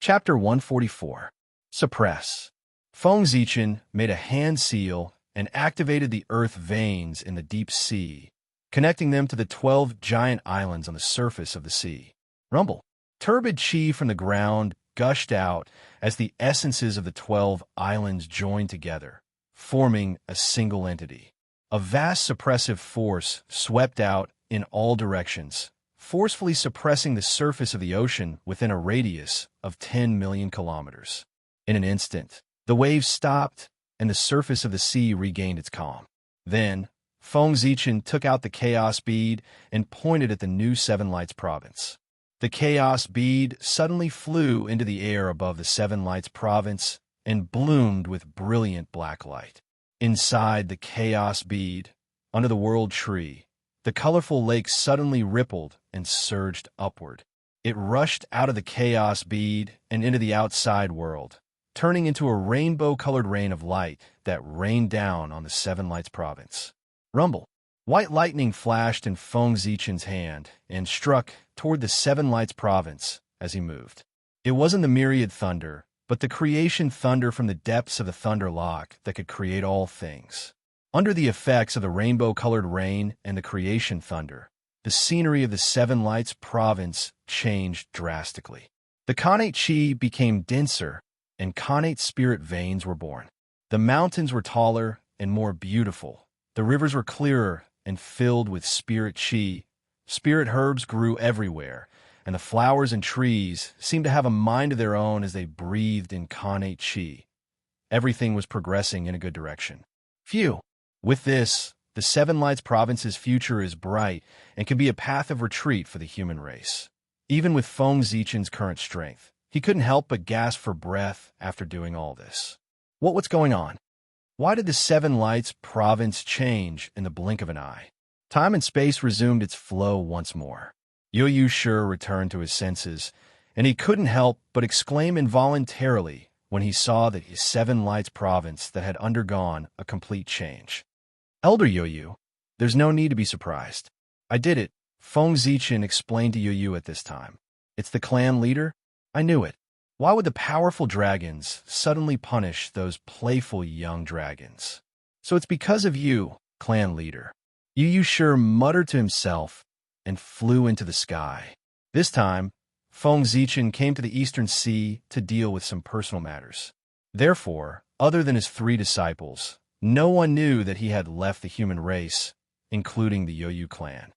Chapter 144. Suppress. Feng Zichen made a hand seal and activated the earth veins in the deep sea, connecting them to the 12 giant islands on the surface of the sea. Rumble. Turbid chi from the ground gushed out as the essences of the 12 islands joined together, forming a single entity. A vast suppressive force swept out in all directions, forcefully suppressing the surface of the ocean within a radius of 10 million kilometers. In an instant, the waves stopped and the surface of the sea regained its calm. Then, Feng Zichen took out the chaos bead and pointed at the new Seven Lights province. The chaos bead suddenly flew into the air above the Seven Lights province and bloomed with brilliant black light. Inside the chaos bead, under the world tree, the colorful lake suddenly rippled and surged upward. It rushed out of the chaos bead and into the outside world, turning into a rainbow-colored rain of light that rained down on the Seven Lights province. Rumble. White lightning flashed in Feng Zichen's hand and struck toward the Seven Lights province as he moved. It wasn't the myriad thunder, but the creation thunder from the depths of the thunder lock that could create all things. Under the effects of the rainbow-colored rain and the creation thunder, the scenery of the Seven Lights province changed drastically. The Khanate chi became denser, and Khanate spirit veins were born. The mountains were taller and more beautiful. The rivers were clearer and filled with spirit chi. Spirit herbs grew everywhere, and the flowers and trees seemed to have a mind of their own as they breathed in Khanate chi. Everything was progressing in a good direction. Phew! With this, the Seven Lights province's future is bright and can be a path of retreat for the human race. Even with Feng Zichen's current strength, he couldn't help but gasp for breath after doing all this. What's going on? Why did the Seven Lights province change in the blink of an eye? Time and space resumed its flow once more. Yu Shi returned to his senses, and he couldn't help but exclaim involuntarily when he saw that his Seven Lights province that had undergone a complete change. Elder Yu, there's no need to be surprised. I did it, Feng Zichen explained to Yu at this time. It's the clan leader? I knew it. Why would the powerful dragons suddenly punish those playful young dragons? So it's because of you, clan leader. Yu Shi muttered to himself and flew into the sky. This time, Feng Zichen came to the Eastern Sea to deal with some personal matters. Therefore, other than his 3 disciples, no one knew that he had left the human race, including the Yu clan.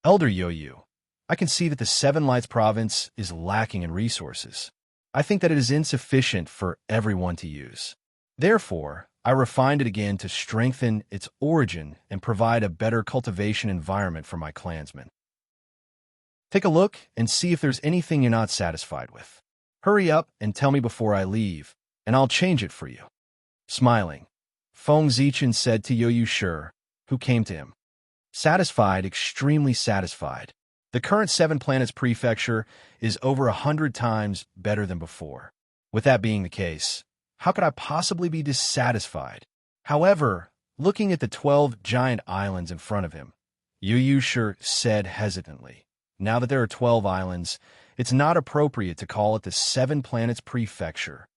Elder Yu, I can see that the Seven Lights province is lacking in resources. I think that it is insufficient for everyone to use. Therefore, I refined it again to strengthen its origin and provide a better cultivation environment for my clansmen. Take a look and see if there's anything you're not satisfied with. Hurry up and tell me before I leave, and I'll change it for you. Smiling, Feng Zichen said to Yu Shi, who came to him. Satisfied, extremely satisfied. The current 7 planets prefecture is over 100 times better than before. With that being the case, how could I possibly be dissatisfied? However, looking at the 12 giant islands in front of him, Yu Shi said hesitantly, now that there are 12 islands, it's not appropriate to call it the 7 planets prefecture.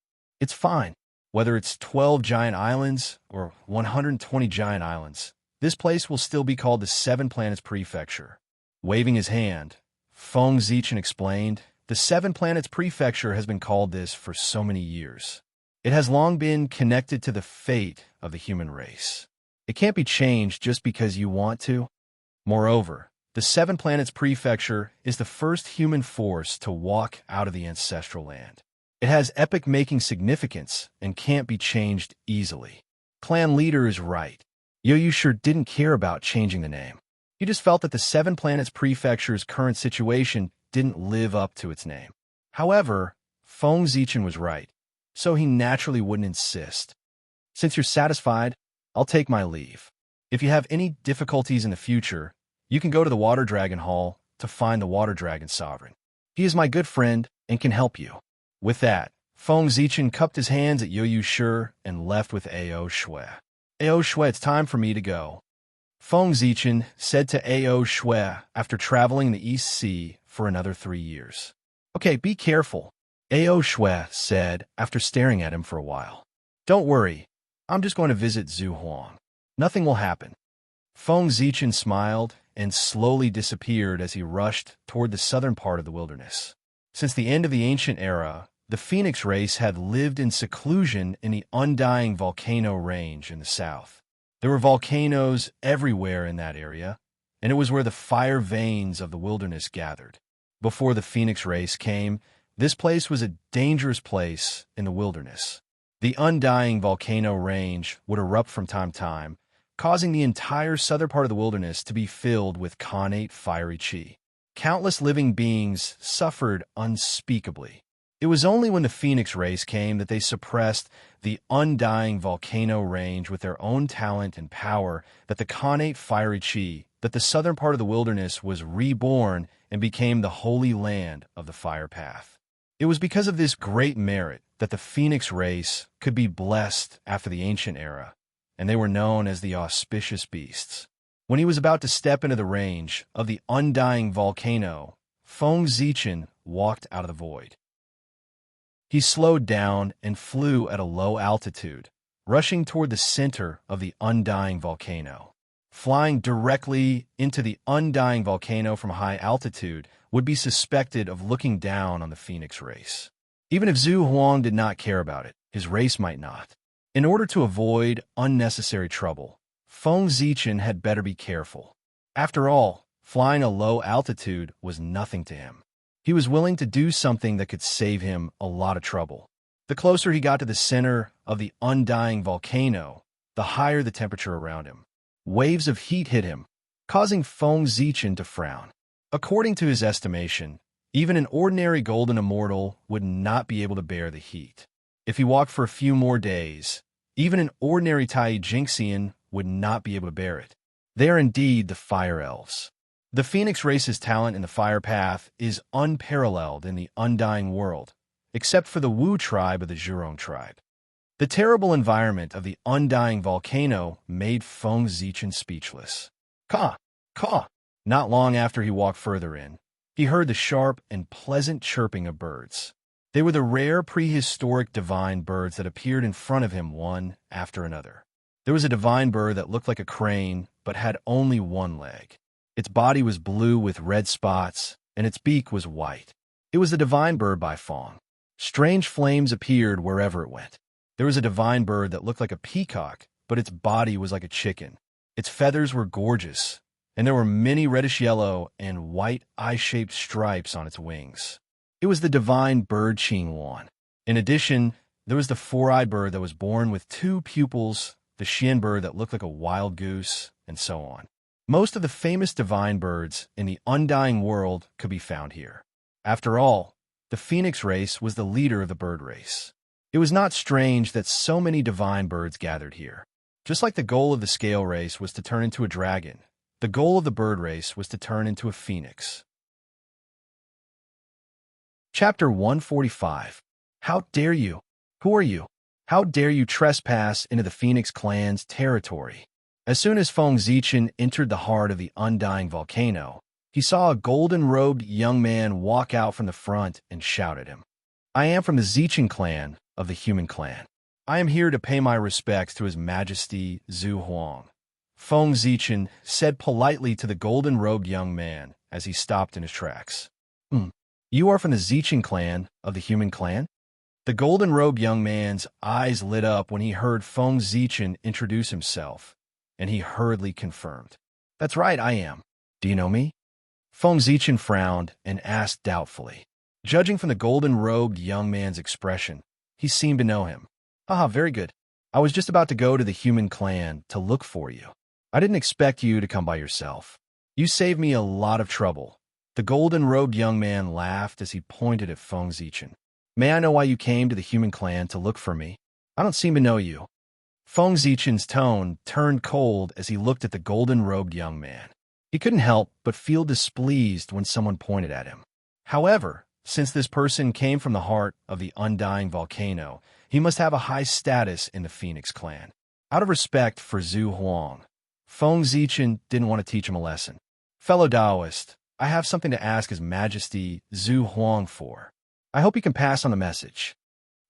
It's fine, whether it's 12 giant islands or 120 giant islands. This place will still be called the 7 planets prefecture. Waving his hand, Feng Zichen explained, the 7 planets prefecture has been called this for so many years. It has long been connected to the fate of the human race. It can't be changed just because you want to. Moreover, the 7 planets prefecture is the first human force to walk out of the ancestral land. It has epic-making significance and can't be changed easily. Clan leader is right. Yu Shi didn't care about changing the name. He just felt that the 7 planets prefecture's current situation didn't live up to its name. However, Feng Zichen was right, so he naturally wouldn't insist. Since you're satisfied, I'll take my leave. If you have any difficulties in the future, you can go to the Water Dragon Hall to find the Water Dragon Sovereign. He is my good friend and can help you. With that, Feng Zichen cupped his hands at Yu Shi and left with Ao Shui. Ao Shui, it's time for me to go. Feng Zichen said to Ao Shui after traveling the East Sea for another 3 years. Okay, be careful. Ao Shui said after staring at him for a while. Don't worry, I'm just going to visit Zhu Huang. Nothing will happen. Feng Zichen smiled and slowly disappeared as he rushed toward the southern part of the wilderness. Since the end of the ancient era, the Phoenix race had lived in seclusion in the undying volcano range in the south. There were volcanoes everywhere in that area, and it was where the fire veins of the wilderness gathered. Before the Phoenix race came, this place was a dangerous place in the wilderness. The undying volcano range would erupt from time to time, causing the entire southern part of the wilderness to be filled with connate fiery qi. Countless living beings suffered unspeakably. It was only when the Phoenix race came that they suppressed the undying volcano range with their own talent and power, that the connate fiery qi, that the southern part of the wilderness was reborn and became the holy land of the fire path. It was because of this great merit that the Phoenix race could be blessed after the ancient era, and they were known as the auspicious beasts. When he was about to step into the range of the undying volcano, Feng Zichen walked out of the void. He slowed down and flew at a low altitude, rushing toward the center of the undying volcano. Flying directly into the undying volcano from high altitude would be suspected of looking down on the Phoenix race. Even if Zhu Huang did not care about it, his race might not. In order to avoid unnecessary trouble, Feng Zichen had better be careful. After all, flying a low altitude was nothing to him. He was willing to do something that could save him a lot of trouble. The closer he got to the center of the undying volcano, the higher the temperature around him. Waves of heat hit him, causing Feng Zichen to frown. According to his estimation, even an ordinary golden immortal would not be able to bear the heat. If he walked for a few more days, even an ordinary Tai Jinxian would not be able to bear it. They are indeed the fire elves. The Phoenix race's talent in the fire path is unparalleled in the undying world, except for the Wu tribe of the Zhurong tribe. The terrible environment of the undying volcano made Feng Zichen speechless. Caw! Caw! Not long after he walked further in, he heard the sharp and pleasant chirping of birds. They were the rare prehistoric divine birds that appeared in front of him one after another. There was a divine bird that looked like a crane, but had only one leg. Its body was blue with red spots, and its beak was white. It was the divine bird by Feng. Strange flames appeared wherever it went. There was a divine bird that looked like a peacock, but its body was like a chicken. Its feathers were gorgeous, and there were many reddish-yellow and white eye-shaped stripes on its wings. It was the divine bird Qingwan. In addition, there was the four-eyed bird that was born with two pupils, the Xian bird that looked like a wild goose, and so on. Most of the famous divine birds in the undying world could be found here. After all, the Phoenix race was the leader of the bird race. It was not strange that so many divine birds gathered here. Just like the goal of the scale race was to turn into a dragon, the goal of the bird race was to turn into a phoenix. Chapter 145. How dare you? Who are you? How dare you trespass into the Phoenix clan's territory? As soon as Feng Zichen entered the heart of the undying volcano, he saw a golden-robed young man walk out from the front and shout at him. I am from the Zichen clan of the human clan. I am here to pay my respects to His Majesty Zhu Huang. Feng Zichen said politely to the golden-robed young man as he stopped in his tracks. You are from the Zichen clan of the human clan? The golden-robed young man's eyes lit up when he heard Feng Zichen introduce himself, and he hurriedly confirmed. That's right, I am. Do you know me? Feng Zichen frowned and asked doubtfully. Judging from the golden-robed young man's expression, he seemed to know him. Haha, very good. I was just about to go to the human clan to look for you. I didn't expect you to come by yourself. You saved me a lot of trouble. The golden-robed young man laughed as he pointed at Feng Zichen. May I know why you came to the human clan to look for me? I don't seem to know you. Feng Zichen's tone turned cold as he looked at the golden-robed young man. He couldn't help but feel displeased when someone pointed at him. However, since this person came from the heart of the undying volcano, he must have a high status in the Phoenix clan. Out of respect for Zhu Huang, Feng Zichen didn't want to teach him a lesson. Fellow Taoist, I have something to ask His Majesty Zhu Huang for. I hope you can pass on the message,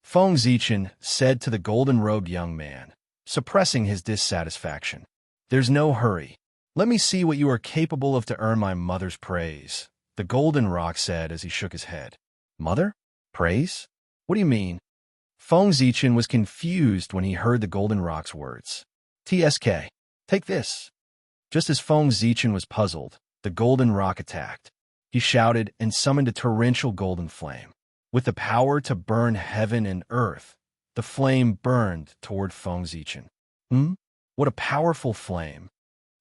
Feng Zichen said to the golden-robed young man, suppressing his dissatisfaction. There's no hurry. Let me see what you are capable of to earn my mother's praise, the golden rock said as he shook his head. Mother? Praise? What do you mean? Feng Zichen was confused when he heard the golden rock's words. TSK. Take this. Just as Feng Zichen was puzzled, the golden rock attacked. He shouted and summoned a torrential golden flame. With the power to burn heaven and earth, the flame burned toward Feng Zichen. What a powerful flame!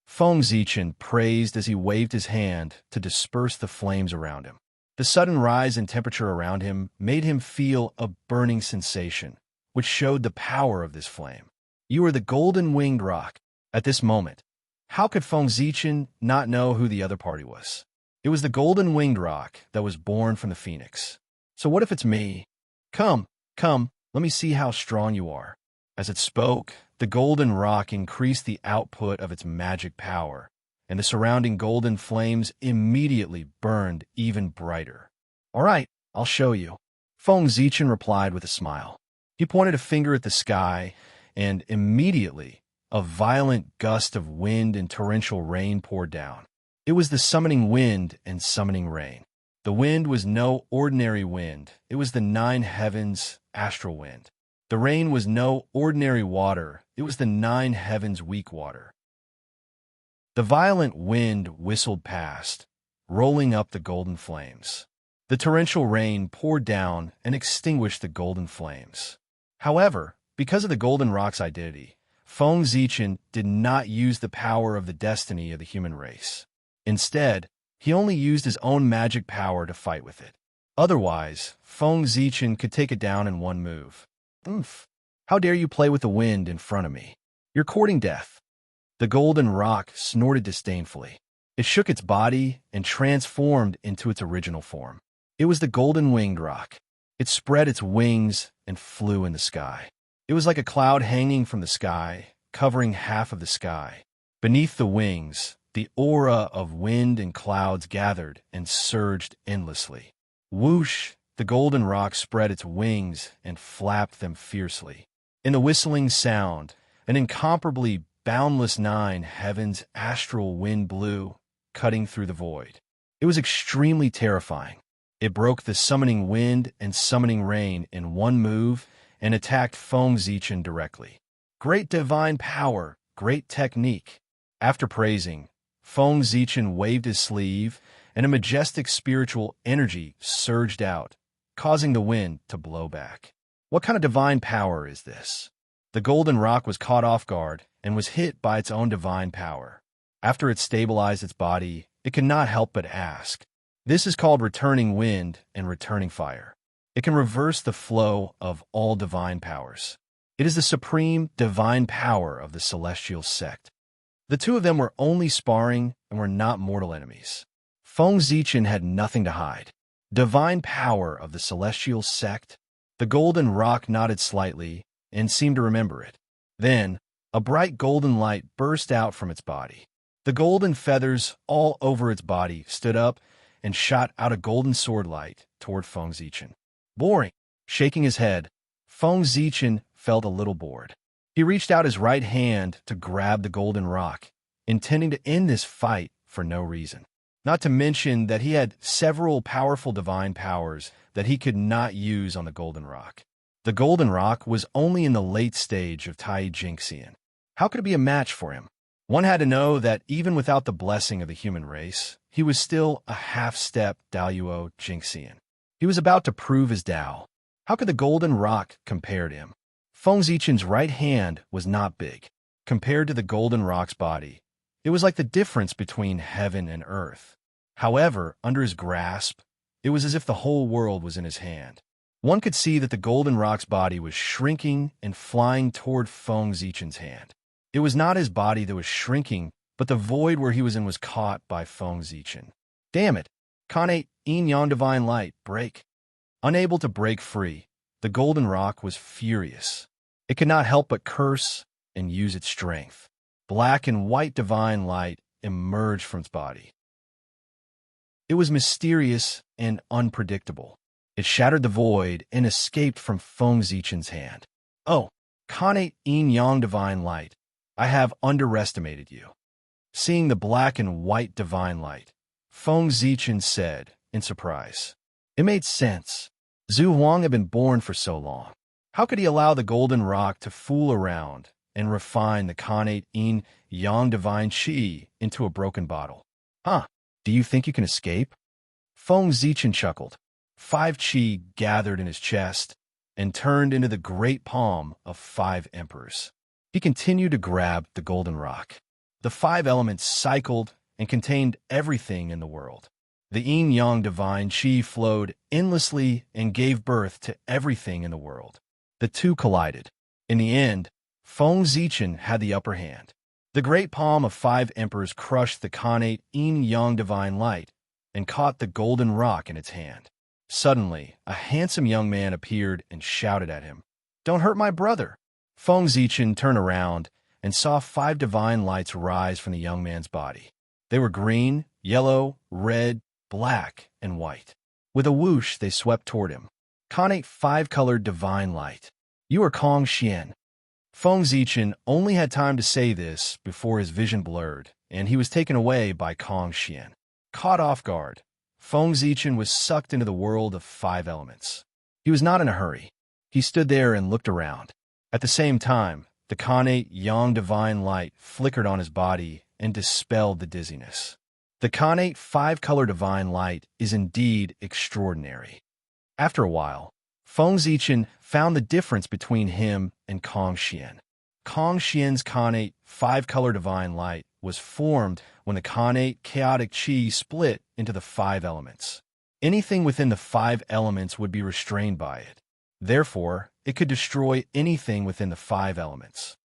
Feng Zichen praised as he waved his hand to disperse the flames around him. The sudden rise in temperature around him made him feel a burning sensation, which showed the power of this flame. You are the golden-winged rock. At this moment, how could Feng Zichen not know who the other party was? It was the golden-winged rock that was born from the phoenix. So what if it's me? Come, let me see how strong you are. As it spoke, the golden rock increased the output of its magic power, and the surrounding golden flames immediately burned even brighter. All right, I'll show you, Feng Zichen replied with a smile. He pointed a finger at the sky, and immediately a violent gust of wind and torrential rain poured down. It was the summoning wind and summoning rain. The wind was no ordinary wind. It was the 9 heavens astral wind. The rain was no ordinary water. It was the 9 heavens weak water. The violent wind whistled past, rolling up the golden flames. The torrential rain poured down and extinguished the golden flames. However, because of the golden rock's identity, Feng Zichen did not use the power of the destiny of the human race. Instead, he only used his own magic power to fight with it. Otherwise, Feng Zichen could take it down in one move. How dare you play with the wind in front of me? You're courting death. The golden rock snorted disdainfully. It shook its body and transformed into its original form. It was the golden-winged rock. It spread its wings and flew in the sky. It was like a cloud hanging from the sky, covering half of the sky. Beneath the wings, the aura of wind and clouds gathered and surged endlessly. Whoosh! The golden rock spread its wings and flapped them fiercely. In the whistling sound, an incomparably boundless 9 heavens astral wind blew, cutting through the void. It was extremely terrifying. It broke the summoning wind and summoning rain in one move and attacked Feng Zichen directly. Great divine power, great technique. After praising, Feng Zichen waved his sleeve, and a majestic spiritual energy surged out, causing the wind to blow back. What kind of divine power is this? The golden rock was caught off guard and was hit by its own divine power. After it stabilized its body, it could not help but ask. This is called returning wind and returning fire. It can reverse the flow of all divine powers. It is the supreme divine power of the celestial sect. The two of them were only sparring and were not mortal enemies. Feng Zichen had nothing to hide. Divine power of the celestial sect? The golden rock nodded slightly and seemed to remember it. Then, a bright golden light burst out from its body. The golden feathers all over its body stood up and shot out a golden sword light toward Feng Zichen. Boring. Shaking his head, Feng Zichen felt a little bored. He reached out his right hand to grab the golden rock, intending to end this fight for no reason. Not to mention that he had several powerful divine powers that he could not use on the golden rock. The golden rock was only in the late stage of Tai Jingxian. How could it be a match for him? One had to know that even without the blessing of the human race, he was still a half-step Daoyuo Jingxian. He was about to prove his Dao. How could the golden rock compare to him? Feng Zichen's right hand was not big. Compared to the golden rock's body, it was like the difference between heaven and earth. However, under his grasp, it was as if the whole world was in his hand. One could see that the golden rock's body was shrinking and flying toward Feng Zichen's hand. It was not his body that was shrinking, but the void where he was in was caught by Feng Zichen. Damn it! Kanate, Yin Yang Divine Light, break. Unable to break free, the golden rock was furious. It could not help but curse and use its strength. Black and white divine light emerged from its body. It was mysterious and unpredictable. It shattered the void and escaped from Feng Zichen's hand. Oh, Khanate Yin Yang Divine Light, I have underestimated you. Seeing the black and white divine light, Feng Zichen said in surprise. It made sense. Zhu Huang had been born for so long. How could he allow the golden rock to fool around and refine the Khanate Yin Yang Divine Qi into a broken bottle? Huh, do you think you can escape? Feng Zichen chuckled. 5 Qi gathered in his chest and turned into the great palm of 5 emperors. He continued to grab the golden rock. The 5 elements cycled and contained everything in the world. The yin-yang divine qi flowed endlessly and gave birth to everything in the world. The two collided. In the end, Feng Zichen had the upper hand. The great palm of 5 emperors crushed the Khanate yin-yang divine light and caught the golden rock in its hand. Suddenly, a handsome young man appeared and shouted at him, "Don't hurt my brother!" Feng Zichen turned around and saw 5 divine lights rise from the young man's body. They were green, yellow, red, black, and white. With a whoosh, they swept toward him. Khanate 5-colored divine light. You are Kong Xian. Feng Zichen only had time to say this before his vision blurred, and he was taken away by Kong Xian. Caught off guard, Feng Zichen was sucked into the world of 5 elements. He was not in a hurry. He stood there and looked around. At the same time, the Khanate Yang divine light flickered on his body and dispelled the dizziness. The Khanate 5-color divine light is indeed extraordinary. After a while, Feng Zichen found the difference between him and Kong Xian. Kong Xian's Khanate 5-color divine light was formed when the Khanate chaotic qi split into the 5 elements. Anything within the 5 elements would be restrained by it. Therefore, it could destroy anything within the 5 elements.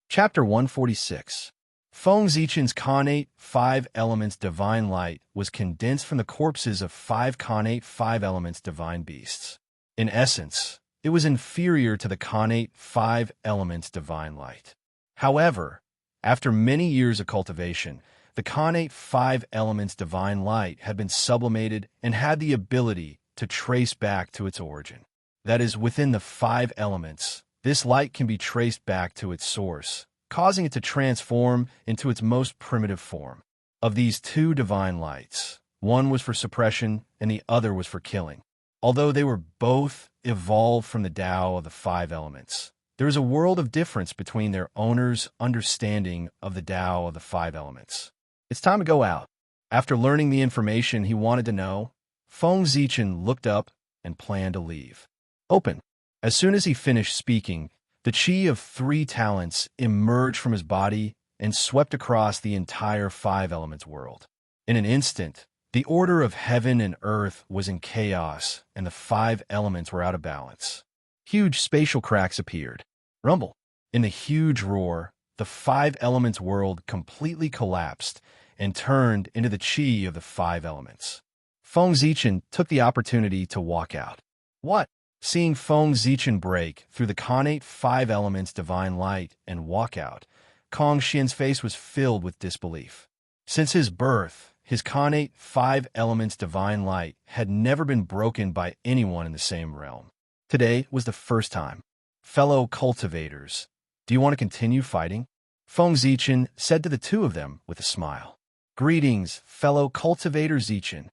Chapter 146. Feng Zichen's Khanate 5 elements divine light was condensed from the corpses of 5 Khanate 5 elements divine beasts. In essence, it was inferior to the Khanate 5 elements divine light. However, after many years of cultivation, the Khanate 5 elements divine light had been sublimated and had the ability to trace back to its origin. That is, within the 5 elements, this light can be traced back to its source, causing it to transform into its most primitive form. Of these 2 divine lights, one was for suppression and the other was for killing. Although they were both evolved from the Tao of the 5 elements, there is a world of difference between their owners' understanding of the Tao of the 5 elements. It's time to go out. After learning the information he wanted to know, Feng Zichen looked up and planned to leave. Open. As soon as he finished speaking, the qi of 3 talents emerged from his body and swept across the entire 5 elements world. In an instant, the order of heaven and earth was in chaos, and the 5 elements were out of balance. Huge spatial cracks appeared. Rumble. In the huge roar, the 5 elements world completely collapsed and turned into the qi of the 5 elements. Feng Zichen took the opportunity to walk out. What? Seeing Feng Zichen break through the Khanate 5 elements divine light and walk out, Kong Xian's face was filled with disbelief. Since his birth, his Khanate 5 elements divine light had never been broken by anyone in the same realm. Today was the first time. Fellow cultivators, do you want to continue fighting? Feng Zichen said to the 2 of them with a smile. Greetings, fellow cultivator Zichen.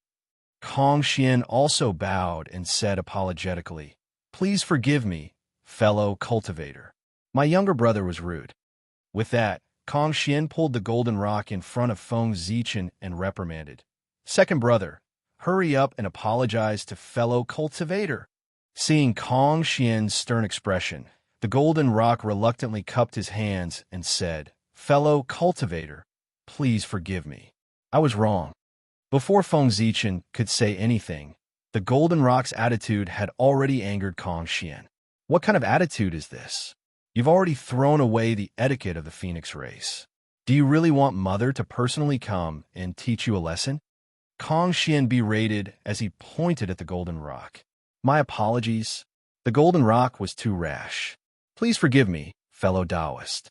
Kong Xian also bowed and said apologetically, Please forgive me, fellow cultivator. My younger brother was rude. With that, Kong Xian pulled the golden rock in front of Feng Zichen and reprimanded. Second brother, hurry up and apologize to fellow cultivator. Seeing Kong Xian's stern expression, the golden rock reluctantly cupped his hands and said, Fellow cultivator, please forgive me. I was wrong. Before Feng Zichen could say anything, the golden rock's attitude had already angered Kong Xian. What kind of attitude is this? You've already thrown away the etiquette of the Phoenix race. Do you really want Mother to personally come and teach you a lesson? Kong Xian berated as he pointed at the golden rock. My apologies. The golden rock was too rash. Please forgive me, fellow Taoist.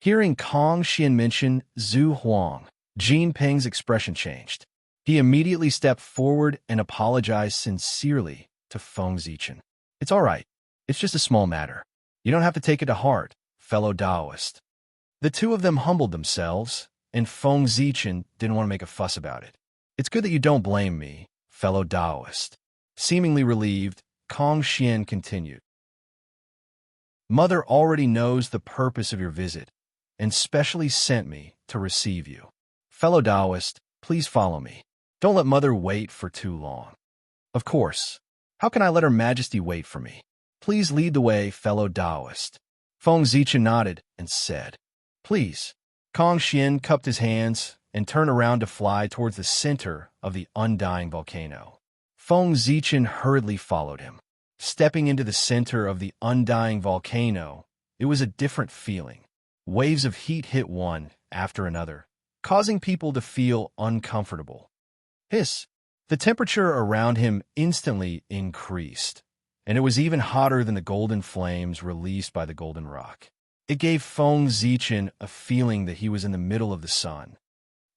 Hearing Kong Xian mention Zhu Huang, Jin Peng's expression changed. He immediately stepped forward and apologized sincerely to Feng Zichen. It's all right. It's just a small matter. You don't have to take it to heart, fellow Taoist. The two of them humbled themselves, and Feng Zichen didn't want to make a fuss about it. It's good that you don't blame me, fellow Taoist. Seemingly relieved, Kong Xian continued. Mother already knows the purpose of your visit, and specially sent me to receive you. Fellow Taoist, please follow me. Don't let Mother wait for too long. Of course. How can I let Her Majesty wait for me? Please lead the way, fellow Taoist. Feng Zichen nodded and said, Please. Kong Xian cupped his hands and turned around to fly towards the center of the undying volcano. Feng Zichen hurriedly followed him. Stepping into the center of the undying volcano, it was a different feeling. Waves of heat hit one after another, causing people to feel uncomfortable. Hiss! The temperature around him instantly increased, and it was even hotter than the golden flames released by the golden rock. It gave Feng Zichen a feeling that he was in the middle of the sun.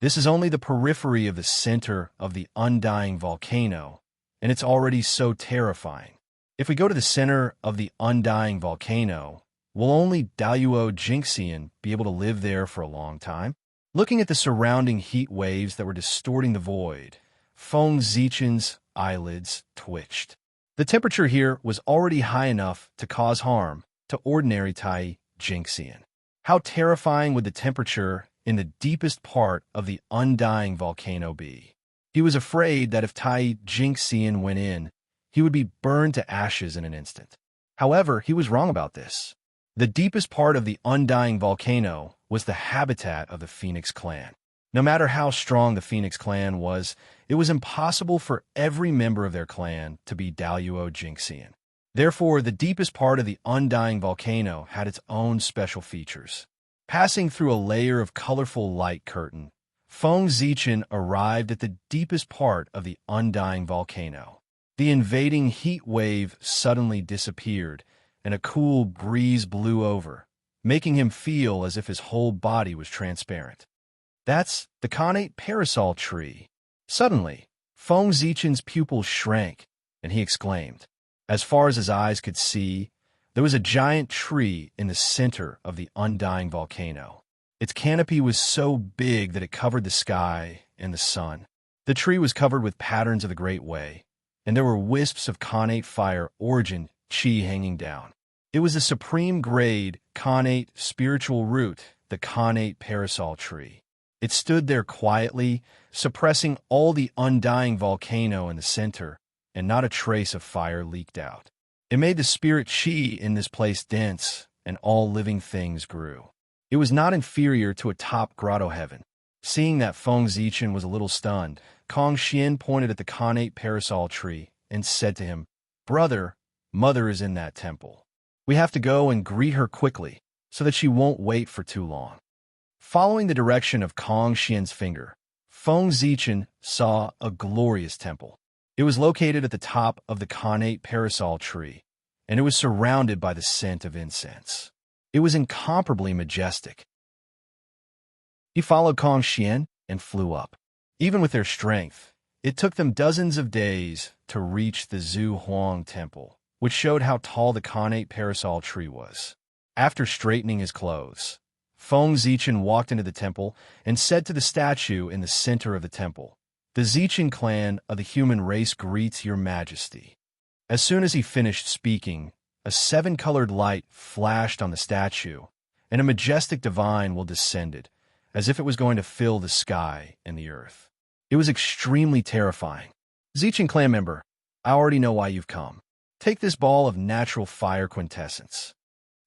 This is only the periphery of the center of the undying volcano, and it's already so terrifying. If we go to the center of the undying volcano, will only Daluo Jinxian be able to live there for a long time? Looking at the surrounding heat waves that were distorting the void, Feng Zichen's eyelids twitched. The temperature here was already high enough to cause harm to ordinary Tai Jinxian. How terrifying would the temperature in the deepest part of the undying volcano be? He was afraid that if Tai Jinxian went in, he would be burned to ashes in an instant. However, he was wrong about this. The deepest part of the undying volcano was the habitat of the Phoenix clan. No matter how strong the Phoenix clan was, it was impossible for every member of their clan to be Daluo Jinxian. Therefore, the deepest part of the undying volcano had its own special features. Passing through a layer of colorful light curtain, Feng Zichen arrived at the deepest part of the undying volcano. The invading heat wave suddenly disappeared, and a cool breeze blew over, making him feel as if his whole body was transparent. That's the connate parasol tree. Suddenly, Feng Zichen's pupils shrank, and he exclaimed. As far as his eyes could see, there was a giant tree in the center of the undying volcano. Its canopy was so big that it covered the sky and the sun. The tree was covered with patterns of the Great Way, and there were wisps of connate fire origin chi hanging down. It was the supreme grade connate spiritual root, the connate parasol tree. It stood there quietly, suppressing all the undying volcano in the center, and not a trace of fire leaked out. It made the spirit chi in this place dense, and all living things grew. It was not inferior to a top grotto heaven. Seeing that Feng Zichen was a little stunned, Kong Xian pointed at the connate parasol tree and said to him, Brother, Mother is in that temple. We have to go and greet her quickly, so that she won't wait for too long. Following the direction of Kong Xian's finger, Feng Zichen saw a glorious temple. It was located at the top of the connate parasol tree, and it was surrounded by the scent of incense. It was incomparably majestic. He followed Kong Xian and flew up. Even with their strength, it took them dozens of days to reach the Zhu Huang temple, which showed how tall the connate parasol tree was. After straightening his clothes, Feng Zichen walked into the temple and said to the statue in the center of the temple, The Zichen clan of the human race greets your majesty. As soon as he finished speaking, a seven-colored light flashed on the statue, and a majestic divine will descended, as if it was going to fill the sky and the earth. It was extremely terrifying. Zichen clan member, I already know why you've come. Take this ball of natural fire quintessence.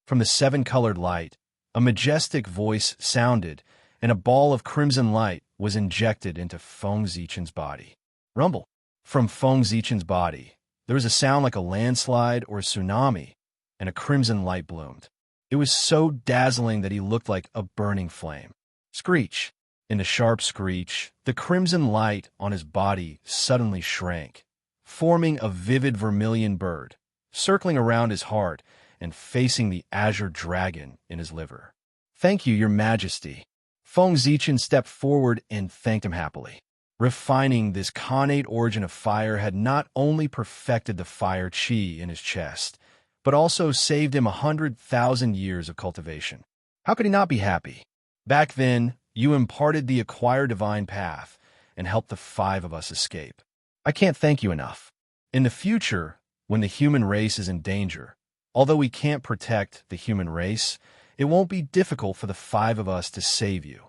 From the seven-colored light, a majestic voice sounded, and a ball of crimson light was injected into Feng Zichen's body. Rumble. From Feng Zichen's body, there was a sound like a landslide or a tsunami, and a crimson light bloomed. It was so dazzling that he looked like a burning flame. Screech. In the sharp screech, the crimson light on his body suddenly shrank, forming a vivid vermilion bird, circling around his heart and facing the azure dragon in his liver. Thank you, your majesty. Feng Zichen stepped forward and thanked him happily. Refining this Khanate origin of fire had not only perfected the fire chi in his chest, but also saved him 100,000 years of cultivation. How could he not be happy? Back then, you imparted the acquired divine path and helped the 5 of us escape. I can't thank you enough. In the future, when the human race is in danger, although we can't protect the human race, it won't be difficult for the 5 of us to save you.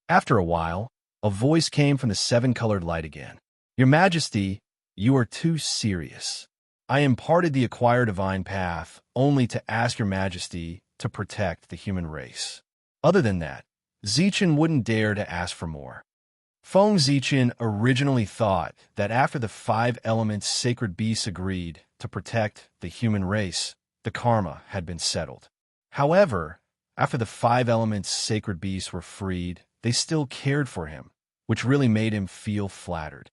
After a while, a voice came from the 7-colored light again. Your Majesty, you are too serious. I imparted the acquired divine path only to ask your Majesty to protect the human race. Other than that, Zichen wouldn't dare to ask for more. Feng Zichen originally thought that after the 5 elements sacred beasts agreed to protect the human race, the karma had been settled. However, after the 5 elements sacred beasts were freed, they still cared for him, which really made him feel flattered.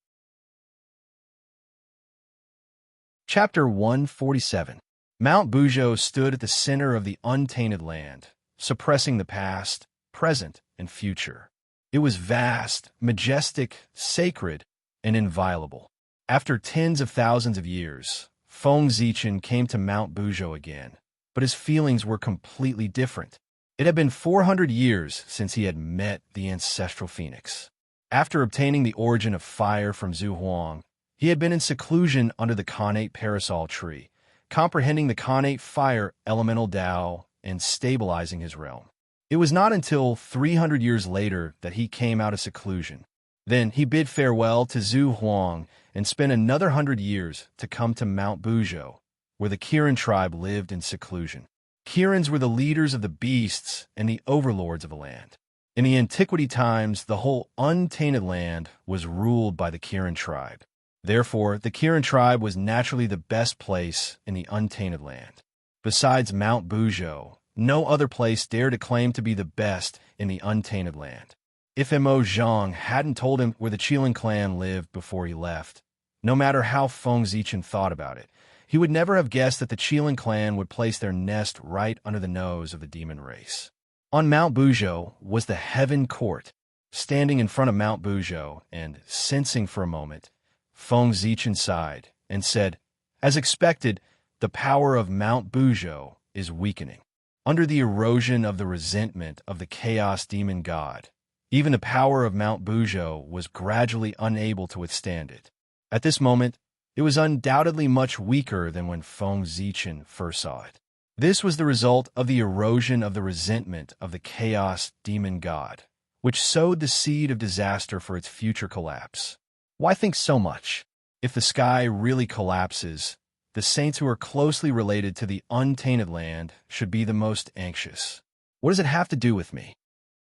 Chapter 147. Mount Buzhou stood at the center of the untainted land, suppressing the past, present, and future. It was vast, majestic, sacred, and inviolable. After tens of thousands of years, Feng Zichen came to Mount Buzhou again, but his feelings were completely different. It had been 400 years since he had met the ancestral phoenix. After obtaining the origin of fire from Zhu Huang, he had been in seclusion under the Khanate parasol tree, comprehending the Khanate fire elemental Tao and stabilizing his realm. It was not until 300 years later that he came out of seclusion. Then he bid farewell to Zhu Huang and spent another 100 years to come to Mount Buzhou, where the Kirin tribe lived in seclusion. Kirins were the leaders of the beasts and the overlords of the land. In the antiquity times, the whole untainted land was ruled by the Kirin tribe. Therefore, the Kirin tribe was naturally the best place in the untainted land. Besides Mount Buzhou, no other place dared to claim to be the best in the untainted land. If Mo Zhang hadn't told him where the Qilin clan lived before he left, no matter how Feng Zichen thought about it, he would never have guessed that the Qilin clan would place their nest right under the nose of the demon race. On Mount Buzhou was the Heaven Court. Standing in front of Mount Buzhou and sensing for a moment, Feng Zichen sighed and said, as expected, the power of Mount Buzhou is weakening. Under the erosion of the resentment of the chaos demon god, even the power of Mount Buzhou was gradually unable to withstand it. At this moment, it was undoubtedly much weaker than when Feng Zichen first saw it. This was the result of the erosion of the resentment of the chaos demon god, which sowed the seed of disaster for its future collapse. Why think so much? If the sky really collapses, the saints who are closely related to the untainted land should be the most anxious. What does it have to do with me?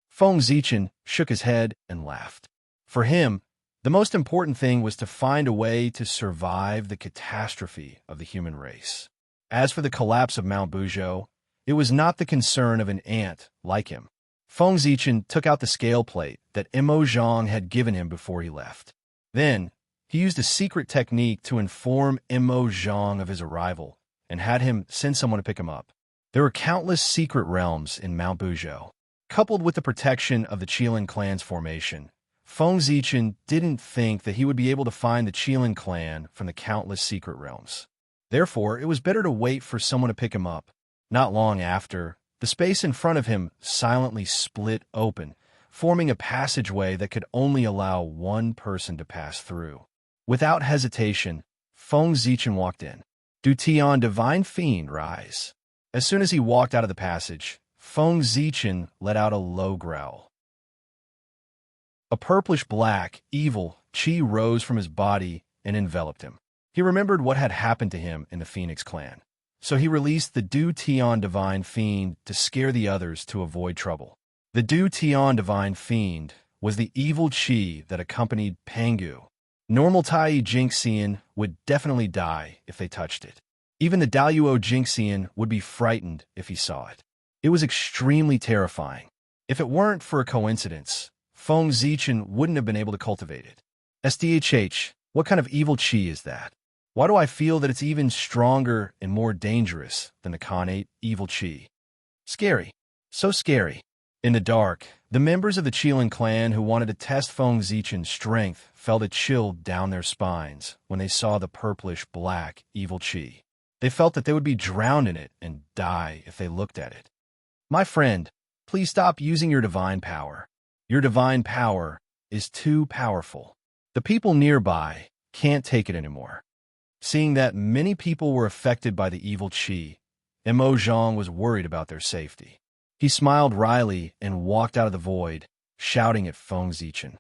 Feng Zichen shook his head and laughed. For him, the most important thing was to find a way to survive the catastrophe of the human race. As for the collapse of Mount Buzhou, it was not the concern of an ant like him. Feng Zichen took out the scale plate that Mo Zhang had given him before he left. Then, he used a secret technique to inform Mo Zhang of his arrival and had him send someone to pick him up. There were countless secret realms in Mount Buzhou. Coupled with the protection of the Qilin clan's formation, Feng Zichen didn't think that he would be able to find the Qilin clan from the countless secret realms. Therefore, it was better to wait for someone to pick him up. Not long after, the space in front of him silently split open, forming a passageway that could only allow one person to pass through. Without hesitation, Feng Zichen walked in. Du Tian Divine Fiend rise. As soon as he walked out of the passage, Feng Zichen let out a low growl. A purplish-black, evil chi rose from his body and enveloped him. He remembered what had happened to him in the Phoenix clan, so he released the Du Tian Divine Fiend to scare the others to avoid trouble. The Du Tian Divine Fiend was the evil chi that accompanied Pangu. Normal Tai Jinxian would definitely die if they touched it. Even the Daluo Jinxian would be frightened if he saw it. It was extremely terrifying. If it weren't for a coincidence, Feng Zichen wouldn't have been able to cultivate it. SDHH, what kind of evil chi is that? Why do I feel that it's even stronger and more dangerous than the Khanate evil chi? Scary. So scary. In the dark, the members of the Qilin clan who wanted to test Feng Zichen's strength felt a chill down their spines when they saw the purplish-black evil chi. They felt that they would be drowned in it and die if they looked at it. My friend, please stop using your divine power. Your divine power is too powerful. The people nearby can't take it anymore. Seeing that many people were affected by the evil chi, Mo Zhang was worried about their safety. He smiled wryly and walked out of the void, shouting at Feng Zichen.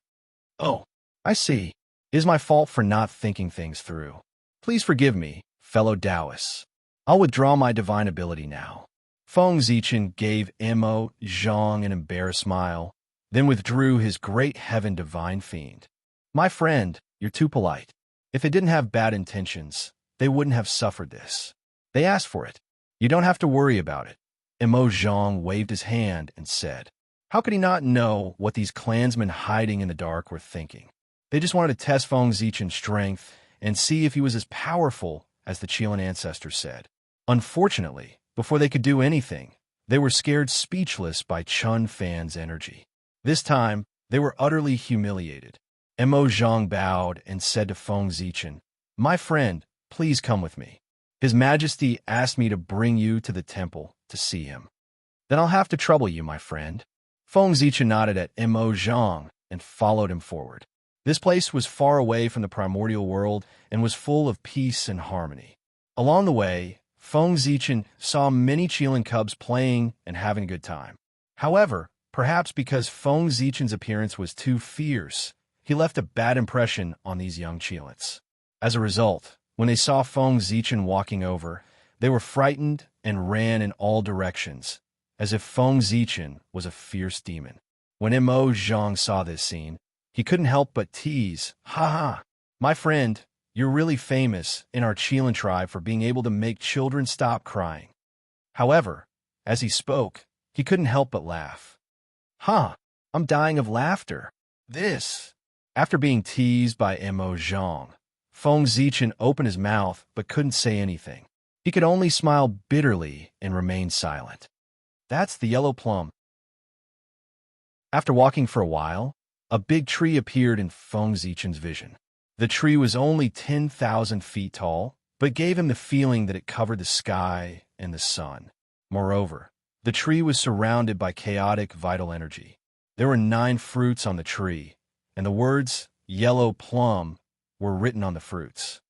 "Oh, I see. It is my fault for not thinking things through. Please forgive me, fellow Taoists. I'll withdraw my divine ability now." Feng Zichen gave Mo Zhang an embarrassed smile, then withdrew his great heaven divine fiend. "My friend, you're too polite. If they didn't have bad intentions, they wouldn't have suffered this. They asked for it. You don't have to worry about it." Mo Zhang waved his hand and said, how could he not know what these clansmen hiding in the dark were thinking? They just wanted to test Feng Zichen's strength and see if he was as powerful as the Qilin ancestors said. Unfortunately, before they could do anything, they were scared speechless by Chun Fan's energy. This time, they were utterly humiliated. Mo Zhang bowed and said to Feng Zichen, "My friend, please come with me. His Majesty asked me to bring you to the temple to see him." "Then I'll have to trouble you, my friend." Feng Zichen nodded at Mo Zhang and followed him forward. This place was far away from the primordial world and was full of peace and harmony. Along the way, Feng Zichen saw many Qilin cubs playing and having a good time. However, perhaps because Feng Zichen's appearance was too fierce, he left a bad impression on these young Qilins. As a result, when they saw Feng Zichen walking over, they were frightened and ran in all directions, as if Feng Zichen was a fierce demon. When Mo Zhang saw this scene, he couldn't help but tease, "Ha ha, my friend, you're really famous in our Qilin tribe for being able to make children stop crying." However, as he spoke, he couldn't help but laugh. "Huh, I'm dying of laughter. This." After being teased by Mo Zhang, Feng Zichen opened his mouth but couldn't say anything. He could only smile bitterly and remain silent. "That's the yellow plum." After walking for a while, a big tree appeared in Feng Zichen's vision. The tree was only 10,000 feet tall, but gave him the feeling that it covered the sky and the sun. Moreover, the tree was surrounded by chaotic vital energy. There were 9 fruits on the tree, and the words "yellow plum" were written on the fruits.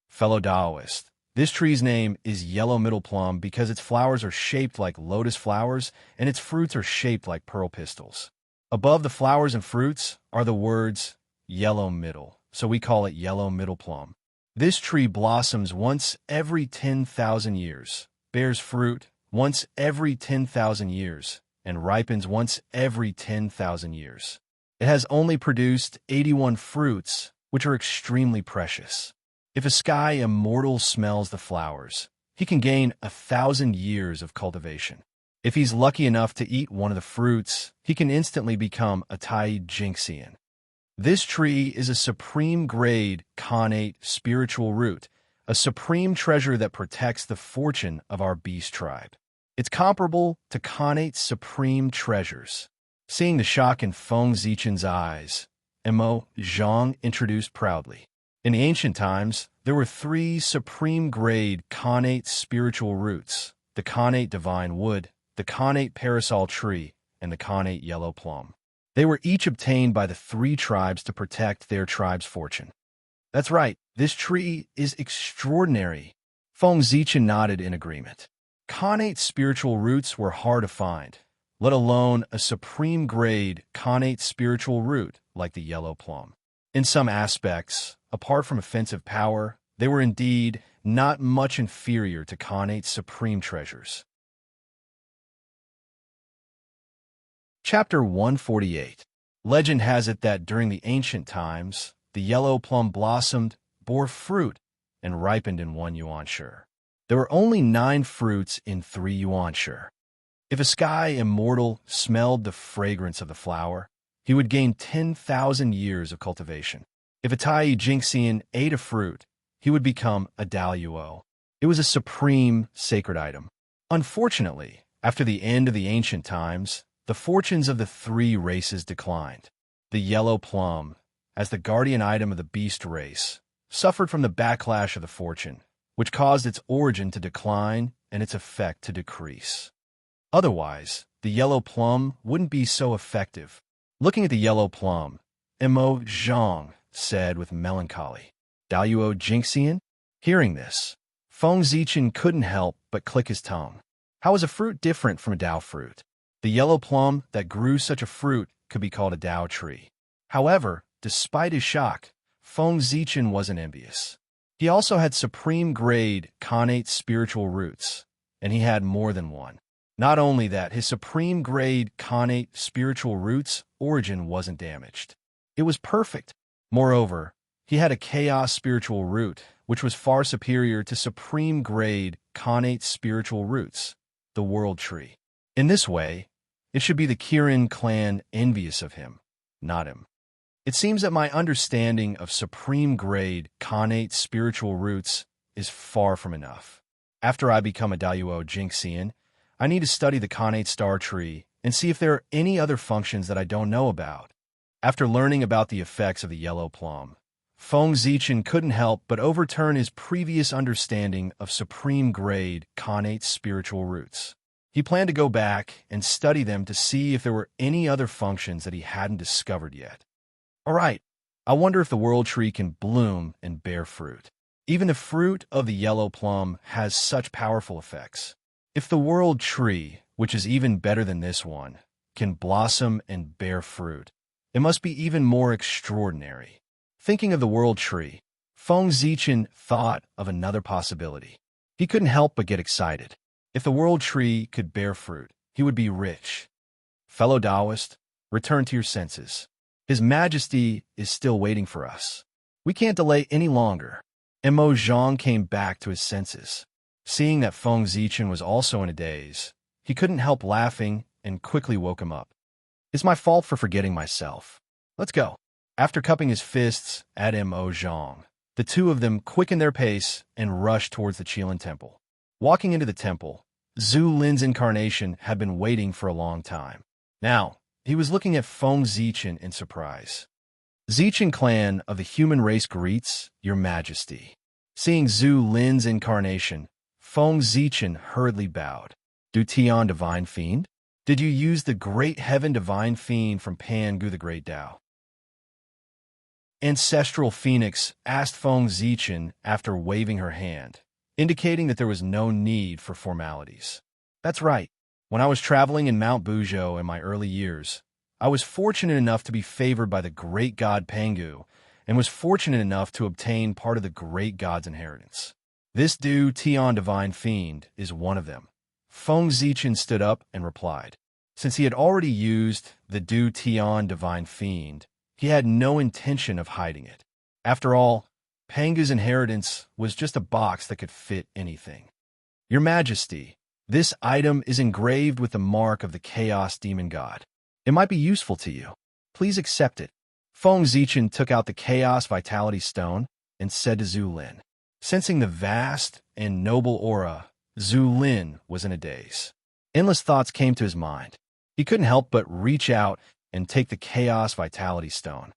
Fellow Taoist, this tree's name is yellow middle plum because its flowers are shaped like lotus flowers and its fruits are shaped like pearl pistils. Above the flowers and fruits are the words yellow middle, so we call it yellow middle plum. This tree blossoms once every 10,000 years, bears fruit once every 10,000 years, and ripens once every 10,000 years. It has only produced 81 fruits, which are extremely precious. If a sky immortal smells the flowers, he can gain 1,000 years of cultivation. If he's lucky enough to eat one of the fruits, he can instantly become a Tai Jinxian. This tree is a supreme grade connate spiritual root, a supreme treasure that protects the fortune of our beast tribe. It's comparable to connate's supreme treasures. Seeing the shock in Feng Zichen's eyes, Mo Zhang introduced proudly. In the ancient times, there were 3 supreme-grade connate spiritual roots, the connate divine wood, the connate parasol tree, and the connate yellow plum. They were each obtained by the 3 tribes to protect their tribe's fortune. "That's right, this tree is extraordinary." Feng Zichen nodded in agreement. Connate spiritual roots were hard to find, let alone a supreme-grade connate spiritual root like the yellow plum. In some aspects, apart from offensive power, they were indeed not much inferior to connate's supreme treasures. Chapter 148. Legend has it that during the ancient times, the yellow plum blossomed, bore fruit, and ripened in 1 yuan shi. There were only 9 fruits in 3 yuan shi. If a sky immortal smelled the fragrance of the flower, he would gain 10,000 years of cultivation. If a Tai Jinxian ate a fruit, he would become a Daluo. It was a supreme sacred item. Unfortunately, after the end of the ancient times, the fortunes of the 3 races declined. The yellow plum, as the guardian item of the beast race, suffered from the backlash of the fortune, which caused its origin to decline and its effect to decrease. Otherwise, the yellow plum wouldn't be so effective. Looking at the yellow plum, Mo Zhang said with melancholy, "Daluo Jinxian?" Hearing this, Feng Zichen couldn't help but click his tongue. How is a fruit different from a Dao fruit? The yellow plum that grew such a fruit could be called a Dao tree. However, despite his shock, Feng Zichen wasn't envious. He also had supreme-grade connate spiritual roots, and he had more than one. Not only that, his supreme-grade connate spiritual roots' origin wasn't damaged. It was perfect. Moreover, he had a chaos spiritual root, which was far superior to supreme-grade connate spiritual roots, the world tree. In this way, it should be the Kirin clan envious of him, not him. It seems that my understanding of supreme-grade connate spiritual roots is far from enough. After I become a Daluo Jinxian, I need to study the connate star tree and see if there are any other functions that I don't know about. After learning about the effects of the yellow plum, Feng Zichen couldn't help but overturn his previous understanding of supreme-grade connate spiritual roots. He planned to go back and study them to see if there were any other functions that he hadn't discovered yet. All right, I wonder if the world tree can bloom and bear fruit. Even the fruit of the yellow plum has such powerful effects. If the world tree, which is even better than this one, can blossom and bear fruit, it must be even more extraordinary. Thinking of the world tree, Feng Zichen thought of another possibility. He couldn't help but get excited. If the world tree could bear fruit, he would be rich. Fellow Taoist, return to your senses. His Majesty is still waiting for us. We can't delay any longer. Mo Zhang came back to his senses. Seeing that Feng Zichen was also in a daze, he couldn't help laughing and quickly woke him up. It's my fault for forgetting myself. Let's go. After cupping his fists at Mo Zhang, the two of them quickened their pace and rushed towards the Qilin Temple. Walking into the temple, Zhu Lin's incarnation had been waiting for a long time. Now, he was looking at Feng Zichen in surprise. Zichen clan of the human race greets your majesty. Seeing Zhu Lin's incarnation, Feng Zichen hurriedly bowed. Du Tian Divine Fiend? Did you use the Great Heaven Divine Fiend from Pan Gu the Great Tao? Ancestral Phoenix asked Feng Zichen after waving her hand, indicating that there was no need for formalities. That's right. When I was traveling in Mount Buzhou in my early years, I was fortunate enough to be favored by the great god Pangu and was fortunate enough to obtain part of the great god's inheritance. This Du Tian Divine Fiend is one of them. Feng Zichen stood up and replied. Since he had already used the Du Tian Divine Fiend, he had no intention of hiding it. After all, Pangu's inheritance was just a box that could fit anything. Your Majesty, this item is engraved with the mark of the Chaos Demon God. It might be useful to you. Please accept it. Feng Zichen took out the Chaos Vitality Stone and said to Zhu Lin. Sensing the vast and noble aura, Zhu Lin was in a daze. Endless thoughts came to his mind. He couldn't help but reach out and take the Chaos Vitality Stone.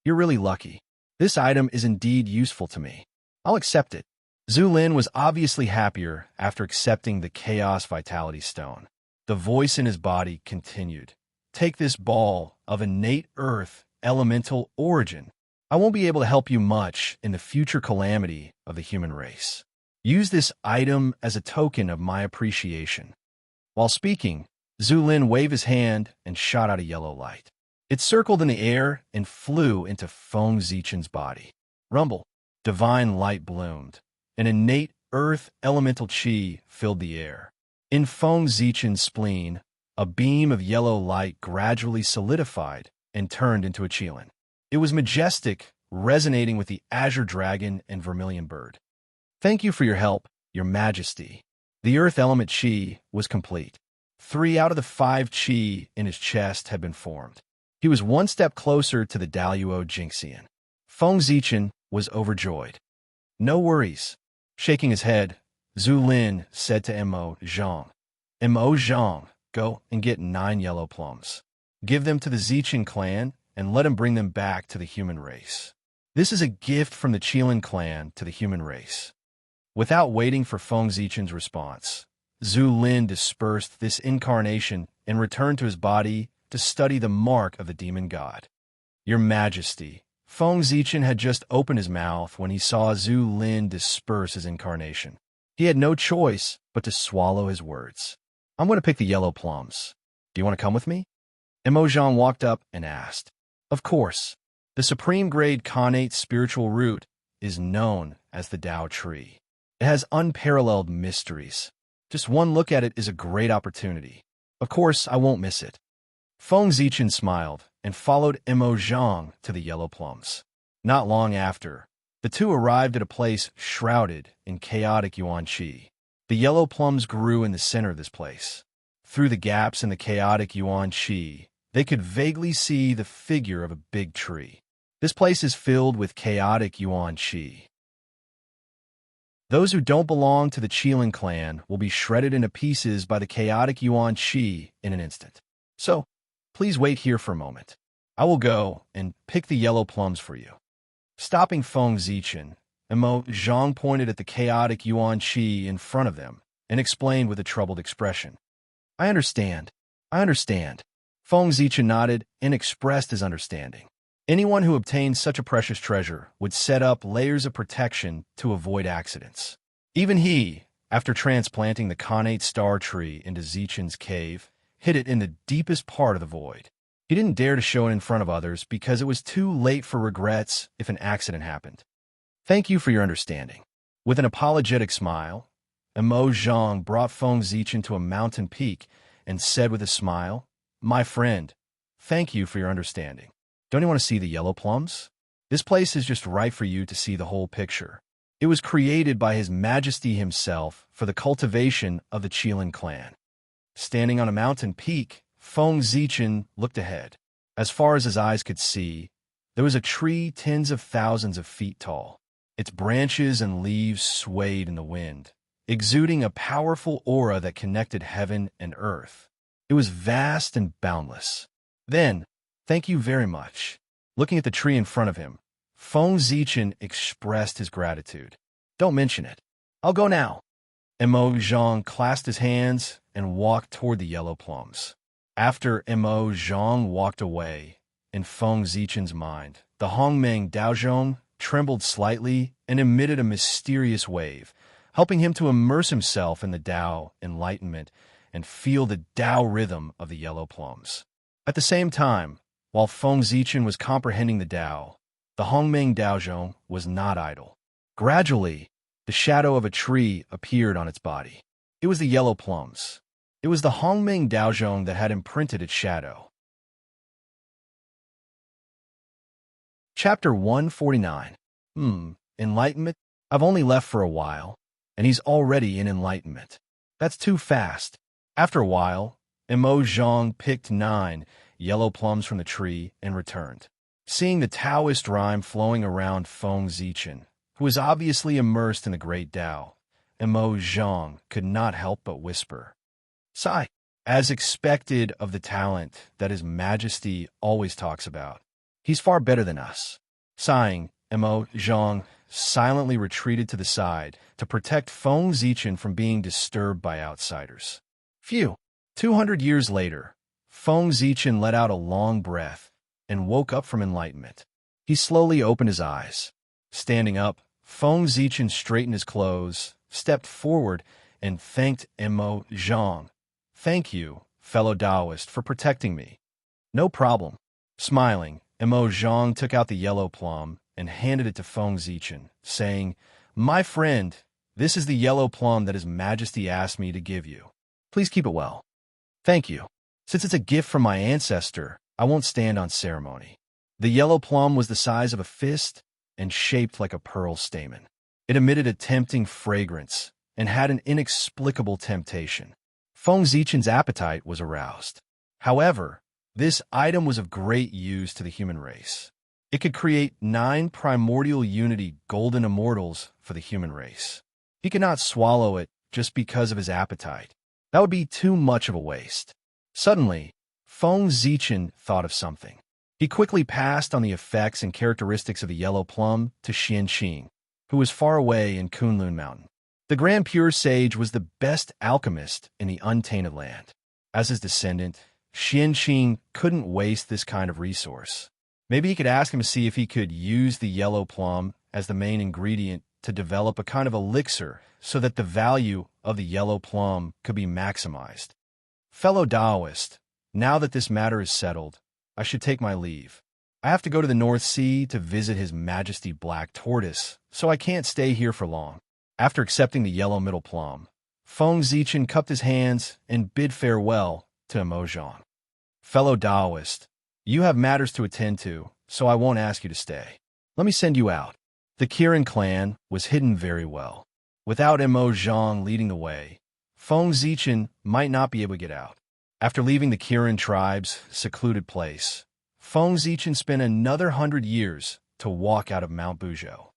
You're really lucky. This item is indeed useful to me. I'll accept it. Zhu Lin was obviously happier after accepting the Chaos Vitality Stone. The voice in his body continued. Take this ball of innate earth elemental origin. I won't be able to help you much in the future calamity of the human race. Use this item as a token of my appreciation. While speaking, Zhu Lin waved his hand and shot out a yellow light. It circled in the air and flew into Feng Zichen's body. Rumble. Divine light bloomed. An innate earth elemental chi filled the air. In Feng Zichen's spleen, a beam of yellow light gradually solidified and turned into a Qilin. It was majestic, resonating with the azure dragon and vermilion bird. Thank you for your help, Your Majesty. The earth element chi was complete. 3 out of the 5 chi in his chest had been formed. He was one step closer to the Daluo Jinxian. Feng Zichen was overjoyed. No worries. Shaking his head, Zhu Lin said to Mo Zhang. Mo Zhang, go and get 9 yellow plums. Give them to the Zichen clan and let him bring them back to the human race. This is a gift from the Qilin clan to the human race. Without waiting for Feng Zichen's response, Zhu Lin dispersed this incarnation and returned to his body to study the mark of the demon god. Your Majesty, Feng Zichen had just opened his mouth when he saw Zhu Lin disperse his incarnation. He had no choice but to swallow his words. I'm going to pick the yellow plums. Do you want to come with me? Emojang walked up and asked. Of course. The supreme grade connate spiritual root is known as the Tao tree. It has unparalleled mysteries. Just one look at it is a great opportunity. Of course, I won't miss it. Feng Zichen smiled and followed Emojang to the yellow plums. Not long after, the two arrived at a place shrouded in chaotic yuan qi. The yellow plums grew in the center of this place. Through the gaps in the chaotic yuan qi, they could vaguely see the figure of a big tree. This place is filled with chaotic yuan qi. Those who don't belong to the Qilin clan will be shredded into pieces by the chaotic yuan qi in an instant. So, please wait here for a moment. I will go and pick the yellow plums for you. Stopping Feng Zichen, Zhang pointed at the chaotic yuan qi in front of them and explained with a troubled expression. I understand. Feng Zichen nodded and expressed his understanding. Anyone who obtained such a precious treasure would set up layers of protection to avoid accidents. Even he, after transplanting the connate star tree into Zichen's cave, hid it in the deepest part of the void. He didn't dare to show it in front of others because it was too late for regrets if an accident happened. Thank you for your understanding. With an apologetic smile, Zhang brought Feng Zichen to a mountain peak and said with a smile, My friend, thank you for your understanding. Don't you want to see the yellow plums? This place is just right for you to see the whole picture. It was created by His Majesty himself for the cultivation of the Qilin clan. Standing on a mountain peak, Feng Zichen looked ahead. As far as his eyes could see, there was a tree tens of thousands of feet tall. Its branches and leaves swayed in the wind, exuding a powerful aura that connected heaven and earth. It was vast and boundless. Then, thank you very much. Looking at the tree in front of him, Feng Zichen expressed his gratitude. Don't mention it. I'll go now. Zhang clasped his hands and walked toward the yellow plums. After Zhang walked away, in Feng Zichen's mind, the Hongmeng Daozhong trembled slightly and emitted a mysterious wave, helping him to immerse himself in the Tao enlightenment and feel the Tao rhythm of the yellow plums. At the same time, while Feng Zichen was comprehending the Tao, the Hongmeng Daozhong was not idle. Gradually, the shadow of a tree appeared on its body. It was the yellow plums. It was the Hongmeng Daozhong that had imprinted its shadow. Chapter 149. Enlightenment? I've only left for a while, and he's already in enlightenment. That's too fast. After a while, Zhang picked 9 yellow plums from the tree and returned. Seeing the Taoist rhyme flowing around Feng Zichen, who was obviously immersed in the great Tao, Zhang could not help but whisper, Sigh, as expected of the talent that His Majesty always talks about. He's far better than us. Sighing, Zhang silently retreated to the side to protect Feng Zichen from being disturbed by outsiders. Phew! 200 years later, Feng Zichen let out a long breath and woke up from enlightenment. He slowly opened his eyes. Standing up, Feng Zichen straightened his clothes, stepped forward, and thanked Zhang. Thank you, fellow Taoist, for protecting me. No problem. Smiling, Zhang took out the yellow plum and handed it to Feng Zichen, saying, My friend, this is the yellow plum that His Majesty asked me to give you. Please keep it well. Thank you. Since it's a gift from my ancestor, I won't stand on ceremony. The yellow plum was the size of a fist and shaped like a pearl stamen. It emitted a tempting fragrance and had an inexplicable temptation. Feng Zichen's appetite was aroused. However, this item was of great use to the human race. It could create 9 primordial unity golden immortals for the human race. He could not swallow it just because of his appetite. That would be too much of a waste. Suddenly, Feng Zichen thought of something. He quickly passed on the effects and characteristics of the yellow plum to Xianqing, who was far away in Kunlun Mountain. The Grand Pure Sage was the best alchemist in the Untainted Land. As his descendant, Xianqing couldn't waste this kind of resource. Maybe he could ask him to see if he could use the yellow plum as the main ingredient to develop a kind of elixir so that the value of the yellow plum could be maximized. Fellow Taoist, now that this matter is settled, I should take my leave. I have to go to the North Sea to visit His Majesty Black Tortoise, so I can't stay here for long. After accepting the yellow middle plum, Feng Zichen cupped his hands and bid farewell to Emojong. Fellow Taoist, you have matters to attend to, so I won't ask you to stay. Let me send you out. The Kirin clan was hidden very well. Without Emojong leading the way, Feng Zichen might not be able to get out. After leaving the Kirin tribe's secluded place, Feng Zichen spent another 100 years to walk out of Mount Buzhou.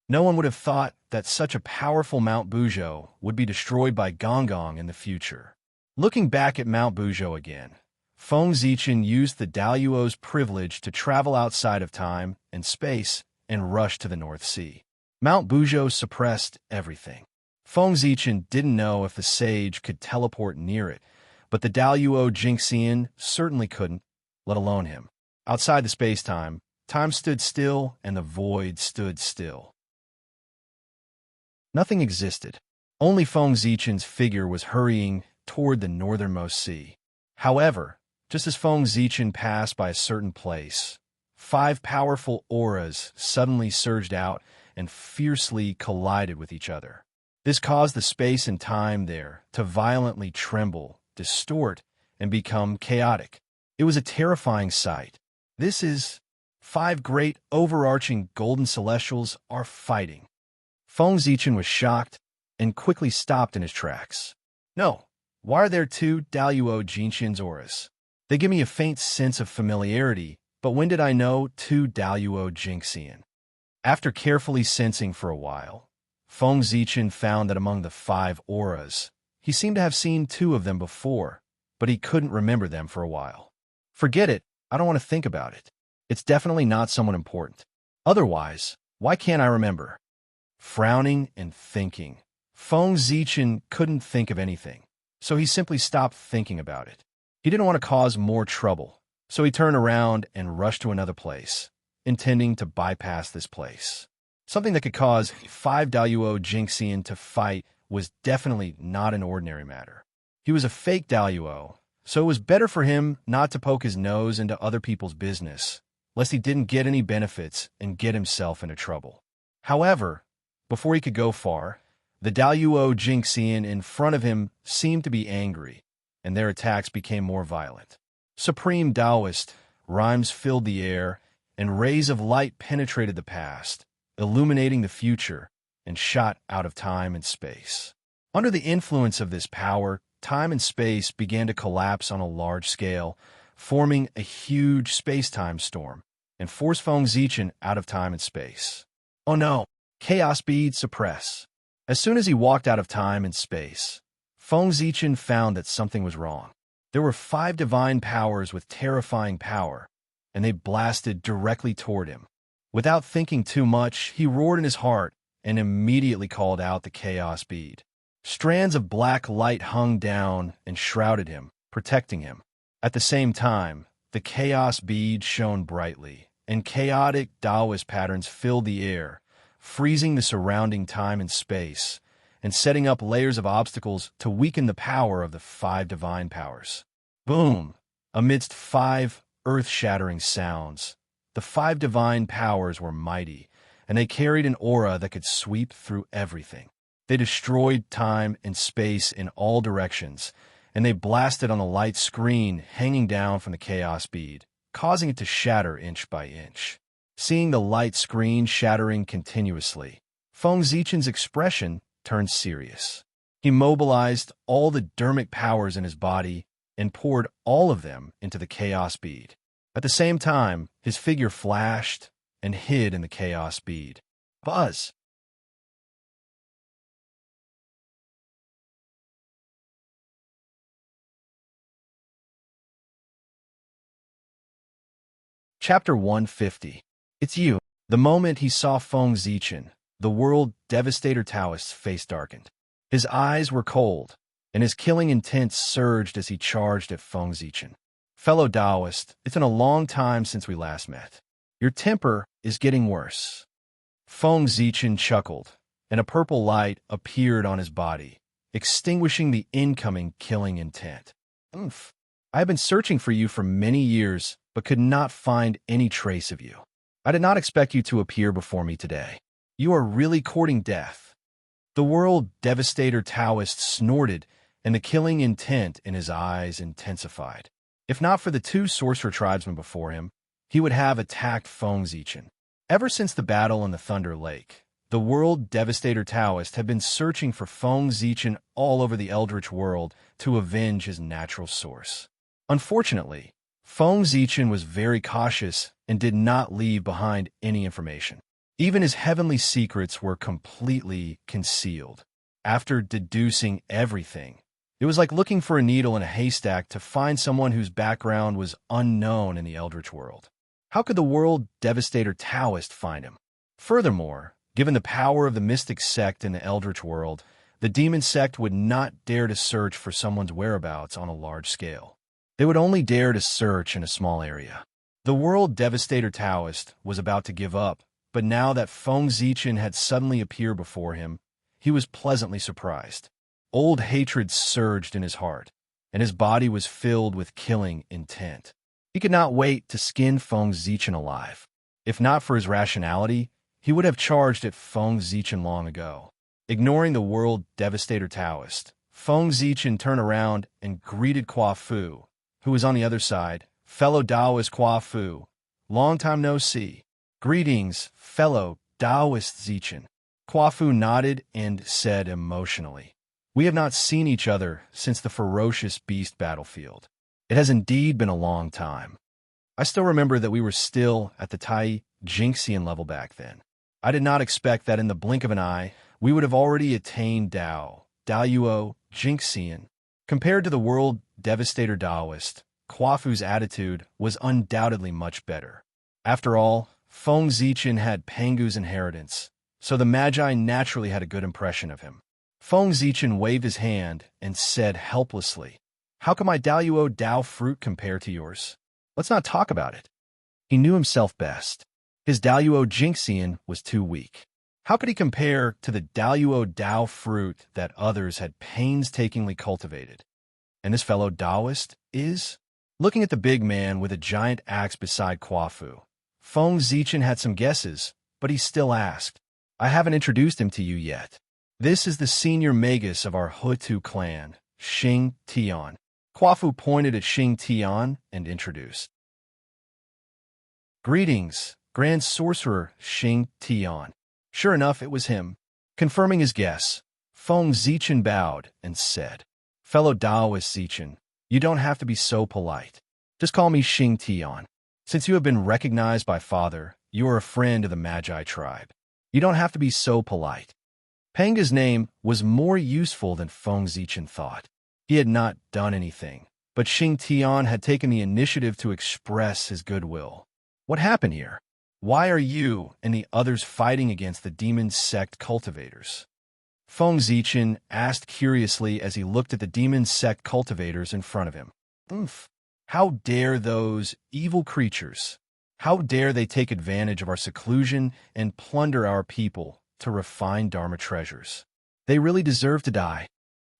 No one would have thought that such a powerful Mount Buzhou would be destroyed by Gonggong in the future. Looking back at Mount Buzhou again, Feng Zichen used the Daluo's privilege to travel outside of time and space and rush to the North Sea. Mount Buzhou suppressed everything. Feng Zichen didn't know if the sage could teleport near it, but the Daluo Jingxian certainly couldn't, let alone him. Outside the space-time, time stood still and the void stood still. Nothing existed. Only Feng Zichen's figure was hurrying toward the northernmost sea. However, just as Feng Zichen passed by a certain place, 5 powerful auras suddenly surged out and fiercely collided with each other. This caused the space and time there to violently tremble, distort, and become chaotic. It was a terrifying sight. This is 5 great overarching golden celestials are fighting. Feng Zichen was shocked and quickly stopped in his tracks. No, why are there 2 Daluo Jinxian's auras? They give me a faint sense of familiarity, but when did I know 2 Daluo Jingxian? After carefully sensing for a while, Feng Zichen found that among the 5 auras, he seemed to have seen 2 of them before, but he couldn't remember them for a while. Forget it, I don't want to think about it. It's definitely not someone important. Otherwise, why can't I remember? Frowning and thinking, Feng Zichen couldn't think of anything, so he simply stopped thinking about it. He didn't want to cause more trouble, so he turned around and rushed to another place, intending to bypass this place. Something that could cause 5 Daluo Jingxian to fight was definitely not an ordinary matter. He was a fake Daluo, so it was better for him not to poke his nose into other people's business, lest he didn't get any benefits and get himself into trouble. However, before he could go far, the Daluo Jingxian in front of him seemed to be angry, and their attacks became more violent. Supreme Taoist, rhymes filled the air, and rays of light penetrated the past, illuminating the future, and shot out of time and space. Under the influence of this power, time and space began to collapse on a large scale, forming a huge space-time storm, and forced Feng Zichen out of time and space. Oh no! Chaos bead suppress. As soon as he walked out of time and space, Feng Zichen found that something was wrong. There were 5 divine powers with terrifying power, and they blasted directly toward him. Without thinking too much, he roared in his heart and immediately called out the chaos bead. Strands of black light hung down and shrouded him, protecting him. At the same time, the chaos bead shone brightly, and chaotic Taoist patterns filled the air, freezing the surrounding time and space, and setting up layers of obstacles to weaken the power of the 5 divine powers. Boom! Amidst 5 earth-shattering sounds, the 5 divine powers were mighty, and they carried an aura that could sweep through everything. They destroyed time and space in all directions, and they blasted on the light screen hanging down from the chaos bead, causing it to shatter inch by inch. Seeing the light screen shattering continuously, Feng Zichen's expression turned serious. He mobilized all the dermic powers in his body and poured all of them into the chaos bead. At the same time, his figure flashed and hid in the chaos bead. Buzz! Chapter 150. It's you. The moment he saw Feng Zichen, the world devastator Taoist's face darkened. His eyes were cold, and his killing intent surged as he charged at Feng Zichen. Fellow Taoist, it's been a long time since we last met. Your temper is getting worse. Feng Zichen chuckled, and a purple light appeared on his body, extinguishing the incoming killing intent. Oomph. I have been searching for you for many years, but could not find any trace of you. I did not expect you to appear before me today. You are really courting death. The world devastator Taoist snorted, and the killing intent in his eyes intensified. If not for the two sorcerer tribesmen before him, he would have attacked Feng Zichen. Ever since the battle in the Thunder Lake, the world devastator Taoist had been searching for Feng Zichen all over the Eldritch world to avenge his natural source. Unfortunately, Feng Zichen was very cautious and did not leave behind any information. Even his heavenly secrets were completely concealed. After deducing everything, it was like looking for a needle in a haystack to find someone whose background was unknown in the Eldritch world. How could the world devastator Taoist find him? Furthermore, given the power of the mystic sect in the Eldritch world, the demon sect would not dare to search for someone's whereabouts on a large scale. They would only dare to search in a small area. The world devastator Taoist was about to give up, but now that Feng Zichen had suddenly appeared before him, he was pleasantly surprised. Old hatred surged in his heart, and his body was filled with killing intent. He could not wait to skin Feng Zichen alive. If not for his rationality, he would have charged at Feng Zichen long ago. Ignoring the world devastator Taoist, Feng Zichen turned around and greeted Kwa Fu, who was on the other side. Fellow Taoist Kwa Fu, long time no see. Greetings, fellow Taoist Zichen. Kwa Fu nodded and said emotionally, we have not seen each other since the ferocious beast battlefield. It has indeed been a long time. I still remember that we were still at the Tai Jinxian level back then. I did not expect that in the blink of an eye, we would have already attained Daoyuo Jinxian. Compared to the world devastator Taoist, Kwa Fu's attitude was undoubtedly much better. After all, Feng Zichen had Pangu's inheritance, so the Magi naturally had a good impression of him. Feng Zichen waved his hand and said helplessly, how can my Daoyuo Dao fruit compare to yours? Let's not talk about it. He knew himself best. His Daoyuo Jinxian was too weak. How could he compare to the Daoyuo Dao fruit that others had painstakingly cultivated? And this fellow Taoist is? Looking at the big man with a giant axe beside Kwa Fu, Feng Zichen had some guesses, but he still asked, I haven't introduced him to you yet. This is the senior magus of our Hutu clan, Xing Tian. Kwa Fu pointed at Xing Tian and introduced. Greetings, Grand Sorcerer Xing Tian. Sure enough, it was him. Confirming his guess, Feng Zichen bowed and said, fellow Taoist Zichen, you don't have to be so polite. Just call me Xing Tian. Since you have been recognized by Father, you are a friend of the Magi tribe. You don't have to be so polite. Panga's name was more useful than Feng Zichen thought. He had not done anything, but Xing Tian had taken the initiative to express his goodwill. What happened here? Why are you and the others fighting against the demon sect cultivators? Feng Zichen asked curiously as he looked at the demon sect cultivators in front of him. Oomph! How dare those evil creatures? How dare they take advantage of our seclusion and plunder our people to refine Dharma treasures? They really deserve to die.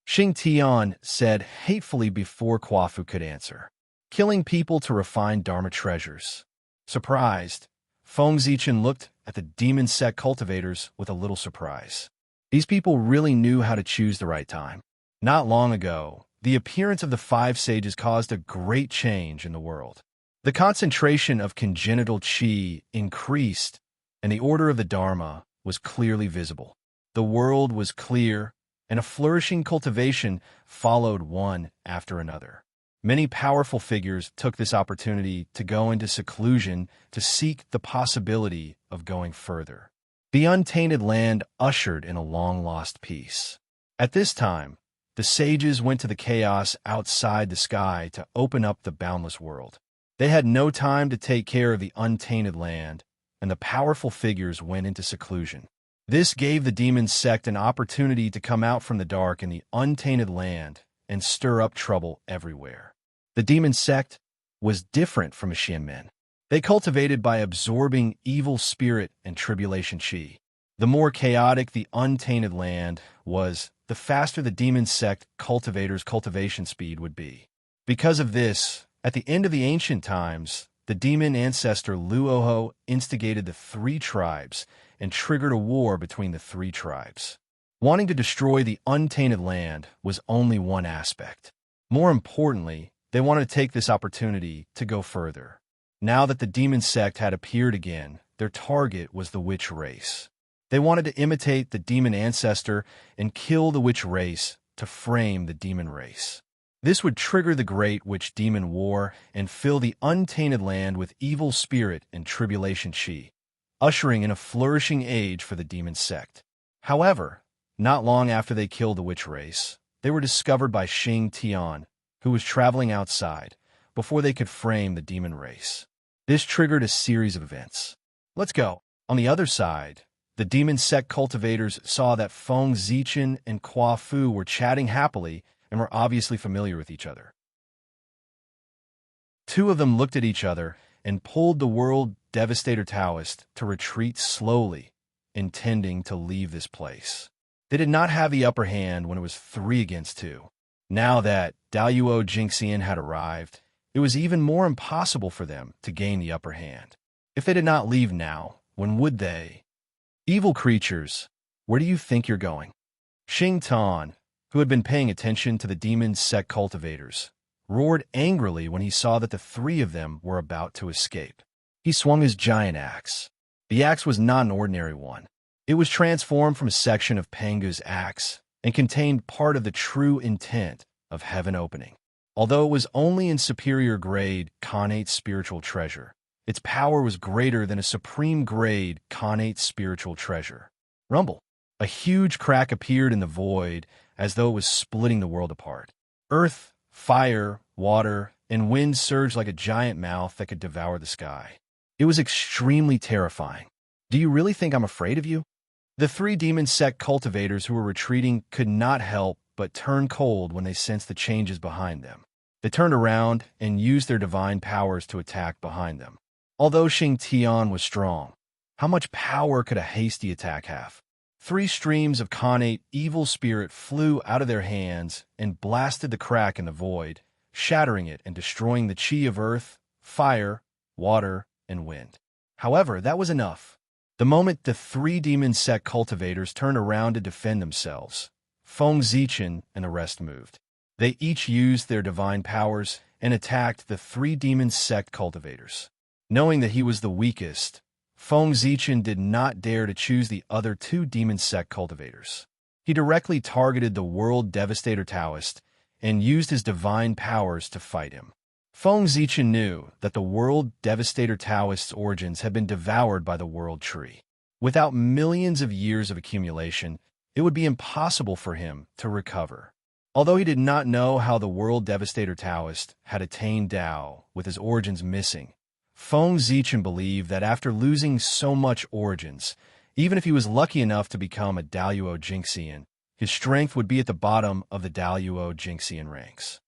Xing Tian said hatefully before Kwa Fu could answer. Killing people to refine Dharma treasures. Surprised, Feng Zichen looked at the demon sect cultivators with a little surprise. These people really knew how to choose the right time. Not long ago, the appearance of the five sages caused a great change in the world. The concentration of congenital qi increased, and the order of the Dharma was clearly visible. The world was clear, and a flourishing cultivation followed one after another. Many powerful figures took this opportunity to go into seclusion to seek the possibility of going further. The untainted land ushered in a long-lost peace. At this time, the sages went to the chaos outside the sky to open up the boundless world. They had no time to take care of the untainted land, and the powerful figures went into seclusion. This gave the demon sect an opportunity to come out from the dark in the untainted land and stir up trouble everywhere. The demon sect was different from Shin men. They cultivated by absorbing evil spirit and tribulation chi. The more chaotic the untainted land was, the faster the demon sect cultivators' cultivation speed would be. Because of this, at the end of the ancient times, the demon ancestor Luoho instigated the three tribes and triggered a war between the three tribes. Wanting to destroy the untainted land was only one aspect. More importantly, they wanted to take this opportunity to go further. Now that the demon sect had appeared again, their target was the witch race. They wanted to imitate the demon ancestor and kill the witch race to frame the demon race. This would trigger the Great Witch Demon War and fill the untainted land with evil spirit and tribulation chi, ushering in a flourishing age for the demon sect. However, not long after they killed the witch race, they were discovered by Xing Tian, who was traveling outside, before they could frame the demon race. This triggered a series of events. Let's go. On the other side, the demon sect cultivators saw that Feng Zichen and Kwa Fu were chatting happily and were obviously familiar with each other. Two of them looked at each other and pulled the World Devastator Taoist to retreat slowly, intending to leave this place. They did not have the upper hand when it was 3 against 2. Now that Daluo Jingxian had arrived, it was even more impossible for them to gain the upper hand. If they did not leave now, when would they? Evil creatures, where do you think you're going? Xing Tan, who had been paying attention to the demon sect cultivators, roared angrily when he saw that the 3 of them were about to escape. He swung his giant axe. The axe was not an ordinary one. It was transformed from a section of Pangu's axe and contained part of the true intent of heaven opening. Although it was only in superior grade connate spiritual treasure, its power was greater than a supreme grade connate spiritual treasure. Rumble. A huge crack appeared in the void as though it was splitting the world apart. Earth, fire, water, and wind surged like a giant mouth that could devour the sky. It was extremely terrifying. Do you really think I'm afraid of you? The 3 demon sect cultivators who were retreating could not help but turn cold when they sensed the changes behind them. They turned around and used their divine powers to attack behind them. Although Xing Tian was strong, how much power could a hasty attack have? 3 streams of connate evil spirit flew out of their hands and blasted the crack in the void, shattering it and destroying the chi of earth, fire, water, and wind. However, that was enough. The moment the 3 demon sect cultivators turned around to defend themselves, Feng Zichen and the rest moved. They each used their divine powers and attacked the 3 demon sect cultivators. Knowing that he was the weakest, Feng Zichen did not dare to choose the other 2 demon sect cultivators. He directly targeted the World Devastator Taoist and used his divine powers to fight him. Feng Zichen knew that the World Devastator Taoist's origins had been devoured by the World Tree. Without millions of years of accumulation, it would be impossible for him to recover. Although he did not know how the World Devastator Taoist had attained Tao with his origins missing, Feng Zichen believed that after losing so much origins, even if he was lucky enough to become a Daluo Jingxian, his strength would be at the bottom of the Daluo Jingxian ranks.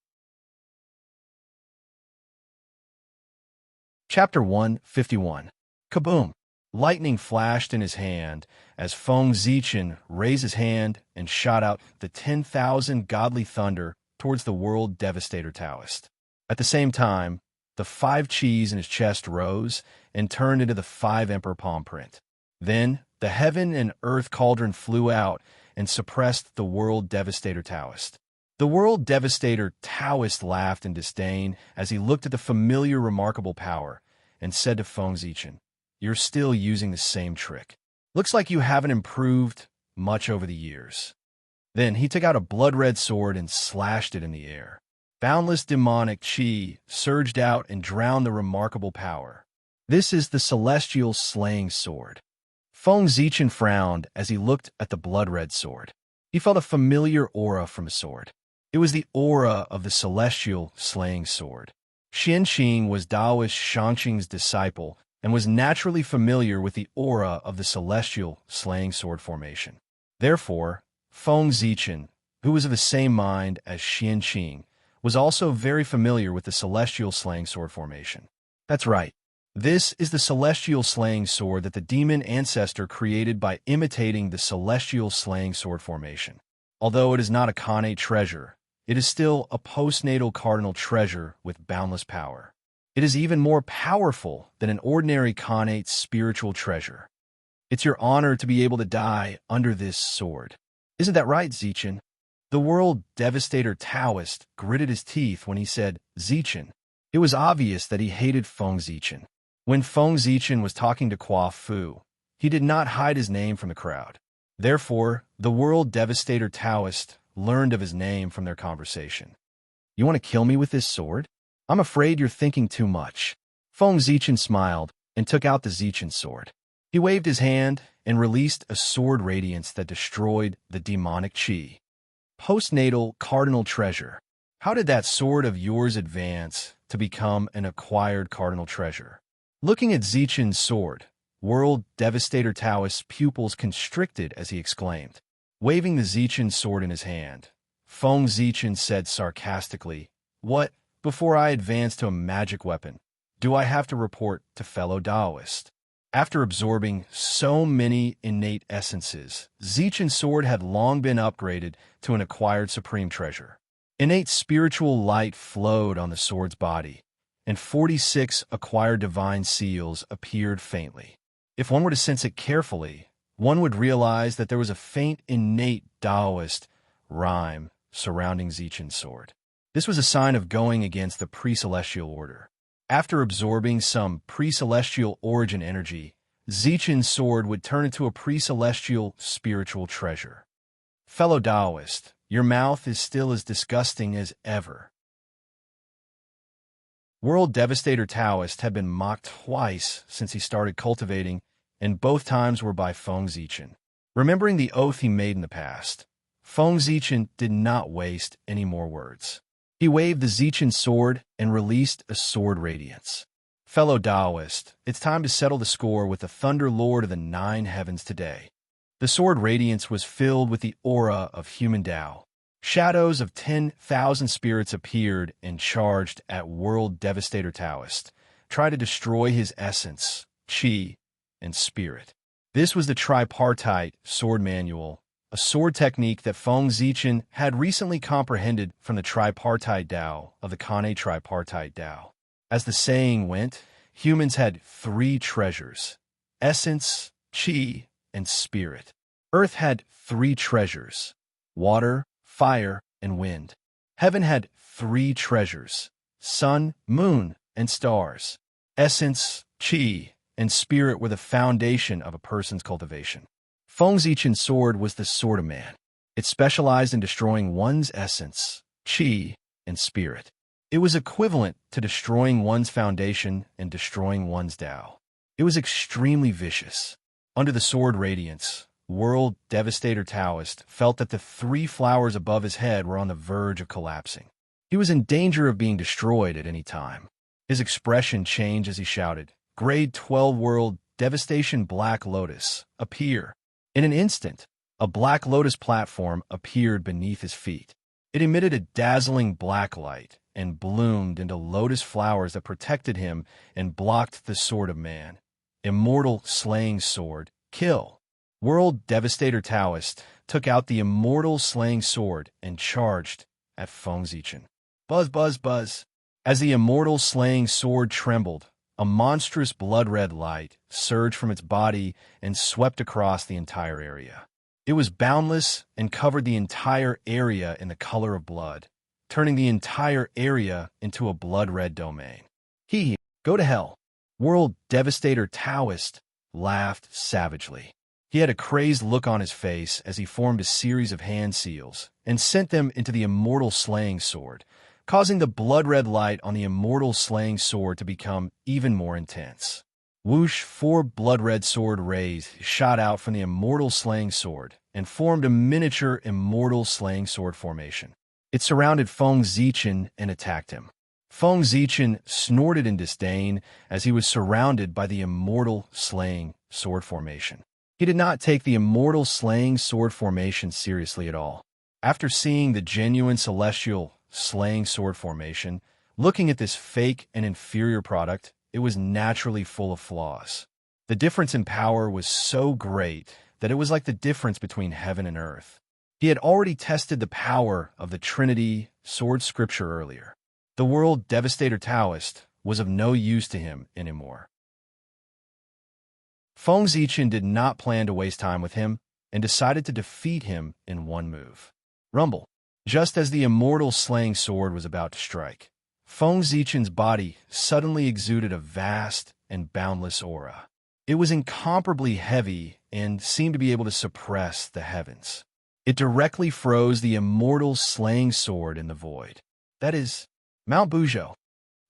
Chapter 151. Kaboom! Lightning flashed in his hand as Feng Zichen raised his hand and shot out the 10,000 godly thunder towards the World Devastator Taoist. At the same time, the 5 chis in his chest rose and turned into the 5 emperor palm print. Then, the heaven and earth cauldron flew out and suppressed the World Devastator Taoist. The World Devastator Taoist laughed in disdain as he looked at the familiar remarkable power and said to Feng Zichen, "You're still using the same trick. Looks like you haven't improved much over the years." Then he took out a blood-red sword and slashed it in the air. Boundless demonic chi surged out and drowned the remarkable power. This is the celestial slaying sword. Feng Zichen frowned as he looked at the blood-red sword. He felt a familiar aura from the sword. It was the aura of the celestial slaying sword. Qianqing was Taoist Shangqing's disciple and was naturally familiar with the aura of the celestial slaying sword formation. Therefore, Feng Zichen, who was of the same mind as Qianqing, was also very familiar with the celestial slaying sword formation. That's right. This is the celestial slaying sword that the demon ancestor created by imitating the celestial slaying sword formation. Although it is not a Khanate treasure, it is still a postnatal cardinal treasure with boundless power. It is even more powerful than an ordinary Khanate spiritual treasure. It's your honor to be able to die under this sword. Isn't that right, Zichen? The world devastator Taoist gritted his teeth when he said Zichen. It was obvious that he hated Feng Zichen. When Feng Zichen was talking to Kwa Fu, he did not hide his name from the crowd. Therefore, the world devastator Taoist learned of his name from their conversation. You want to kill me with this sword? I'm afraid you're thinking too much. Feng Zichen smiled and took out the Zichen sword. He waved his hand and released a sword radiance that destroyed the demonic qi. Postnatal cardinal treasure. How did that sword of yours advance to become an acquired cardinal treasure? Looking at Zichen's sword, world devastator Taoist's pupils constricted as he exclaimed. Waving the Zichen sword in his hand, Feng Zichen said sarcastically, "What, before I advance to a magic weapon, do I have to report to fellow Taoist?" After absorbing so many innate essences, Zichen's sword had long been upgraded to an acquired supreme treasure. Innate spiritual light flowed on the sword's body, and 46 acquired divine seals appeared faintly. If one were to sense it carefully, one would realize that there was a faint innate Taoist rhyme surrounding Zichen's sword. This was a sign of going against the pre-celestial order. After absorbing some pre-celestial origin energy, Zichen's sword would turn into a pre-celestial spiritual treasure. Fellow Taoist, your mouth is still as disgusting as ever. World Devastator Taoist had been mocked twice since he started cultivating, and both times were by Feng Zichen. Remembering the oath he made in the past, Feng Zichen did not waste any more words. He waved the Zichen sword and released a sword radiance. Fellow Taoist, it's time to settle the score with the Thunder Lord of the Nine Heavens today. The sword radiance was filled with the aura of human Tao. Shadows of 10,000 spirits appeared and charged at World Devastator Taoist, tried to destroy his essence, qi, and spirit. This was the tripartite sword manual, a sword technique that Feng Zichen had recently comprehended from the tripartite Tao of the Khanate tripartite Tao. As the saying went, humans had three treasures: essence, qi, and spirit. Earth had three treasures: water, fire, and wind. Heaven had three treasures: sun, moon, and stars. Essence, qi, and spirit were the foundation of a person's cultivation. Feng Zichen's sword was the sword of man. It specialized in destroying one's essence, qi, and spirit. It was equivalent to destroying one's foundation and destroying one's Tao. It was extremely vicious. Under the sword radiance, World Devastator Taoist felt that the three flowers above his head were on the verge of collapsing. He was in danger of being destroyed at any time. His expression changed as he shouted, "Grade 12 World Devastation Black Lotus, appear." In an instant, a Black Lotus platform appeared beneath his feet. It emitted a dazzling black light and bloomed into lotus flowers that protected him and blocked the sword of man. Immortal slaying sword, kill. World Devastator Taoist took out the immortal slaying sword and charged at Feng Zichen. Buzz, buzz, buzz. As the immortal slaying sword trembled, a monstrous blood-red light surged from its body and swept across the entire area. It was boundless and covered the entire area in the color of blood, turning the entire area into a blood-red domain. Hee, go to hell. World Devastator Taoist laughed savagely. He had a crazed look on his face as he formed a series of hand seals and sent them into the immortal slaying sword, causing the blood-red light on the immortal slaying sword to become even more intense. Whoosh, 4 blood-red sword rays shot out from the immortal slaying sword and formed a miniature immortal slaying sword formation. It surrounded Feng Zichen and attacked him. Feng Zichen snorted in disdain as he was surrounded by the immortal slaying sword formation. He did not take the immortal slaying sword formation seriously at all. After seeing the genuine celestial slaying sword formation, looking at this fake and inferior product, it was naturally full of flaws. The difference in power was so great that it was like the difference between heaven and earth. He had already tested the power of the Trinity sword scripture earlier. The world Devastator Taoist was of no use to him anymore. Feng Zichen did not plan to waste time with him and decided to defeat him in one move. Rumble. Just as the immortal slaying sword was about to strike, Feng Zichen's body suddenly exuded a vast and boundless aura. It was incomparably heavy and seemed to be able to suppress the heavens. It directly froze the immortal slaying sword in the void. That is, Mount Buzhou.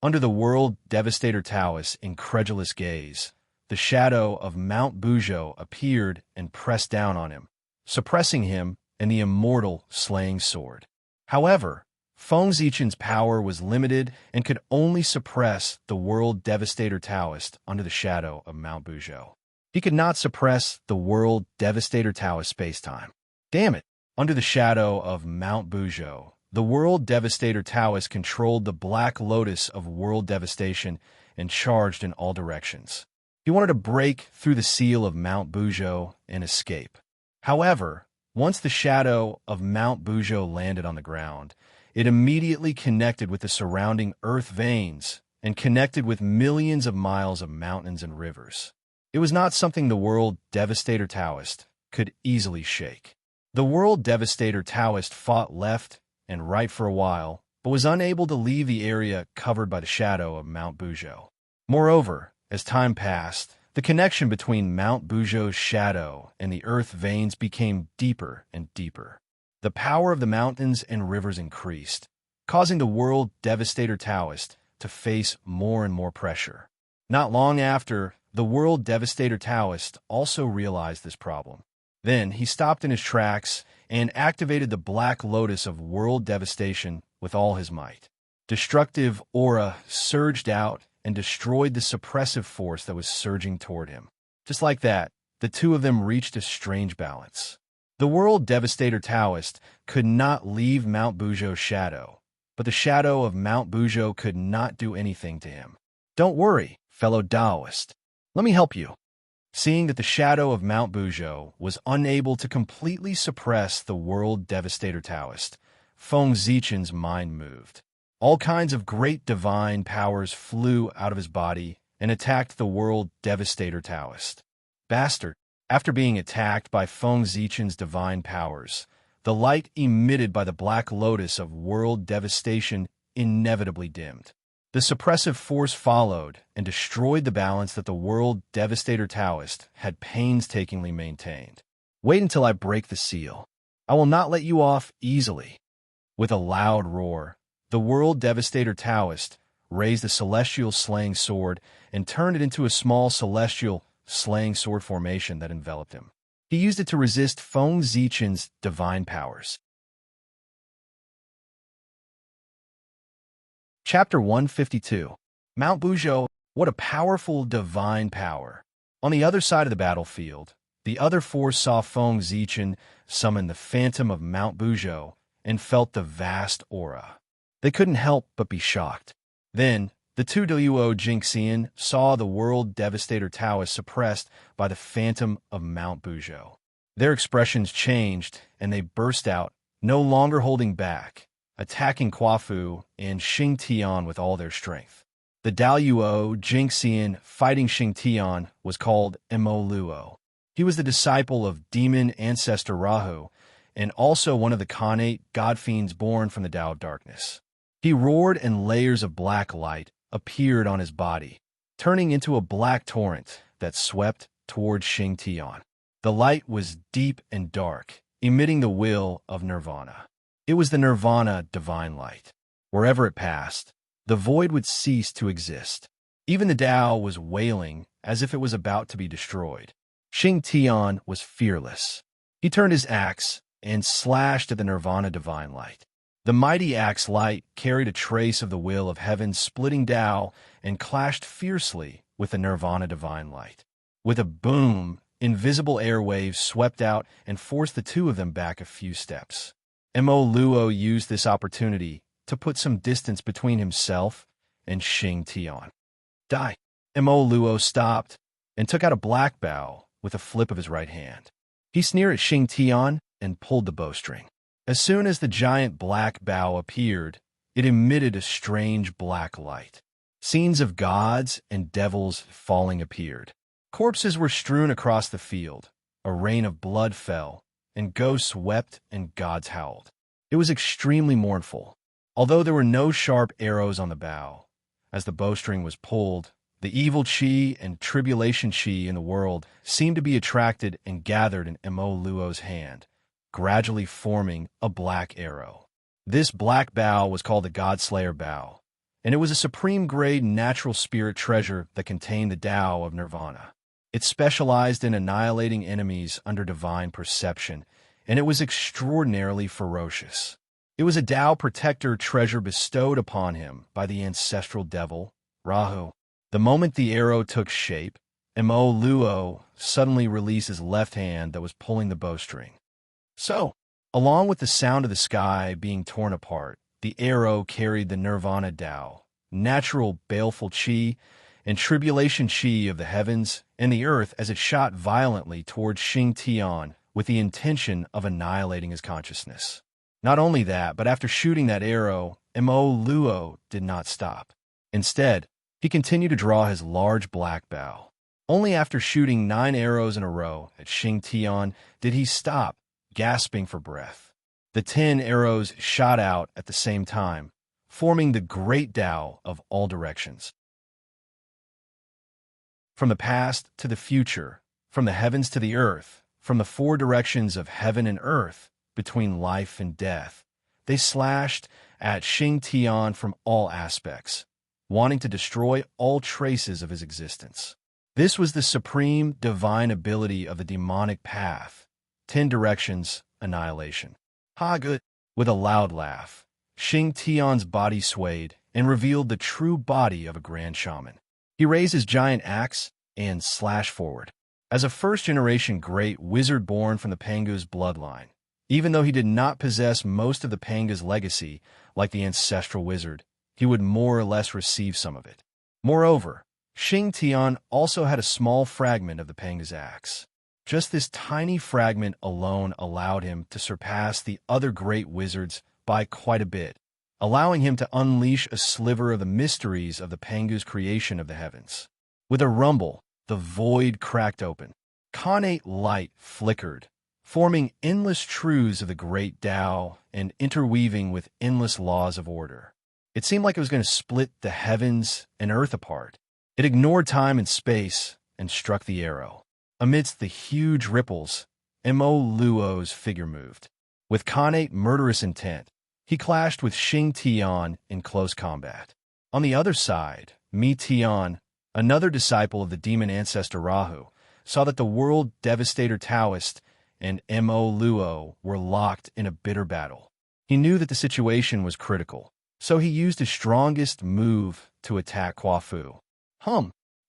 Under the world Devastator Taoist's incredulous gaze, the shadow of Mount Buzhou appeared and pressed down on him, suppressing him and the immortal slaying sword. However, Feng Zichen's power was limited and could only suppress the world Devastator Taoist under the shadow of Mount Buzhou. He could not suppress the world Devastator Taoist spacetime. Damn it! Under the shadow of Mount Buzhou, the world Devastator Taoist controlled the black lotus of world devastation and charged in all directions. He wanted to break through the seal of Mount Buzhou and escape. However, once the shadow of Mount Buzhou landed on the ground, it immediately connected with the surrounding earth veins and connected with millions of miles of mountains and rivers. It was not something the world Devastator Taoist could easily shake. The world Devastator Taoist fought left and right for a while, but was unable to leave the area covered by the shadow of Mount Buzhou. Moreover, as time passed, the connection between Mount Buzhou's shadow and the earth veins became deeper and deeper. The power of the mountains and rivers increased, causing the world Devastator Taoist to face more and more pressure. Not long after, the world Devastator Taoist also realized this problem. Then he stopped in his tracks and activated the Black Lotus of world devastation with all his might. Destructive aura surged out and destroyed the suppressive force that was surging toward him. Just like that, the two of them reached a strange balance. The world Devastator Taoist could not leave Mount Buzhou's shadow, but the shadow of Mount Buzhou could not do anything to him. Don't worry, fellow Taoist. Let me help you. Seeing that the shadow of Mount Buzhou was unable to completely suppress the world Devastator Taoist, Feng Zichen's mind moved. All kinds of great divine powers flew out of his body and attacked the world Devastator Taoist. Bastard! After being attacked by Feng Zichen's divine powers, the light emitted by the Black Lotus of world devastation inevitably dimmed. The suppressive force followed and destroyed the balance that the world Devastator Taoist had painstakingly maintained. Wait until I break the seal. I will not let you off easily. With a loud roar, the world Devastator Taoist raised the celestial slaying sword and turned it into a small celestial slaying sword formation that enveloped him. He used it to resist Feng Zichen's divine powers. Chapter 152. Mount Buzhou, what a powerful divine power. On the other side of the battlefield, the other force saw Feng Zichen summon the phantom of Mount Buzhou and felt the vast aura. They couldn't help but be shocked. Then, the two Duo Jingxian saw the world Devastator Taoist suppressed by the phantom of Mount Buzhou. Their expressions changed, and they burst out, no longer holding back, attacking Quafu and Xing Tian with all their strength. The Daluo Jingxian fighting Xing Tian was called Mo Luo. He was the disciple of demon ancestor Rahu, and also one of the Khanate god fiends born from the Tao of Darkness. He roared and layers of black light appeared on his body, turning into a black torrent that swept towards Xing Tian. The light was deep and dark, emitting the will of nirvana. It was the nirvana divine light. Wherever it passed, the void would cease to exist. Even the Tao was wailing as if it was about to be destroyed. Xing Tian was fearless. He turned his axe and slashed at the nirvana divine light. The mighty axe light carried a trace of the will of heaven's splitting Tao and clashed fiercely with the nirvana divine light. With a boom, invisible airwaves swept out and forced the two of them back a few steps. Mo Luo used this opportunity to put some distance between himself and Xing Tian. Die! Mo Luo stopped and took out a black bow with a flip of his right hand. He sneered at Xing Tian and pulled the bowstring. As soon as the giant black bow appeared, it emitted a strange black light. Scenes of gods and devils falling appeared. Corpses were strewn across the field, a rain of blood fell, and ghosts wept and gods howled. It was extremely mournful. Although there were no sharp arrows on the bow, as the bowstring was pulled, the evil chi and tribulation chi in the world seemed to be attracted and gathered in Mo Luo's hand, gradually forming a black arrow. This black bow was called the Godslayer Bow, and it was a supreme-grade natural spirit treasure that contained the Tao of Nirvana. It specialized in annihilating enemies under divine perception, and it was extraordinarily ferocious. It was a Tao protector treasure bestowed upon him by the ancestral devil, Rahu. The moment the arrow took shape, Mo Luo suddenly released his left hand that was pulling the bowstring. So, along with the sound of the sky being torn apart, the arrow carried the Nirvana Tao, natural baleful chi, and tribulation chi of the heavens and the earth as it shot violently towards Xing Tian with the intention of annihilating his consciousness. Not only that, but after shooting that arrow, Mo Luo did not stop. Instead, he continued to draw his large black bow. Only after shooting 9 arrows in a row at Xing Tian did he stop, gasping for breath. The 10 arrows shot out at the same time, forming the great Tao of all directions. From the past to the future, from the heavens to the earth, from the 4 directions of heaven and earth, between life and death, they slashed at Xing Tian from all aspects, wanting to destroy all traces of his existence. This was the supreme divine ability of the demonic path, 10 directions, annihilation. Ha good! With a loud laugh, Xing Tian's body swayed and revealed the true body of a grand shaman. He raised his giant axe and slashed forward. As a first-generation great wizard born from the Pangu's bloodline, even though he did not possess most of the Panga's legacy like the ancestral wizard, he would more or less receive some of it. Moreover, Xing Tian also had a small fragment of the Panga's axe. Just this tiny fragment alone allowed him to surpass the other great wizards by quite a bit, allowing him to unleash a sliver of the mysteries of the Pangu's creation of the heavens. With a rumble, the void cracked open. Connate light flickered, forming endless truths of the great Tao and interweaving with endless laws of order. It seemed like it was going to split the heavens and earth apart. It ignored time and space and struck the arrow. Amidst the huge ripples, Mo Luo's figure moved. With connate murderous intent, he clashed with Xing Tian in close combat. On the other side, Mi Tian, another disciple of the demon ancestor Rahu, saw that the world devastator Taoist and Mo Luo were locked in a bitter battle. He knew that the situation was critical, so he used his strongest move to attack Kwafu.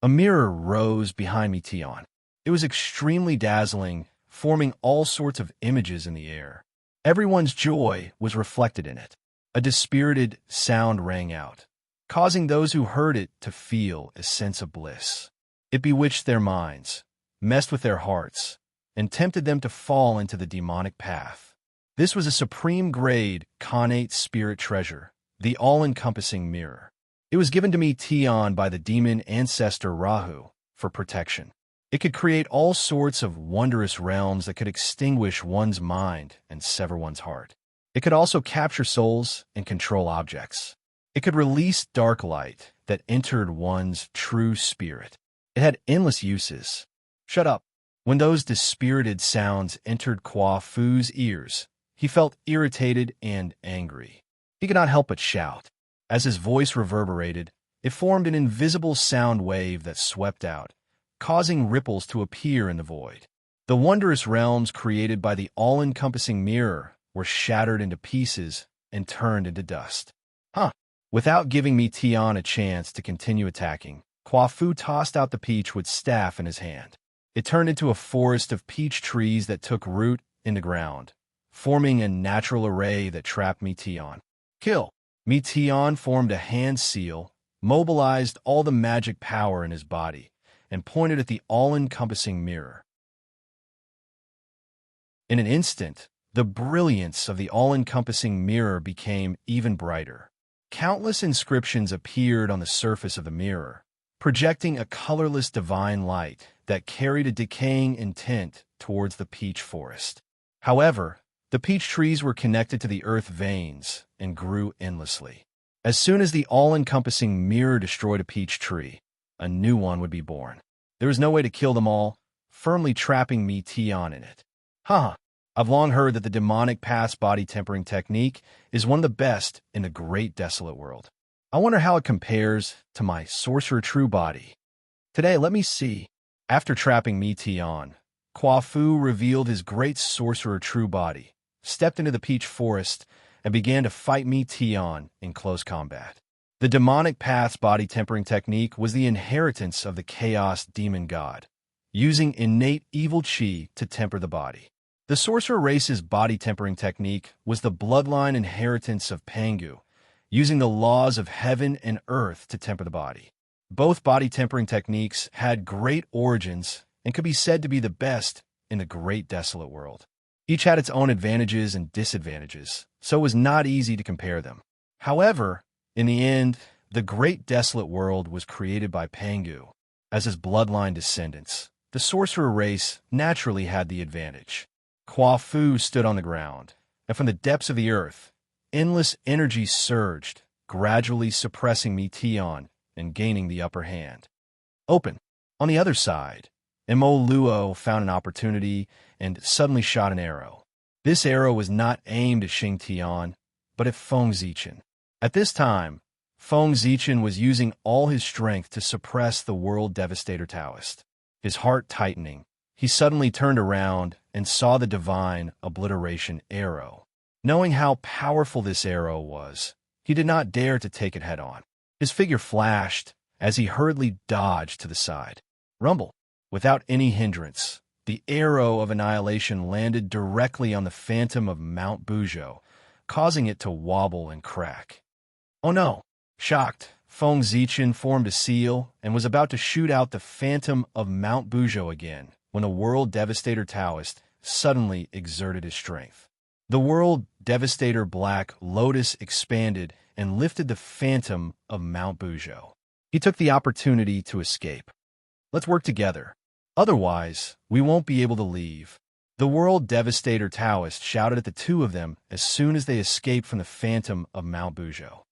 A mirror rose behind Mi Tian. It was extremely dazzling, forming all sorts of images in the air. Everyone's joy was reflected in it. A dispirited sound rang out, causing those who heard it to feel a sense of bliss. It bewitched their minds, messed with their hearts, and tempted them to fall into the demonic path. This was a supreme-grade, connate spirit treasure, the all-encompassing mirror. It was given to Mi Tian by the demon ancestor Rahu for protection. It could create all sorts of wondrous realms that could extinguish one's mind and sever one's heart. It could also capture souls and control objects. It could release dark light that entered one's true spirit. It had endless uses. Shut up. When those dispirited sounds entered Kwa Fu's ears, he felt irritated and angry. He could not help but shout. As his voice reverberated, it formed an invisible sound wave that swept out, causing ripples to appear in the void. The wondrous realms created by the all-encompassing mirror were shattered into pieces and turned into dust. Huh. Without giving Mi Tian a chance to continue attacking, Fu tossed out the peach with staff in his hand. It turned into a forest of peach trees that took root in the ground, forming a natural array that trapped Mi Tian. Kill! Mi Tian formed a hand seal, mobilized all the magic power in his body, and pointed at the all-encompassing mirror. In an instant, the brilliance of the all-encompassing mirror became even brighter. Countless inscriptions appeared on the surface of the mirror, projecting a colorless divine light that carried a decaying intent towards the peach forest. However, the peach trees were connected to the earth veins and grew endlessly. As soon as the all-encompassing mirror destroyed a peach tree, a new one would be born. There was no way to kill them all, firmly trapping Mi Tian in it. I've long heard that the demonic past body tempering technique is one of the best in the great desolate world. I wonder how it compares to my sorcerer true body. Today, let me see. After trapping Mi Tian, Fu revealed his great sorcerer true body, stepped into the peach forest, and began to fight Mi Tian in close combat. The demonic path's body tempering technique was the inheritance of the chaos demon god, using innate evil chi to temper the body. The sorcerer race's body tempering technique was the bloodline inheritance of Pangu, using the laws of heaven and earth to temper the body. Both body tempering techniques had great origins and could be said to be the best in the great desolate world. Each had its own advantages and disadvantages, so it was not easy to compare them. However, in the end, the great desolate world was created by Pangu. As his bloodline descendants, the sorcerer race naturally had the advantage. Fu stood on the ground, and from the depths of the earth, endless energy surged, gradually suppressing Mi Tian and gaining the upper hand. Open. On the other side, Mo Luo found an opportunity and suddenly shot an arrow. This arrow was not aimed at Xing Tian, but at Feng Zichen. At this time, Feng Zichen was using all his strength to suppress the World Devastator Taoist. His heart tightening, he suddenly turned around and saw the divine obliteration arrow. Knowing how powerful this arrow was, he did not dare to take it head-on. His figure flashed as he hurriedly dodged to the side. Rumble. Without any hindrance, the arrow of annihilation landed directly on the phantom of Mount Buzhou, causing it to wobble and crack. Oh no! Shocked, Feng Zichen formed a seal and was about to shoot out the phantom of Mount Buzhou again, when the World Devastator Taoist suddenly exerted his strength. The World Devastator Black Lotus expanded and lifted the phantom of Mount Buzhou. He took the opportunity to escape. Let's work together. Otherwise, we won't be able to leave. The World Devastator Taoist shouted at the two of them as soon as they escaped from the phantom of Mount Buzhou.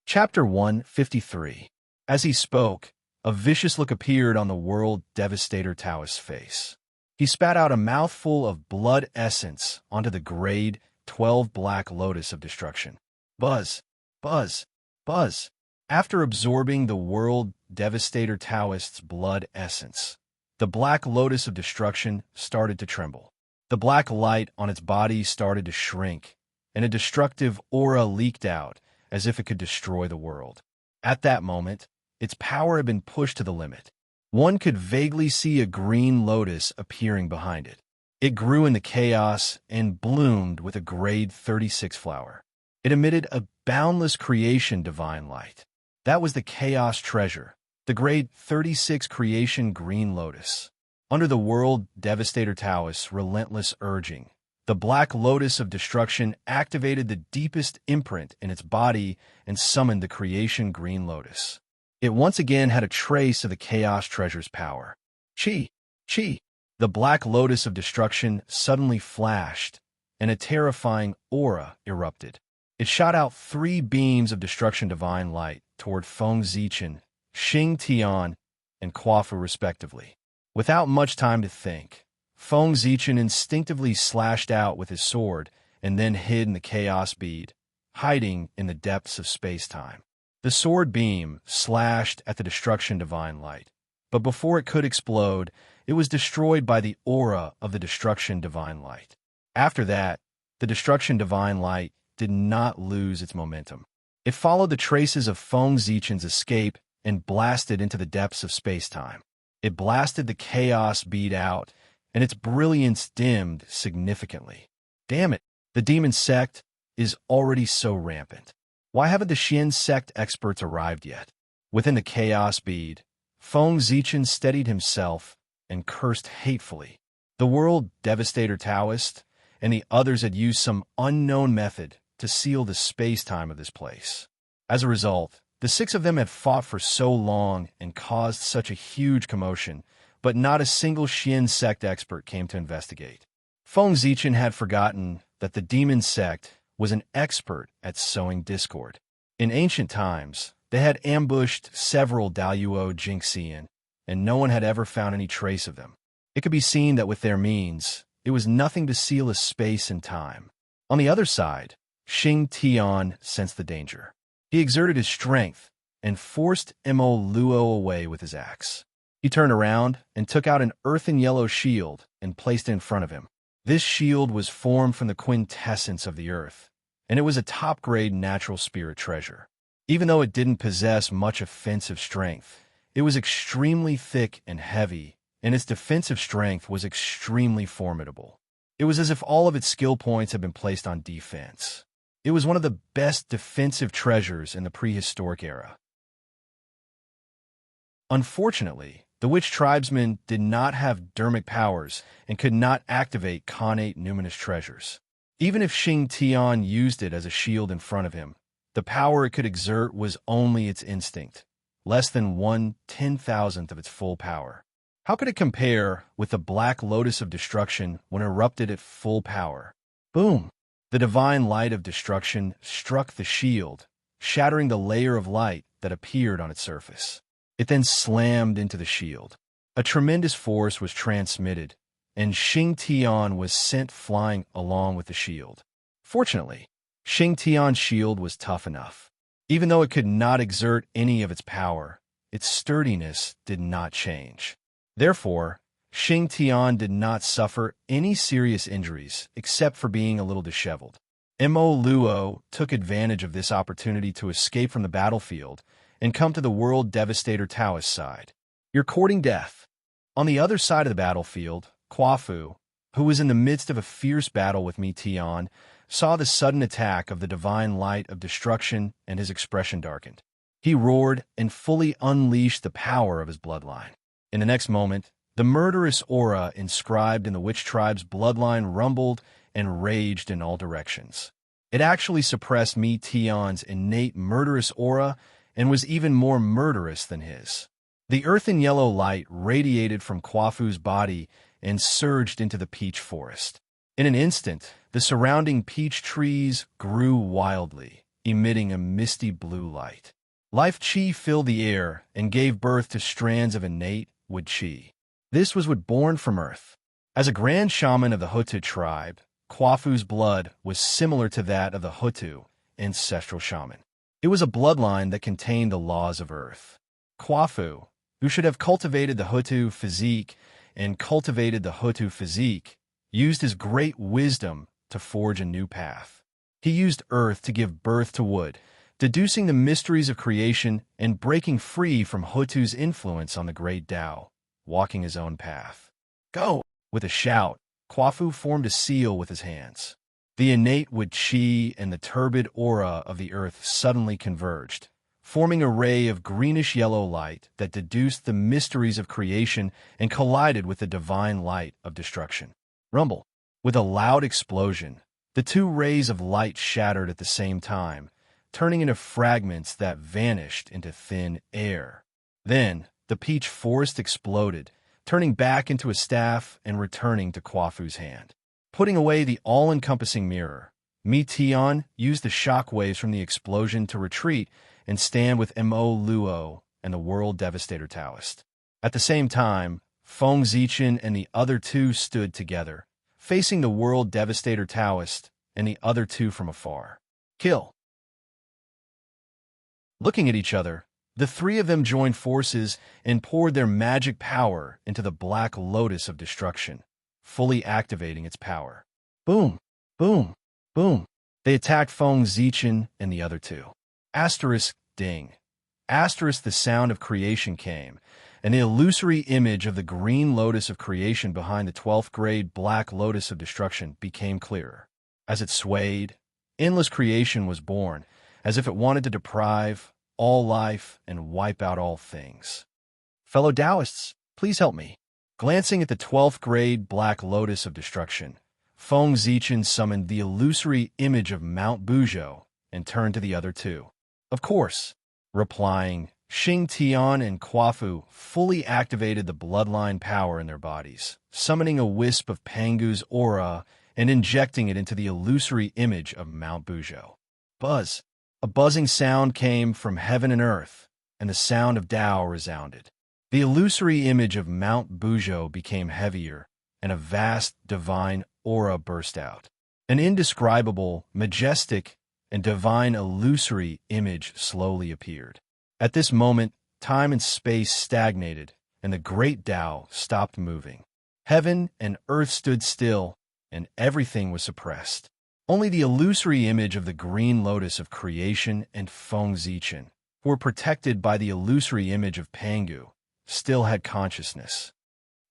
Chapter 153. As he spoke, a vicious look appeared on the World Devastator Taoist's face. He spat out a mouthful of blood essence onto the grade 12 Black Lotus of Destruction. Buzz, buzz, buzz. After absorbing the World Devastator Taoist's blood essence, the Black Lotus of Destruction started to tremble. The black light on its body started to shrink, and a destructive aura leaked out as if it could destroy the world. At that moment, its power had been pushed to the limit. One could vaguely see a green lotus appearing behind it. It grew in the chaos and bloomed with a grade 36 flower. It emitted a boundless creation divine light. That was the chaos treasure, the grade 36 creation green lotus. Under the World Devastator Taoist's relentless urging, the Black Lotus of Destruction activated the deepest imprint in its body and summoned the creation green lotus. It once again had a trace of the Chaos Treasure's power. Chi! Chi! The Black Lotus of Destruction suddenly flashed, and a terrifying aura erupted. It shot out 3 beams of destruction divine light toward Feng Zichen, Xing Tian, and Fu respectively. Without much time to think, Feng Zichen instinctively slashed out with his sword and then hid in the chaos bead, hiding in the depths of space-time. The sword beam slashed at the destruction divine light, but before it could explode, it was destroyed by the aura of the destruction divine light. After that, the destruction divine light did not lose its momentum. It followed the traces of Feng Zichen's escape and blasted into the depths of space-time. It blasted the chaos bead out, and its brilliance dimmed significantly. Damn it, the demon sect is already so rampant. Why haven't the Xian sect experts arrived yet? Within the chaos bead, Feng Zichen steadied himself and cursed hatefully. The world Devastator Taoist and the others had used some unknown method to seal the space-time of this place. As a result, the six of them had fought for so long and caused such a huge commotion, but not a single Xian sect expert came to investigate. Feng Zichen had forgotten that the demon sect was an expert at sowing discord. In ancient times, they had ambushed several Daluo Jingxian, and no one had ever found any trace of them. It could be seen that with their means, it was nothing to seal a space and time. On the other side, Xing Tian sensed the danger. He exerted his strength and forced Mo Luo away with his axe. He turned around and took out an earthen yellow shield and placed it in front of him. This shield was formed from the quintessence of the earth, and it was a top-grade natural spirit treasure. Even though it didn't possess much offensive strength, it was extremely thick and heavy, and its defensive strength was extremely formidable. It was as if all of its skill points had been placed on defense. It was one of the best defensive treasures in the prehistoric era. Unfortunately, the witch tribesmen did not have dermic powers and could not activate connate numinous treasures. Even if Xing Tian used it as a shield in front of him, the power it could exert was only its instinct, less than 1/10,000th of its full power. How could it compare with the Black Lotus of Destruction when erupted at full power? Boom! The divine light of destruction struck the shield, shattering the layer of light that appeared on its surface. It then slammed into the shield. A tremendous force was transmitted, and Xing Tian was sent flying along with the shield. Fortunately, Xing Tian's shield was tough enough. Even though it could not exert any of its power, its sturdiness did not change. Therefore, Xing Tian did not suffer any serious injuries except for being a little disheveled. Mo Luo took advantage of this opportunity to escape from the battlefield and come to the world Devastator Taoist side. You're courting death. On the other side of the battlefield, Quafu, who was in the midst of a fierce battle with Mi Tian, saw the sudden attack of the divine light of destruction and his expression darkened. He roared and fully unleashed the power of his bloodline. In the next moment, the murderous aura inscribed in the witch tribe's bloodline rumbled and raged in all directions. It actually suppressed Mi Tian's innate murderous aura and was even more murderous than his. The earthen yellow light radiated from Quafu's body and surged into the peach forest. In an instant, the surrounding peach trees grew wildly, emitting a misty blue light. Life Qi filled the air and gave birth to strands of innate wood Qi. This was what born from earth. As a grand shaman of the Hutu tribe, Quafu's blood was similar to that of the Hutu ancestral shaman. It was a bloodline that contained the laws of earth. Quafu, who should have cultivated the Hutu physique and cultivated the Hutu physique, used his great wisdom to forge a new path. He used earth to give birth to wood, deducing the mysteries of creation and breaking free from Hutu's influence on the great Tao, walking his own path. Go! With a shout, Quafu formed a seal with his hands. The innate wood Qi and the turbid aura of the earth suddenly converged, forming a ray of greenish-yellow light that deduced the mysteries of creation and collided with the divine light of destruction. Rumble! With a loud explosion, the two rays of light shattered at the same time, turning into fragments that vanished into thin air. Then, the peach forest exploded, turning back into a staff and returning to Quafu's hand. Putting away the all-encompassing mirror, Mi Tian used the shock waves from the explosion to retreat and stand with Mo Luo and the world Devastator Taoist. At the same time, Feng Zichen and the other two stood together, facing the world Devastator Taoist and the other two from afar. Kill! Looking at each other, The three of them joined forces and poured their magic power into the Black Lotus of Destruction, fully activating its power. Boom, boom, boom. They attacked Feng Zichen and the other two. Asterisk, ding. Asterisk, the sound of creation came, and the illusory image of the green lotus of creation behind the 12th grade Black Lotus of Destruction became clearer. As it swayed, endless creation was born, as if it wanted to deprive all life and wipe out all things. Fellow Taoists, please help me. Glancing at the 12th grade Black Lotus of Destruction, Feng Zichen summoned the illusory image of Mount Buzhou and turned to the other two. Of course, replying, Xing Tian and Quafu fully activated the bloodline power in their bodies, summoning a wisp of Pangu's aura and injecting it into the illusory image of Mount Buzhou. Buzz! A buzzing sound came from heaven and earth, and the sound of Tao resounded. The illusory image of Mount Buzhou became heavier, and a vast divine aura burst out. An indescribable, majestic, and divine illusory image slowly appeared. At this moment, time and space stagnated, and the great Tao stopped moving. Heaven and earth stood still, and everything was suppressed. Only the illusory image of the green lotus of creation and Feng Zichen, who were protected by the illusory image of Pangu, still had consciousness.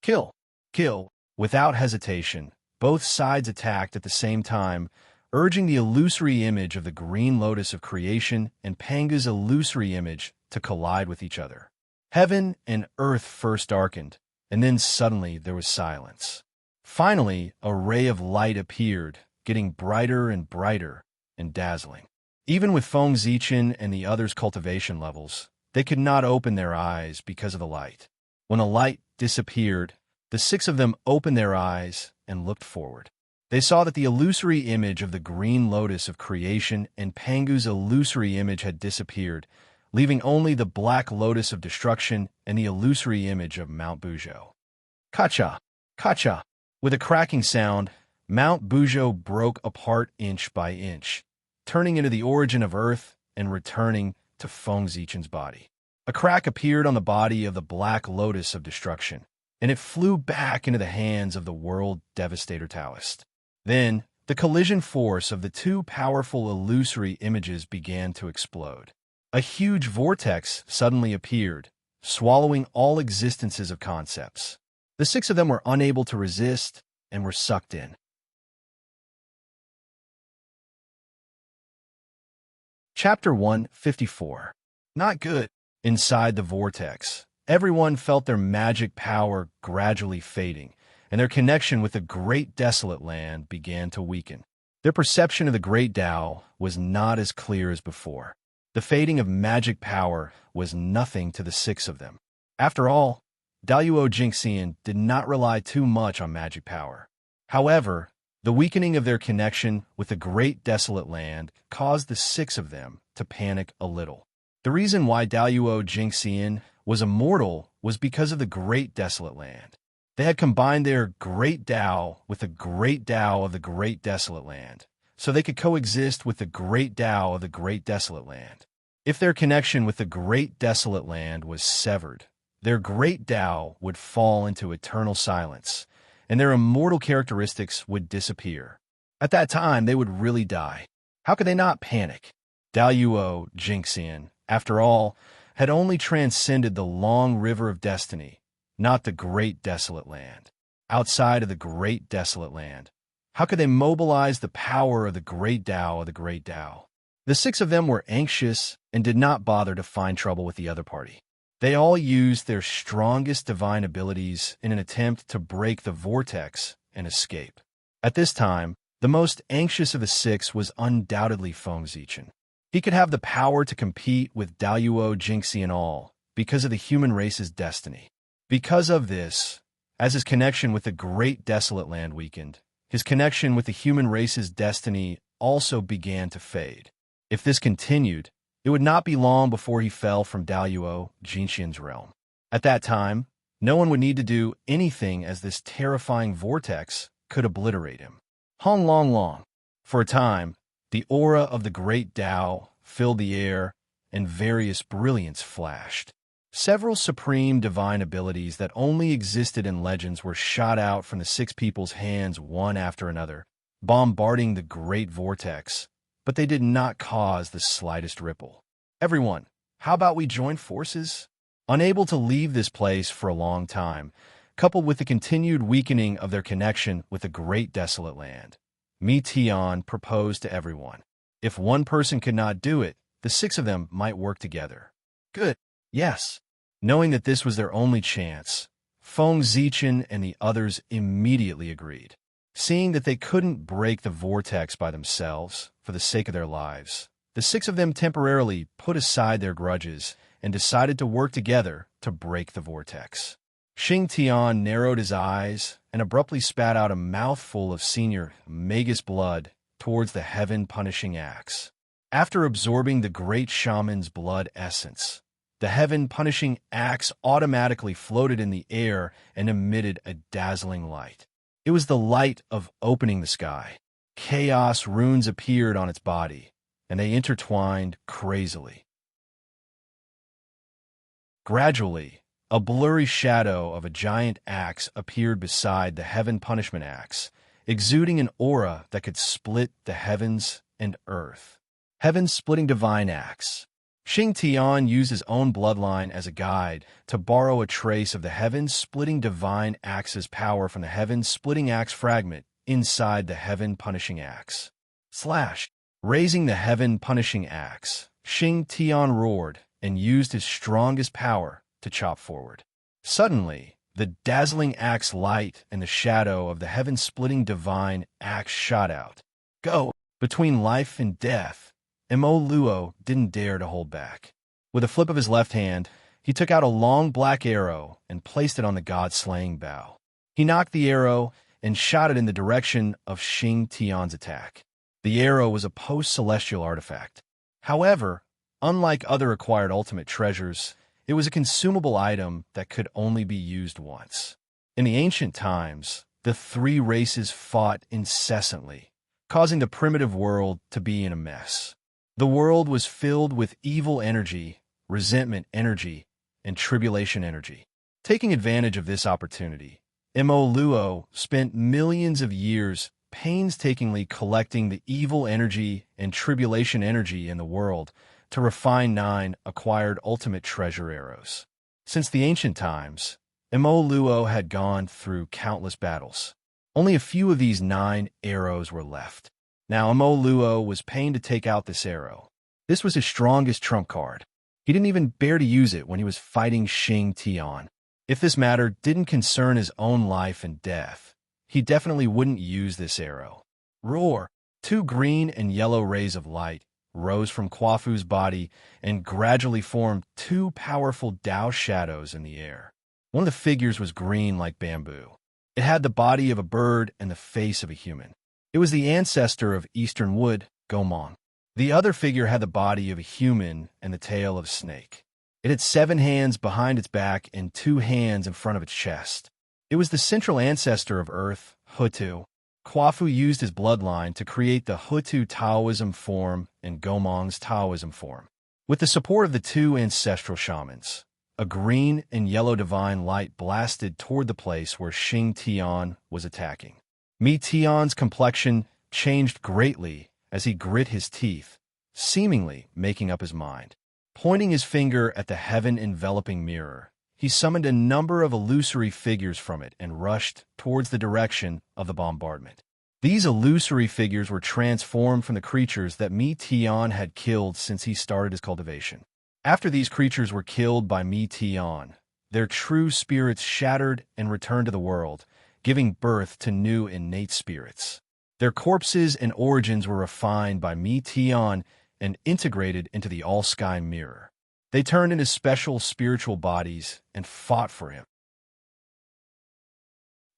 Kill! Kill! Without hesitation, both sides attacked at the same time, urging the illusory image of the green lotus of creation and Pangu's illusory image to collide with each other. Heaven and earth first darkened, and then suddenly there was silence. Finally, a ray of light appeared, getting brighter and brighter and dazzling. Even with Feng Zichen and the others' cultivation levels, they could not open their eyes because of the light. When the light disappeared, the six of them opened their eyes and looked forward. They saw that the illusory image of the green lotus of creation and Pangu's illusory image had disappeared, leaving only the Black Lotus of Destruction and the illusory image of Mount Buzhou. Kacha! Kacha! With a cracking sound, Mount Buzhou broke apart inch by inch, turning into the origin of Earth and returning to Feng Zichen's body. A crack appeared on the body of the Black Lotus of Destruction, and it flew back into the hands of the World Devastator Taoist. Then, the collision force of the two powerful illusory images began to explode. A huge vortex suddenly appeared, swallowing all existences of concepts. The six of them were unable to resist and were sucked in. Chapter 154. Not good. Inside the vortex, everyone felt their magic power gradually fading, and their connection with the great desolate land began to weaken. Their perception of the great Tao was not as clear as before. The fading of magic power was nothing to the six of them. After all, Daluo Jingxian did not rely too much on magic power. However, the weakening of their connection with the great desolate land caused the six of them to panic a little. The reason why Daluo Jingxian was immortal was because of the great desolate land. They had combined their great Tao with the great Tao of the great desolate land, so they could coexist with the great Tao of the great desolate land. If their connection with the great desolate land was severed, their great Tao would fall into eternal silence, and their immortal characteristics would disappear. At that time, they would really die. How could they not panic? Daluo Jingxian, after all, had only transcended the long river of destiny, not the great desolate land. Outside of the great desolate land, how could they mobilize the power of the great Tao of the great Tao? The six of them were anxious and did not bother to find trouble with the other party. They all used their strongest divine abilities in an attempt to break the vortex and escape. At this time, the most anxious of the six was undoubtedly Feng Zichen. He could have the power to compete with Daluo Jingxian all because of the human race's destiny. Because of this, as his connection with the great desolate land weakened, his connection with the human race's destiny also began to fade. If this continued, it would not be long before he fell from Daluo Jingxian's realm. At that time, no one would need to do anything as this terrifying vortex could obliterate him. Hong Long Long. For a time, the aura of the great Tao filled the air, and various brilliance flashed. Several supreme divine abilities that only existed in legends were shot out from the six people's hands one after another, bombarding the great vortex, but they did not cause the slightest ripple. Everyone, how about we join forces? Unable to leave this place for a long time, coupled with the continued weakening of their connection with the great desolate land, Tian proposed to everyone. If one person could not do it, the six of them might work together. Good. Yes. Knowing that this was their only chance, Feng Zichen and the others immediately agreed. Seeing that they couldn't break the vortex by themselves for the sake of their lives, the six of them temporarily put aside their grudges and decided to work together to break the vortex. Xing Tian narrowed his eyes and abruptly spat out a mouthful of Senior Magus blood towards the heaven-punishing axe. After absorbing the great shaman's blood essence, the heaven-punishing axe automatically floated in the air and emitted a dazzling light. It was the light of opening the sky. Chaos runes appeared on its body, and they intertwined crazily. Gradually, a blurry shadow of a giant axe appeared beside the heaven punishment axe, exuding an aura that could split the heavens and earth. Heaven-splitting divine axe. Xing Tian used his own bloodline as a guide to borrow a trace of the heaven-splitting divine axe's power from the heaven-splitting axe fragment inside the heaven-punishing axe. Slash! Raising the heaven-punishing axe, Xing Tian roared and used his strongest power to chop forward. Suddenly, the dazzling axe light and the shadow of the heaven-splitting divine axe shot out. Go! Between life and death, Mo Luo didn't dare to hold back. With a flip of his left hand, he took out a long black arrow and placed it on the god-slaying bow. He knocked the arrow and shot it in the direction of Xing Tian's attack. The arrow was a post-celestial artifact. However, unlike other acquired ultimate treasures, it was a consumable item that could only be used once. In the ancient times, the three races fought incessantly, causing the primitive world to be in a mess. The world was filled with evil energy, resentment energy, and tribulation energy. Taking advantage of this opportunity, Mo Luo spent millions of years painstakingly collecting the evil energy and tribulation energy in the world to refine 9 acquired ultimate treasure arrows. Since the ancient times, Mo Luo had gone through countless battles. Only a few of these 9 arrows were left. Now, Mo Luo was pained to take out this arrow. This was his strongest trump card. He didn't even dare to use it when he was fighting Xing Tian. If this matter didn't concern his own life and death, he definitely wouldn't use this arrow. Roar! 2 green and yellow rays of light rose from Quafu's body and gradually formed 2 powerful Dao shadows in the air. One of the figures was green like bamboo. It had the body of a bird and the face of a human. It was the ancestor of Eastern Wood, Gomong. The other figure had the body of a human and the tail of a snake. It had 7 hands behind its back and 2 hands in front of its chest. It was the central ancestor of Earth, Hutu. Quafu used his bloodline to create the Hutu Taoism form and Gomong's Taoism form. With the support of the 2 ancestral shamans, a green and yellow divine light blasted toward the place where Xing Tian was attacking. Tian's complexion changed greatly as he grit his teeth, seemingly making up his mind. Pointing his finger at the heaven-enveloping mirror, he summoned a number of illusory figures from it and rushed towards the direction of the bombardment. These illusory figures were transformed from the creatures that Tian had killed since he started his cultivation. After these creatures were killed by Tian, their true spirits shattered and returned to the world, giving birth to new innate spirits. Their corpses and origins were refined by Tian and integrated into the all-sky mirror. They turned into special spiritual bodies and fought for him.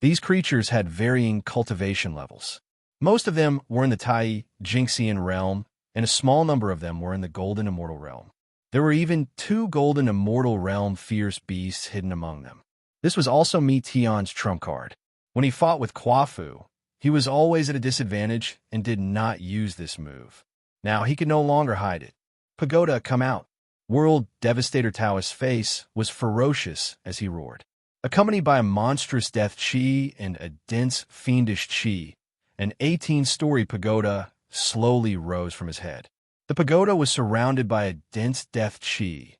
These creatures had varying cultivation levels. Most of them were in the Tai Jinxian realm, and a small number of them were in the Golden Immortal realm. There were even 2 Golden Immortal realm fierce beasts hidden among them. This was also Tian's trump card. When he fought with Quafu, he was always at a disadvantage and did not use this move. Now he could no longer hide it. Pagoda, come out. World Devastator Taoist's face was ferocious as he roared. Accompanied by a monstrous death chi and a dense, fiendish chi, an 18-story pagoda slowly rose from his head. The pagoda was surrounded by a dense death chi,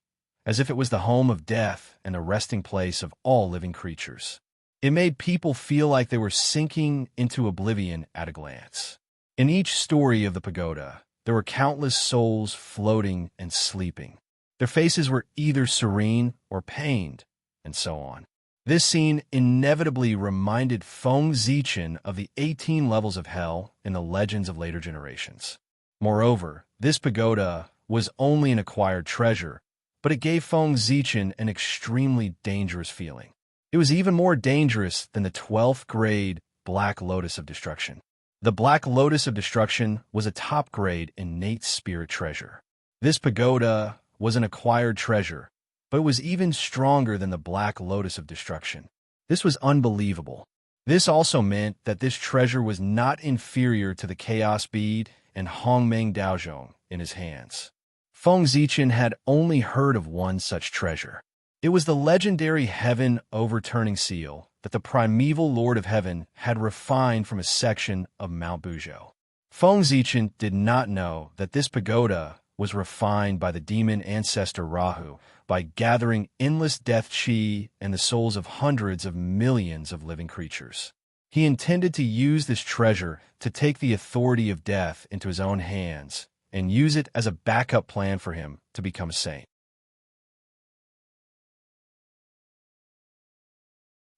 as if it was the home of death and the resting place of all living creatures. It made people feel like they were sinking into oblivion at a glance. In each story of the pagoda, there were countless souls floating and sleeping. Their faces were either serene or pained, and so on. This scene inevitably reminded Feng Zichen of the 18 levels of hell in the legends of later generations. Moreover, this pagoda was only an acquired treasure, but it gave Feng Zichen an extremely dangerous feeling. It was even more dangerous than the 12th grade Black Lotus of Destruction. The Black Lotus of Destruction was a top grade innate spirit treasure. This pagoda was an acquired treasure, but it was even stronger than the Black Lotus of Destruction. This was unbelievable. This also meant that this treasure was not inferior to the Chaos Bead and Hongmeng Daozhong in his hands. Feng Zichen had only heard of one such treasure. It was the legendary Heaven Overturning Seal that the primeval Lord of Heaven had refined from a section of Mount Buzhou. Feng Zichen did not know that this pagoda was refined by the demon ancestor Rahu by gathering endless death chi and the souls of hundreds of millions of living creatures. He intended to use this treasure to take the authority of death into his own hands and use it as a backup plan for him to become a saint.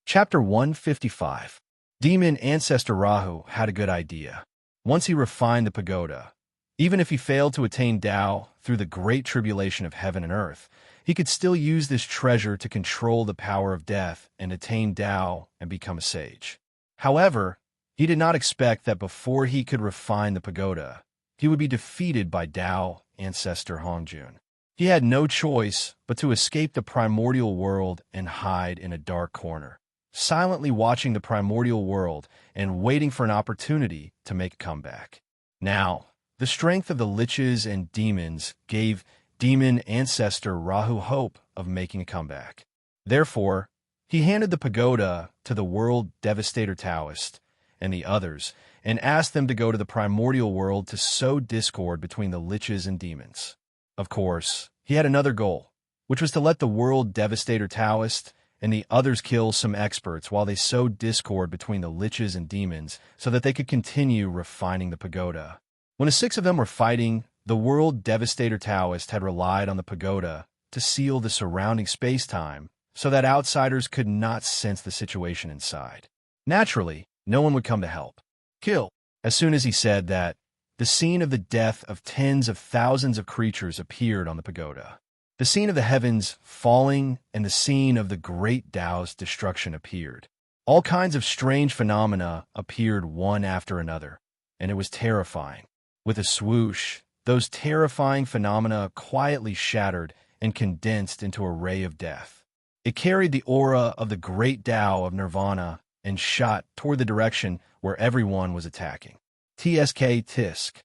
Chapter 155. Demon Ancestor Rahu had a good idea. Once he refined the pagoda, even if he failed to attain Tao through the great tribulation of heaven and earth, he could still use this treasure to control the power of death and attain Tao and become a sage. However, he did not expect that before he could refine the pagoda, he would be defeated by Tao Ancestor Hongjun. He had no choice but to escape the primordial world and hide in a dark corner, silently watching the primordial world and waiting for an opportunity to make a comeback. Now, the strength of the liches and demons gave demon ancestor Rahu hope of making a comeback. Therefore, he handed the pagoda to the World Devastator Taoist and the others and asked them to go to the primordial world to sow discord between the liches and demons. Of course, he had another goal, which was to let the World Devastator Taoist and the others kill some experts while they sowed discord between the liches and demons so that they could continue refining the pagoda. When the 6 of them were fighting, the World Devastator Taoist had relied on the pagoda to seal the surrounding space-time so that outsiders could not sense the situation inside. Naturally, no one would come to help. Kill. As soon as he said that, the scene of the death of tens of thousands of creatures appeared on the pagoda. The scene of the heavens falling and the scene of the great Tao's destruction appeared. All kinds of strange phenomena appeared one after another, and it was terrifying. With a swoosh, those terrifying phenomena quietly shattered and condensed into a ray of death. It carried the aura of the great Tao of Nirvana and shot toward the direction where everyone was attacking. TSK Tisk.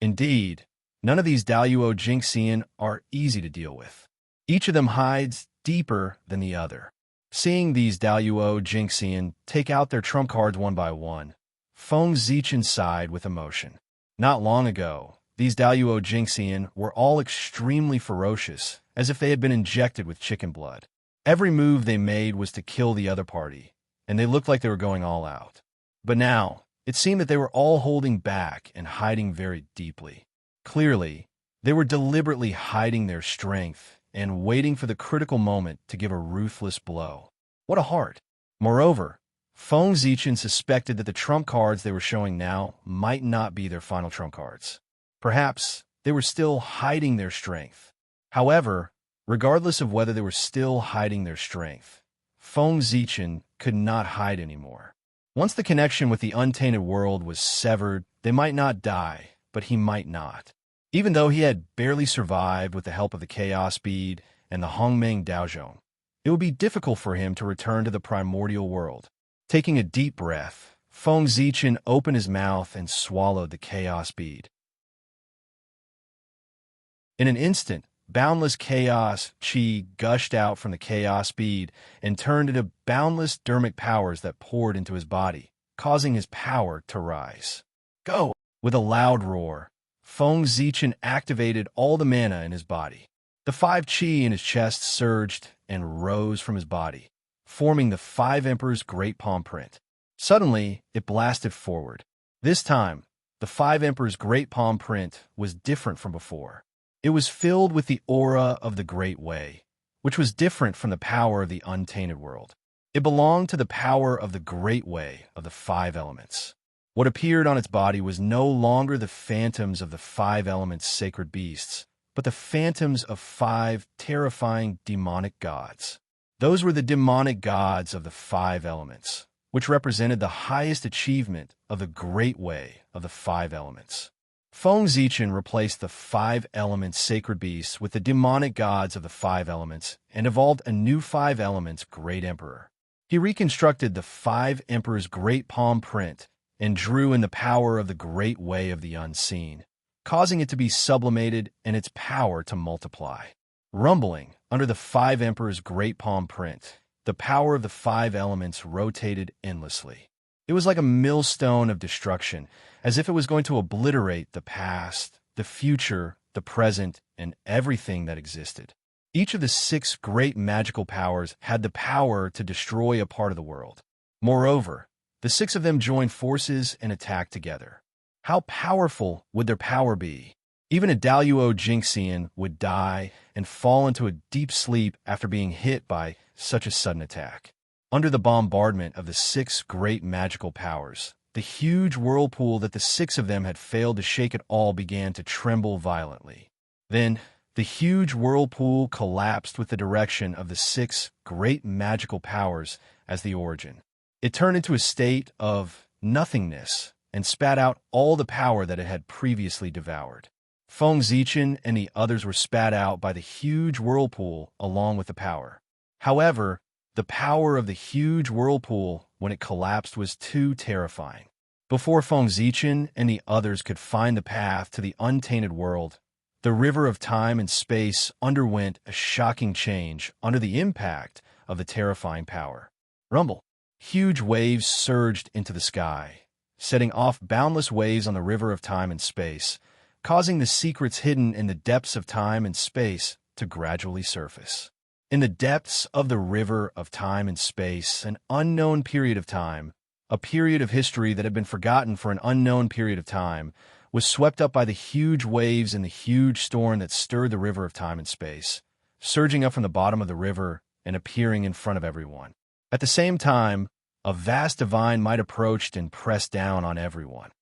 Indeed, none of these Daluo Jinxian are easy to deal with. Each of them hides deeper than the other. Seeing these Daluo Jinxian take out their trump cards one by one, Feng Zichen sighed with emotion. Not long ago, these Daluo Jinxian were all extremely ferocious, as if they had been injected with chicken blood. Every move they made was to kill the other party, and they looked like they were going all out. But now, it seemed that they were all holding back and hiding very deeply. Clearly, they were deliberately hiding their strength and waiting for the critical moment to give a ruthless blow. What a heart! Moreover, Feng Zichen suspected that the trump cards they were showing now might not be their final trump cards. Perhaps they were still hiding their strength. However, regardless of whether they were still hiding their strength, Feng Zichen could not hide anymore. Once the connection with the untainted world was severed, they might not die, but he might not. Even though he had barely survived with the help of the Chaos Bead and the Hongmeng Daozhong, it would be difficult for him to return to the primordial world. Taking a deep breath, Feng Zichen opened his mouth and swallowed the Chaos Bead. In an instant, Boundless chaos chi gushed out from the chaos bead and turned into boundless dermic powers that poured into his body, causing his power to rise. Go! With a loud roar, Feng Zichen activated all the mana in his body. The 5 chi in his chest surged and rose from his body, forming the 5 Emperor's great palm print. Suddenly, it blasted forward. This time, the 5 Emperor's great palm print was different from before. It was filled with the aura of the Great Way, which was different from the power of the untainted world. It belonged to the power of the Great Way of the 5 elements. What appeared on its body was no longer the phantoms of the 5 elements' sacred beasts, but the phantoms of 5 terrifying demonic gods. Those were the demonic gods of the 5 elements, which represented the highest achievement of the Great Way of the 5 elements. Feng Zichen replaced the 5 elements sacred beasts with the demonic gods of the 5 elements and evolved a new 5 elements Great Emperor. He reconstructed the 5 Emperor's great palm print and drew in the power of the Great Way of the unseen, causing it to be sublimated and its power to multiply. Rumbling under the 5 Emperor's great palm print, the power of the 5 elements rotated endlessly. It was like a millstone of destruction, as if it was going to obliterate the past, the future, the present, and everything that existed. Each of the 6 great magical powers had the power to destroy a part of the world. Moreover, the 6 of them joined forces and attacked together. How powerful would their power be? Even a Daluo Jinxian would die and fall into a deep sleep after being hit by such a sudden attack. Under the bombardment of the 6 great magical powers, the huge whirlpool that the 6 of them had failed to shake at all began to tremble violently. Then, the huge whirlpool collapsed with the direction of the 6 great magical powers as the origin. It turned into a state of nothingness and spat out all the power that it had previously devoured. Feng Zichen and the others were spat out by the huge whirlpool along with the power. However, the power of the huge whirlpool when it collapsed was too terrifying. Before Feng Zichen and the others could find the path to the untainted world, the river of time and space underwent a shocking change under the impact of the terrifying power. Rumble. Huge waves surged into the sky, setting off boundless waves on the river of time and space, causing the secrets hidden in the depths of time and space to gradually surface. In the depths of the river of time and space, an unknown period of time, a period of history that had been forgotten for an unknown period of time, was swept up by the huge waves in the huge storm that stirred the river of time and space, surging up from the bottom of the river and appearing in front of everyone. At the same time, a vast divine might approached and pressed down on everyone.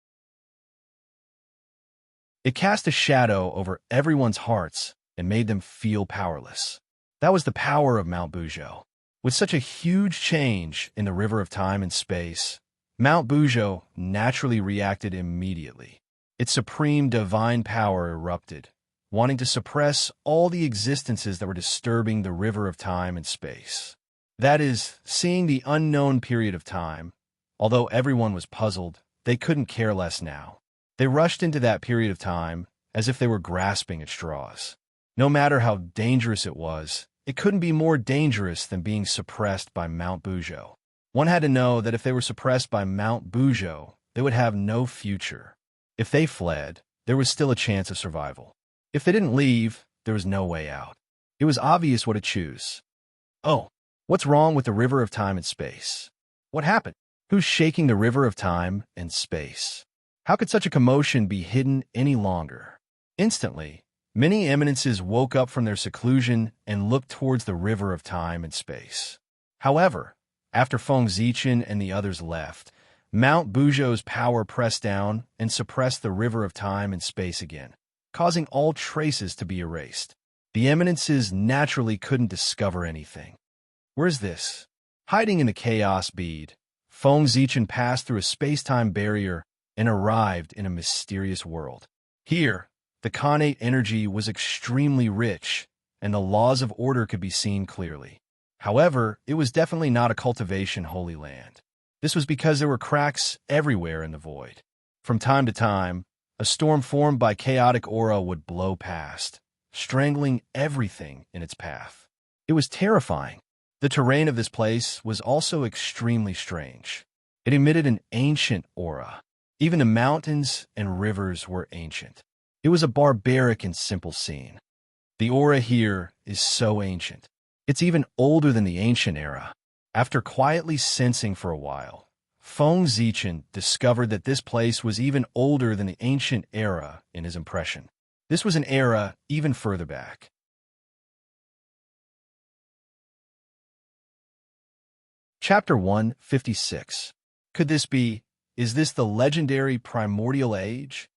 It cast a shadow over everyone's hearts and made them feel powerless. That was the power of Mount Bujo. With such a huge change in the river of time and space, Mount Bujo naturally reacted immediately. Its supreme divine power erupted, wanting to suppress all the existences that were disturbing the river of time and space. That is, seeing the unknown period of time. Although everyone was puzzled, they couldn't care less now. They rushed into that period of time as if they were grasping at straws. No matter how dangerous it couldn't be more dangerous than being suppressed by Mount Bujo. One had to know that if they were suppressed by Mount Bujo, they would have no future. If they fled, there was still a chance of survival. If they didn't leave, there was no way out. It was obvious what to choose. Oh, what's wrong with the river of time and space? What happened? Who's shaking the river of time and space? How could such a commotion be hidden any longer? Instantly, many eminences woke up from their seclusion and looked towards the river of time and space. However, after Feng Zichen and the others left, Mount Bujo's power pressed down and suppressed the river of time and space again, causing all traces to be erased. The eminences naturally couldn't discover anything. Where's this? Hiding in the chaos bead, Feng Zichen passed through a space-time barrier and arrived in a mysterious world. Here, the Khanate energy was extremely rich, and the laws of order could be seen clearly. However, it was definitely not a cultivation holy land. This was because there were cracks everywhere in the void. From time to time, a storm formed by chaotic aura would blow past, strangling everything in its path. It was terrifying. The terrain of this place was also extremely strange. It emitted an ancient aura. Even the mountains and rivers were ancient. It was a barbaric and simple scene. The aura here is so ancient. It's even older than the ancient era. After quietly sensing for a while, Feng Zichen discovered that this place was even older than the ancient era in his impression. This was an era even further back. Chapter 156. Could this be? Is this the legendary primordial age?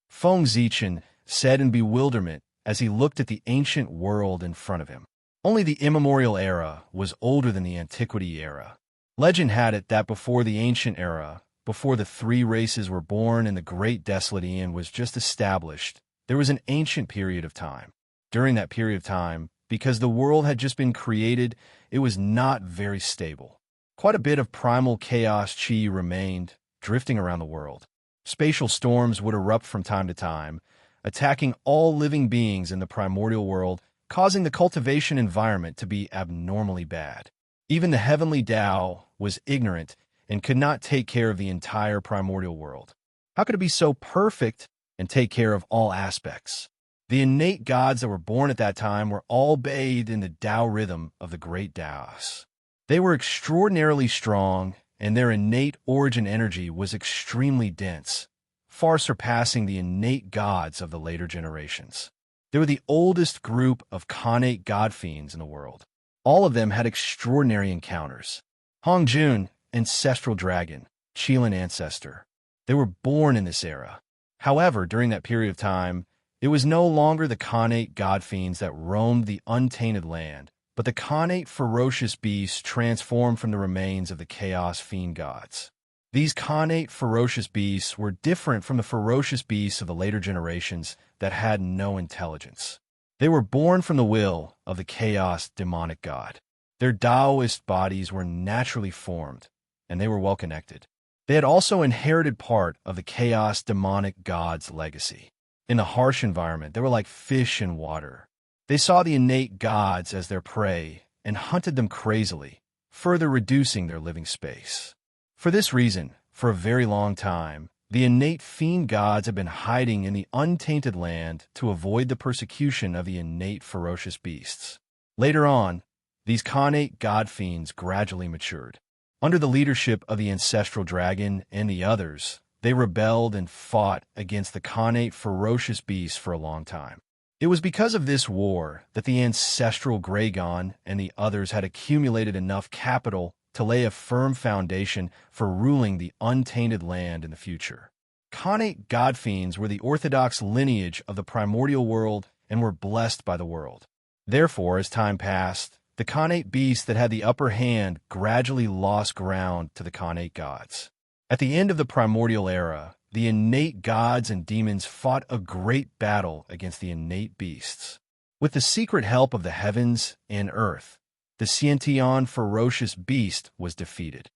Feng Zichen said in bewilderment as he looked at the ancient world in front of him. Only the immemorial era was older than the antiquity era. Legend had it that before the ancient era, before the three races were born and the great desolate Aeon was just established, there was an ancient period of time. During that period of time, because the world had just been created, it was not very stable. Quite a bit of primal chaos chi remained, drifting around the world. Spatial storms would erupt from time to time, attacking all living beings in the primordial world, causing the cultivation environment to be abnormally bad. Even the heavenly Tao was ignorant and could not take care of the entire primordial world. How could it be so perfect and take care of all aspects? The innate gods that were born at that time were all bathed in the Tao rhythm of the great Taos. They were extraordinarily strong, and their innate origin energy was extremely dense, far surpassing the innate gods of the later generations. They were the oldest group of Khanate god fiends in the world. All of them had extraordinary encounters. Hongjun, ancestral dragon, Qilin ancestor. They were born in this era. However, during that period of time, it was no longer the Khanate god fiends that roamed the untainted land, but the Khanate ferocious beasts transformed from the remains of the Chaos Fiend gods. These Khanate ferocious beasts were different from the ferocious beasts of the later generations that had no intelligence. They were born from the will of the Chaos demonic god. Their Taoist bodies were naturally formed, and they were well connected. They had also inherited part of the Chaos demonic god's legacy. In the harsh environment, they were like fish in water. They saw the innate gods as their prey and hunted them crazily, further reducing their living space. For this reason, for a very long time, the innate fiend gods have been hiding in the untainted land to avoid the persecution of the innate ferocious beasts. Later on, these Khanate god fiends gradually matured. Under the leadership of the ancestral dragon and the others, they rebelled and fought against the Khanate ferocious beasts for a long time. It was because of this war that the ancestral Gragon and the others had accumulated enough capital to lay a firm foundation for ruling the untainted land in the future. Khanate god fiends were the orthodox lineage of the primordial world and were blessed by the world. Therefore, as time passed, the Khanate beasts that had the upper hand gradually lost ground to the Khanate gods. At the end of the primordial era, the innate gods and demons fought a great battle against the innate beasts. With the secret help of the heavens and earth, the Xiantian ferocious beast was defeated.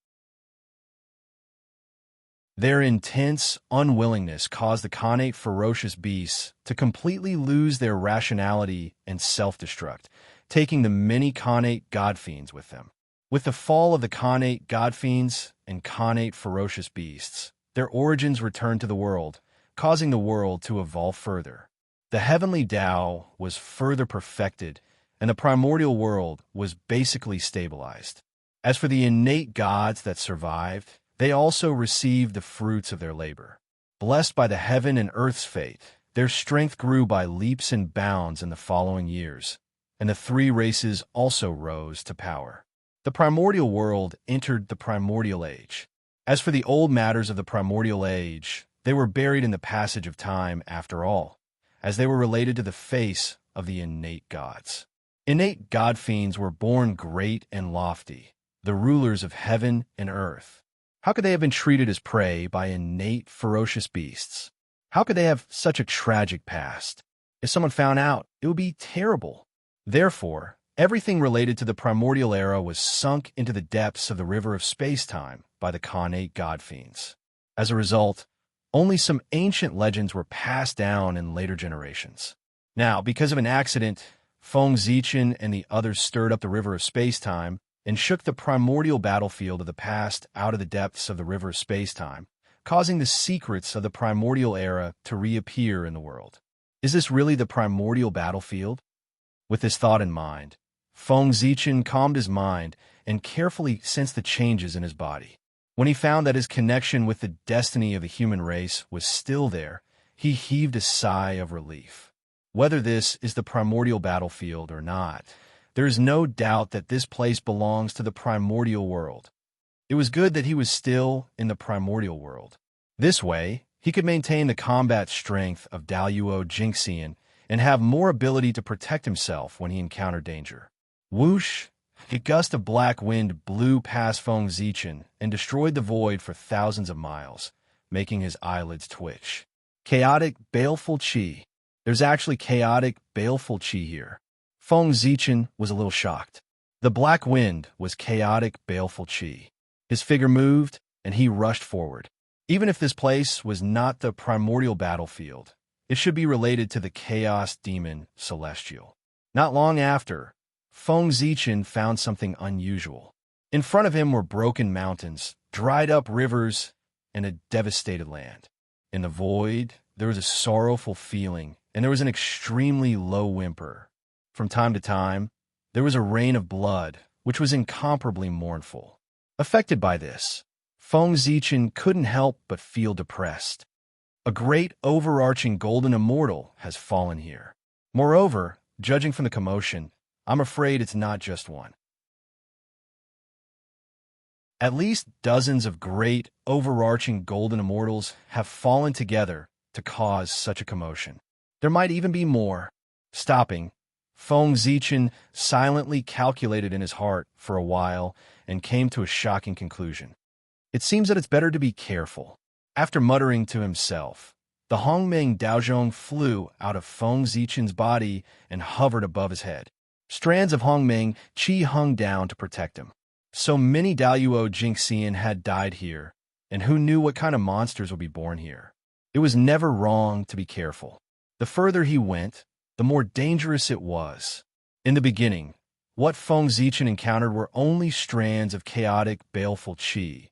Their intense unwillingness caused the Khanate ferocious beasts to completely lose their rationality and self-destruct, taking the many Khanate god fiends with them. With the fall of the Khanate god fiends and Khanate ferocious beasts, their origins returned to the world, causing the world to evolve further. The heavenly Tao was further perfected, and the primordial world was basically stabilized. As for the innate gods that survived, they also received the fruits of their labor. Blessed by the heaven and earth's fate, their strength grew by leaps and bounds in the following years, and the three races also rose to power. The primordial world entered the primordial age. As for the old matters of the primordial age, they were buried in the passage of time after all, as they were related to the face of the innate gods. Innate god fiends were born great and lofty, the rulers of heaven and earth. How could they have been treated as prey by innate ferocious beasts? How could they have such a tragic past? If someone found out, it would be terrible. Therefore, everything related to the primordial era was sunk into the depths of the river of space-time by the Khanate god fiends. As a result, only some ancient legends were passed down in later generations. Now, because of an accident, Feng Zichen and the others stirred up the river of space-time and shook the primordial battlefield of the past out of the depths of the river of space-time, causing the secrets of the primordial era to reappear in the world. Is this really the primordial battlefield? With this thought in mind, Feng Zichen calmed his mind and carefully sensed the changes in his body. When he found that his connection with the destiny of the human race was still there, he heaved a sigh of relief. Whether this is the primordial battlefield or not, there is no doubt that this place belongs to the primordial world. It was good that he was still in the primordial world. This way, he could maintain the combat strength of Daluo Jingxian and have more ability to protect himself when he encountered danger. Whoosh! A gust of black wind blew past Feng Zichen and destroyed the void for thousands of miles, making his eyelids twitch. Chaotic, baleful qi. There's actually chaotic, baleful qi here. Feng Zichen was a little shocked. The black wind was chaotic, baleful qi. His figure moved, and he rushed forward. Even if this place was not the primordial battlefield, it should be related to the chaos demon Celestial. Not long after, Feng Zichen found something unusual. In front of him were broken mountains, dried-up rivers, and a devastated land. In the void, there was a sorrowful feeling, and there was an extremely low whimper. From time to time, there was a rain of blood, which was incomparably mournful. Affected by this, Feng Zichen couldn't help but feel depressed. A great overarching golden immortal has fallen here. Moreover, judging from the commotion, I'm afraid it's not just one. At least dozens of great, overarching golden immortals have fallen together to cause such a commotion. There might even be more. Stopping, Feng Zichen silently calculated in his heart for a while and came to a shocking conclusion. It seems that it's better to be careful. After muttering to himself, the Hongmeng Daozhong flew out of Feng Zichen's body and hovered above his head. Strands of Hongmeng qi hung down to protect him. So many Daluo Jingxian had died here, and who knew what kind of monsters would be born here. It was never wrong to be careful. The further he went, the more dangerous it was. In the beginning, what Feng Zichen encountered were only strands of chaotic, baleful qi,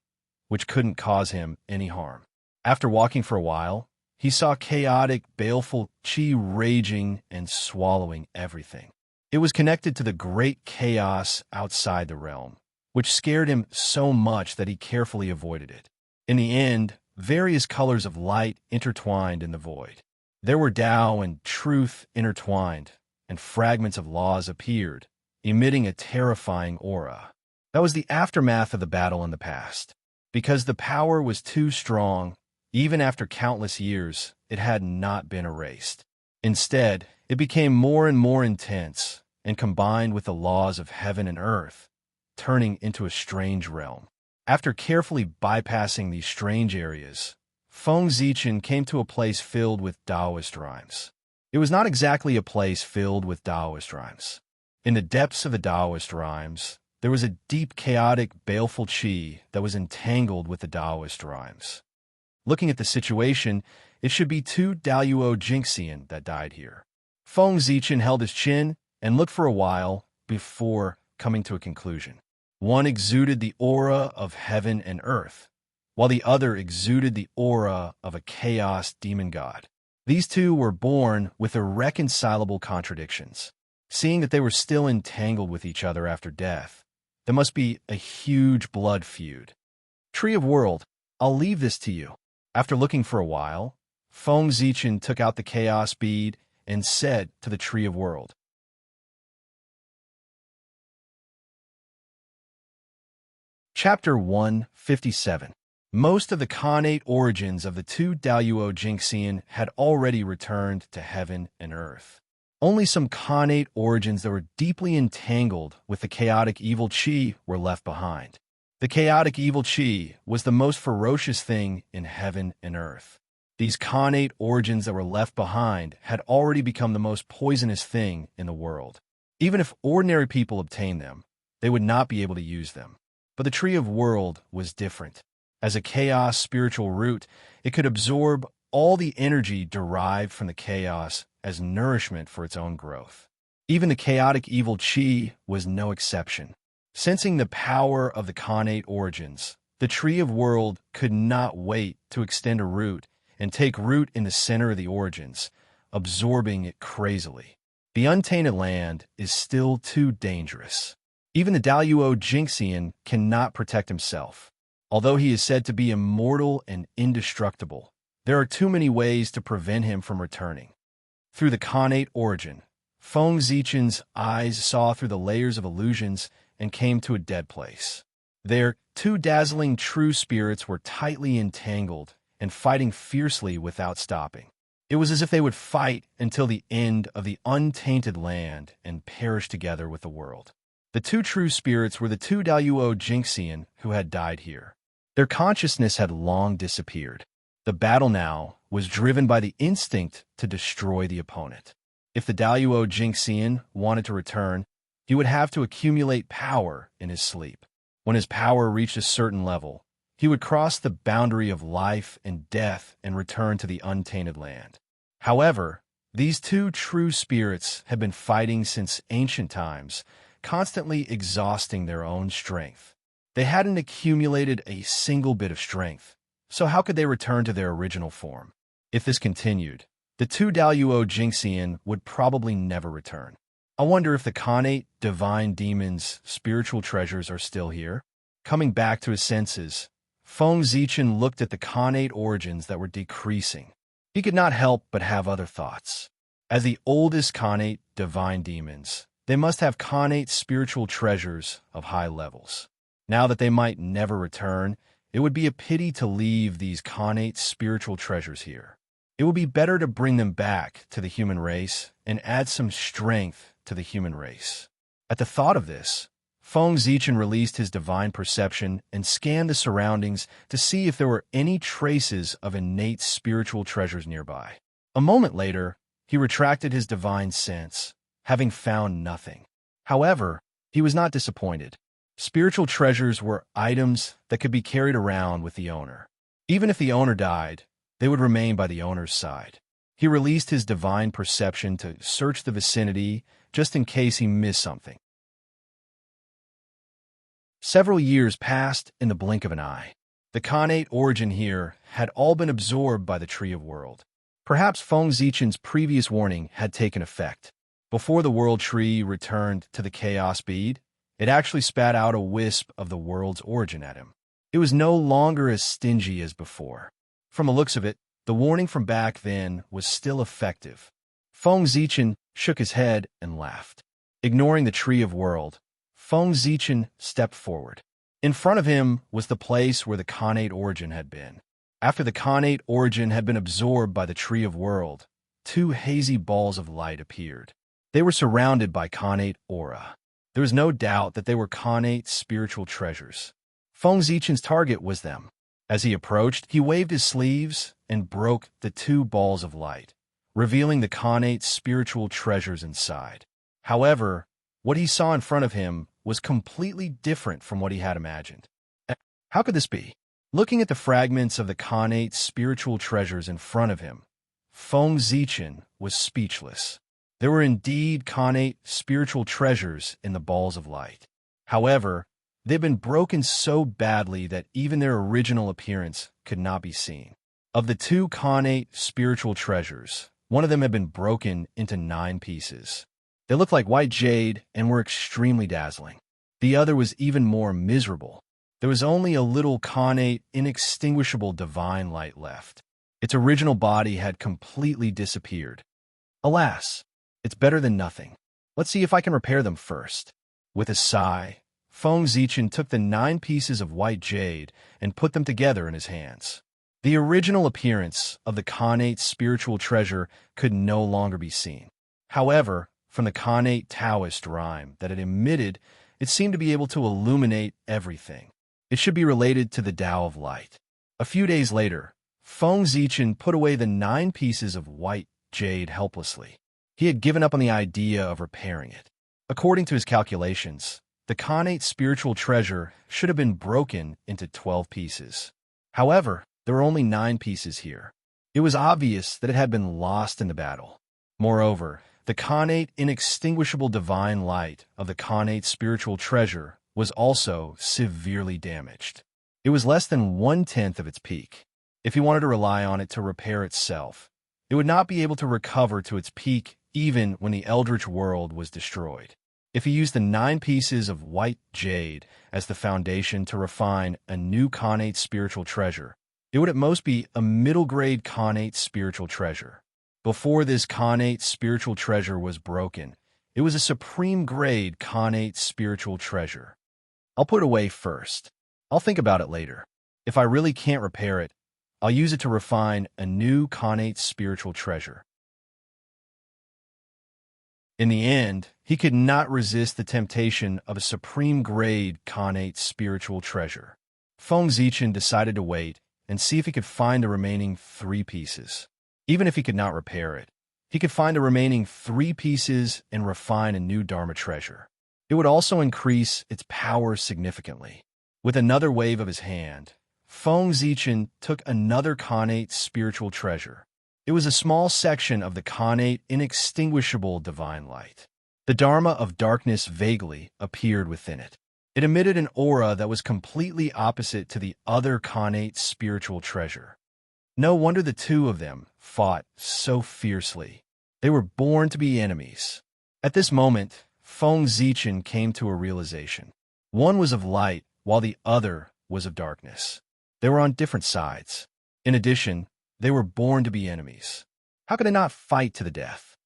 which couldn't cause him any harm. After walking for a while, he saw chaotic, baleful qi raging and swallowing everything. It was connected to the great chaos outside the realm, which scared him so much that he carefully avoided it. In the end, various colors of light intertwined in the void. There were Tao and truth intertwined, and fragments of laws appeared, emitting a terrifying aura. That was the aftermath of the battle in the past. Because the power was too strong, even after countless years, it had not been erased. Instead, it became more and more intense and combined with the laws of heaven and earth, turning into a strange realm. After carefully bypassing these strange areas, Feng Zichen came to a place filled with Taoist rhymes. It was not exactly a place filled with Taoist rhymes. In the depths of the Taoist rhymes, there was a deep, chaotic, baleful qi that was entangled with the Taoist rhymes. Looking at the situation, it should be two Daluo Jingxian that died here. Feng Zichen held his chin and looked for a while before coming to a conclusion. One exuded the aura of heaven and earth, while the other exuded the aura of a chaos demon god. These two were born with irreconcilable contradictions. Seeing that they were still entangled with each other after death, there must be a huge blood feud. Tree of World, I'll leave this to you. After looking for a while, Feng Zichen took out the chaos bead and said to the Tree of World, Chapter 157. Most of the Khanate origins of the two Daluo Jingxian had already returned to heaven and earth. Only some Khanate origins that were deeply entangled with the chaotic evil qi were left behind. The chaotic evil qi was the most ferocious thing in heaven and earth. These Khanate origins that were left behind had already become the most poisonous thing in the world. Even if ordinary people obtained them, they would not be able to use them. But the Tree of World was different. As a chaos spiritual root, it could absorb all the energy derived from the chaos as nourishment for its own growth. Even the chaotic evil Chi was no exception. Sensing the power of the Khanate origins, the Tree of World could not wait to extend a root and take root in the center of the origins, absorbing it crazily. The untainted land is still too dangerous. Even the Daluo Jinxian cannot protect himself. Although he is said to be immortal and indestructible, there are too many ways to prevent him from returning. Through the Khanate origin, Feng Zichen's eyes saw through the layers of illusions and came to a dead place. There, two dazzling true spirits were tightly entangled and fighting fiercely without stopping. It was as if they would fight until the end of the untainted land and perish together with the world. The two true spirits were the two Daluo Jinxian who had died here. Their consciousness had long disappeared. The battle now was driven by the instinct to destroy the opponent. If the Daluo Jinxian wanted to return, he would have to accumulate power in his sleep. When his power reached a certain level, he would cross the boundary of life and death and return to the untainted land. However, these two true spirits had been fighting since ancient times, constantly exhausting their own strength. They hadn't accumulated a single bit of strength, so how could they return to their original form? If this continued, the two Daluo Jinxian would probably never return. I wonder if the Khanate divine demons' spiritual treasures are still here? Coming back to his senses, Feng Zichen looked at the Khanate origins that were decreasing. He could not help but have other thoughts. As the oldest Khanate divine demons, they must have Khanate spiritual treasures of high levels. Now that they might never return, it would be a pity to leave these Khanate spiritual treasures here. It would be better to bring them back to the human race and add some strength to the human race. At the thought of this, Feng Zichen released his divine perception and scanned the surroundings to see if there were any traces of innate spiritual treasures nearby. A moment later, he retracted his divine sense, having found nothing. However, he was not disappointed. Spiritual treasures were items that could be carried around with the owner. Even if the owner died, they would remain by the owner's side. He released his divine perception to search the vicinity just in case he missed something. Several years passed in the blink of an eye. The Khanate origin here had all been absorbed by the Tree of World. Perhaps Feng Zichen's previous warning had taken effect. Before the World Tree returned to the Chaos Bead, it actually spat out a wisp of the world's origin at him. It was no longer as stingy as before. From the looks of it, the warning from back then was still effective. Feng Zichen shook his head and laughed. Ignoring the Tree of World, Feng Zichen stepped forward. In front of him was the place where the Khanate origin had been. After the Khanate origin had been absorbed by the Tree of World, two hazy balls of light appeared. They were surrounded by Khanate aura. There was no doubt that they were Khanate spiritual treasures. Feng Zichen's target was them. As he approached, he waved his sleeves and broke the two balls of light, revealing the Khanate spiritual treasures inside. However, what he saw in front of him was completely different from what he had imagined. How could this be? Looking at the fragments of the Khanate spiritual treasures in front of him, Feng Zichen was speechless. There were indeed Khanate spiritual treasures in the balls of light. However, they'd been broken so badly that even their original appearance could not be seen. Of the two Khanate spiritual treasures, one of them had been broken into 9 pieces. They looked like white jade and were extremely dazzling. The other was even more miserable. There was only a little Khanate, inextinguishable divine light left. Its original body had completely disappeared. Alas, it's better than nothing. Let's see if I can repair them first. With a sigh, Feng Zichen took the 9 pieces of white jade and put them together in his hands. The original appearance of the Khanate spiritual treasure could no longer be seen. However, from the Khanate Taoist rhyme that it emitted, it seemed to be able to illuminate everything. It should be related to the Tao of Light. A few days later, Feng Zichen put away the 9 pieces of white jade helplessly. He had given up on the idea of repairing it. According to his calculations, the Khanate spiritual treasure should have been broken into 12 pieces. However, there were only 9 pieces here. It was obvious that it had been lost in the battle. Moreover, the connate inextinguishable divine light of the connate spiritual treasure was also severely damaged. It was less than 1/10 of its peak. If he wanted to rely on it to repair itself, it would not be able to recover to its peak even when the eldritch world was destroyed. If he used the 9 pieces of white jade as the foundation to refine a new connate spiritual treasure, it would at most be a middle-grade connate spiritual treasure. Before this connate spiritual treasure was broken, it was a supreme-grade connate spiritual treasure. I'll put it away first. I'll think about it later. If I really can't repair it, I'll use it to refine a new connate spiritual treasure. In the end, he could not resist the temptation of a supreme-grade connate spiritual treasure. Feng Zichen decided to wait and see if he could find the remaining 3 pieces. Even if he could not repair it, he could find the remaining 3 pieces and refine a new Dharma treasure. It would also increase its power significantly. With another wave of his hand, Feng Zichen took another connate spiritual treasure. It was a small section of the connate inextinguishable divine light. The Dharma of darkness vaguely appeared within it. It emitted an aura that was completely opposite to the other connate spiritual treasure. No wonder the 2 of them fought so fiercely. They were born to be enemies. At this moment, Feng Zichen came to a realization. One was of light, while the other was of darkness. They were on different sides. In addition, they were born to be enemies. How could I not fight to the death?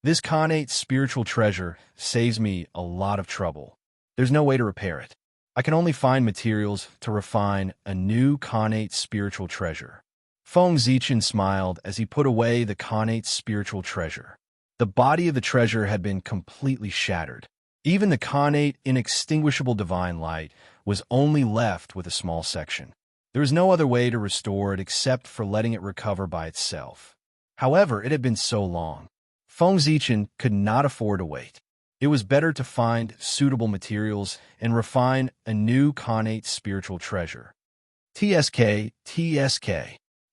This connate spiritual treasure saves me a lot of trouble. There's no way to repair it. I can only find materials to refine a new connate spiritual treasure. Feng Zichen smiled as he put away the connate spiritual treasure. The body of the treasure had been completely shattered. Even the connate inextinguishable divine light was only left with a small section. There was no other way to restore it except for letting it recover by itself. However, it had been so long. Feng Zichen could not afford to wait. It was better to find suitable materials and refine a new connate spiritual treasure. TSK.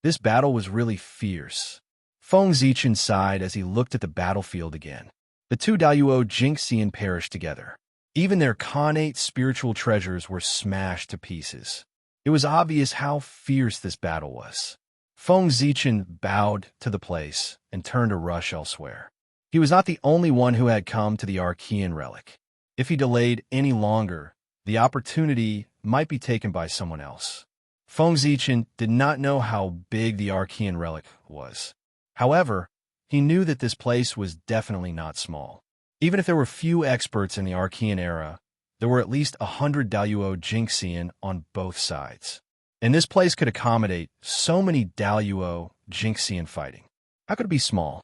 This battle was really fierce. Feng Zichen sighed as he looked at the battlefield again. The 2 Daiyuo Jingxian perished together. Even their connate spiritual treasures were smashed to pieces. It was obvious how fierce this battle was. Feng Zichen bowed to the place and turned to rush elsewhere. He was not the only one who had come to the Archean relic. If he delayed any longer, the opportunity might be taken by someone else. Feng Zichen did not know how big the Archean relic was. However, he knew that this place was definitely not small. Even if there were few experts in the Archean era, there were at least 100 Daiyuo Jingxian on both sides. And this place could accommodate so many Daiyuo Jingxian fighting. How could it be small?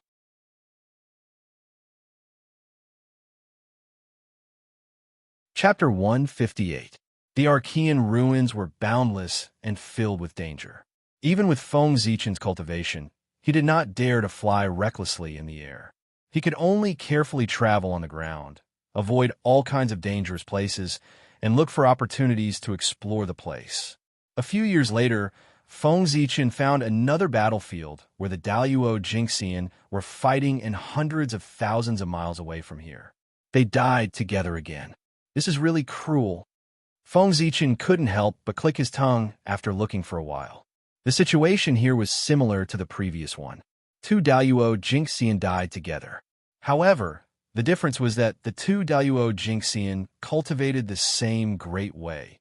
Chapter 158. The Archean ruins were boundless and filled with danger. Even with Feng Zichen's cultivation, he did not dare to fly recklessly in the air. He could only carefully travel on the ground, avoid all kinds of dangerous places, and look for opportunities to explore the place. A few years later, Feng Zichen found another battlefield where the Daiyuo Jingxian were fighting in hundreds of thousands of miles away from here. They died together again. This is really cruel. Feng Zichen couldn't help but click his tongue after looking for a while. The situation here was similar to the previous one. 2 Daiyuo Jingxian died together. However, the difference was that the 2 Daiyuo Jingxian cultivated the same great way,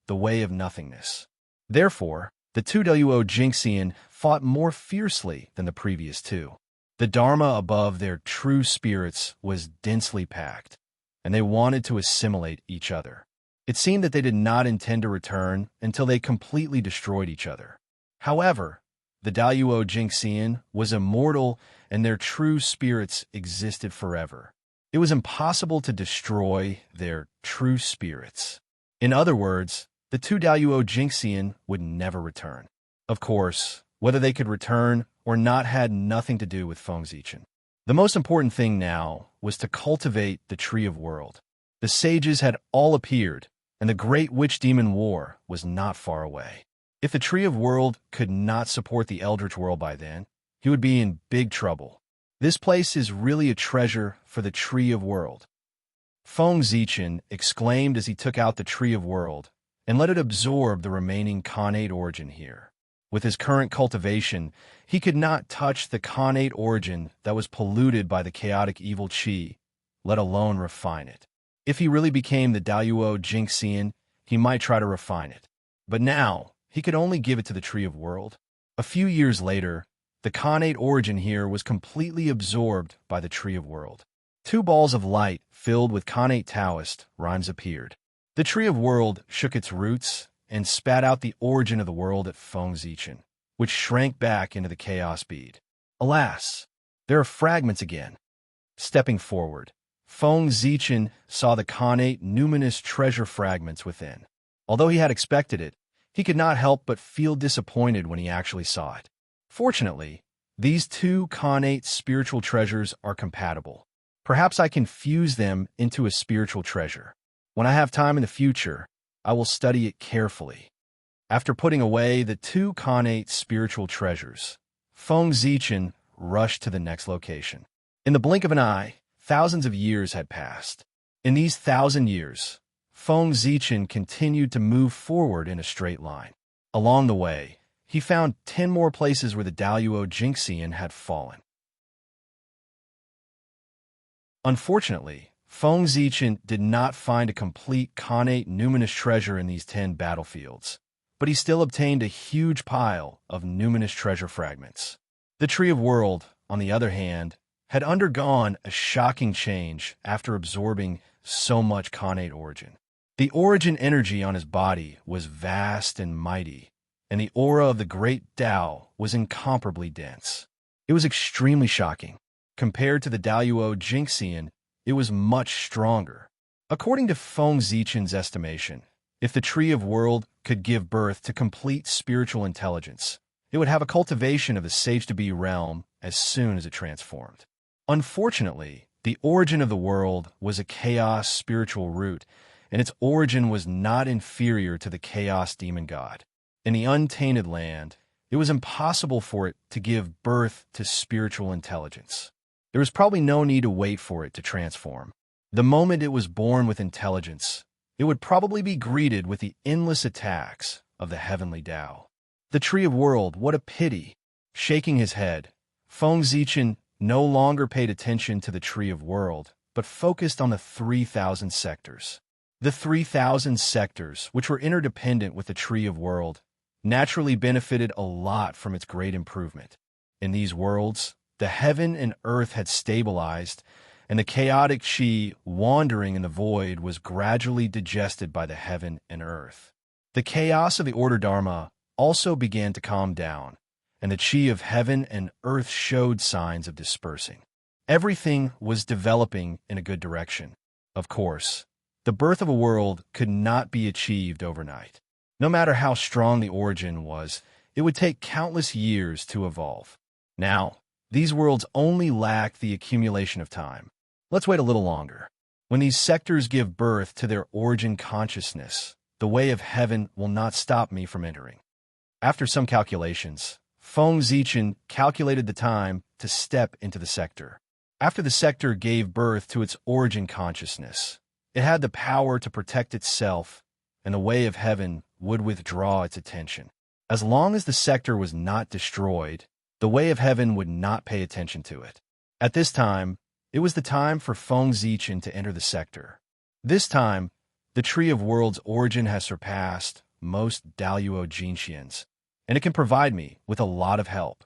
the way of nothingness. Therefore, the 2 Daiyuo Jingxian fought more fiercely than the previous 2. The Dharma above their true spirits was densely packed, and they wanted to assimilate each other. It seemed that they did not intend to return until they completely destroyed each other. However, the Daiyuo Jingxian was immortal and their true spirits existed forever. It was impossible to destroy their true spirits. In other words, the 2 Daiyuo Jingxian would never return. Of course, whether they could return or not had nothing to do with Feng Zichen. The most important thing now was to cultivate the Tree of World. The sages had all appeared, and the great witch-demon war was not far away. If the Tree of World could not support the Eldritch World by then, he would be in big trouble. This place is really a treasure for the Tree of World. Feng Zichen exclaimed as he took out the Tree of World and let it absorb the remaining Khanate origin here. With his current cultivation, he could not touch the Khanate origin that was polluted by the chaotic evil Qi, let alone refine it. If he really became the Daluo Jingxian, he might try to refine it. But now, he could only give it to the Tree of World. A few years later, the Khanate origin here was completely absorbed by the Tree of World. 2 balls of light filled with Khanate Taoist rhymes appeared. The Tree of World shook its roots and spat out the origin of the world at Feng Zichen, which shrank back into the chaos bead. Alas, there are fragments again. Stepping forward, Feng Zichen saw the Khanate numinous treasure fragments within. Although he had expected it, he could not help but feel disappointed when he actually saw it. Fortunately, these 2 Khanate spiritual treasures are compatible. Perhaps I can fuse them into a spiritual treasure. When I have time in the future, I will study it carefully. After putting away the 2 Khanate spiritual treasures, Feng Zichen rushed to the next location. In the blink of an eye, thousands of years had passed. In these 1,000 years, Feng Zichen continued to move forward in a straight line. Along the way, he found 10 more places where the Daluo Jingxian had fallen. Unfortunately, Feng Zichen did not find a complete Khanate numinous treasure in these 10 battlefields, but he still obtained a huge pile of numinous treasure fragments. The Tree of World, on the other hand, had undergone a shocking change after absorbing so much Khanate origin. The origin energy on his body was vast and mighty, and the aura of the great Tao was incomparably dense. It was extremely shocking. Compared to the Daluo Jingxian, it was much stronger. According to Feng Zichen's estimation, if the Tree of World could give birth to complete spiritual intelligence, it would have a cultivation of the Sage-to-Be realm as soon as it transformed. Unfortunately, the origin of the world was a chaos spiritual root, and its origin was not inferior to the chaos demon god. In the untainted land, it was impossible for it to give birth to spiritual intelligence. There was probably no need to wait for it to transform. The moment it was born with intelligence, it would probably be greeted with the endless attacks of the heavenly Tao. The Tree of World, what a pity! Shaking his head, Feng Zichen no longer paid attention to the Tree of World, but focused on the 3,000 sectors. The 3,000 sectors, which were interdependent with the Tree of World, naturally benefited a lot from its great improvement. In these worlds, the heaven and earth had stabilized, and the chaotic Qi wandering in the void was gradually digested by the heaven and earth. The chaos of the Order Dharma also began to calm down, and the Qi of heaven and earth showed signs of dispersing. Everything was developing in a good direction. Of course, the birth of a world could not be achieved overnight. No matter how strong the origin was, it would take countless years to evolve. Now, these worlds only lack the accumulation of time. Let's wait a little longer. When these sectors give birth to their origin consciousness, the way of heaven will not stop me from entering. After some calculations, Feng Zichen calculated the time to step into the sector. After the sector gave birth to its origin consciousness, it had the power to protect itself, and the way of heaven would withdraw its attention. As long as the sector was not destroyed, the way of heaven would not pay attention to it. At this time, it was the time for Feng Zichen to enter the sector. This time, the Tree of World's origin has surpassed most Daluo Jingxians, and it can provide me with a lot of help.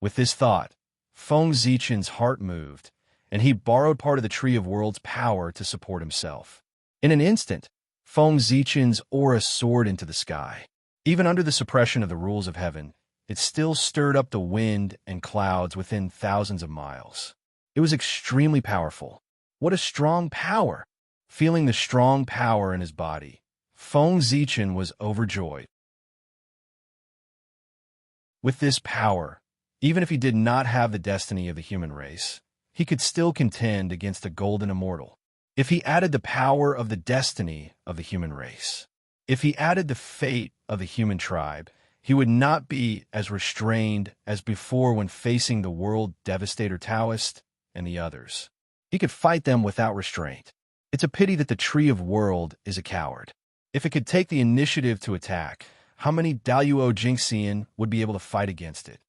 With this thought, Feng Zichen's heart moved, and he borrowed part of the Tree of World's power to support himself. In an instant, Feng Zichen's aura soared into the sky. Even under the suppression of the rules of heaven, it still stirred up the wind and clouds within thousands of miles. It was extremely powerful. What a strong power! Feeling the strong power in his body, Feng Zichen was overjoyed. With this power, even if he did not have the destiny of the human race, he could still contend against a golden immortal. If he added the power of the destiny of the human race, if he added the fate of the human tribe, he would not be as restrained as before when facing the World Devastator Taoist and the others. He could fight them without restraint. It's a pity that the Tree of World is a coward. If it could take the initiative to attack, how many Daluo Jinxian would be able to fight against it?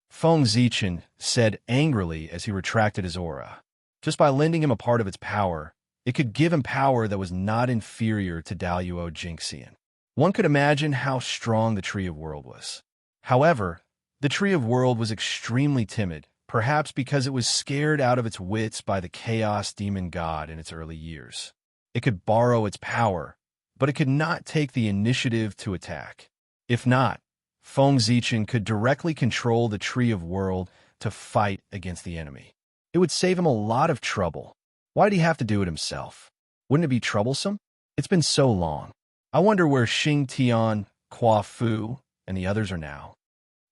Feng Zichen said angrily as he retracted his aura. Just by lending him a part of its power, it could give him power that was not inferior to Daluo Jinxian. One could imagine how strong the Tree of World was. However, the Tree of World was extremely timid, perhaps because it was scared out of its wits by the Chaos Demon God in its early years. It could borrow its power, but it could not take the initiative to attack. If not, Feng Zichen could directly control the Tree of World to fight against the enemy. It would save him a lot of trouble. Why'd he have to do it himself? Wouldn't it be troublesome? It's been so long. I wonder where Xing Tian, Qua Fu, and the others are now.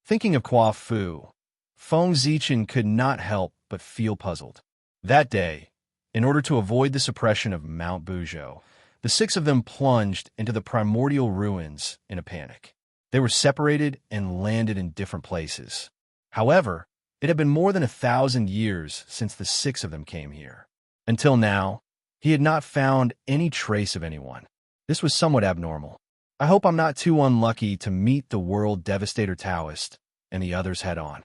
Thinking of Qua Fu, Feng Zichen could not help but feel puzzled. That day, in order to avoid the suppression of Mount Buzhou, the six of them plunged into the primordial ruins in a panic. They were separated and landed in different places. However, it had been more than 1,000 years since the six of them came here. Until now, he had not found any trace of anyone. This was somewhat abnormal. I hope I'm not too unlucky to meet the World Devastator Taoist and the others head-on.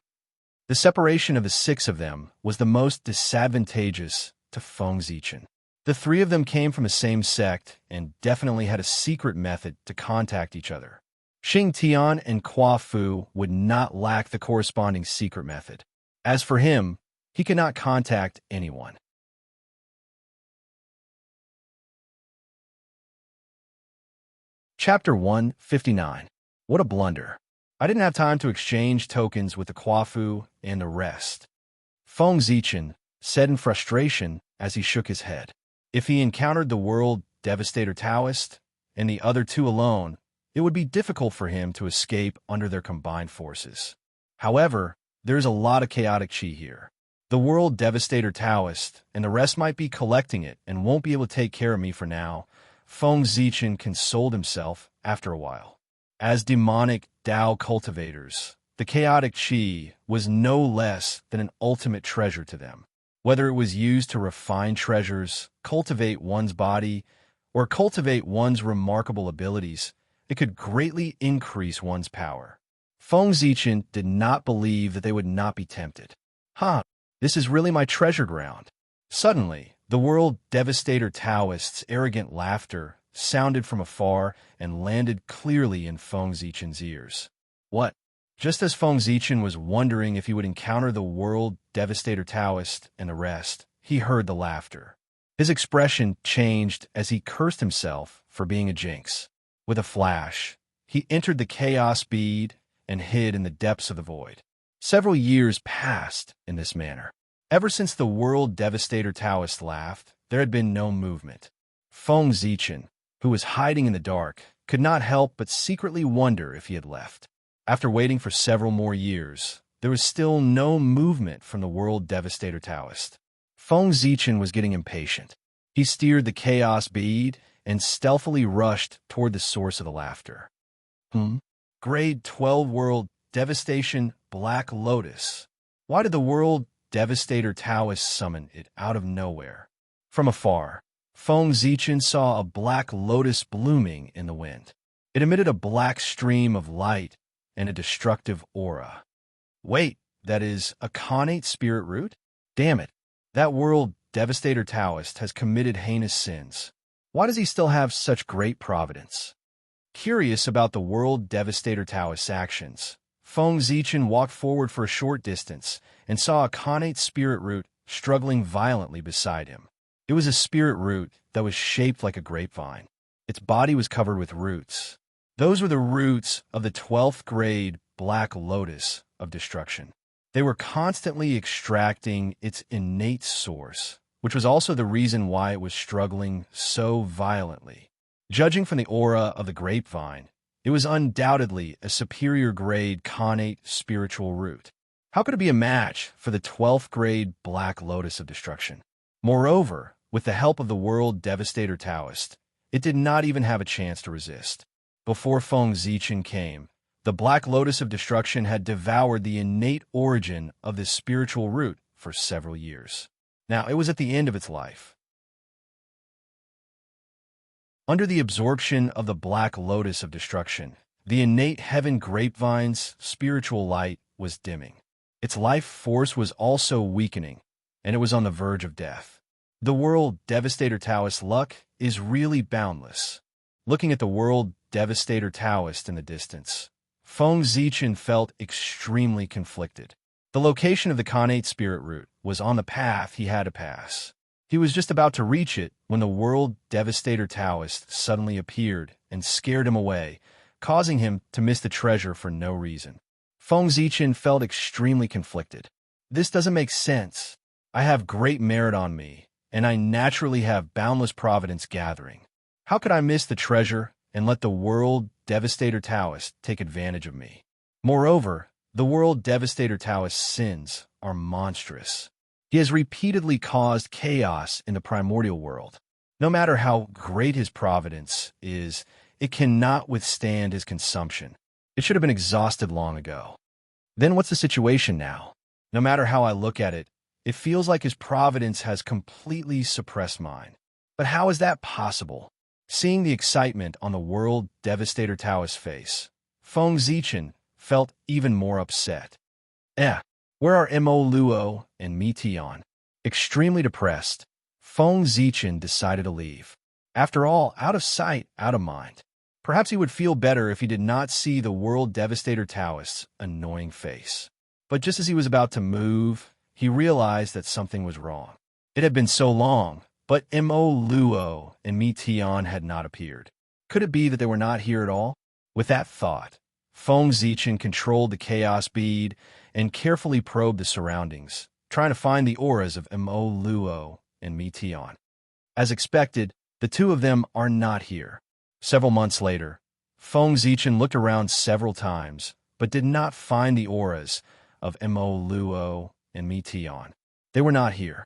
The separation of the six of them was the most disadvantageous to Feng Zichen. The three of them came from the same sect and definitely had a secret method to contact each other. Xing Tian and Qua Fu would not lack the corresponding secret method. As for him, he could not contact anyone. Chapter 159. What a blunder. I didn't have time to exchange tokens with the Qua Fu and the rest. Feng Zichen said in frustration as he shook his head. If he encountered the World Devastator Taoist and the other two alone, it would be difficult for him to escape under their combined forces. However, there is a lot of chaotic chi here. The World Devastator Taoist and the rest might be collecting it and won't be able to take care of me for now. Feng Zichen consoled himself after a while. As demonic Dao cultivators, the chaotic chi was no less than an ultimate treasure to them. Whether it was used to refine treasures, cultivate one's body, or cultivate one's remarkable abilities, it could greatly increase one's power. Feng Zichen did not believe that they would not be tempted. This is really my treasure ground. Suddenly, the World Devastator Taoist's arrogant laughter sounded from afar and landed clearly in Feng Zichen's ears. What? Just as Feng Zichen was wondering if he would encounter the World Devastator Taoist and the rest, he heard the laughter. His expression changed as he cursed himself for being a jinx. With a flash, he entered the chaos bead and hid in the depths of the void. Several years passed in this manner. Ever since the World Devastator Taoist laughed, there had been no movement. Feng Zichen, who was hiding in the dark, could not help but secretly wonder if he had left. After waiting for several more years, there was still no movement from the World Devastator Taoist. Feng Zichen was getting impatient. He steered the chaos bead and stealthily rushed toward the source of the laughter. Grade 12 World Devastation Black Lotus. Why did the World Devastator Taoist summon it out of nowhere? From afar, Feng Zichen saw a black lotus blooming in the wind. It emitted a black stream of light and a destructive aura. Wait, that is a connate spirit root? Damn it, that World Devastator Taoist has committed heinous sins. Why does he still have such great providence? Curious about the World Devastator Taoist's actions, Feng Zichen walked forward for a short distance and saw a connate spirit root struggling violently beside him. It was a spirit root that was shaped like a grapevine. Its body was covered with roots. Those were the roots of the 12th grade Black Lotus of Destruction. They were constantly extracting its innate source, which was also the reason why it was struggling so violently. Judging from the aura of the grapevine, it was undoubtedly a superior grade connate spiritual root. How could it be a match for the 12th grade Black Lotus of Destruction? Moreover, with the help of the World Devastator Taoist, it did not even have a chance to resist. Before Feng Zichen came, The Black Lotus of Destruction had devoured the innate origin of this spiritual root for several years. Now, it was at the end of its life. Under the absorption of the Black Lotus of Destruction, the innate heaven grapevine's spiritual light was dimming. Its life force was also weakening, and it was on the verge of death. The World Devastator Taoist luck is really boundless. Looking at the World Devastator Taoist in the distance, Feng Zichen felt extremely conflicted. The location of the Khanate spirit root was on the path he had to pass. He was just about to reach it when the World Devastator Taoist suddenly appeared and scared him away, causing him to miss the treasure for no reason. Feng Zichen felt extremely conflicted. This doesn't make sense. I have great merit on me, and I naturally have boundless providence gathering. How could I miss the treasure and let the World Devastator Taoist take advantage of me? Moreover, the World Devastator Taoist's sins are monstrous. He has repeatedly caused chaos in the primordial world. No matter how great his providence is, it cannot withstand his consumption. It should have been exhausted long ago. Then what's the situation now? No matter how I look at it, it feels like his providence has completely suppressed mine. But how is that possible? Seeing the excitement on the World Devastator Taoist's face, Feng Zichen felt even more upset. Where are Mo Luo and Mi Tian? Extremely depressed, Feng Zichen decided to leave. After all, out of sight, out of mind. Perhaps he would feel better if he did not see the World Devastator Taoist's annoying face. But just as he was about to move, he realized that something was wrong. It had been so long, but Mo Luo and Mi Tian had not appeared. Could it be that they were not here at all? With that thought, Feng Zichen controlled the chaos bead and carefully probed the surroundings, trying to find the auras of Mo Luo and Mi Tian. As expected, the two of them are not here. Several months later, Feng Zichen looked around several times, but did not find the auras of Mo Luo and Mi Tian. They were not here.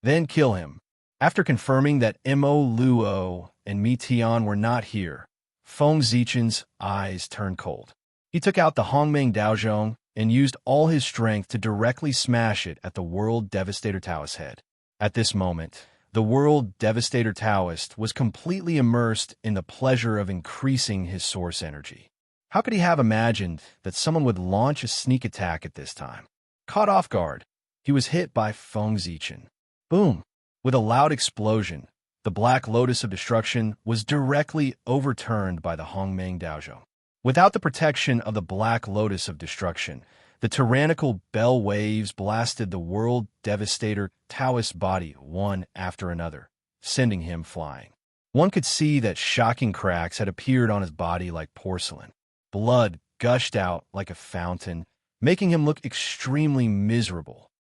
Then kill him. After confirming that Mo Luo and Mi Tian were not here, Feng Zichen's eyes turned cold. He took out the Hongmeng Daozhong and used all his strength to directly smash it at the World Devastator Taoist's head. At this moment, the World Devastator Taoist was completely immersed in the pleasure of increasing his source energy. How could he have imagined that someone would launch a sneak attack at this time? Caught off guard, he was hit by Feng Zichen. Boom! With a loud explosion, the Black Lotus of Destruction was directly overturned by the Hongmeng Daozhong. Without the protection of the Black Lotus of Destruction, the tyrannical bell waves blasted the World Devastator Taoist's body one after another, sending him flying. One could see that shocking cracks had appeared on his body like porcelain. Blood gushed out like a fountain, making him look extremely miserable.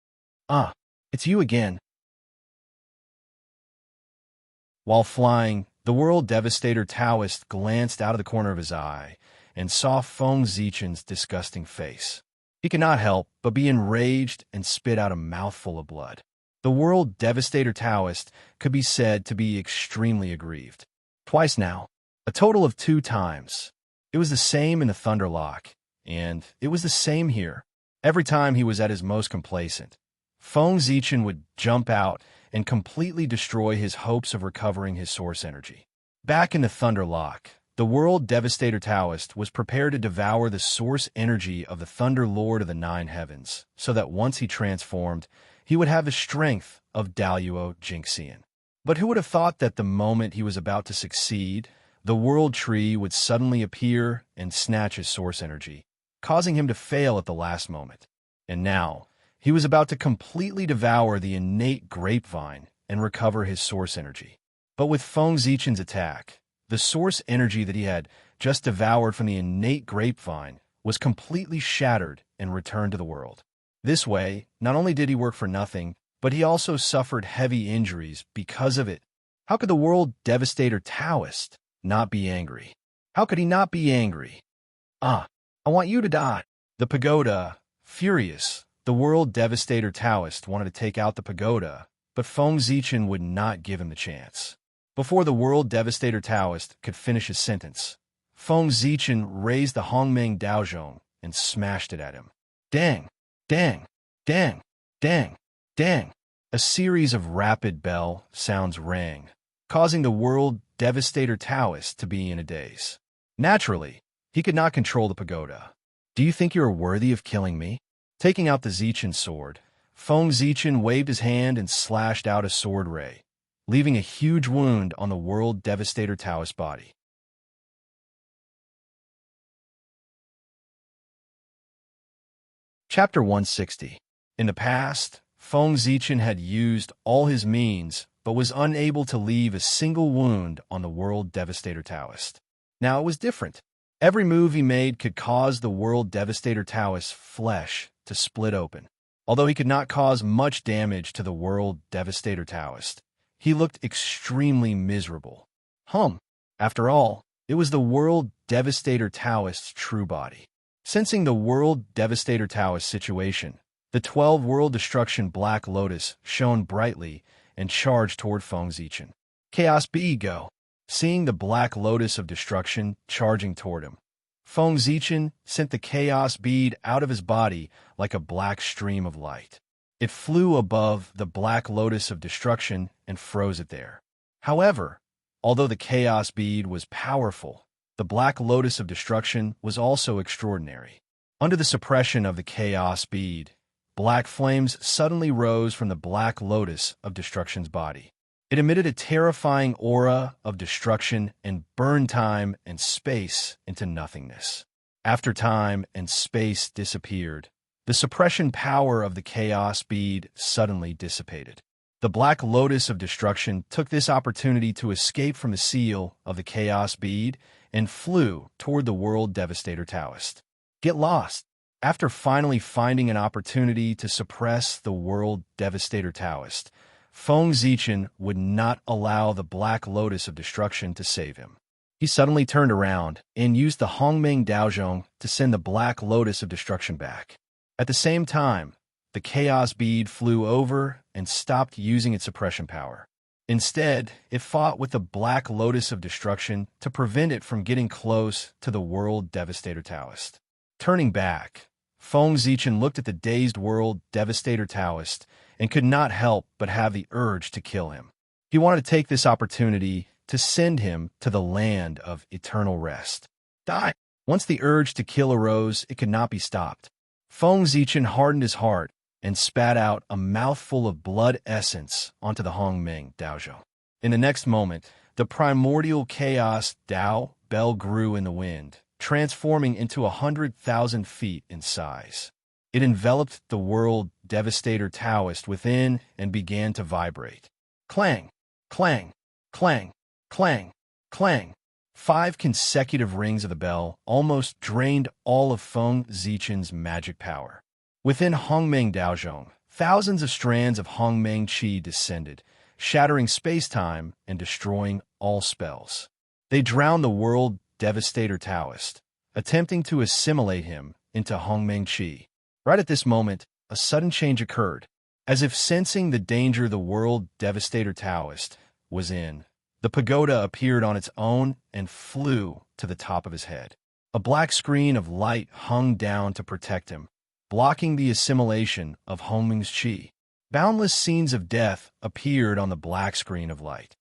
It's you again. While flying, the World Devastator Taoist glanced out of the corner of his eye and saw Feng Zichen's disgusting face. He could not help but be enraged and spit out a mouthful of blood. The World Devastator Taoist could be said to be extremely aggrieved. Twice now, a total of 2 times. It was the same in the Thunderlock, and it was the same here. Every time he was at his most complacent, Feng Zichen would jump out and completely destroy his hopes of recovering his source energy. Back in the Thunderlock, the World Devastator Taoist was prepared to devour the source energy of the Thunder Lord of the 9 Heavens, so that once he transformed, he would have the strength of Daluo Jingxian. But who would have thought that the moment he was about to succeed, the World Tree would suddenly appear and snatch his source energy, causing him to fail at the last moment. And now, he was about to completely devour the innate grapevine and recover his source energy. But with Feng Zichen's attack, the source energy that he had just devoured from the innate grapevine was completely shattered and returned to the world. This way, not only did he work for nothing, but he also suffered heavy injuries because of it. How could the World Devastator Taoist not be angry? How could he not be angry? I want you to die. The pagoda, furious, the World Devastator Taoist wanted to take out the pagoda, but Feng Zichen would not give him the chance. Before the World Devastator Taoist could finish his sentence, Feng Zichen raised the Hongmeng Daozhong and smashed it at him. Dang, dang, dang, dang, dang. A series of rapid bell sounds rang, causing the world devastator Taoist to be in a daze. Naturally, he could not control the pagoda. Do you think you are worthy of killing me? Taking out the Zichen sword, Feng Zichen waved his hand and slashed out a sword ray, leaving a huge wound on the world devastator Taoist body. Chapter 160. In the past, Feng Zichen had used all his means but was unable to leave a single wound on the world devastator Taoist. Now it was different. Every move he made could cause the world devastator Taoist's flesh to split open. Although he could not cause much damage to the world devastator Taoist, he looked extremely miserable. After all, it was the world devastator Taoist's true body. Sensing the world devastator Taoist situation, the 12 world destruction Black Lotus shone brightly and charged toward Feng Zichen. Chaos be go. Seeing the Black Lotus of destruction charging toward him, Feng Zichen sent the chaos bead out of his body like a black stream of light. It flew above the Black Lotus of destruction and froze it there. However, although the chaos bead was powerful, the Black Lotus of destruction was also extraordinary. Under the suppression of the chaos bead, black flames suddenly rose from the Black Lotus of destruction's body. It emitted a terrifying aura of destruction and burned time and space into nothingness. After time and space disappeared, the suppression power of the chaos bead suddenly dissipated. The Black Lotus of destruction took this opportunity to escape from the seal of the chaos bead and flew toward the world devastator Taoist. Get lost! After finally finding an opportunity to suppress the world devastator Taoist, Feng Zichen would not allow the Black Lotus of destruction to save him. He suddenly turned around and used the Hongmeng Daozhong to send the Black Lotus of destruction back. At the same time, the chaos bead flew over and stopped using its suppression power. Instead, it fought with the Black Lotus of destruction to prevent it from getting close to the world devastator Taoist. Turning back, Feng Zichen looked at the dazed world devastator Taoist and could not help but have the urge to kill him. He wanted to take this opportunity to send him to the land of eternal rest. Die! Once the urge to kill arose, it could not be stopped. Feng Zichen hardened his heart and spat out a mouthful of blood essence onto the Hongmeng Daozhong. In the next moment, the primordial chaos Dao bell grew in the wind, transforming into 100,000 feet in size. It enveloped the world devastator Taoist within and began to vibrate. Clang, clang, clang, clang, clang. 5 consecutive rings of the bell almost drained all of Feng Zichen's magic power. Within Hongmeng Daozhong, thousands of strands of Hongmeng Qi descended, shattering space-time and destroying all spells. They drowned the world devastator Taoist, attempting to assimilate him into Hongmeng Qi. Right at this moment, a sudden change occurred. As if sensing the danger the world devastator Taoist was in, the pagoda appeared on its own and flew to the top of his head. A black screen of light hung down to protect him, blocking the assimilation of Hongmeng's Qi. Boundless scenes of death appeared on the black screen of light.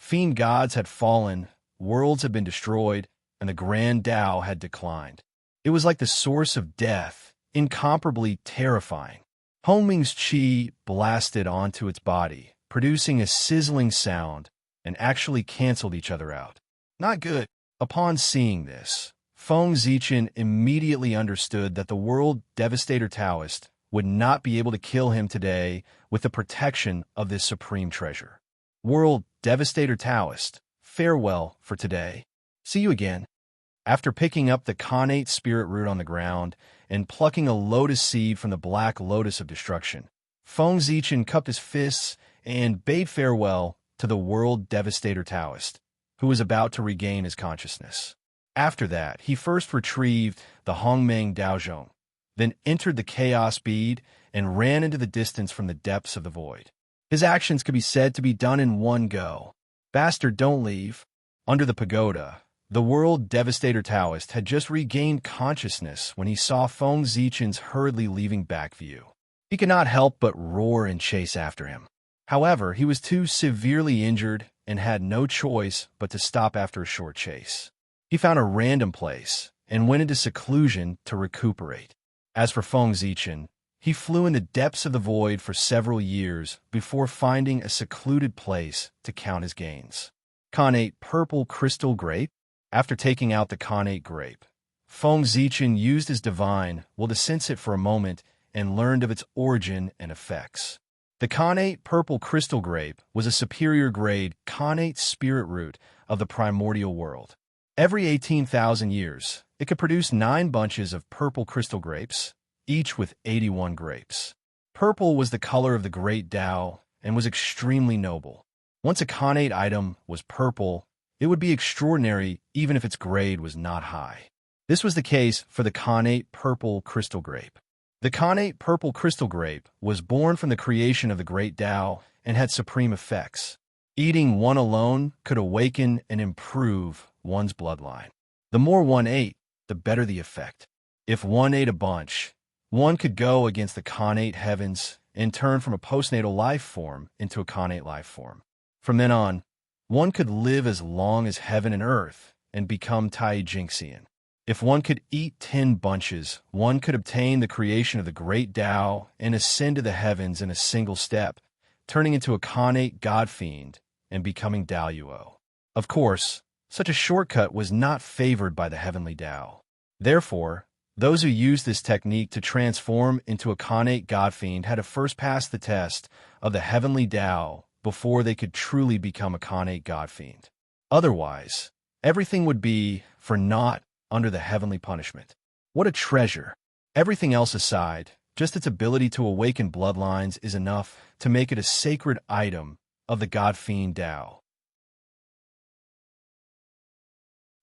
Fiend gods had fallen, worlds had been destroyed, and the grand Tao had declined. It was like the source of death, incomparably terrifying. Hongmeng's Qi blasted onto its body, producing a sizzling sound, and actually canceled each other out. Not good. Upon seeing this, Feng Zichen immediately understood that the world devastator Taoist would not be able to kill him today with the protection of this supreme treasure. World devastator Taoist, farewell for today. See you again. After picking up the Khanate spirit root on the ground and plucking a lotus seed from the Black Lotus of destruction, Feng Zichen cupped his fists and bade farewell to the world devastator Taoist, who was about to regain his consciousness. After that, he first retrieved the Hongmeng Daozhong, then entered the chaos bead and ran into the distance from the depths of the void. His actions could be said to be done in one go. Bastard, don't leave. Under the pagoda, the world devastator Taoist had just regained consciousness when he saw Feng Zichen's hurriedly leaving back view. He could not help but roar and chase after him. However, he was too severely injured and had no choice but to stop after a short chase. He found a random place and went into seclusion to recuperate. As for Feng Zichen, he flew in the depths of the void for several years before finding a secluded place to count his gains. Connate Purple Crystal Grape. After taking out the Connate grape, Feng Zichen used his divine will to sense it for a moment and learned of its origin and effects. The Connate Purple Crystal Grape was a superior grade Connate spirit root of the primordial world. Every 18,000 years, it could produce 9 bunches of purple crystal grapes, each with 81 grapes. Purple was the color of the great Tao and was extremely noble. Once a Connate item was purple, it would be extraordinary even if its grade was not high. This was the case for the Connate Purple Crystal Grape. The Connate Purple Crystal Grape was born from the creation of the Great Tao and had supreme effects. Eating one alone could awaken and improve one's bloodline. The more one ate, the better the effect. If one ate a bunch, one could go against the Connate heavens and turn from a postnatal life form into a Connate life form. From then on, one could live as long as heaven and earth and become Tai Jinxian. If one could eat 10 bunches, one could obtain the creation of the great Tao and ascend to the heavens in a single step, turning into a Connate god fiend and becoming Daoyuo. Of course, such a shortcut was not favored by the heavenly Tao. Therefore, those who used this technique to transform into a Connate god fiend had to first pass the test of the heavenly Tao before they could truly become a Connate god fiend. Otherwise, everything would be for naught under the heavenly punishment. What a treasure! Everything else aside, just its ability to awaken bloodlines is enough to make it a sacred item of the god fiend Tao.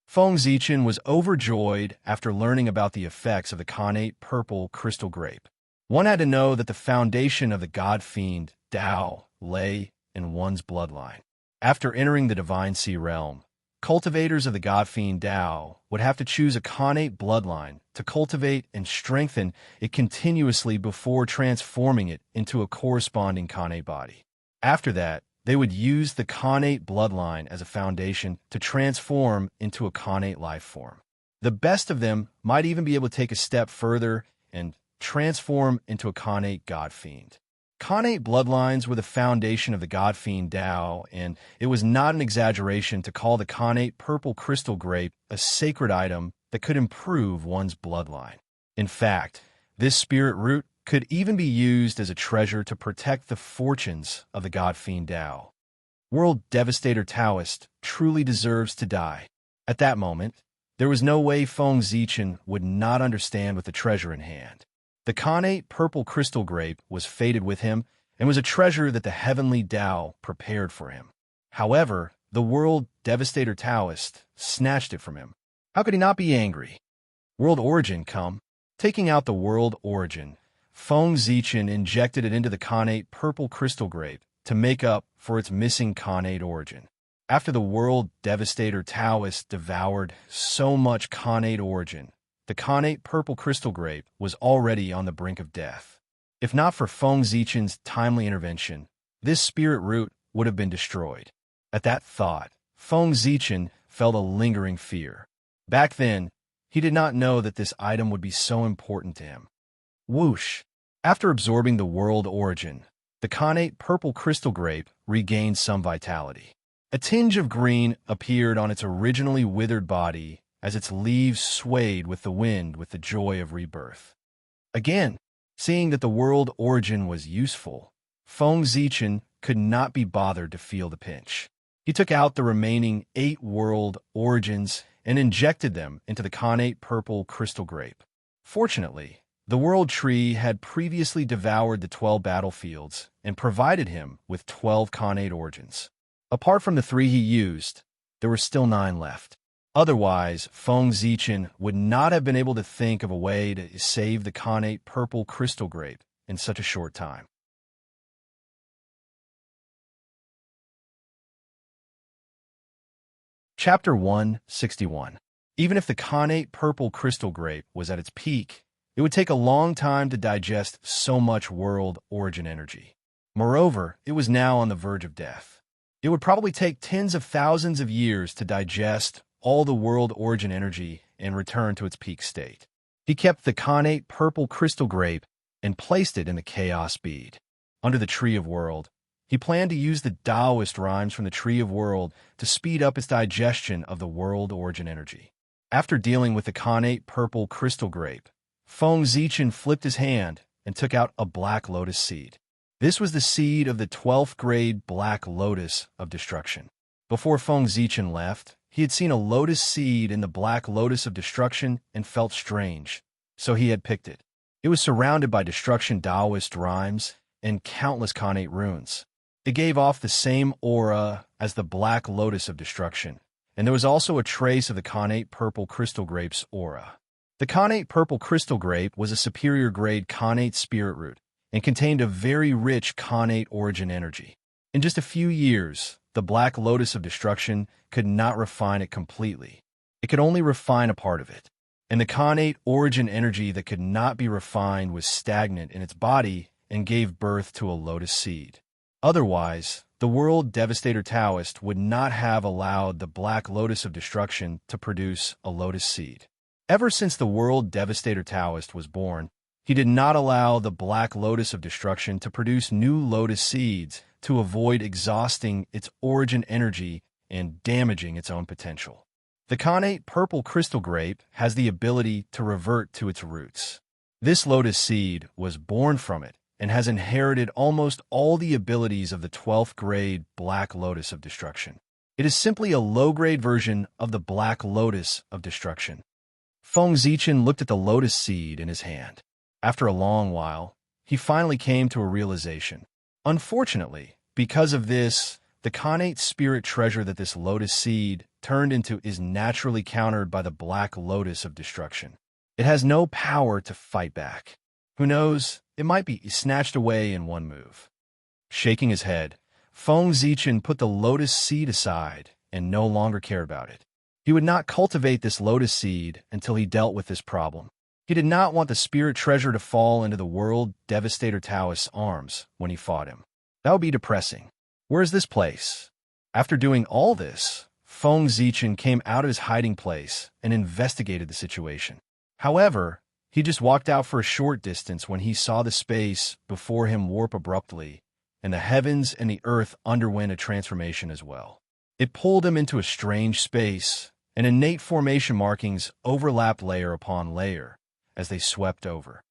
Feng Zichen was overjoyed after learning about the effects of the Connate Purple Crystal Grape. One had to know that the foundation of the god fiend Tao lay in one's bloodline. After entering the Divine Sea realm, cultivators of the god fiend Tao would have to choose a Connate bloodline to cultivate and strengthen it continuously before transforming it into a corresponding Connate body. After that, they would use the Connate bloodline as a foundation to transform into a Connate life form. The best of them might even be able to take a step further and transform into a Connate god fiend. Connate bloodlines were the foundation of the god fiend Tao, and it was not an exaggeration to call the Connate Purple Crystal Grape a sacred item that could improve one's bloodline. In fact, this spirit root could even be used as a treasure to protect the fortunes of the god fiend Tao. World Devastator Taoist truly deserves to die. At that moment, there was no way Feng Zichen would not understand with the treasure in hand. The Connate Purple Crystal Grape was fated with him and was a treasure that the heavenly Tao prepared for him. However, the World Devastator Taoist snatched it from him. How could he not be angry? World Origin come. Taking out the World Origin, Feng Zichen injected it into the Connate Purple Crystal Grape to make up for its missing Connate origin. After the World Devastator Taoist devoured so much Connate origin, the Connate Purple Crystal Grape was already on the brink of death. If not for Feng Zichen's timely intervention, this spirit root would have been destroyed. At that thought, Feng Zichen felt a lingering fear. Back then, he did not know that this item would be so important to him. Whoosh! After absorbing the world origin, the Connate Purple Crystal Grape regained some vitality. A tinge of green appeared on its originally withered body as its leaves swayed with the wind with the joy of rebirth. Again, seeing that the world origin was useful, Feng Zichen could not be bothered to feel the pinch. He took out the remaining 8 world origins and injected them into the Connate Purple Crystal Grape. Fortunately, the world tree had previously devoured the 12 battlefields and provided him with 12 Connate origins. Apart from the 3 he used, there were still 9 left. Otherwise, Feng Zichen would not have been able to think of a way to save the Connate Purple Crystal Grape in such a short time. Chapter 161. Even if the connate purple crystal grape was at its peak, it would take a long time to digest so much world origin energy. Moreover, it was now on the verge of death. It would probably take tens of thousands of years to digest all the world origin energy and return to its peak state. He kept the connate purple crystal grape and placed it in the chaos bead. Under the Tree of World, he planned to use the Taoist rhymes from the Tree of World to speed up its digestion of the world origin energy. After dealing with the connate purple crystal grape, Feng Zichen flipped his hand and took out a black lotus seed. This was the seed of the 12th grade black lotus of destruction. Before Feng Zichen left, he had seen a lotus seed in the black lotus of destruction and felt strange, so he had picked it. It was surrounded by destruction Taoist rhymes and countless connate runes. It gave off the same aura as the black lotus of destruction, and there was also a trace of the connate purple crystal grape's aura. The connate purple crystal grape was a superior grade connate spirit root and contained a very rich connate origin energy. In just a few years, the black lotus of destruction could not refine it completely. It could only refine a part of it. And the connate origin energy that could not be refined was stagnant in its body and gave birth to a lotus seed. Otherwise, the world devastator Taoist would not have allowed the black lotus of destruction to produce a lotus seed. Ever since the world devastator Taoist was born, he did not allow the black lotus of destruction to produce new lotus seeds to avoid exhausting its origin energy and damaging its own potential. The connate purple crystal grape has the ability to revert to its roots. This lotus seed was born from it and has inherited almost all the abilities of the 12th grade black lotus of destruction. It is simply a low-grade version of the black lotus of destruction. Feng Zichen looked at the lotus seed in his hand. After a long while, he finally came to a realization. Unfortunately, because of this, the connate spirit treasure that this lotus seed turned into is naturally countered by the black lotus of destruction. It has no power to fight back. Who knows, it might be snatched away in one move. Shaking his head, Feng Zichen put the lotus seed aside and no longer cared about it. He would not cultivate this lotus seed until he dealt with this problem. He did not want the spirit treasure to fall into the world devastator Taoist's arms when he fought him. That would be depressing. Where is this place? After doing all this, Feng Zichen came out of his hiding place and investigated the situation. However, he just walked out for a short distance when he saw the space before him warp abruptly, and the heavens and the earth underwent a transformation as well. It pulled him into a strange space, and innate formation markings overlapped layer upon layer as they swept over.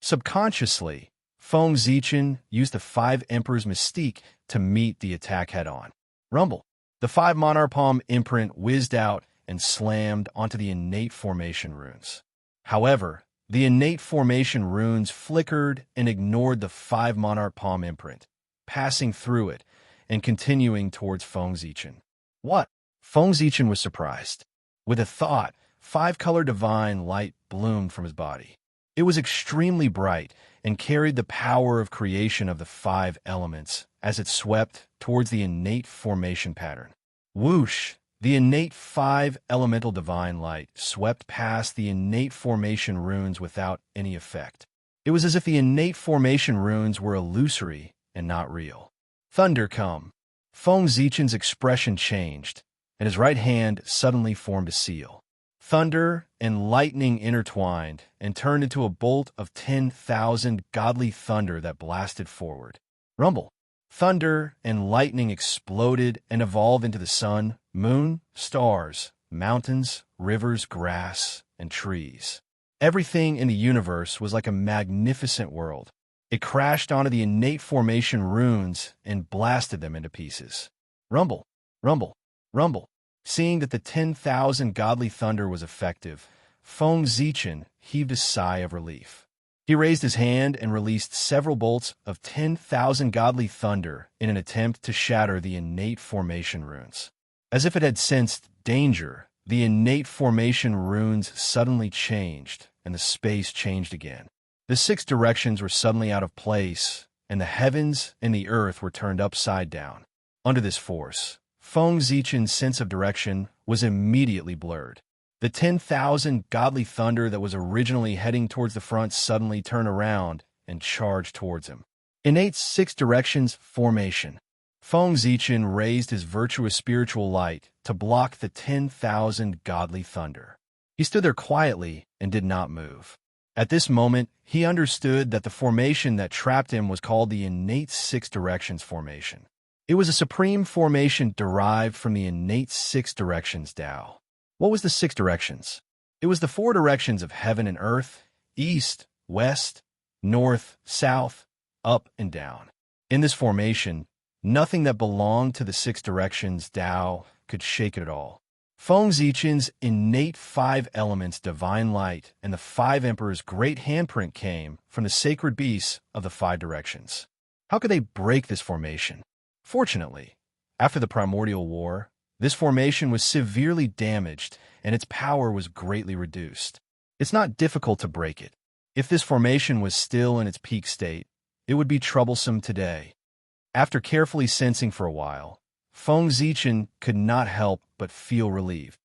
Subconsciously, Feng Zichen used the 5 Emperors mystique to meet the attack head-on. Rumble. The 5 monarch palm imprint whizzed out and slammed onto the innate formation runes. However, the innate formation runes flickered and ignored the 5 monarch palm imprint, passing through it and continuing towards Feng Zichen. What? Feng Zichen was surprised. With a thought, 5-color divine light bloomed from his body. It was extremely bright and carried the power of creation of the 5 elements as it swept towards the innate formation pattern. Whoosh! The innate 5 elemental divine light swept past the innate formation runes without any effect. It was as if the innate formation runes were illusory and not real. Thunder come. Feng Zichen's expression changed, and his right hand suddenly formed a seal. Thunder and lightning intertwined and turned into a bolt of 10,000 godly thunder that blasted forward. Rumble. Thunder and lightning exploded and evolved into the sun, moon, stars, mountains, rivers, grass, and trees. Everything in the universe was like a magnificent world. It crashed onto the innate formation runes and blasted them into pieces. Rumble, rumble, rumble. Seeing that the 10,000 godly thunder was effective, Feng Zichen heaved a sigh of relief. He raised his hand and released several bolts of 10,000 godly thunder in an attempt to shatter the innate formation runes. As if it had sensed danger, the innate formation runes suddenly changed, and the space changed again. The 6 directions were suddenly out of place, and the heavens and the earth were turned upside down. Under this force, Feng Zichen's sense of direction was immediately blurred. The 10,000 godly thunder that was originally heading towards the front suddenly turned around and charged towards him. Innate six directions formation. Feng Zichen raised his virtuous spiritual light to block the 10,000 godly thunder. He stood there quietly and did not move. At this moment, he understood that the formation that trapped him was called the innate six directions formation. It was a supreme formation derived from the innate six directions Tao. What was the six directions? It was the four directions of heaven and earth, east, west, north, south, up, and down. In this formation, nothing that belonged to the six directions Tao could shake it at all. Feng Zichen's innate five elements divine light and the five emperors' great handprint came from the sacred beasts of the five directions. How could they break this formation? Fortunately, after the primordial war, this formation was severely damaged and its power was greatly reduced. It's not difficult to break it. If this formation was still in its peak state, it would be troublesome today. After carefully sensing for a while, Feng Zichen could not help but feel relieved.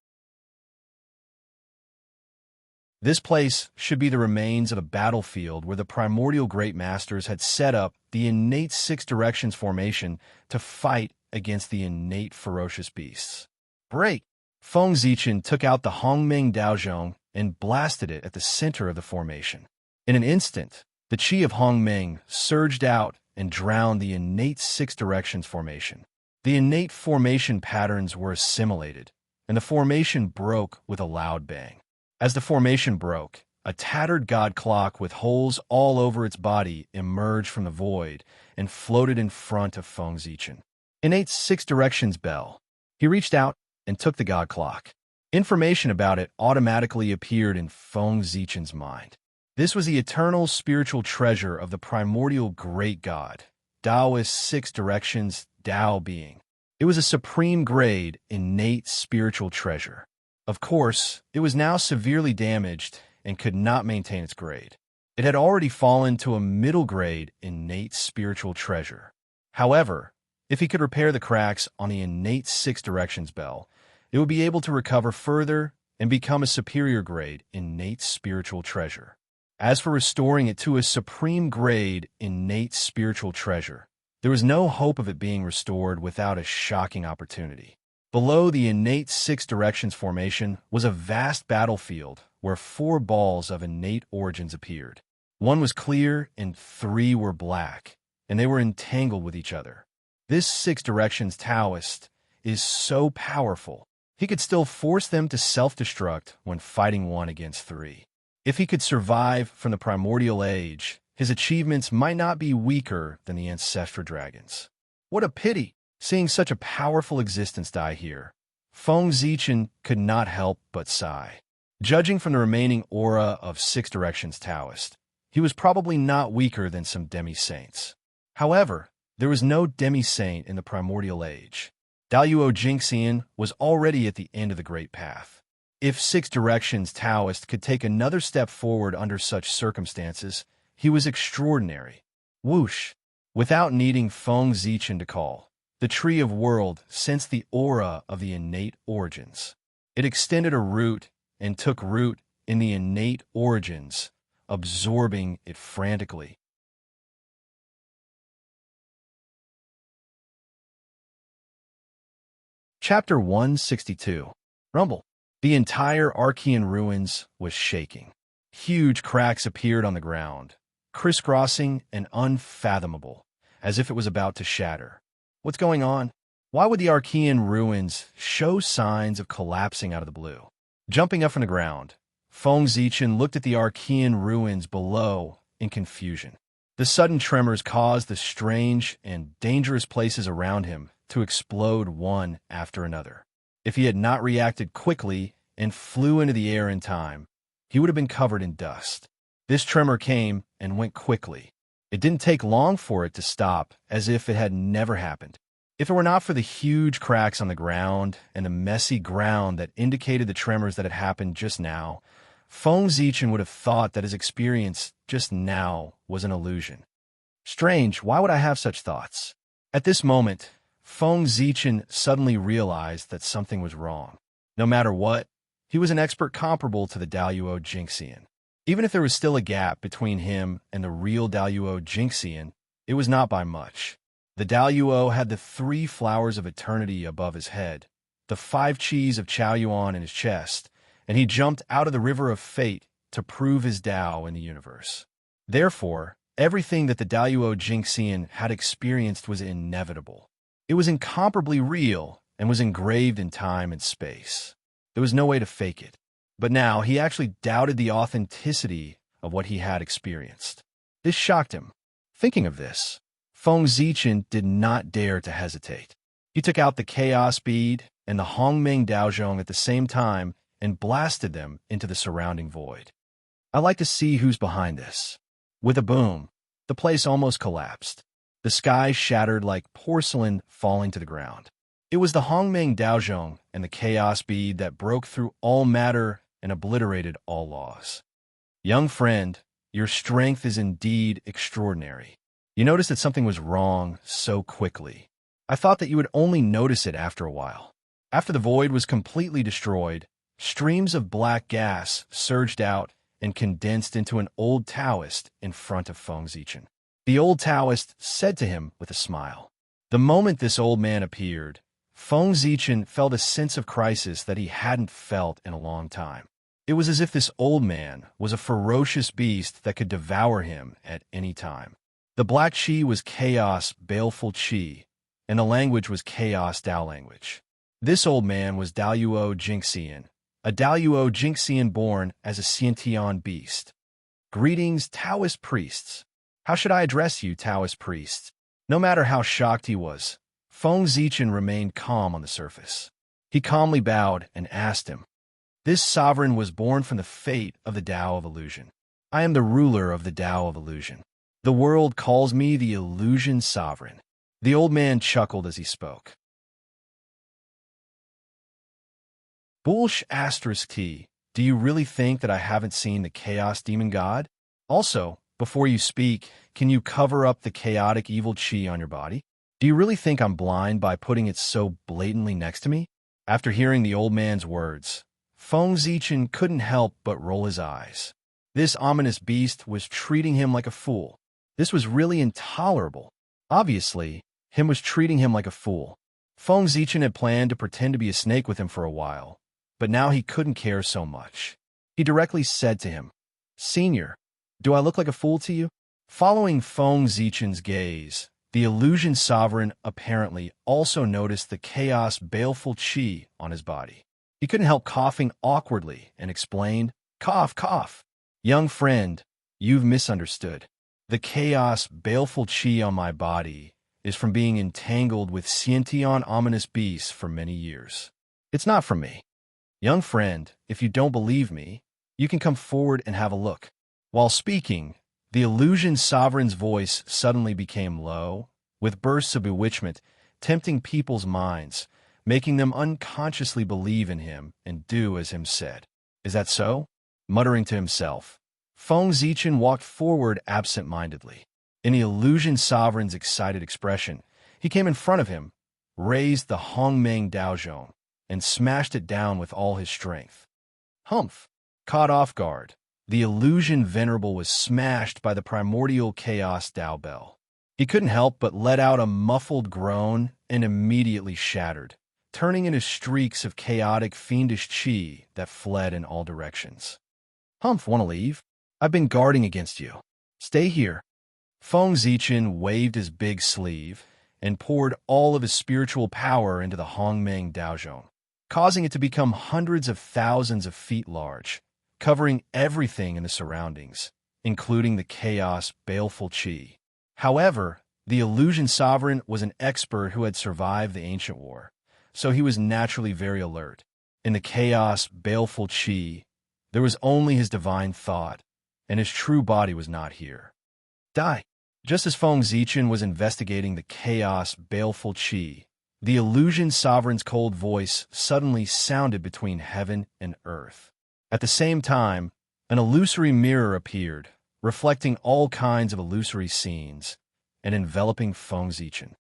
This place should be the remains of a battlefield where the primordial great masters had set up the innate six directions formation to fight against the innate ferocious beasts. Break! Feng Zichen took out the Hongmeng Daozhong and blasted it at the center of the formation. In an instant, the chi of Hongmeng surged out and drowned the innate six directions formation. The innate formation patterns were assimilated, and the formation broke with a loud bang. As the formation broke, a tattered god clock with holes all over its body emerged from the void and floated in front of Feng Zichen. Innate six directions bell. He reached out and took the god clock. Information about it automatically appeared in Feng Zichen's mind. This was the eternal spiritual treasure of the primordial great god, Taoist six directions, Tao being. It was a supreme grade, innate spiritual treasure. Of course, it was now severely damaged and could not maintain its grade. It had already fallen to a middle grade, innate spiritual treasure. However, if he could repair the cracks on the innate six directions bell, it would be able to recover further and become a superior grade, innate spiritual treasure. As for restoring it to a supreme grade, innate spiritual treasure, there was no hope of it being restored without a shocking opportunity. Below the innate six directions formation was a vast battlefield where four balls of innate origins appeared. One was clear and three were black, and they were entangled with each other. This six directions Taoist is so powerful, he could still force them to self-destruct when fighting one against three. If he could survive from the primordial age, his achievements might not be weaker than the ancestral dragons. What a pity, seeing such a powerful existence die here. Feng Zichen could not help but sigh. Judging from the remaining aura of six directions Taoist, he was probably not weaker than some demi-saints. However, there was no demi-saint in the primordial age. Daluo Jingxian was already at the end of the great path. If six directions Taoist could take another step forward under such circumstances, he was extraordinary. Whoosh! Without needing Feng Zichen to call, the Tree of World sensed the aura of the innate origins. It extended a root and took root in the innate origins, absorbing it frantically. Chapter 162. Rumble. The entire Archean ruins was shaking. Huge cracks appeared on the ground, crisscrossing and unfathomable, as if it was about to shatter. What's going on? Why would the Archean ruins show signs of collapsing out of the blue? Jumping up from the ground, Feng Zichen looked at the Archean ruins below in confusion. The sudden tremors caused the strange and dangerous places around him to explode one after another. If he had not reacted quickly and flew into the air in time, he would have been covered in dust. This tremor came and went quickly. It didn't take long for it to stop, as if it had never happened. If it were not for the huge cracks on the ground and the messy ground that indicated the tremors that had happened just now, Feng Zichen would have thought that his experience just now was an illusion. Strange, why would I have such thoughts? At this moment, Feng Zichen suddenly realized that something was wrong. No matter what, he was an expert comparable to the Daluo Jingxian. Even if there was still a gap between him and the real Daluo Jingxian, it was not by much. The Daluo had the 3 flowers of eternity above his head, the 5 Qis of Chaoyuan in his chest, and he jumped out of the river of fate to prove his Dao in the universe. Therefore, everything that the Daluo Jingxian had experienced was inevitable. It was incomparably real and was engraved in time and space. There was no way to fake it. But now he actually doubted the authenticity of what he had experienced. This shocked him. Thinking of this, Feng Zichen did not dare to hesitate. He took out the Chaos Bead and the Hongmeng Daozhong at the same time and blasted them into the surrounding void. "I like to see who's behind this." With a boom, the place almost collapsed. The sky shattered like porcelain falling to the ground. It was the Hongmeng Daozhong and the Chaos Bead that broke through all matter and obliterated all laws. "Young friend, your strength is indeed extraordinary. You noticed that something was wrong so quickly. I thought that you would only notice it after a while." After the void was completely destroyed, streams of black gas surged out and condensed into an old Taoist in front of Feng Zichen. The old Taoist said to him with a smile. The moment this old man appeared, Feng Zichen felt a sense of crisis that he hadn't felt in a long time. It was as if this old man was a ferocious beast that could devour him at any time. The black Qi was chaos, baleful Qi, and the language was chaos Dao language. This old man was Daluo Jingxian, a Daluo Jingxian born as a Xiantian beast. "Greetings, Taoist priests. How should I address you, Taoist priests?" No matter how shocked he was, Feng Zichen remained calm on the surface. He calmly bowed and asked him, "This sovereign was born from the fate of the Tao of illusion. I am the ruler of the Tao of illusion. The world calls me the illusion sovereign." The old man chuckled as he spoke. Bullsh *T. Do you really think that I haven't seen the Chaos Demon God? Also, before you speak, can you cover up the chaotic evil Qi on your body? Do you really think I'm blind by putting it so blatantly next to me? After hearing the old man's words, Feng Zichen couldn't help but roll his eyes. This ominous beast was treating him like a fool. This was really intolerable. Obviously, him was treating him like a fool. Feng Zichen had planned to pretend to be a snake with him for a while, but now he couldn't care so much. He directly said to him, "Senior, do I look like a fool to you?" Following Feng Zichen's gaze, the illusion sovereign apparently also noticed the chaos baleful Qi on his body. He couldn't help coughing awkwardly and explained, "Cough, cough. Young friend, you've misunderstood. The chaos baleful Qi on my body is from being entangled with Xiantian ominous beasts for many years. It's not from me. Young friend, if you don't believe me, you can come forward and have a look." While speaking, the illusion sovereign's voice suddenly became low, with bursts of bewitchment, tempting people's minds, making them unconsciously believe in him and do as him said. "Is that so?" Muttering to himself, Feng Zichen walked forward absent-mindedly. In the illusion sovereign's excited expression, he came in front of him, raised the Hongmeng Daozhong, and smashed it down with all his strength. Humph! Caught off guard, the illusion venerable was smashed by the primordial chaos Dao bell. He couldn't help but let out a muffled groan and immediately shattered, turning into streaks of chaotic fiendish Qi that fled in all directions. "Humph, want to leave? I've been guarding against you. Stay here." Feng Zichen waved his big sleeve and poured all of his spiritual power into the Hongmeng Daozhong, causing it to become hundreds of thousands of feet large, covering everything in the surroundings, including the chaos baleful Qi. However, the illusion sovereign was an expert who had survived the ancient war, so he was naturally very alert. In the chaos baleful Qi, there was only his divine thought, and his true body was not here. Die! Just as Feng Zichen was investigating the chaos baleful Qi, the illusion sovereign's cold voice suddenly sounded between heaven and earth. At the same time, an illusory mirror appeared, reflecting all kinds of illusory scenes and enveloping Feng Zichen.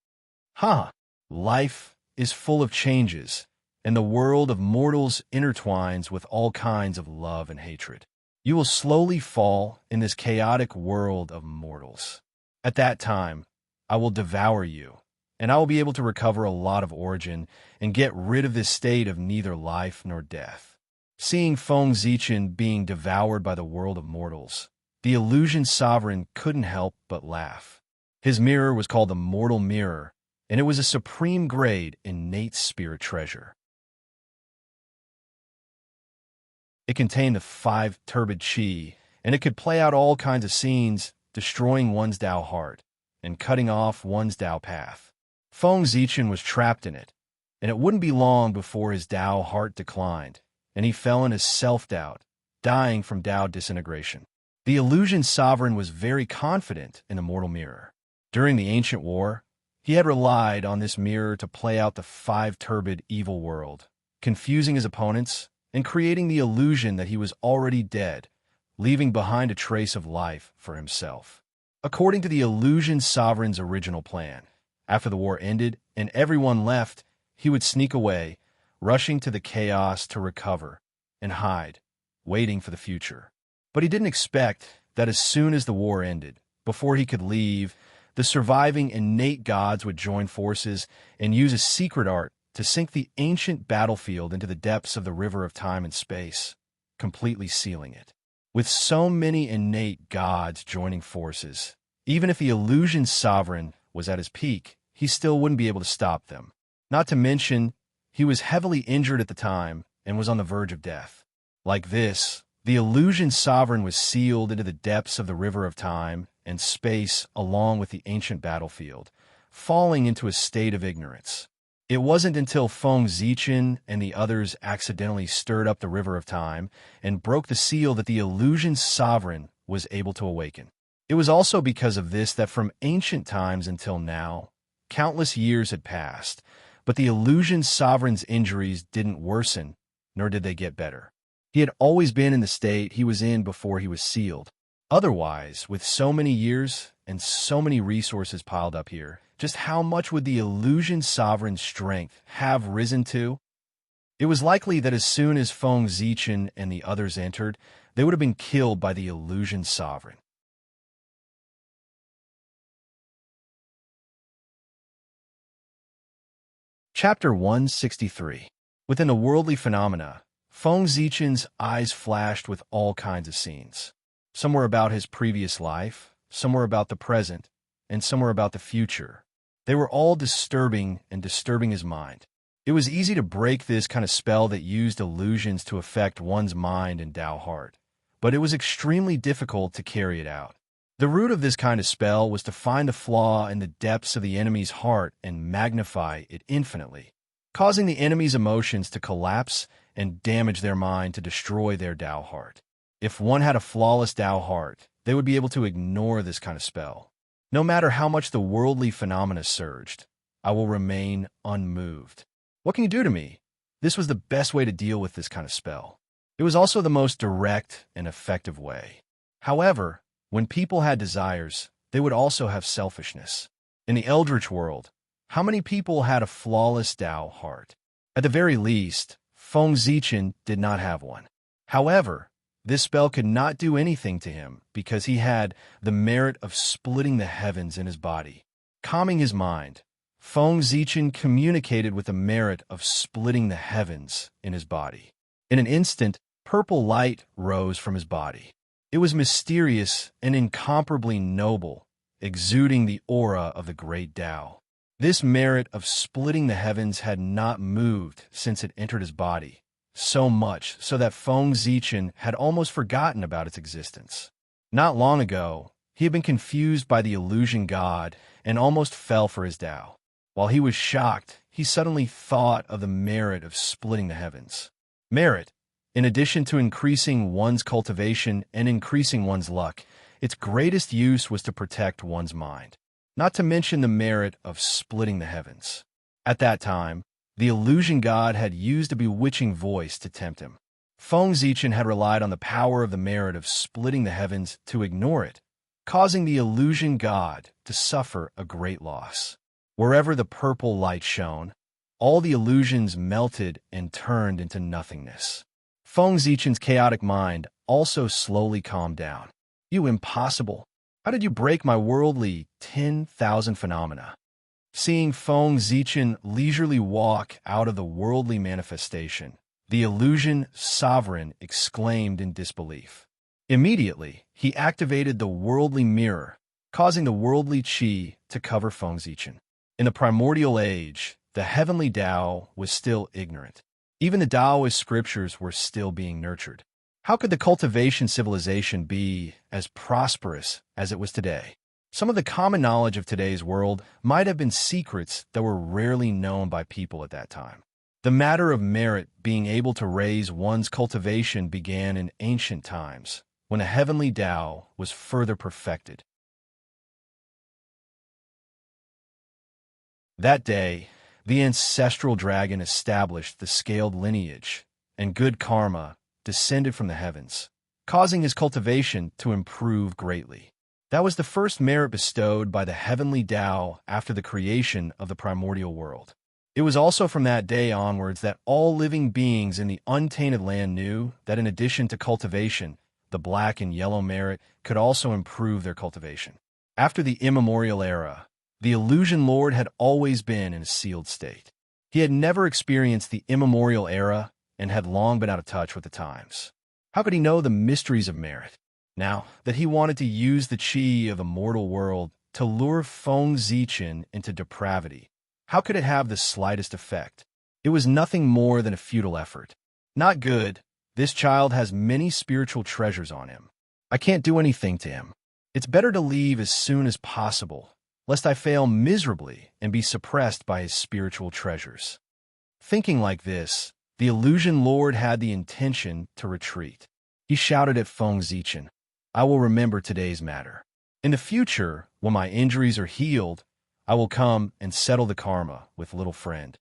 "Ha! Life is full of changes, and the world of mortals intertwines with all kinds of love and hatred. You will slowly fall in this chaotic world of mortals. At that time, I will devour you, and I will be able to recover a lot of origin and get rid of this state of neither life nor death. Seeing Feng Zichen being devoured by the world of mortals, the illusion sovereign couldn't help but laugh. His mirror was called the Mortal Mirror, and it was a supreme grade innate spirit treasure. It contained the 5 turbid chi, and it could play out all kinds of scenes, destroying one's Tao heart and cutting off one's Tao path. Feng Zichen was trapped in it, and it wouldn't be long before his Tao heart declined, and he fell into self-doubt, dying from Tao disintegration. The illusion sovereign was very confident in the mortal mirror. During the ancient war, he had relied on this mirror to play out the 5 turbid evil world, confusing his opponents and creating the illusion that he was already dead, leaving behind a trace of life for himself. According to the illusion sovereign's original plan, after the war ended and everyone left, he would sneak away, rushing to the chaos to recover and hide, waiting for the future. But he didn't expect that as soon as the war ended, before he could leave, the surviving innate gods would join forces and use a secret art to sink the ancient battlefield into the depths of the river of time and space, completely sealing it. With so many innate gods joining forces, even if the illusion sovereign was at his peak, he still wouldn't be able to stop them. Not to mention, he was heavily injured at the time and was on the verge of death. Like this, the illusion sovereign was sealed into the depths of the river of time and space along with the ancient battlefield, falling into a state of ignorance. It wasn't until Feng Zichen and the others accidentally stirred up the river of time and broke the seal that the illusion sovereign was able to awaken. It was also because of this that from ancient times until now, countless years had passed, but the illusion sovereign's injuries didn't worsen, nor did they get better. He had always been in the state he was in before he was sealed. Otherwise, with so many years and so many resources piled up here, just how much would the illusion sovereign's strength have risen to? It was likely that as soon as Feng Zichen and the others entered, they would have been killed by the illusion sovereign. Chapter 163. Within the worldly phenomena, Feng Zichen's eyes flashed with all kinds of scenes. Some were about his previous life, some were about the present, and some were about the future. They were all disturbing and disturbing his mind. It was easy to break this kind of spell that used illusions to affect one's mind and Tao heart, but it was extremely difficult to carry it out. The root of this kind of spell was to find the flaw in the depths of the enemy's heart and magnify it infinitely, causing the enemy's emotions to collapse and damage their mind to destroy their Tao heart. If one had a flawless Tao heart, they would be able to ignore this kind of spell. No matter how much the worldly phenomena surged, I will remain unmoved. What can you do to me? This was the best way to deal with this kind of spell. It was also the most direct and effective way. However, when people had desires, they would also have selfishness. In the Eldritch world, how many people had a flawless Tao heart? At the very least, Feng Zichen did not have one. However, this spell could not do anything to him because he had the merit of splitting the heavens in his body. Calming his mind, Feng Zichen communicated with the merit of splitting the heavens in his body. In an instant, purple light rose from his body. It was mysterious and incomparably noble, exuding the aura of the great Tao. This merit of splitting the heavens had not moved since it entered his body, so much so that Feng Zichen had almost forgotten about its existence. Not long ago, he had been confused by the illusion god and almost fell for his Tao. While he was shocked, he suddenly thought of the merit of splitting the heavens. Merit, in addition to increasing one's cultivation and increasing one's luck, its greatest use was to protect one's mind. Not to mention the merit of splitting the heavens. At that time, the illusion god had used a bewitching voice to tempt him. Feng Zichen had relied on the power of the merit of splitting the heavens to ignore it, causing the illusion god to suffer a great loss. Wherever the purple light shone, all the illusions melted and turned into nothingness. Feng Zichen's chaotic mind also slowly calmed down. You impossible! How did you break my worldly 10,000 phenomena? Seeing Feng Zichen leisurely walk out of the worldly manifestation, the illusion sovereign exclaimed in disbelief. Immediately, he activated the worldly mirror, causing the worldly qi to cover Feng Zichen. In the primordial age, the heavenly Tao was still ignorant. Even the Taoist scriptures were still being nurtured. How could the cultivation civilization be as prosperous as it was today? Some of the common knowledge of today's world might have been secrets that were rarely known by people at that time. The matter of merit being able to raise one's cultivation began in ancient times, when a heavenly Tao was further perfected. That day, the ancestral dragon established the scaled lineage, and good karma descended from the heavens, causing his cultivation to improve greatly. That was the first merit bestowed by the heavenly Tao after the creation of the primordial world. It was also from that day onwards that all living beings in the untainted land knew that in addition to cultivation, the black and yellow merit could also improve their cultivation. After the immemorial era, the illusion lord had always been in a sealed state. He had never experienced the immemorial era and had long been out of touch with the times. How could he know the mysteries of merit? Now that he wanted to use the qi of the mortal world to lure Feng Zichen into depravity, how could it have the slightest effect? It was nothing more than a futile effort. Not good. This child has many spiritual treasures on him. I can't do anything to him. It's better to leave as soon as possible, lest I fail miserably and be suppressed by his spiritual treasures. Thinking like this, the illusion lord had the intention to retreat. He shouted at Feng Zichen, I will remember today's matter. In the future, when my injuries are healed, I will come and settle the karma with little friend.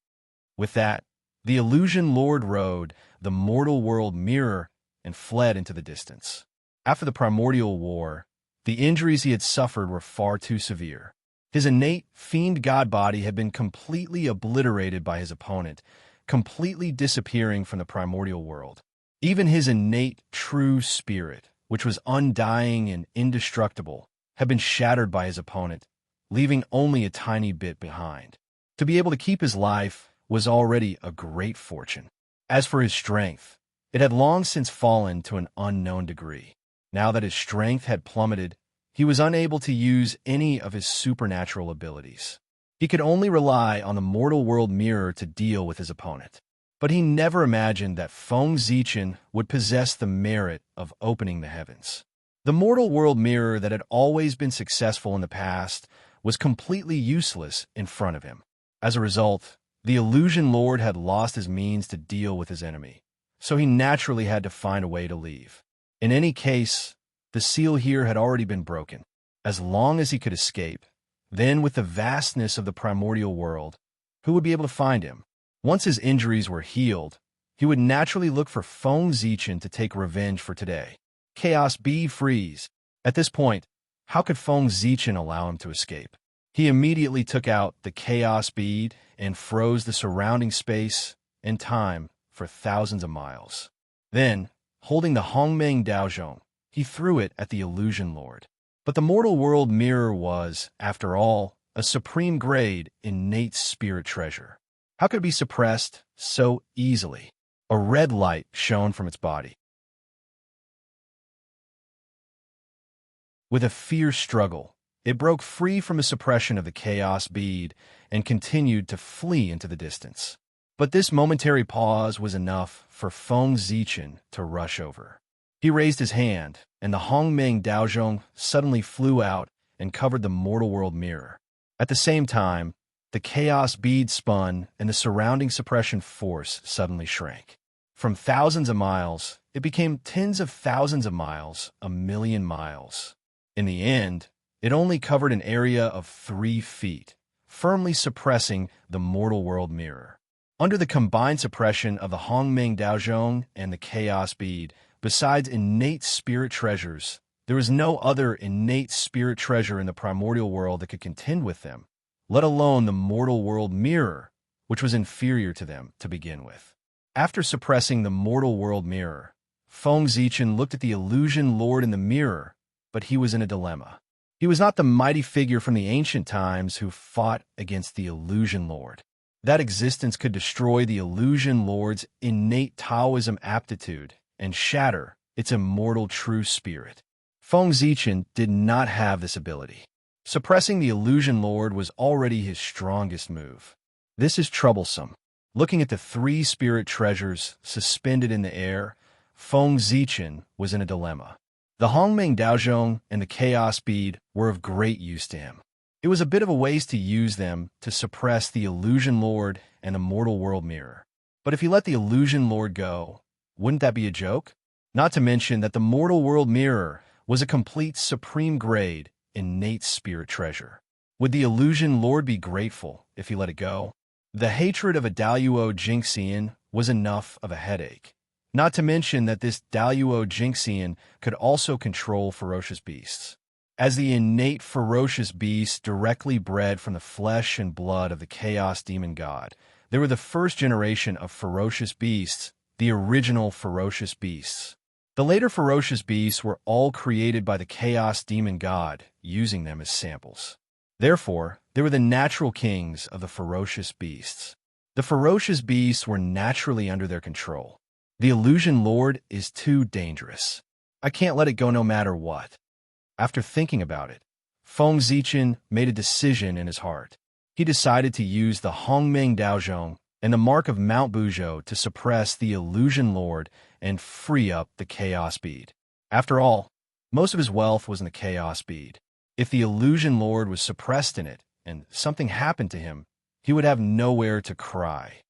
With that, the illusion lord rode the mortal world mirror and fled into the distance. After the primordial war, the injuries he had suffered were far too severe. His innate fiend god body had been completely obliterated by his opponent, completely disappearing from the primordial world. Even his innate true spirit, which was undying and indestructible, had been shattered by his opponent, leaving only a tiny bit behind. To be able to keep his life was already a great fortune. As for his strength, it had long since fallen to an unknown degree. Now that his strength had plummeted, he was unable to use any of his supernatural abilities. He could only rely on the mortal world mirror to deal with his opponent. But he never imagined that Feng Zichen would possess the merit of opening the heavens. The mortal world mirror that had always been successful in the past was completely useless in front of him. As a result, the illusion lord had lost his means to deal with his enemy, so he naturally had to find a way to leave. In any case, the seal here had already been broken. As long as he could escape, then with the vastness of the primordial world, who would be able to find him? Once his injuries were healed, he would naturally look for Feng Zichen to take revenge for today. Chaos B freeze. At this point, how could Feng Zichen allow him to escape? He immediately took out the chaos bead and froze the surrounding space and time for thousands of miles. Then, holding the Hongmeng Daozhong, he threw it at the illusion lord. But the mortal world mirror was, after all, a supreme grade innate spirit treasure. How could it be suppressed so easily? A red light shone from its body. With a fierce struggle, it broke free from the suppression of the chaos bead and continued to flee into the distance. But this momentary pause was enough for Feng Zichen to rush over. He raised his hand, and the Hongmeng Daozhong suddenly flew out and covered the mortal world mirror. At the same time, the chaos bead spun and the surrounding suppression force suddenly shrank. From thousands of miles, it became tens of thousands of miles, a million miles. In the end, it only covered an area of 3 feet, firmly suppressing the mortal world mirror. Under the combined suppression of the Hongmeng Daozhong and the chaos bead, besides innate spirit treasures, there was no other innate spirit treasure in the primordial world that could contend with them, let alone the mortal world mirror, which was inferior to them to begin with. After suppressing the mortal world mirror, Feng Zichen looked at the illusion lord in the mirror, but he was in a dilemma. He was not the mighty figure from the ancient times who fought against the illusion lord. That existence could destroy the illusion lord's innate Taoism aptitude and shatter its immortal true spirit. Feng Zichen did not have this ability. Suppressing the illusion lord was already his strongest move. This is troublesome. Looking at the three spirit treasures suspended in the air, Feng Zichen was in a dilemma. The Hongmeng Daozhong and the Chaos Bead were of great use to him. It was a bit of a waste to use them to suppress the Illusion Lord and the Mortal World Mirror. But if he let the Illusion Lord go, wouldn't that be a joke? Not to mention that the Mortal World Mirror was a complete supreme grade innate spirit treasure. Would the Illusion Lord be grateful if he let it go? The hatred of a Daluo Jinxian was enough of a headache. Not to mention that this Daluo Jinxian could also control ferocious beasts. As the innate ferocious beasts directly bred from the flesh and blood of the Chaos Demon God, they were the first generation of ferocious beasts, the original ferocious beasts. The later ferocious beasts were all created by the Chaos Demon God, using them as samples. Therefore, they were the natural kings of the ferocious beasts. The ferocious beasts were naturally under their control. The Illusion Lord is too dangerous. I can't let it go no matter what. After thinking about it, Feng Zichen made a decision in his heart. He decided to use the Hongmeng Daozhong and the Mark of Mount Buzhou to suppress the Illusion Lord and free up the Chaos Bead. After all, most of his wealth was in the Chaos Bead. If the Illusion Lord was suppressed in it and something happened to him, he would have nowhere to cry.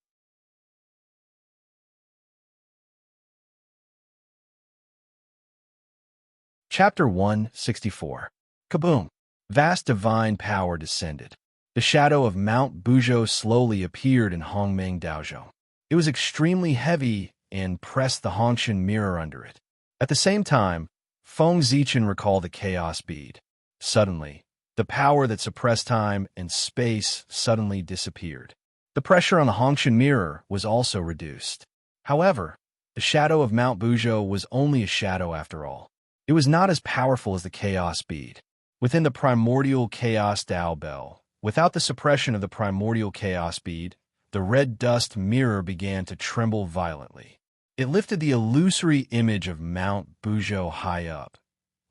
Chapter 164. Kaboom! Vast divine power descended. The shadow of Mount Buzhou slowly appeared in Hongmeng Daozhong. It was extremely heavy and pressed the Hongshan mirror under it. At the same time, Feng Zichen recalled the Chaos Bead. Suddenly, the power that suppressed time and space suddenly disappeared. The pressure on the Hongshan mirror was also reduced. However, the shadow of Mount Buzhou was only a shadow after all. It was not as powerful as the Chaos Bead. Within the primordial Chaos Dao Bell, without the suppression of the primordial Chaos Bead, the red dust mirror began to tremble violently. It lifted the illusory image of Mount Buzhou high up,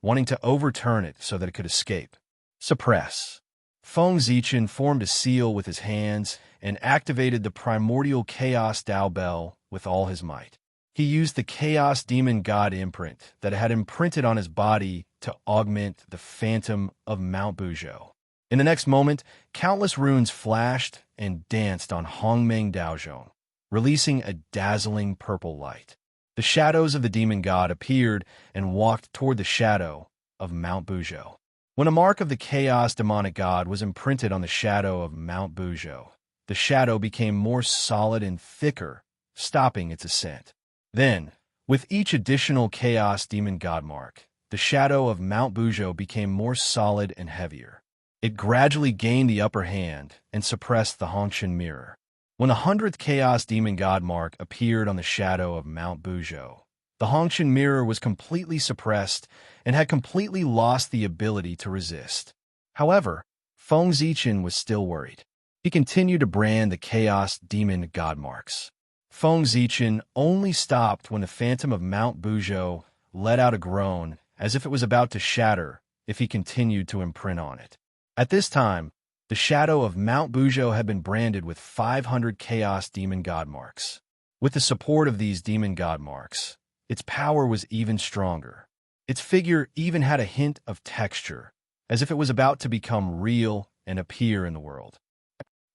wanting to overturn it so that it could escape. Suppress. Feng Zichen formed a seal with his hands and activated the primordial Chaos Dao Bell with all his might. He used the Chaos Demon God imprint that had imprinted on his body to augment the phantom of Mount Buzhou. In the next moment, countless runes flashed and danced on Hongmeng Daozhong, releasing a dazzling purple light. The shadows of the demon god appeared and walked toward the shadow of Mount Buzhou. When a mark of the Chaos Demonic God was imprinted on the shadow of Mount Buzhou, the shadow became more solid and thicker, stopping its ascent. Then, with each additional Chaos Demon God mark, the shadow of Mount Buzhou became more solid and heavier. It gradually gained the upper hand and suppressed the Hongshan mirror. When the 100th Chaos Demon God mark appeared on the shadow of Mount Buzhou, the Hongshan mirror was completely suppressed and had completely lost the ability to resist. However, Feng Zichen was still worried. He continued to brand the Chaos Demon God marks. Feng Zichen only stopped when the phantom of Mount Buzhou let out a groan as if it was about to shatter if he continued to imprint on it. At this time, the shadow of Mount Buzhou had been branded with 500 Chaos Demon God marks. With the support of these Demon God marks, its power was even stronger. Its figure even had a hint of texture, as if it was about to become real and appear in the world.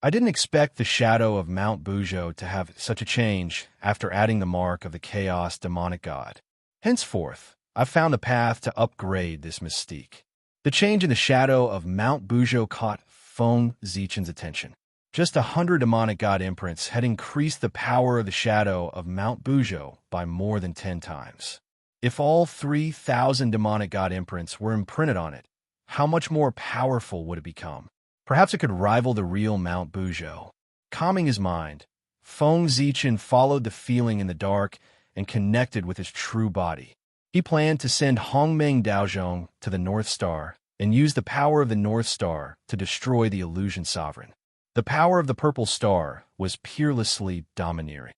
I didn't expect the shadow of Mount Buzhou to have such a change after adding the mark of the Chaos Demonic God. Henceforth, I've found the path to upgrade this mystique. The change in the shadow of Mount Buzhou caught Feng Zichen's attention. Just 100 demonic god imprints had increased the power of the shadow of Mount Buzhou by more than 10 times. If all 3,000 demonic god imprints were imprinted on it, how much more powerful would it become? Perhaps it could rival the real Mount Buzhou. Calming his mind, Feng Zichen followed the feeling in the dark and connected with his true body. He planned to send Hongmeng Daozhong to the North Star and use the power of the North Star to destroy the illusion sovereign. The power of the Purple Star was peerlessly domineering.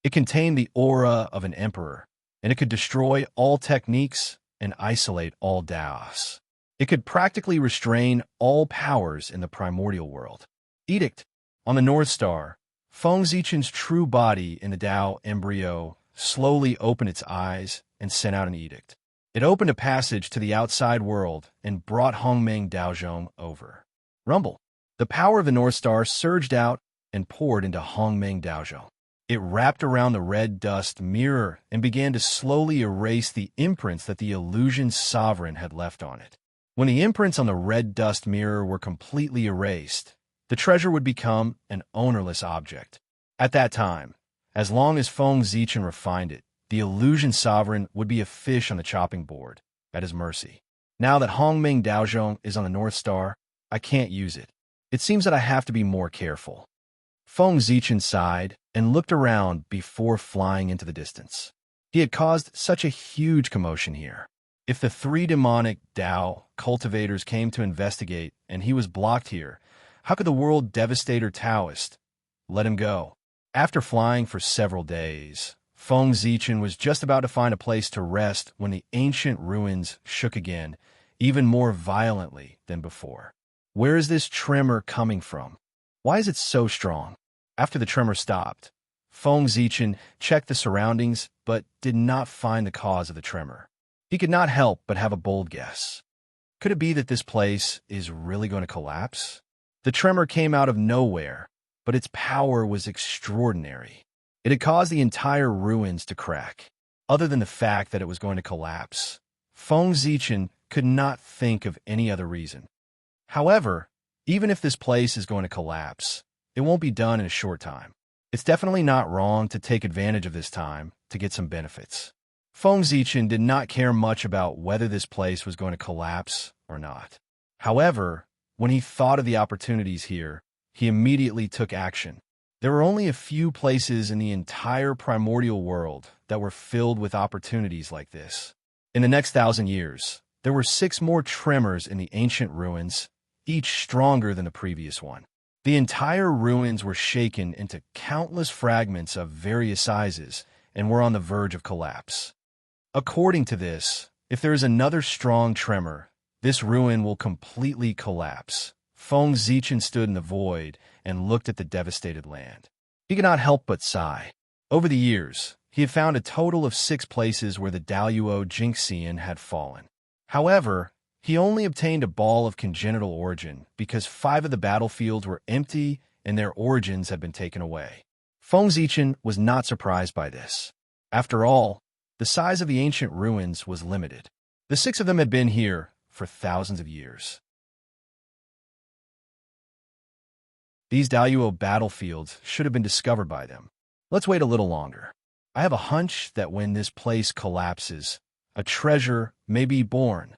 It contained the aura of an emperor, and it could destroy all techniques and isolate all Daos. It could practically restrain all powers in the primordial world. Edict. On the North Star, Feng Zichen's true body in the Dao embryo slowly opened its eyes and sent out an edict. It opened a passage to the outside world and brought Hongmeng Daozhong over. Rumble. The power of the North Star surged out and poured into Hongmeng Daozhong. It wrapped around the red dust mirror and began to slowly erase the imprints that the illusion sovereign had left on it. When the imprints on the red dust mirror were completely erased, the treasure would become an ownerless object. At that time, as long as Feng Zichen refined it, the illusion sovereign would be a fish on the chopping board, at his mercy. Now that Hongmeng Daozhong is on the North Star, I can't use it. It seems that I have to be more careful. Feng Zichen sighed and looked around before flying into the distance. He had caused such a huge commotion here. If the three demonic Dao cultivators came to investigate and he was blocked here, how could the world devastator Taoist let him go? After flying for several days, Feng Zichen was just about to find a place to rest when the ancient ruins shook again, even more violently than before. Where is this tremor coming from? Why is it so strong? After the tremor stopped, Feng Zichen checked the surroundings but did not find the cause of the tremor. He could not help but have a bold guess. Could it be that this place is really going to collapse? The tremor came out of nowhere, but its power was extraordinary. It had caused the entire ruins to crack. Other than the fact that it was going to collapse, Feng Zichen could not think of any other reason. However, even if this place is going to collapse, it won't be done in a short time. It's definitely not wrong to take advantage of this time to get some benefits. Feng Zichen did not care much about whether this place was going to collapse or not. However, when he thought of the opportunities here, he immediately took action. There were only a few places in the entire primordial world that were filled with opportunities like this. In the next 1,000 years, there were 6 more tremors in the ancient ruins, each stronger than the previous one. The entire ruins were shaken into countless fragments of various sizes and were on the verge of collapse. According to this, if there is another strong tremor, this ruin will completely collapse. Feng Zichen stood in the void and looked at the devastated land. He could not help but sigh. Over the years, he had found a total of 6 places where the Daoyuo Jinxian had fallen. However, he only obtained a ball of congenital origin because 5 of the battlefields were empty and their origins had been taken away. Feng Zichen was not surprised by this. After all, the size of the ancient ruins was limited. The 6 of them had been here for thousands of years. These Daoyuo battlefields should have been discovered by them. Let's wait a little longer. I have a hunch that when this place collapses, a treasure may be born.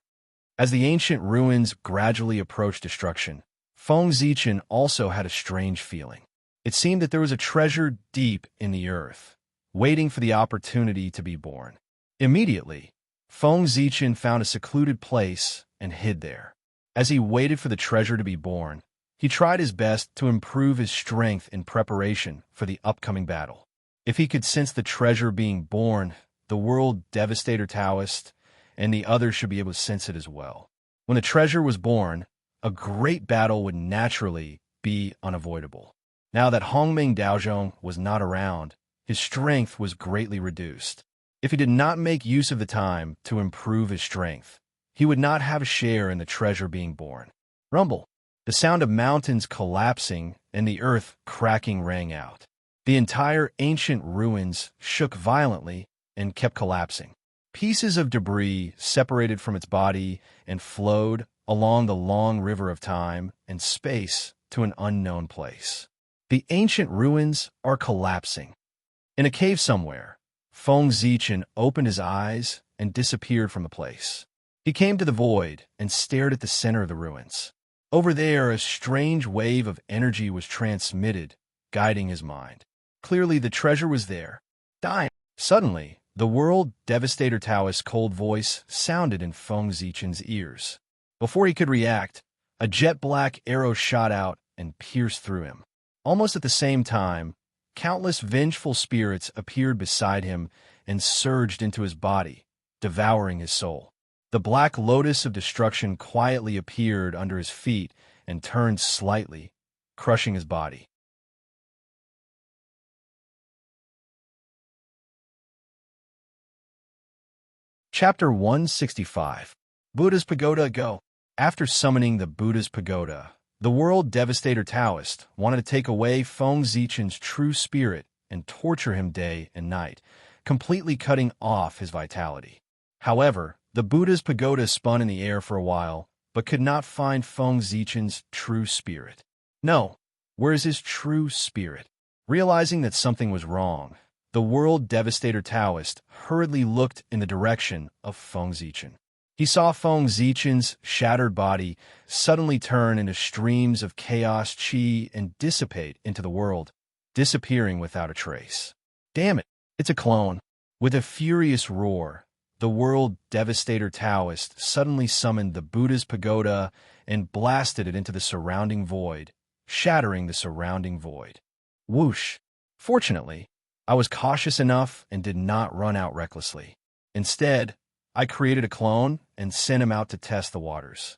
As the ancient ruins gradually approached destruction, Feng Zichen also had a strange feeling. It seemed that there was a treasure deep in the earth, waiting for the opportunity to be born. Immediately, Feng Zichen found a secluded place and hid there. As he waited for the treasure to be born, he tried his best to improve his strength in preparation for the upcoming battle. If he could sense the treasure being born, the world devastator Taoist and the others should be able to sense it as well. When the treasure was born, a great battle would naturally be unavoidable. Now that Hongmeng Daozhong was not around, his strength was greatly reduced. If he did not make use of the time to improve his strength, he would not have a share in the treasure being born. Rumble. The sound of mountains collapsing and the earth cracking rang out. The entire ancient ruins shook violently and kept collapsing. Pieces of debris separated from its body and flowed along the long river of time and space to an unknown place. The ancient ruins are collapsing. In a cave somewhere, Feng Zichen opened his eyes and disappeared from the place. He came to the void and stared at the center of the ruins. Over there, a strange wave of energy was transmitted, guiding his mind. Clearly, the treasure was there. Dying. Suddenly, the world Devastator Taoist's cold voice sounded in Feng Zichen's ears. Before he could react, a jet-black arrow shot out and pierced through him. Almost at the same time, countless vengeful spirits appeared beside him and surged into his body, devouring his soul. The black lotus of destruction quietly appeared under his feet and turned slightly, crushing his body. Chapter 165. Buddha's Pagoda Go. After summoning the Buddha's Pagoda, the world Devastator Taoist wanted to take away Feng Zichen's true spirit and torture him day and night, completely cutting off his vitality. However, the Buddha's Pagoda spun in the air for a while, but could not find Feng Zichen's true spirit. No, where is his true spirit? Realizing that something was wrong, the world Devastator Taoist hurriedly looked in the direction of Feng Zichen. He saw Feng Zichen's shattered body suddenly turn into streams of chaos chi and dissipate into the world, disappearing without a trace. Damn it, it's a clone. With a furious roar, the world Devastator Taoist suddenly summoned the Buddha's Pagoda and blasted it into the surrounding void, shattering the surrounding void. Whoosh! Fortunately, I was cautious enough and did not run out recklessly. Instead, I created a clone and sent him out to test the waters.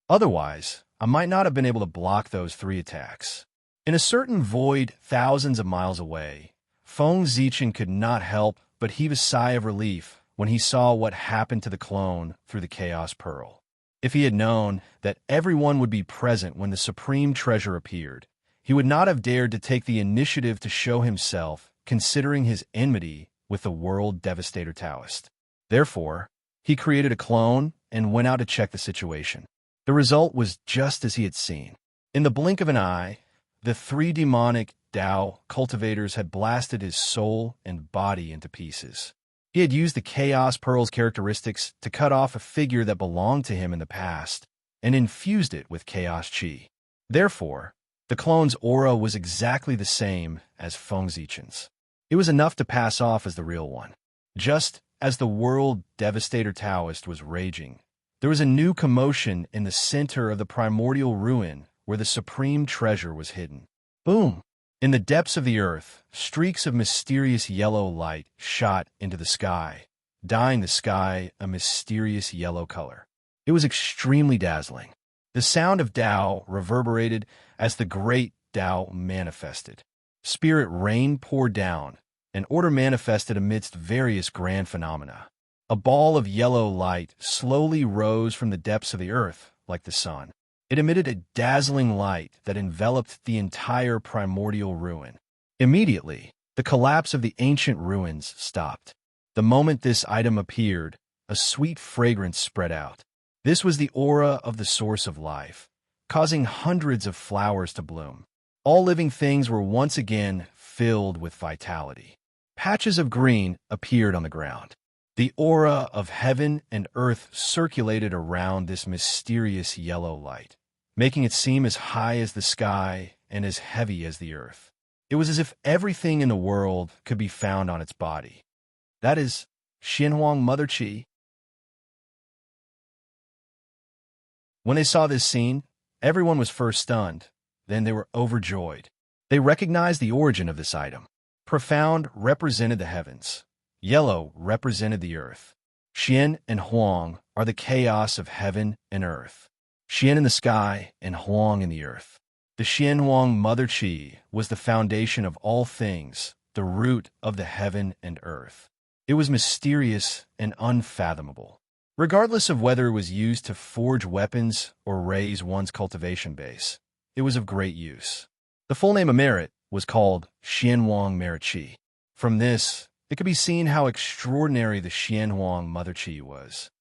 Otherwise, I might not have been able to block those 3 attacks. In a certain void thousands of miles away, Feng Zichen could not help but heave a sigh of relief when he saw what happened to the clone through the Chaos Pearl. If he had known that everyone would be present when the supreme treasure appeared, he would not have dared to take the initiative to show himself, considering his enmity with the world Devastator Taoist. Therefore, he created a clone and went out to check the situation. The result was just as he had seen. In the blink of an eye, the 3 demonic Tao cultivators had blasted his soul and body into pieces. He had used the Chaos Pearl's characteristics to cut off a figure that belonged to him in the past and infused it with Chaos Chi. Therefore, the clone's aura was exactly the same as Feng Zichen's. It was enough to pass off as the real one. Just as the world Devastator Taoist was raging, there was a new commotion in the center of the primordial ruin where the supreme treasure was hidden. Boom! In the depths of the earth, streaks of mysterious yellow light shot into the sky, dyeing the sky a mysterious yellow color. It was extremely dazzling. The sound of Tao reverberated as the great Tao manifested. Spirit rain poured down, and order manifested amidst various grand phenomena. A ball of yellow light slowly rose from the depths of the earth like the sun. It emitted a dazzling light that enveloped the entire primordial ruin. Immediately, the collapse of the ancient ruins stopped. The moment this item appeared, a sweet fragrance spread out. This was the aura of the source of life, causing hundreds of flowers to bloom. All living things were once again filled with vitality. Patches of green appeared on the ground. The aura of heaven and earth circulated around this mysterious yellow light, making it seem as high as the sky and as heavy as the earth. It was as if everything in the world could be found on its body. That is Xianhuang Mother Qi. When they saw this scene, everyone was first stunned, then they were overjoyed. They recognized the origin of this item. Profound represented the heavens. Yellow represented the earth. Xian and Huang are the chaos of heaven and earth. Xian in the sky and Huang in the earth. The Xianhuang Mother Qi was the foundation of all things, the root of the heaven and earth. It was mysterious and unfathomable. Regardless of whether it was used to forge weapons or raise one's cultivation base, it was of great use. The full name of merit was called Xianhuang Merit Qi. From this, it could be seen how extraordinary the Xianhuang Mother Qi was.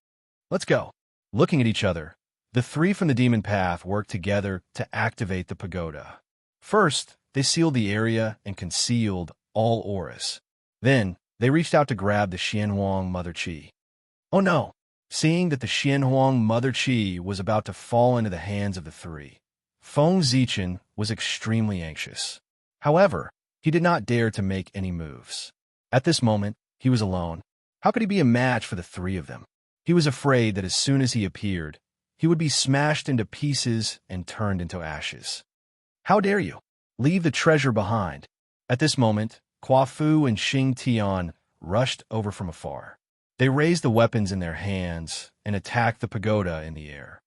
Let's go. Looking at each other, the 3 from the demon path worked together to activate the pagoda. First, they sealed the area and concealed all auras. Then, they reached out to grab the Xianhuang Mother Qi. Oh no! Seeing that the Xianhuang Mother Qi was about to fall into the hands of the three, Feng Zichen was extremely anxious. However, he did not dare to make any moves. At this moment, he was alone. How could he be a match for the three of them? He was afraid that as soon as he appeared, he would be smashed into pieces and turned into ashes. How dare you? Leave the treasure behind. At this moment, Kua Fu and Xing Tian rushed over from afar. They raised the weapons in their hands and attacked the pagoda in the air.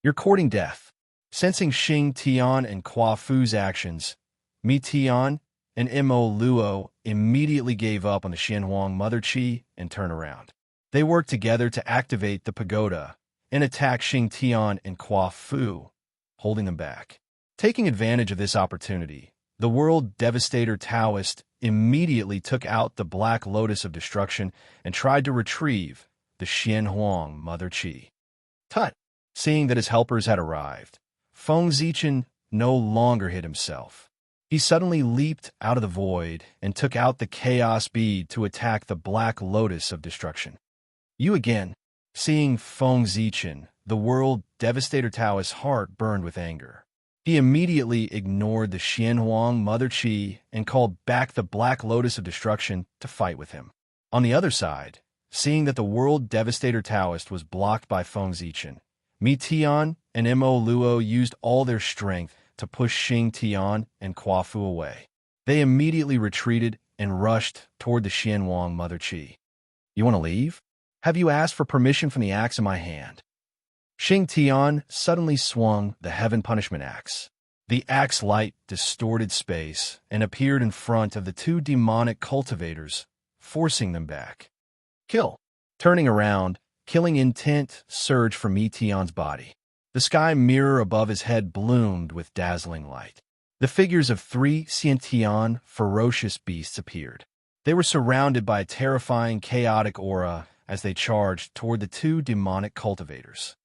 You're courting death. Sensing Xing Tian and Kua Fu's actions, Mi Tian and Mo Luo immediately gave up on the Xianhuang Mother Qi and turned around. They worked together to activate the pagoda and attack Xing Tian and Kua Fu, holding them back. Taking advantage of this opportunity, the World Devastator Taoist immediately took out the Black Lotus of Destruction and tried to retrieve the Xianhuang Mother Qi. Tut! Seeing that his helpers had arrived, Feng Zichen no longer hid himself. He suddenly leaped out of the void and took out the Chaos Bead to attack the Black Lotus of Destruction. You again! Seeing Feng Zichen, the World Devastator Taoist's heart burned with anger. He immediately ignored the Xianhuang Mother Qi and called back the Black Lotus of Destruction to fight with him. On the other side, seeing that the World Devastator Taoist was blocked by Feng Zichen, Mi Tian and Mo Luo used all their strength to push Xing Tian and Kua Fu away. They immediately retreated and rushed toward the Xianhuang Mother Qi. You want to leave? Have you asked for permission from the axe in my hand? Xing Tian suddenly swung the Heaven Punishment Axe. The axe light distorted space and appeared in front of the two demonic cultivators, forcing them back. Kill! Turning around, killing intent surged from Mi Tian's body. The sky mirror above his head bloomed with dazzling light. The figures of three Xiantian ferocious beasts appeared. They were surrounded by a terrifying chaotic aura as they charged toward the two demonic cultivators.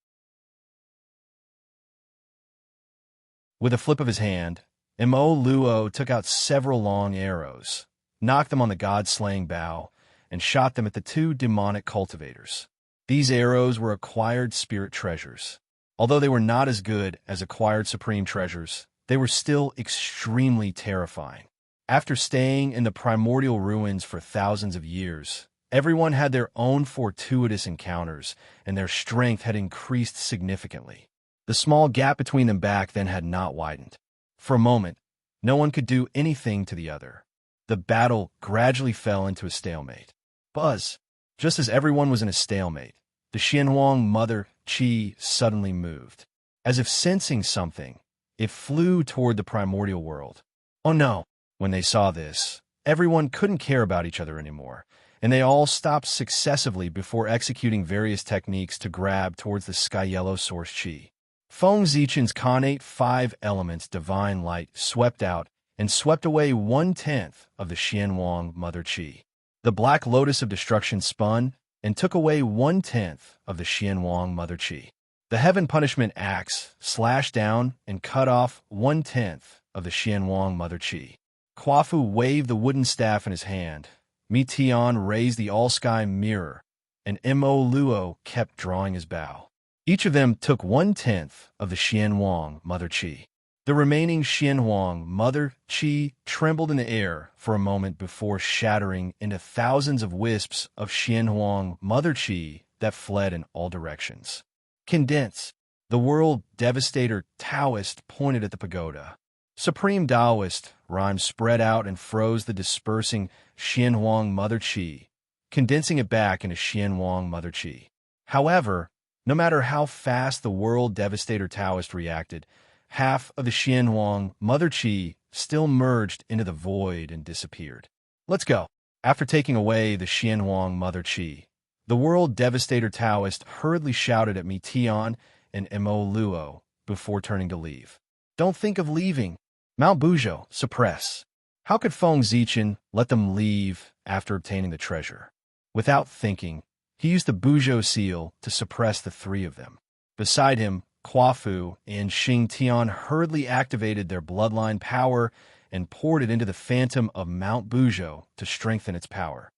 With a flip of his hand, Mo Luo took out several long arrows, knocked them on the god-slaying bow, and shot them at the two demonic cultivators. These arrows were acquired spirit treasures. Although they were not as good as acquired supreme treasures, they were still extremely terrifying. After staying in the primordial ruins for thousands of years, everyone had their own fortuitous encounters, and their strength had increased significantly. The small gap between them back then had not widened. For a moment, no one could do anything to the other. The battle gradually fell into a stalemate. Buzz! Just as everyone was in a stalemate, the Xianhuang Mother Qi suddenly moved. As if sensing something, it flew toward the primordial world. Oh no! When they saw this, everyone couldn't care about each other anymore, and they all stopped successively before executing various techniques to grab towards the sky yellow source Qi. Feng Zichen's connate 5 elements divine light swept out and swept away 1/10 of the Xianhuang Mother Qi. The Black Lotus of Destruction spun and took away 1/10 of the Xianhuang Mother Qi. The Heaven Punishment Axe slashed down and cut off 1/10 of the Xianhuang Mother Qi. Kua Fu waved the wooden staff in his hand. Mi Tian raised the all-sky mirror, and Mo Luo kept drawing his bow. Each of them took 1/10 of the Xianhuang Mother Qi. The remaining Xianhuang Mother Qi trembled in the air for a moment before shattering into thousands of wisps of Xianhuang Mother Qi that fled in all directions. Condense! The World Devastator Taoist pointed at the pagoda. Supreme Taoist rhymes spread out and froze the dispersing Xianhuang Mother Qi, condensing it back into Xianhuang Mother Qi. However, no matter how fast the World Devastator Taoist reacted, half of the Xianhuang Mother Qi still merged into the void and disappeared. Let's go. After taking away the Xianhuang Mother Qi, the World Devastator Taoist hurriedly shouted at Mi Tian and Mo Luo before turning to leave. Don't think of leaving. Mount Buzhou, suppress. How could Feng Zichen let them leave after obtaining the treasure? Without thinking, he used the Buzhou seal to suppress the three of them. Beside him, Kua Fu and Xing Tian hurriedly activated their bloodline power and poured it into the phantom of Mount Buzhou to strengthen its power.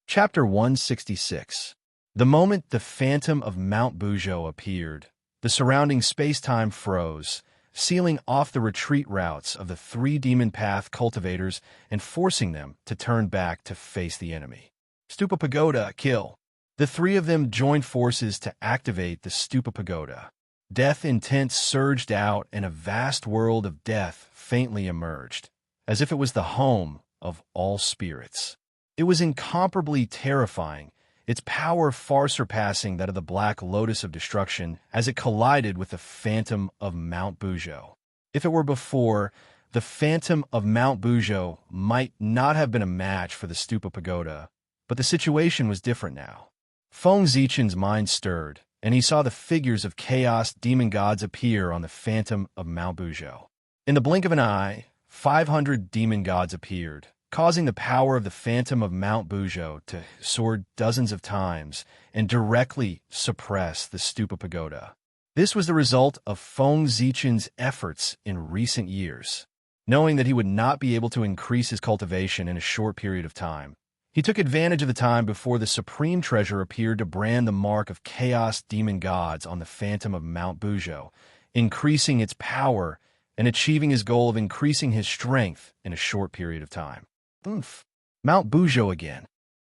Chapter 166. The moment the phantom of Mount Bujo appeared, the surrounding space-time froze, sealing off the retreat routes of the three Demon Path cultivators and forcing them to turn back to face the enemy. Stupa Pagoda, kill. The three of them joined forces to activate the Stupa Pagoda. Death intent surged out and a vast world of death faintly emerged, as if it was the home of all spirits. It was incomparably terrifying, its power far surpassing that of the Black Lotus of Destruction as it collided with the Phantom of Mount Bujo. If it were before, the Phantom of Mount Bujo might not have been a match for the Stupa Pagoda, but the situation was different now. Feng Zichen's mind stirred, and he saw the figures of chaos demon gods appear on the Phantom of Mount Bujo. In the blink of an eye, 500 demon gods appeared, causing the power of the Phantom of Mount Bujo to soar dozens of times and directly suppress the Stupa Pagoda. This was the result of Feng Zichen's efforts in recent years. Knowing that he would not be able to increase his cultivation in a short period of time, he took advantage of the time before the Supreme Treasure appeared to brand the mark of Chaos Demon Gods on the Phantom of Mount Bujo, increasing its power and achieving his goal of increasing his strength in a short period of time. Oomph. Mount Bujo again.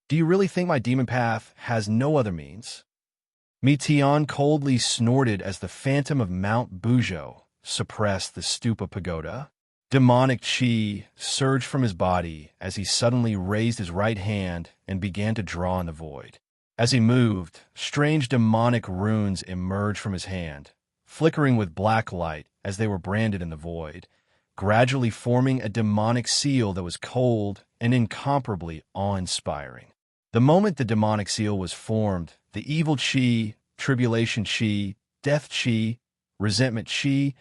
Do you really think my demon path has no other means? Mitian coldly snorted as the Phantom of Mount Bujo suppressed the Stupa Pagoda. Demonic chi surged from his body as he suddenly raised his right hand and began to draw in the void. As he moved, strange demonic runes emerged from his hand, flickering with black light as they were branded in the void, gradually forming a demonic seal that was cold and incomparably awe-inspiring. The moment the demonic seal was formed, the evil chi, tribulation chi, death chi, resentment chi,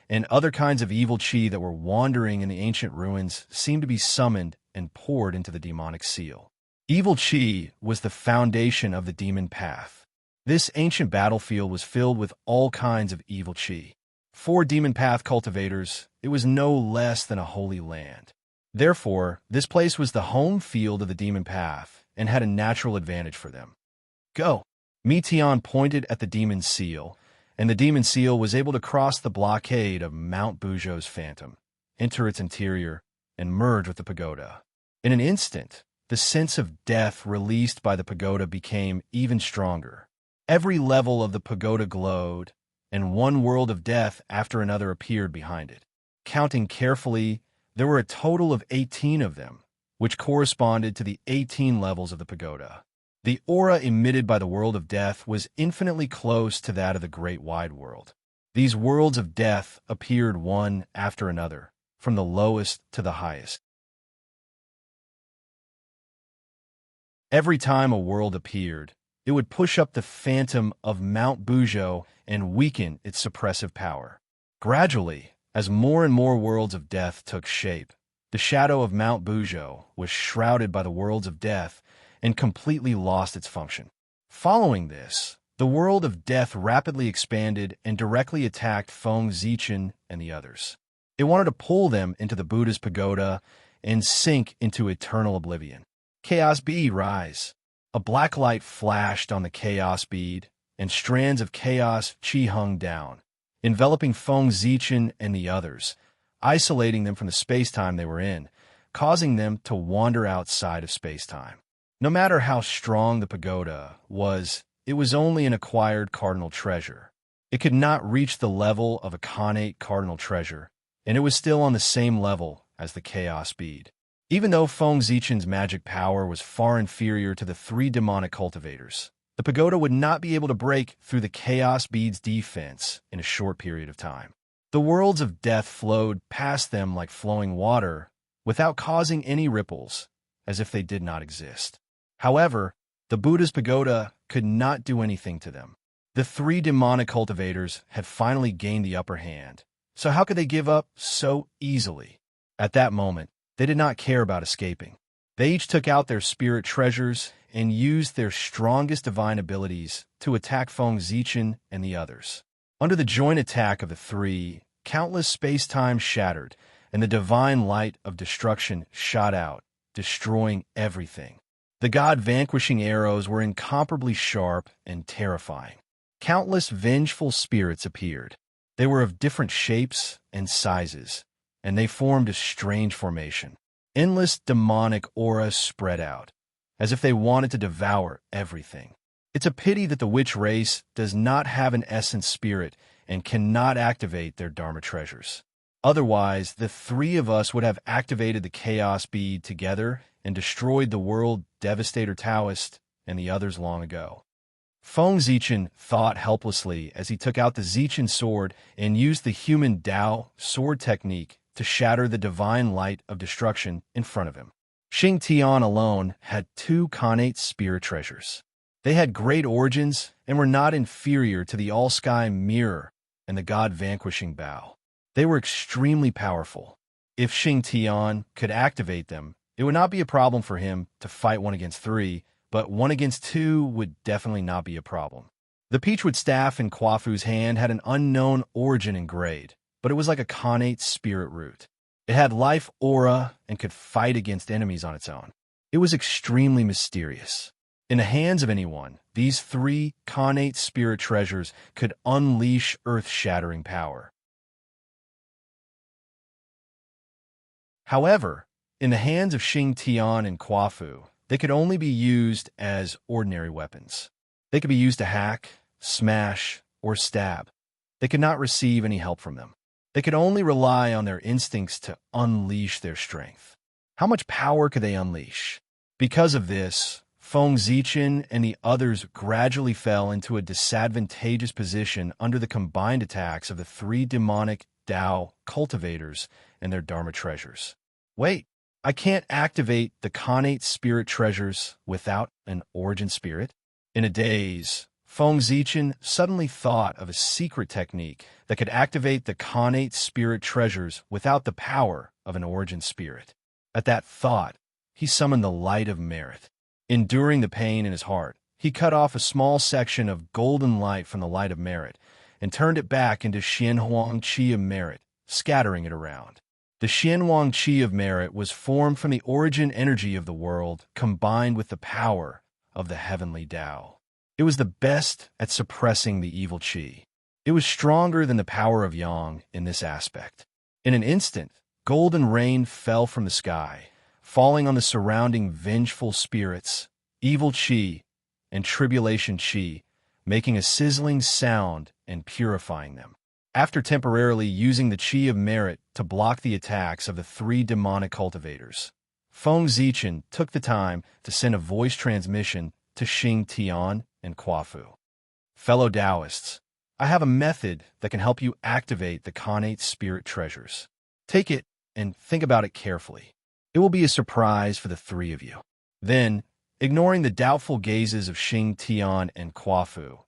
and other kinds of evil chi that were wandering in the ancient ruins seemed to be summoned and poured into the demonic seal. Evil chi was the foundation of the demon path. This ancient battlefield was filled with all kinds of evil chi. For demon path cultivators, it was no less than a holy land. Therefore, this place was the home field of the demon path and had a natural advantage for them. Go! Mitian pointed at the demon seal, and the demon seal was able to cross the blockade of Mount Bujo's phantom, enter its interior, and merge with the pagoda. In an instant, the sense of death released by the pagoda became even stronger. Every level of the pagoda glowed, and one world of death after another appeared behind it. Counting carefully, there were a total of 18 of them, which corresponded to the 18 levels of the pagoda. The aura emitted by the world of death was infinitely close to that of the great wide world. These worlds of death appeared one after another, from the lowest to the highest. Every time a world appeared, it would push up the Phantom of Mount Bujo and weaken its suppressive power. Gradually, as more and more worlds of death took shape, the shadow of Mount Bujo was shrouded by the worlds of death and completely lost its function. Following this, the world of death rapidly expanded and directly attacked Feng Zichen and the others. It wanted to pull them into the Buddha's pagoda and sink into eternal oblivion. Chaos bead, rise! A black light flashed on the chaos bead, and strands of chaos chi hung down, enveloping Feng Zichen and the others, isolating them from the space-time they were in, causing them to wander outside of space-time. No matter how strong the pagoda was, it was only an acquired cardinal treasure. It could not reach the level of a connate cardinal treasure, and it was still on the same level as the chaos bead. Even though Feng Zichen's magic power was far inferior to the three demonic cultivators, the pagoda would not be able to break through the chaos bead's defense in a short period of time. The worlds of death flowed past them like flowing water, without causing any ripples, as if they did not exist. However, the Buddha's pagoda could not do anything to them. The three demonic cultivators had finally gained the upper hand, so how could they give up so easily? At that moment, they did not care about escaping. They each took out their spirit treasures and used their strongest divine abilities to attack Feng Zichen and the others. Under the joint attack of the three, countless space-time shattered, and the divine light of destruction shot out, destroying everything. The god-vanquishing arrows were incomparably sharp and terrifying. Countless vengeful spirits appeared. They were of different shapes and sizes, and they formed a strange formation. Endless demonic auras spread out, as if they wanted to devour everything. It's a pity that the witch race does not have an essence spirit and cannot activate their Dharma treasures. Otherwise, the three of us would have activated the Chaos Bead together and destroyed the World Devastator Taoist and the others long ago. Feng Zichen thought helplessly as he took out the Zichen sword and used the human Dao sword technique to shatter the divine light of destruction in front of him. Xing Tian alone had 2 connate spirit treasures. They had great origins and were not inferior to the All-Sky Mirror and the God-Vanquishing Bow. They were extremely powerful. If Xing Tian could activate them, it would not be a problem for him to fight 1 against 3, but 1 against 2 would definitely not be a problem. The Peachwood staff in Kwafu's hand had an unknown origin and grade, but it was like a connate spirit root. It had life aura and could fight against enemies on its own. It was extremely mysterious. In the hands of anyone, these 3 connate spirit treasures could unleash earth-shattering power. However, in the hands of Xing Tian and Kwafu, they could only be used as ordinary weapons. They could be used to hack, smash, or stab. They could not receive any help from them. They could only rely on their instincts to unleash their strength. How much power could they unleash? Because of this, Feng Zichen and the others gradually fell into a disadvantageous position under the combined attacks of the 3 demonic Dao cultivators and their Dharma treasures. Wait, I can't activate the connate spirit treasures without an origin spirit? In a daze, Feng Zichen suddenly thought of a secret technique that could activate the connate spirit treasures without the power of an origin spirit. At that thought, he summoned the light of merit. Enduring the pain in his heart, he cut off a small section of golden light from the light of merit and turned it back into Xianhuang Qi of merit, scattering it around. The Xianhuang Qi of merit was formed from the origin energy of the world combined with the power of the heavenly Tao. It was the best at suppressing the evil Qi. It was stronger than the power of Yang in this aspect. In an instant, golden rain fell from the sky, falling on the surrounding vengeful spirits, evil Qi, and tribulation Qi, making a sizzling sound and purifying them. After temporarily using the Qi of merit to block the attacks of the 3 demonic cultivators, Feng Zichen took the time to send a voice transmission to Xing Tian and Kwafu. Fellow Taoists, I have a method that can help you activate the connate spirit treasures. Take it and think about it carefully. It will be a surprise for the 3 of you. Then, ignoring the doubtful gazes of Xing Tian and Kwafu,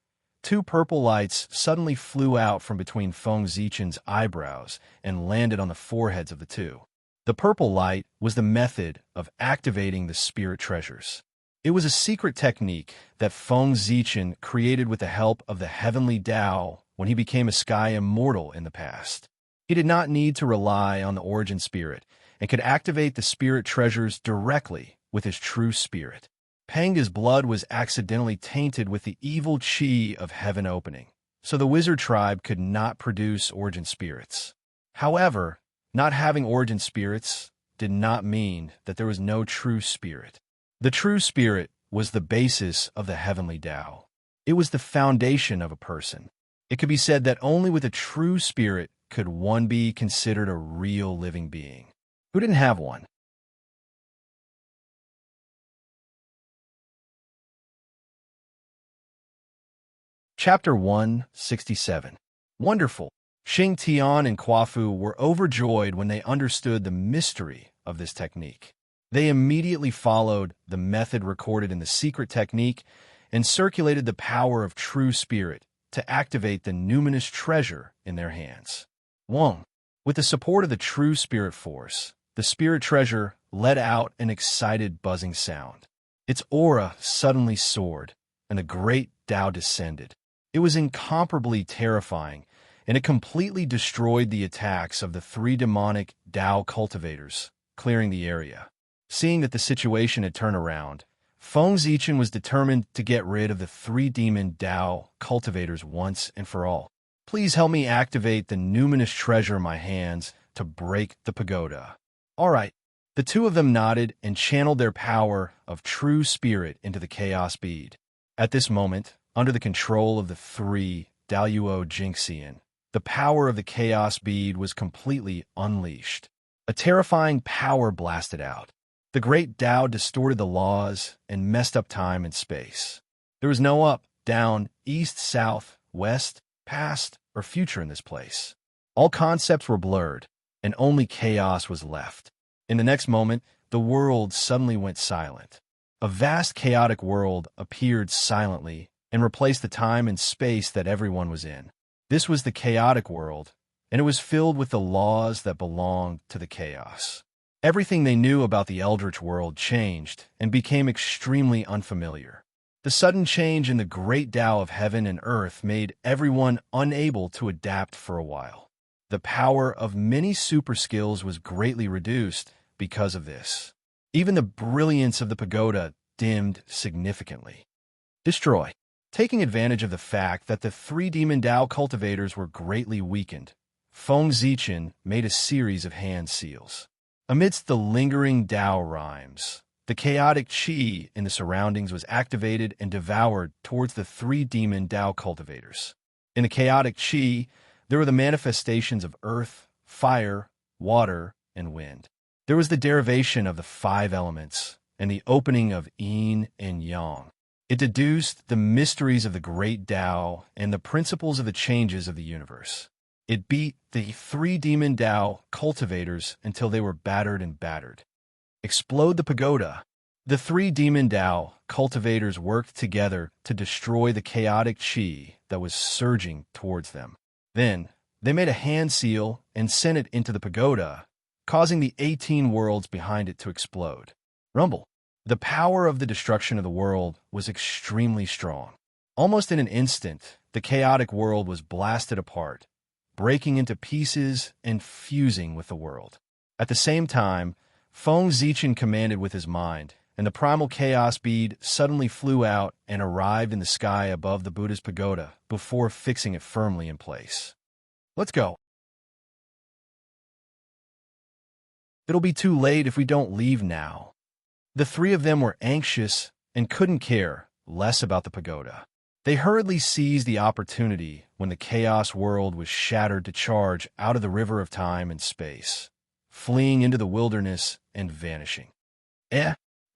2 purple lights suddenly flew out from between Feng Zichen's eyebrows and landed on the foreheads of the 2. The purple light was the method of activating the spirit treasures. It was a secret technique that Feng Zichen created with the help of the heavenly Tao when he became a sky immortal in the past. He did not need to rely on the origin spirit and could activate the spirit treasures directly with his true spirit. Panga's blood was accidentally tainted with the evil Qi of heaven opening, so the wizard tribe could not produce origin spirits. However, not having origin spirits did not mean that there was no true spirit. The true spirit was the basis of the heavenly Tao. It was the foundation of a person. It could be said that only with a true spirit could one be considered a real living being. Who didn't have one? Chapter 167. Wonderful. Xing Tian and Kwafu were overjoyed when they understood the mystery of this technique. They immediately followed the method recorded in the secret technique and circulated the power of true spirit to activate the numinous treasure in their hands. 1. With the support of the true spirit force, the spirit treasure let out an excited buzzing sound. Its aura suddenly soared, and the great Tao descended. It was incomparably terrifying, and it completely destroyed the attacks of the 3 demonic Tao cultivators, clearing the area. Seeing that the situation had turned around, Feng Zichen was determined to get rid of the three demon Dao cultivators once and for all. Please help me activate the numinous treasure in my hands to break the pagoda. All right. The two of them nodded and channeled their power of true spirit into the chaos bead. At this moment, under the control of the three Daluo Jinxian, the power of the chaos bead was completely unleashed. A terrifying power blasted out. The great Dao distorted the laws and messed up time and space. There was no up, down, east, south, west, past, or future in this place. All concepts were blurred, and only chaos was left. In the next moment, the world suddenly went silent. A vast chaotic world appeared silently and replaced the time and space that everyone was in. This was the chaotic world, and it was filled with the laws that belonged to the chaos. Everything they knew about the Eldritch world changed and became extremely unfamiliar. The sudden change in the great Tao of heaven and earth made everyone unable to adapt for a while. The power of many super skills was greatly reduced because of this. Even the brilliance of the pagoda dimmed significantly. Destroy. Taking advantage of the fact that the three demon Dao cultivators were greatly weakened, Feng Zichen made a series of hand seals. Amidst the lingering Dao rhymes, the chaotic qi in the surroundings was activated and devoured towards the three demon Dao cultivators. In the chaotic qi, there were the manifestations of earth, fire, water, and wind. There was the derivation of the five elements and the opening of yin and yang. It deduced the mysteries of the great Tao and the principles of the changes of the universe. It beat the three demon Dao cultivators until they were battered and battered. Explode the pagoda. The three demon Dao cultivators worked together to destroy the chaotic qi that was surging towards them. Then, they made a hand seal and sent it into the pagoda, causing the 18 worlds behind it to explode. Rumble. The power of the destruction of the world was extremely strong. Almost in an instant, the chaotic world was blasted apart, breaking into pieces and fusing with the world. At the same time, Feng Zichen commanded with his mind, and the primal chaos bead suddenly flew out and arrived in the sky above the Buddha's pagoda before fixing it firmly in place. Let's go. It'll be too late if we don't leave now. The three of them were anxious and couldn't care less about the pagoda. They hurriedly seized the opportunity when the chaos world was shattered to charge out of the river of time and space, fleeing into the wilderness and vanishing.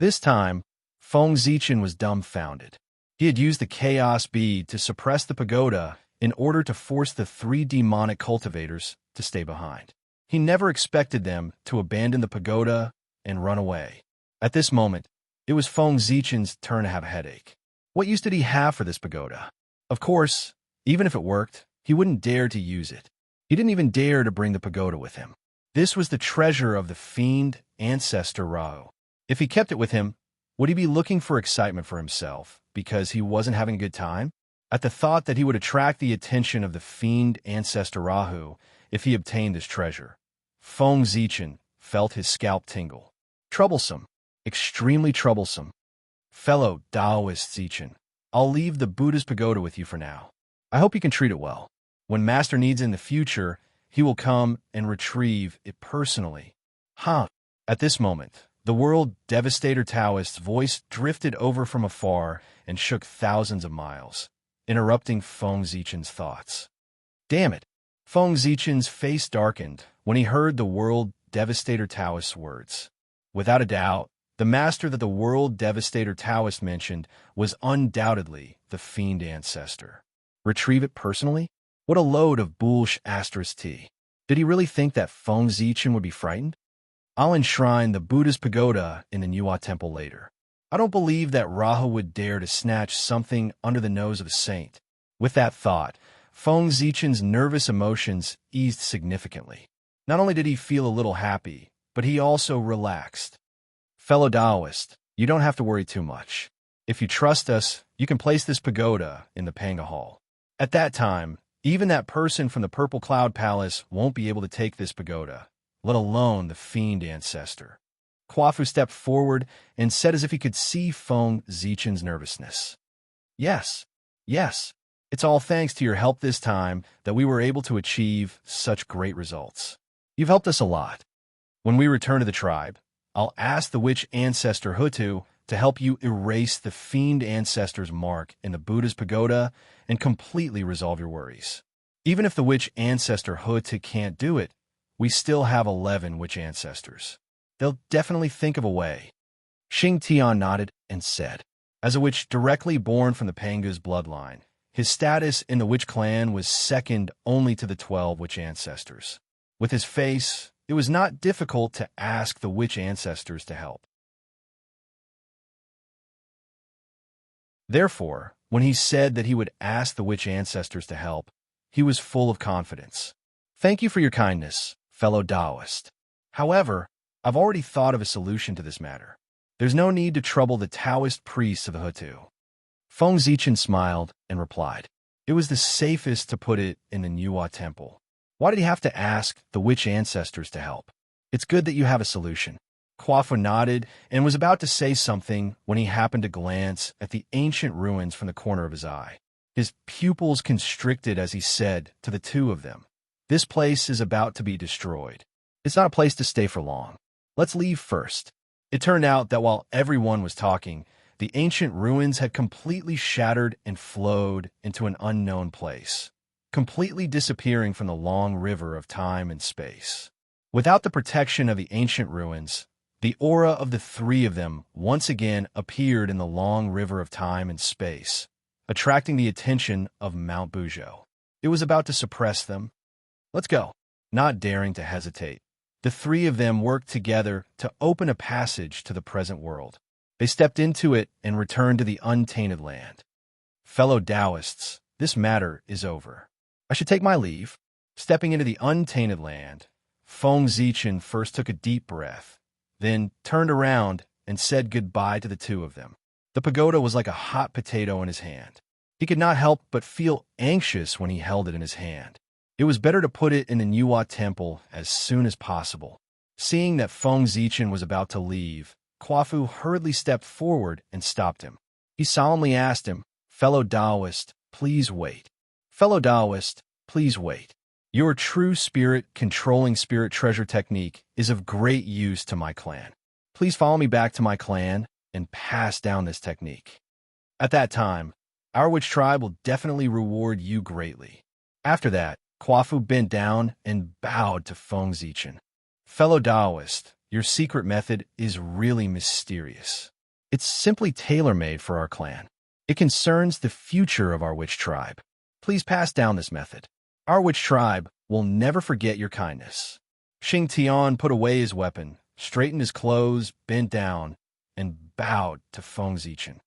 This time, Feng Zichen was dumbfounded. He had used the chaos bead to suppress the pagoda in order to force the three demonic cultivators to stay behind. He never expected them to abandon the pagoda and run away. At this moment, it was Feng Zichen's turn to have a headache. What use did he have for this pagoda? Of course, even if it worked, he wouldn't dare to use it. He didn't even dare to bring the pagoda with him. This was the treasure of the fiend ancestor Rahu. If he kept it with him, would he be looking for excitement for himself because he wasn't having a good time? At the thought that he would attract the attention of the fiend ancestor Rahu if he obtained this treasure, Feng Zichen felt his scalp tingle. Troublesome. Extremely troublesome. Fellow Taoist Zichen, I'll leave the Buddha's pagoda with you for now. I hope you can treat it well. When Master needs it in the future, he will come and retrieve it personally. At this moment, the world devastator Taoist's voice drifted over from afar and shook thousands of miles, interrupting Feng Zichen's thoughts. Damn it! Feng Zichen's face darkened when he heard the world devastator Taoist's words. Without a doubt, the master that the world devastator Taoist mentioned was undoubtedly the fiend ancestor. Retrieve it personally? What a load of **T. Did he really think that Feng Zichen would be frightened? I'll enshrine the Buddha's pagoda in the Nuwa temple later. I don't believe that Rahu would dare to snatch something under the nose of a saint. With that thought, Feng Zichen's nervous emotions eased significantly. Not only did he feel a little happy, but he also relaxed. Fellow Taoist, you don't have to worry too much. If you trust us, you can place this pagoda in the Panga Hall. At that time, even that person from the Purple Cloud Palace won't be able to take this pagoda, let alone the fiend ancestor. Kwafu stepped forward and said as if he could see Feng Zichen's nervousness. Yes, yes, it's all thanks to your help this time that we were able to achieve such great results. You've helped us a lot. When we return to the tribe, I'll ask the witch ancestor Hutu to help you erase the fiend ancestor's mark in the Buddha's pagoda and completely resolve your worries. Even if the witch ancestor Hutu can't do it, we still have 11 witch ancestors. They'll definitely think of a way. Xing Tian nodded and said, as a witch directly born from the Panga's bloodline, his status in the witch clan was second only to the 12 witch ancestors. With his face, it was not difficult to ask the witch ancestors to help. Therefore, when he said that he would ask the witch ancestors to help, he was full of confidence. Thank you for your kindness, fellow Taoist. However, I've already thought of a solution to this matter. There's no need to trouble the Taoist priests of the Hutu. Feng Zichen smiled and replied, it was the safest to put it in the Nuwa temple. Why did he have to ask the witch ancestors to help? It's good that you have a solution. Kwafu nodded and was about to say something when he happened to glance at the ancient ruins from the corner of his eye. His pupils constricted as he said to the two of them, this place is about to be destroyed. It's not a place to stay for long. Let's leave first. It turned out that while everyone was talking, the ancient ruins had completely shattered and flowed into an unknown place, completely disappearing from the long river of time and space. Without the protection of the ancient ruins, the aura of the three of them once again appeared in the long river of time and space, attracting the attention of Mount Buzhou. It was about to suppress them. Let's go. Not daring to hesitate, the three of them worked together to open a passage to the present world. They stepped into it and returned to the untainted land. Fellow Taoists, this matter is over. I should take my leave. Stepping into the untainted land, Feng Zichen first took a deep breath, then turned around and said goodbye to the two of them. The pagoda was like a hot potato in his hand. He could not help but feel anxious when he held it in his hand. It was better to put it in the Nuwa temple as soon as possible. Seeing that Feng Zichen was about to leave, Kwafu hurriedly stepped forward and stopped him. He solemnly asked him, fellow Taoist, please wait. Fellow Taoist, please wait. Your true spirit controlling spirit treasure technique is of great use to my clan. Please follow me back to my clan and pass down this technique. At that time, our witch tribe will definitely reward you greatly. After that, Kwafu bent down and bowed to Feng Zichen. Fellow Taoist, your secret method is really mysterious. It's simply tailor-made for our clan. It concerns the future of our witch tribe. Please pass down this method. Our witch tribe will never forget your kindness. Xing Tian put away his weapon, straightened his clothes, bent down, and bowed to Feng Zichen.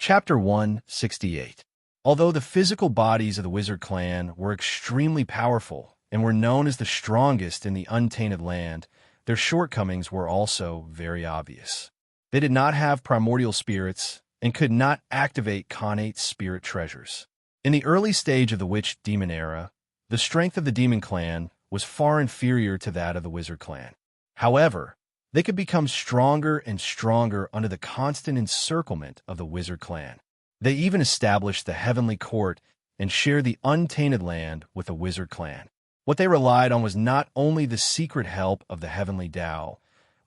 Chapter 168. Although the physical bodies of the wizard clan were extremely powerful and were known as the strongest in the untainted land, their shortcomings were also very obvious. They did not have primordial spirits and could not activate connate spirit treasures. In the early stage of the witch-demon era, the strength of the demon clan was far inferior to that of the wizard clan. However, they could become stronger and stronger under the constant encirclement of the wizard clan. They even established the heavenly court and shared the untainted land with the wizard clan. What they relied on was not only the secret help of the heavenly Tao,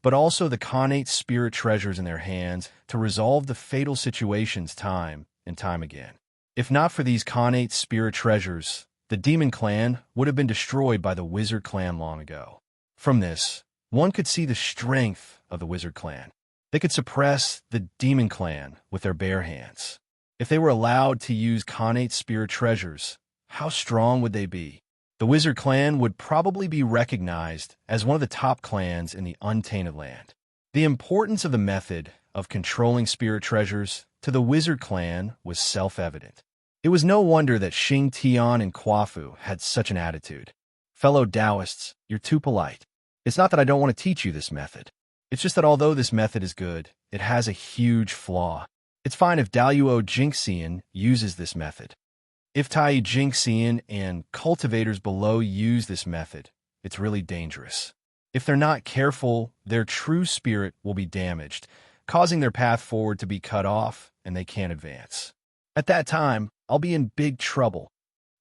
but also the connate spirit treasures in their hands to resolve the fatal situations time and time again. If not for these connate spirit treasures, the demon clan would have been destroyed by the wizard clan long ago. From this, one could see the strength of the wizard clan. They could suppress the demon clan with their bare hands. If they were allowed to use connate spirit treasures, how strong would they be? The wizard clan would probably be recognized as one of the top clans in the untainted land. The importance of the method of controlling spirit treasures to the wizard clan was self-evident. It was no wonder that Xing Tian and Kwafu had such an attitude. Fellow Taoists, you're too polite. It's not that I don't want to teach you this method. It's just that although this method is good, it has a huge flaw. It's fine if Daluo Jinxian uses this method. If Tai Jingxian and cultivators below use this method, it's really dangerous. If they're not careful, their true spirit will be damaged, causing their path forward to be cut off and they can't advance. At that time, I'll be in big trouble.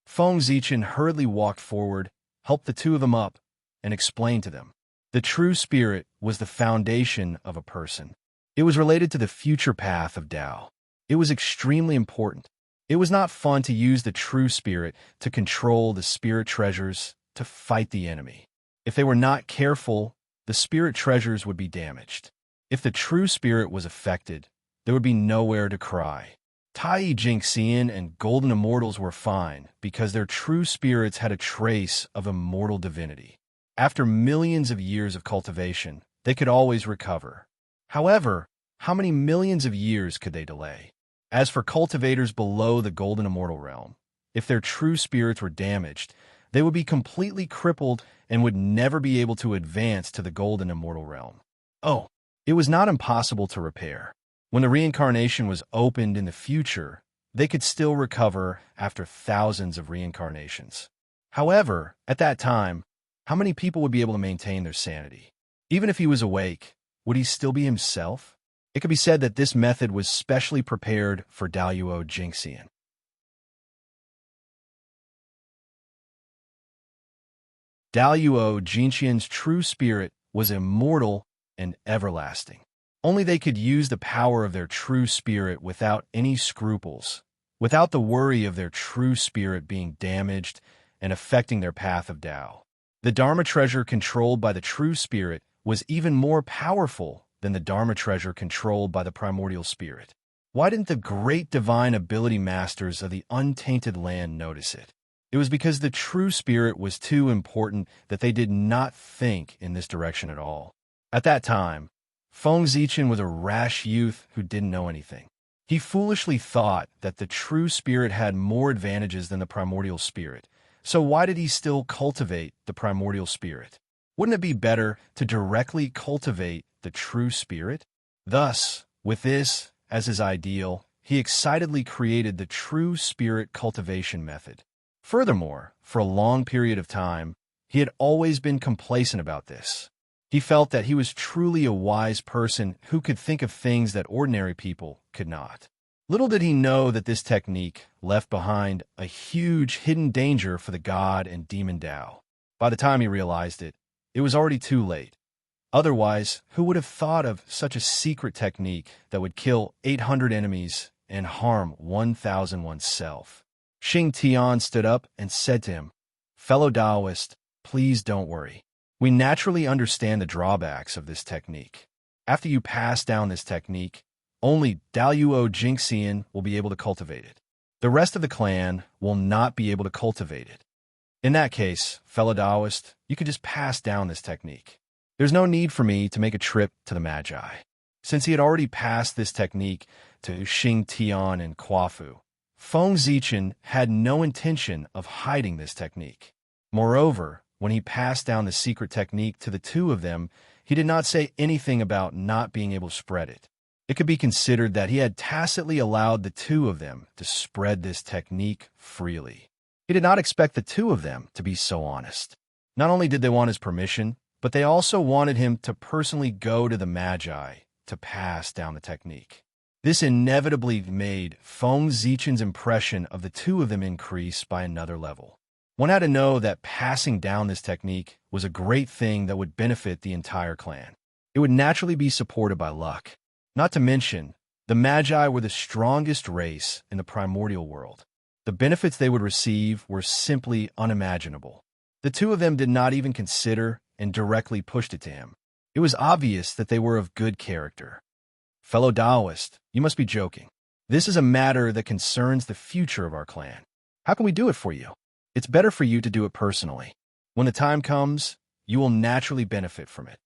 Feng Zichen hurriedly walked forward, helped the two of them up, and explained to them. The true spirit was the foundation of a person. It was related to the future path of Tao. It was extremely important. It was not fun to use the true spirit to control the spirit treasures to fight the enemy. If they were not careful, the spirit treasures would be damaged. If the true spirit was affected, there would be nowhere to cry. Tai Jingxian and Golden Immortals were fine because their true spirits had a trace of immortal divinity. After millions of years of cultivation, they could always recover. However, how many millions of years could they delay? As for cultivators below the Golden Immortal realm, if their true spirits were damaged, they would be completely crippled and would never be able to advance to the Golden Immortal realm. Oh, it was not impossible to repair. When the reincarnation was opened in the future, they could still recover after thousands of reincarnations. However, at that time, how many people would be able to maintain their sanity? Even if he was awake, would he still be himself? It could be said that this method was specially prepared for Daluo Jingxian. Daluo Jingxian's true spirit was immortal and everlasting. Only they could use the power of their true spirit without any scruples, without the worry of their true spirit being damaged and affecting their path of Tao. The Dharma treasure controlled by the true spirit was even more powerful than the Dharma treasure controlled by the primordial spirit. Why didn't the great divine ability masters of the untainted land notice it? It was because the true spirit was too important that they did not think in this direction at all. At that time, Feng Zichen was a rash youth who didn't know anything. He foolishly thought that the true spirit had more advantages than the primordial spirit. So why did he still cultivate the primordial spirit? Wouldn't it be better to directly cultivate the true spirit? Thus, with this as his ideal, he excitedly created the true spirit cultivation method. Furthermore, for a long period of time, he had always been complacent about this. He felt that he was truly a wise person who could think of things that ordinary people could not. Little did he know that this technique left behind a huge hidden danger for the god and demon Tao. By the time he realized it, it was already too late. Otherwise, who would have thought of such a secret technique that would kill 800 enemies and harm 1,000 oneself? Xing Tian stood up and said to him, "Fellow Taoist, please don't worry. We naturally understand the drawbacks of this technique. After you pass down this technique, only Daluo Jingxian will be able to cultivate it. The rest of the clan will not be able to cultivate it. In that case, fellow Taoist, you could just pass down this technique. There's no need for me to make a trip to the Magi." Since he had already passed this technique to Xing Tian and Quafu, Feng Zichen had no intention of hiding this technique. Moreover, when he passed down the secret technique to the two of them, he did not say anything about not being able to spread it. It could be considered that he had tacitly allowed the two of them to spread this technique freely. He did not expect the two of them to be so honest. Not only did they want his permission, but they also wanted him to personally go to the Magi to pass down the technique. This inevitably made Feng Zichen's impression of the two of them increase by another level. One had to know that passing down this technique was a great thing that would benefit the entire clan. It would naturally be supported by luck. Not to mention, the Magi were the strongest race in the primordial world. The benefits they would receive were simply unimaginable. The two of them did not even consider and directly pushed it to him. It was obvious that they were of good character. Fellow Taoist, you must be joking. This is a matter that concerns the future of our clan. How can we do it for you? It's better for you to do it personally. When the time comes, you will naturally benefit from it.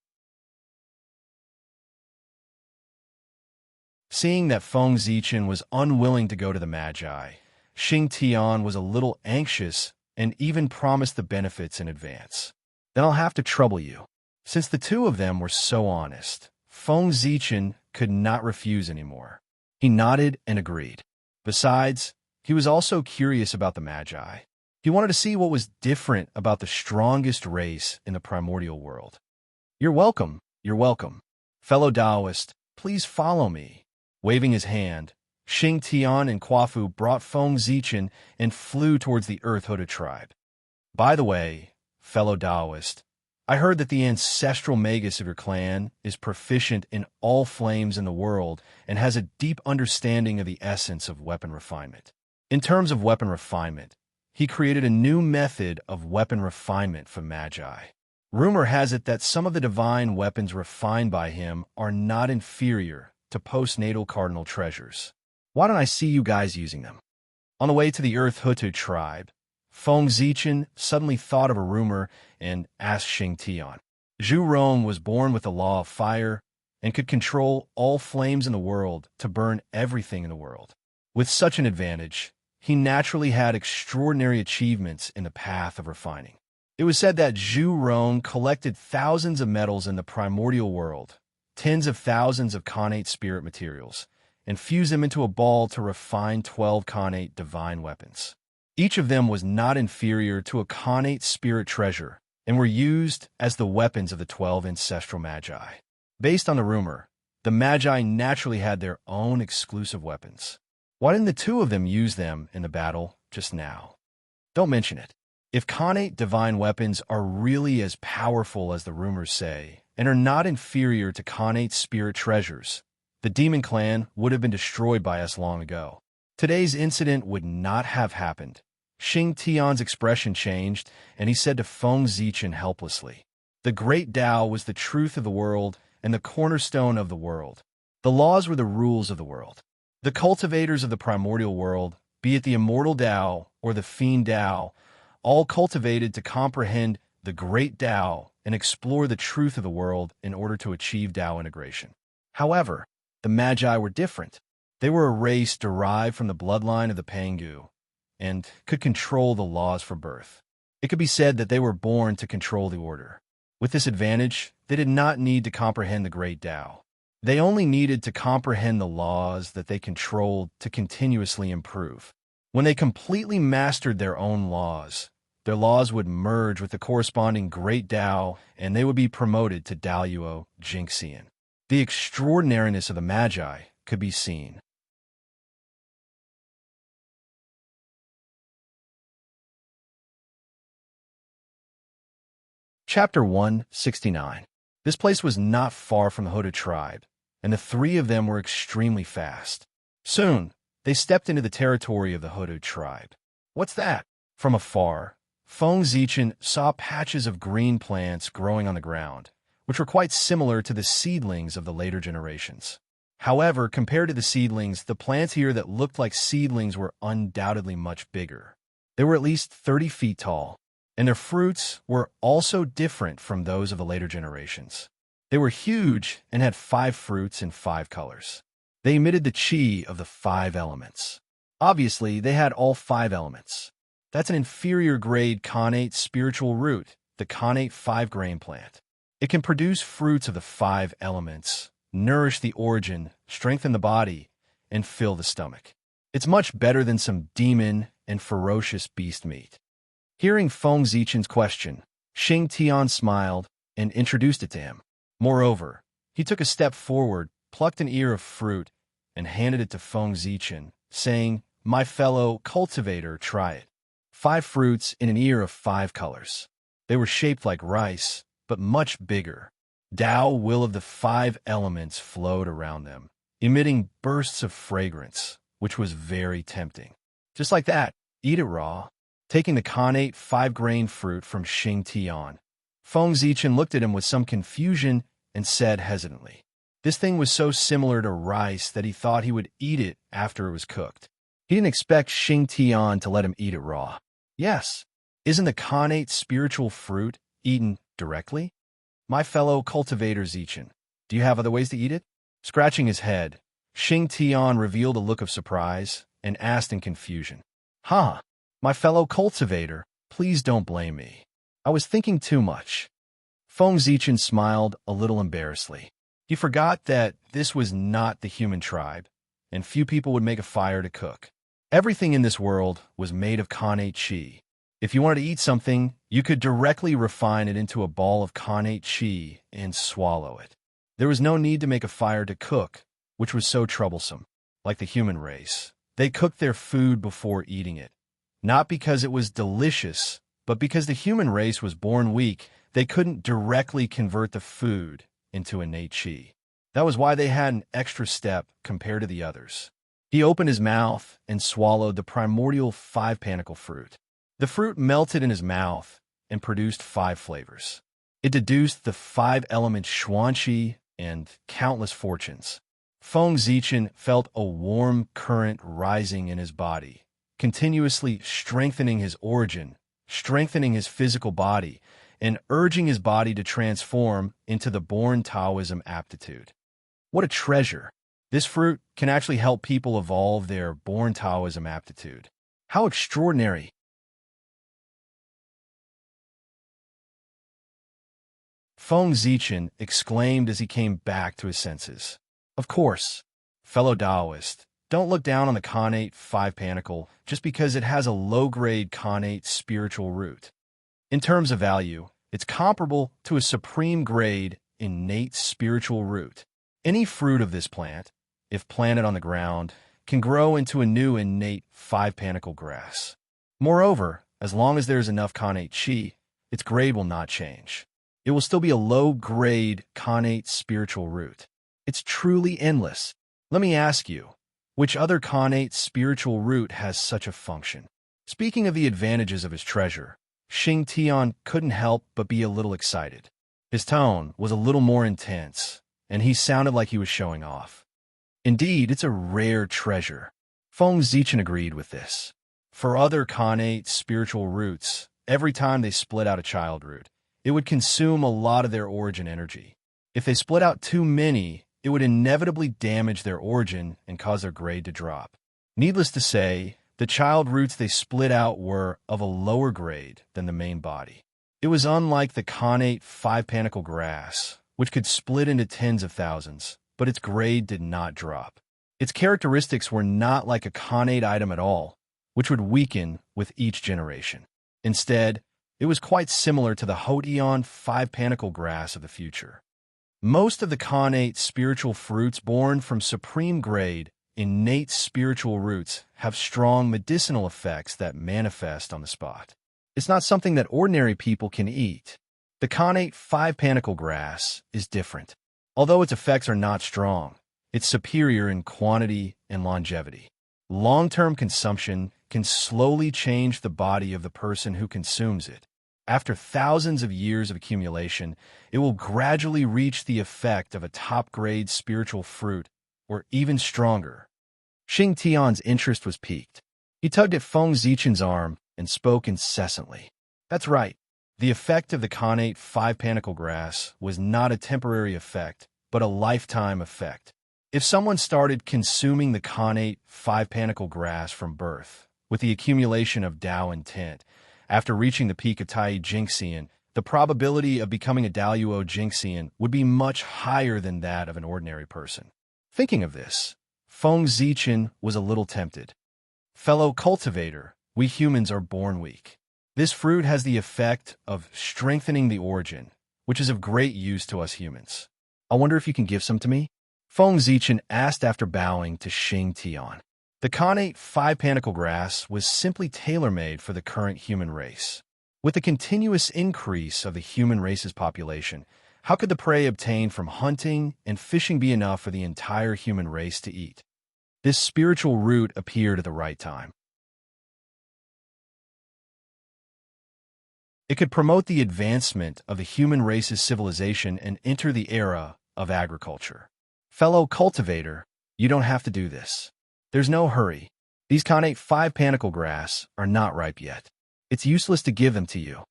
Seeing that Feng Zichen was unwilling to go to the Magi, Xing Tian was a little anxious and even promised the benefits in advance. Then I'll have to trouble you. Since the two of them were so honest, Feng Zichen could not refuse anymore. He nodded and agreed. Besides, He was also curious about the Magi. He wanted to see what was different about the strongest race in the primordial world. You're welcome, Fellow Taoist, please follow me. Waving his hand, Xing Tian and Quafu brought Feng Zichen and flew towards the Earth-hooded tribe. By the way, fellow Taoist, I heard that the ancestral magus of your clan is proficient in all flames in the world and has a deep understanding of the essence of weapon refinement. In terms of weapon refinement, he created a new method of weapon refinement for Magi. Rumor has it that some of the divine weapons refined by him are not inferior to postnatal cardinal treasures. Why don't I see you guys using them? On the way to the Earth-hooded tribe, Feng Zichen suddenly thought of a rumor and asked Xing Tian. Zhu Rong was born with the law of fire and could control all flames in the world to burn everything in the world. With such an advantage, he naturally had extraordinary achievements in the path of refining. It was said that Zhu Rong collected thousands of metals in the primordial world, tens of thousands of connate spirit materials, and fused them into a ball to refine 12 connate divine weapons. Each of them was not inferior to a connate spirit treasure and were used as the weapons of the 12 ancestral Magi. Based on the rumor, the Magi naturally had their own exclusive weapons. Why didn't the two of them use them in the battle just now? Don't mention it. If connate divine weapons are really as powerful as the rumors say and are not inferior to connate spirit treasures, the demon clan would have been destroyed by us long ago. Today's incident would not have happened. Xing Tian's expression changed, and he said to Feng Zichen helplessly, "The great Tao was the truth of the world and the cornerstone of the world. The laws were the rules of the world. The cultivators of the primordial world, be it the immortal Tao or the fiend Tao, all cultivated to comprehend the great Tao and explore the truth of the world in order to achieve Tao integration. However, the Magi were different. They were a race derived from the bloodline of the Pangu and could control the laws for birth. It could be said that they were born to control the order. With this advantage, they did not need to comprehend the great Tao. They only needed to comprehend the laws that they controlled to continuously improve. When they completely mastered their own laws, their laws would merge with the corresponding great Tao, and they would be promoted to Daoyuo Jingxian. The extraordinariness of the Magi could be seen. Chapter 169. This place was not far from the hooded tribe, and the three of them were extremely fast. Soon, they stepped into the territory of the hooded tribe. What's that? From afar, Feng Zichen saw patches of green plants growing on the ground, which were quite similar to the seedlings of the later generations. However, compared to the seedlings, the plants here that looked like seedlings were undoubtedly much bigger. They were at least 30 feet tall, and their fruits were also different from those of the later generations. They were huge and had 5 fruits in 5 colors. They emitted the chi of the 5 elements. Obviously, they had all 5 elements. That's an inferior grade connate spiritual root, the connate 5-grain plant. It can produce fruits of the 5 elements, nourish the origin, strengthen the body, and fill the stomach. It's much better than some demon and ferocious beast meat. Hearing Feng Zichen's question, Xing Tian smiled and introduced it to him. Moreover, he took a step forward, plucked an ear of fruit, and handed it to Feng Zichen, saying, "My fellow cultivator, try it." 5 fruits in an ear of 5 colors. They were shaped like rice, but much bigger. Tao will of the 5 elements flowed around them, emitting bursts of fragrance, which was very tempting. Just like that, eat it raw. Taking the connate 5-grain fruit from Xing Tian, Feng Zichen looked at him with some confusion and said hesitantly, "This thing was so similar to rice that he thought he would eat it after it was cooked." He didn't expect Xing Tian to let him eat it raw. Yes, isn't the connate spiritual fruit eaten directly? My fellow cultivator Zichen, do you have other ways to eat it? Scratching his head, Xing Tian revealed a look of surprise and asked in confusion, "Huh, my fellow cultivator, please don't blame me. I was thinking too much." Feng Zichen smiled a little embarrassedly. He forgot that this was not the human tribe, and few people would make a fire to cook. Everything in this world was made of connate chi. If you wanted to eat something, you could directly refine it into a ball of connate chi and swallow it. There was no need to make a fire to cook, which was so troublesome. Like the human race, they cooked their food before eating it. Not because it was delicious, but because the human race was born weak, they couldn't directly convert the food into innate chi. That was why they had an extra step compared to the others. He opened his mouth and swallowed the primordial 5-panicle fruit. The fruit melted in his mouth and produced 5 flavors. It deduced the 5 elements xuanqi and countless fortunes. Feng Zichen felt a warm current rising in his body, continuously strengthening his origin, strengthening his physical body, and urging his body to transform into the born Taoism aptitude. What a treasure! This fruit can actually help people evolve their born Taoism aptitude. How extraordinary! Feng Zichen exclaimed as he came back to his senses. Of course, fellow Taoist, don't look down on the connate 5-panicle just because it has a low-grade connate spiritual root. In terms of value, it's comparable to a supreme-grade innate spiritual root. Any fruit of this plant, if planted on the ground, can grow into a new innate 5-panicle grass. Moreover, as long as there is enough connate chi, its grade will not change. It will still be a low-grade connate spiritual root. It's truly endless. Let me ask you, which other connate spiritual root has such a function? Speaking of the advantages of his treasure, Xing Tian couldn't help but be a little excited. His tone was a little more intense, and he sounded like he was showing off. Indeed, it's a rare treasure. Feng Zichen agreed with this. For other connate spiritual roots, every time they split out a child root, it would consume a lot of their origin energy. If they split out too many, it would inevitably damage their origin and cause their grade to drop. Needless to say, the child roots they split out were of a lower grade than the main body. It was unlike the connate 5-panicle grass, which could split into tens of thousands, but its grade did not drop. Its characteristics were not like a connate item at all, which would weaken with each generation. Instead, it was quite similar to the Hotian 5-panicle grass of the future. Most of the connate spiritual fruits born from supreme-grade, innate spiritual roots have strong medicinal effects that manifest on the spot. It's not something that ordinary people can eat. The connate 5-panicle grass is different. Although its effects are not strong, it's superior in quantity and longevity. Long-term consumption can slowly change the body of the person who consumes it. After thousands of years of accumulation, it will gradually reach the effect of a top-grade spiritual fruit, or even stronger. Xing Tian's interest was piqued. He tugged at Feng Zichen's arm and spoke incessantly. That's right. The effect of the connate 5-panicle grass was not a temporary effect, but a lifetime effect. If someone started consuming the connate 5-panicle grass from birth, with the accumulation of Dao intent, after reaching the peak of Tai Jingxian, the probability of becoming a Daoyuo Jingxian would be much higher than that of an ordinary person. Thinking of this, Feng Zichen was a little tempted. Fellow cultivator, we humans are born weak. This fruit has the effect of strengthening the origin, which is of great use to us humans. I wonder if you can give some to me? Feng Zichen asked after bowing to Xing Tian. The connate 5-panicle grass was simply tailor-made for the current human race. With the continuous increase of the human race's population, how could the prey obtained from hunting and fishing be enough for the entire human race to eat? This spiritual root appeared at the right time. It could promote the advancement of the human race's civilization and enter the era of agriculture. Fellow cultivator, you don't have to do this. There's no hurry. These connate 5-panicle grass are not ripe yet. It's useless to give them to you.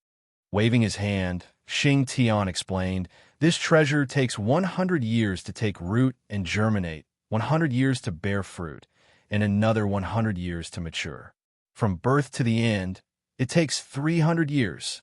Waving his hand, Xing Tian explained, this treasure takes 100 years to take root and germinate, 100 years to bear fruit, and another 100 years to mature. From birth to the end, it takes 300 years.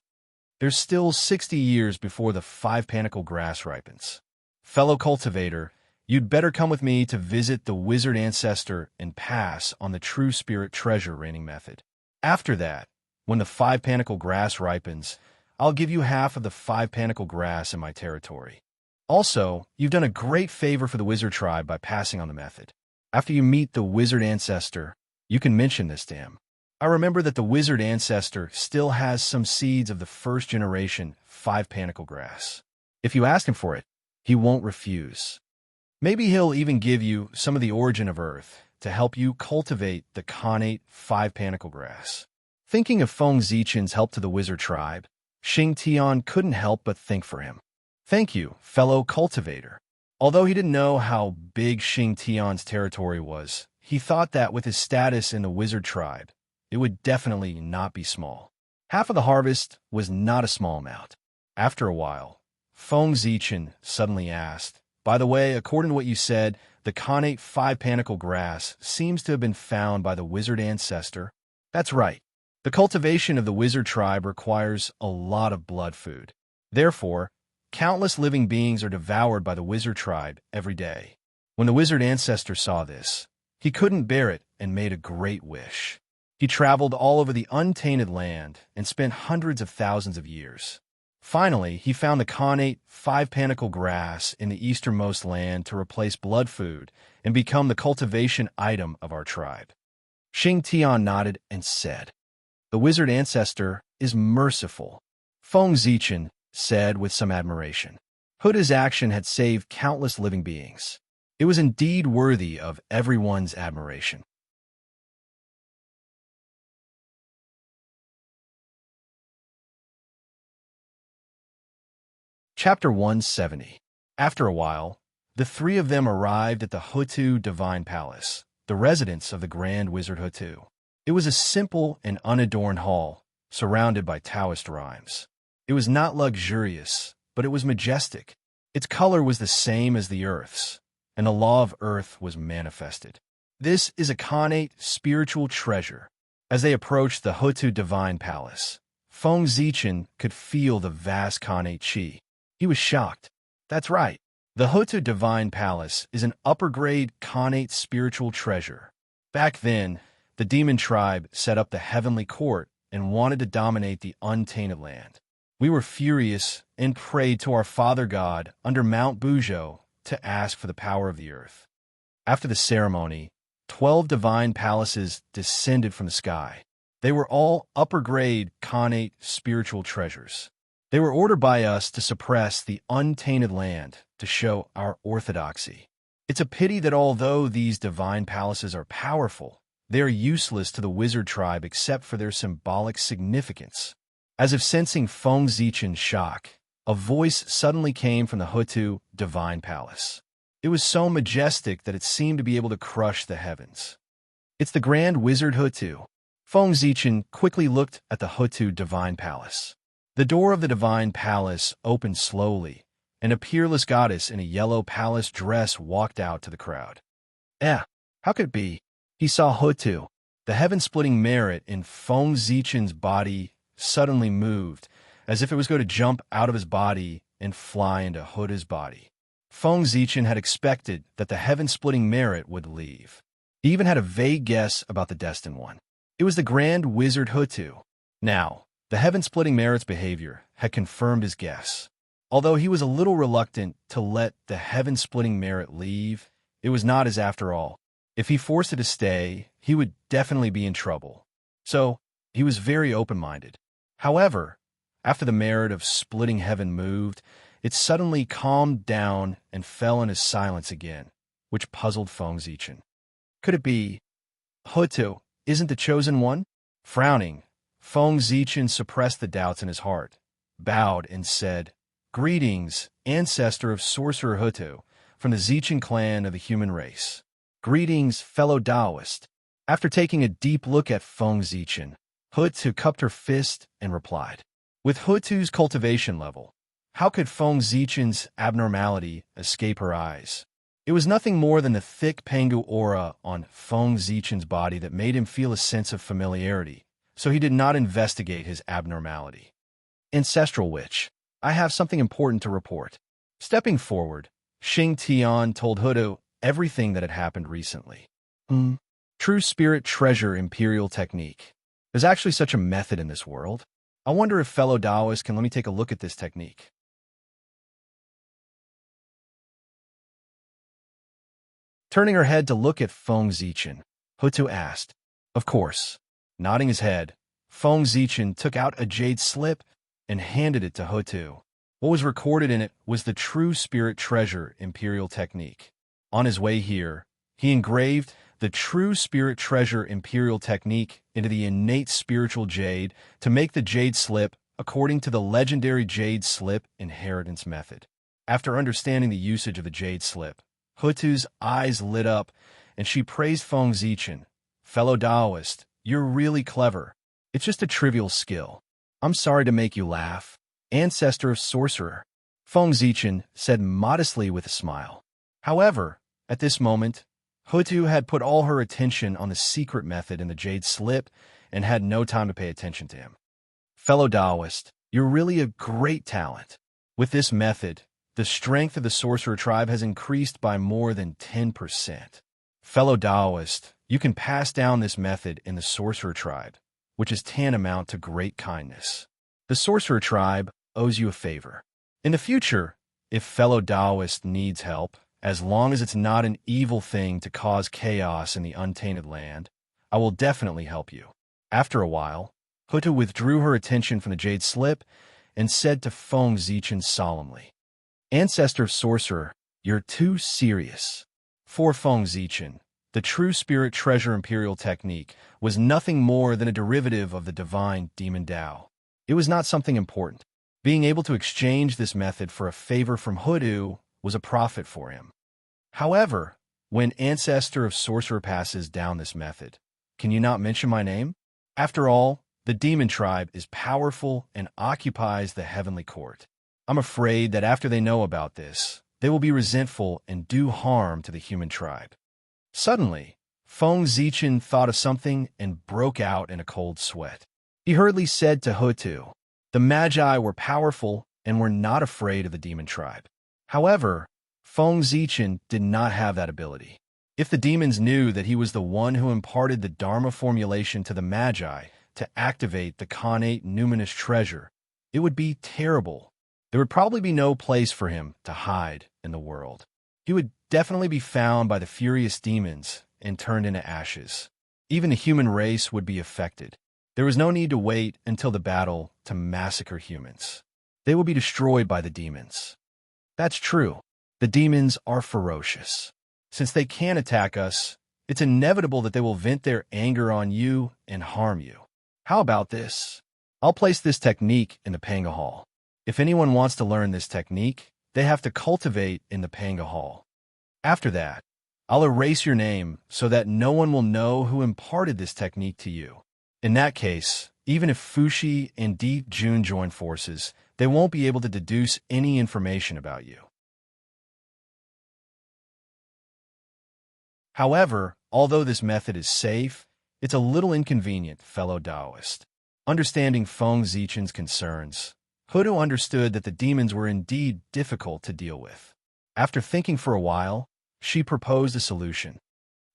There's still 60 years before the 5-panicle grass ripens. Fellow cultivator, You'd better come with me to visit the wizard ancestor and pass on the true spirit treasure raining method. After that, when the 5 panicle grass ripens, I'll give you half of the 5 panicle grass in my territory. Also, you've done a great favor for the wizard tribe by passing on the method. After you meet the wizard ancestor, you can mention this to him. I remember that the wizard ancestor still has some seeds of the first generation 5 panicle grass. If you ask him for it, he won't refuse. Maybe he'll even give you some of the origin of Earth to help you cultivate the connate 5 panicle grass. Thinking of Feng Zichen's help to the wizard tribe, Xing Tian couldn't help but think for him. Thank you, fellow cultivator. Although he didn't know how big Xing Tian's territory was, he thought that with his status in the wizard tribe, it would definitely not be small. Half of the harvest was not a small amount. After a while, Feng Zichen suddenly asked, "By the way, according to what you said, the connate 5 panicle grass seems to have been found by the wizard ancestor." That's right. The cultivation of the wizard tribe requires a lot of blood food. Therefore, countless living beings are devoured by the wizard tribe every day. When the wizard ancestor saw this, he couldn't bear it and made a great wish. He traveled all over the untainted land and spent hundreds of thousands of years. Finally, he found the connate 5 panicle grass in the easternmost land to replace blood food and become the cultivation item of our tribe. Xing Tian nodded and said, "The wizard ancestor is merciful," Feng Zichen said with some admiration. Huda's action had saved countless living beings. It was indeed worthy of everyone's admiration. Chapter 170. After a while, the three of them arrived at the Hutu Divine Palace, the residence of the Grand Wizard Hutu. It was a simple and unadorned hall, surrounded by Taoist rhymes. It was not luxurious, but it was majestic. Its color was the same as the earth's, and the law of earth was manifested. This is a connate spiritual treasure. As they approached the Hutu Divine Palace, Feng Zichen could feel the vast connate qi. He was shocked. That's right. The Hutu Divine Palace is an upper-grade connate spiritual treasure. Back then, the demon tribe set up the heavenly court and wanted to dominate the untainted land. We were furious and prayed to our Father God under Mount Bujo to ask for the power of the earth. After the ceremony, 12 divine palaces descended from the sky. They were all upper-grade connate spiritual treasures. They were ordered by us to suppress the untainted land to show our orthodoxy. It's a pity that although these divine palaces are powerful, they are useless to the wizard tribe except for their symbolic significance. As if sensing Feng Zichen's shock, a voice suddenly came from the Hutu Divine Palace. It was so majestic that it seemed to be able to crush the heavens. "It's the Grand Wizard Hutu." Feng Zichen quickly looked at the Hutu Divine Palace. The door of the Divine Palace opened slowly, and a peerless goddess in a yellow palace dress walked out to the crowd. How could it be? He saw Hutu. The heaven-splitting merit in Feng Zichen's body suddenly moved, as if it was going to jump out of his body and fly into Huda's body. Feng Zichen had expected that the heaven-splitting merit would leave. He even had a vague guess about the destined one. It was the Grand Wizard Hutu. Now, the heaven-splitting merit's behavior had confirmed his guess. Although he was a little reluctant to let the heaven-splitting merit leave, it was not his after all. If he forced it to stay, he would definitely be in trouble. So, he was very open-minded. However, after the merit of splitting heaven moved, it suddenly calmed down and fell into silence again, which puzzled Feng Zichen. Could it be Hutu isn't the chosen one? Frowning, Feng Zichen suppressed the doubts in his heart, bowed, and said, "Greetings, ancestor of Sorcerer Hutu, from the Zichen clan of the human race. Greetings, fellow Taoist." After taking a deep look at Feng Zichen, Hutu cupped her fist and replied. With Hutu's cultivation level, how could Feng Zichen's abnormality escape her eyes? It was nothing more than the thick Pangu aura on Feng Zichen's body that made him feel a sense of familiarity, so he did not investigate his abnormality. "Ancestral Witch, I have something important to report." Stepping forward, Tian told Hudu everything that had happened recently. True Spirit Treasure Imperial Technique. There's actually such a method in this world. I wonder if fellow Taoists can let me take a look at this technique. Turning her head to look at Feng Zichen, Hutu asked, "Of course." Nodding his head, Feng Zichen took out a jade slip and handed it to Hutu. What was recorded in it was the True Spirit Treasure Imperial Technique. On his way here, he engraved the True Spirit Treasure Imperial Technique into the innate spiritual jade to make the jade slip according to the legendary jade slip inheritance method. After understanding the usage of the jade slip, Hutu's eyes lit up, and she praised Feng Zichen. "Fellow Taoist, you're really clever. It's just a trivial skill. I'm sorry to make you laugh. Ancestor of Sorcerer," Feng Zichen said modestly with a smile. However, at this moment, Hutu had put all her attention on the secret method in the jade slip and had no time to pay attention to him. "Fellow Taoist, you're really a great talent. With this method, the strength of the sorcerer tribe has increased by more than 10%. Fellow Taoist, you can pass down this method in the sorcerer tribe, which is tantamount to great kindness. The sorcerer tribe owes you a favor. In the future, if fellow Taoist needs help, as long as it's not an evil thing to cause chaos in the untainted land, I will definitely help you." After a while, Hutu withdrew her attention from the jade slip and said to Feng Zichen solemnly, "Ancestor of Sorcerer, you're too serious." For Feng Zichen, the True Spirit Treasure Imperial Technique was nothing more than a derivative of the divine Demon Tao. It was not something important. Being able to exchange this method for a favor from Hutu was a profit for him. However, when Ancestor of Sorcerer passes down this method, can you not mention my name? After all, the demon tribe is powerful and occupies the heavenly court. I'm afraid that after they know about this, they will be resentful and do harm to the human tribe. Suddenly, Feng Zichen thought of something and broke out in a cold sweat. He hurriedly said to Hutu, "The Magi were powerful and were not afraid of the demon tribe." However, Feng Zichen did not have that ability. If the demons knew that he was the one who imparted the Dharma formulation to the Magi to activate the Khanate numinous treasure, it would be terrible. There would probably be no place for him to hide in the world. He would definitely be found by the furious demons and turned into ashes. Even the human race would be affected. There was no need to wait until the battle to massacre humans. They would be destroyed by the demons. That's true. The demons are ferocious. Since they can attack us, it's inevitable that they will vent their anger on you and harm you. How about this? I'll place this technique in the Panga Hall. If anyone wants to learn this technique, they have to cultivate in the Panga Hall. After that, I'll erase your name so that no one will know who imparted this technique to you. In that case, even if Fushi and Deep Jun join forces, they won't be able to deduce any information about you. However, although this method is safe, it's a little inconvenient, fellow Taoist. Understanding Feng Zichen's concerns, Hudu understood that the demons were indeed difficult to deal with. After thinking for a while, she proposed a solution.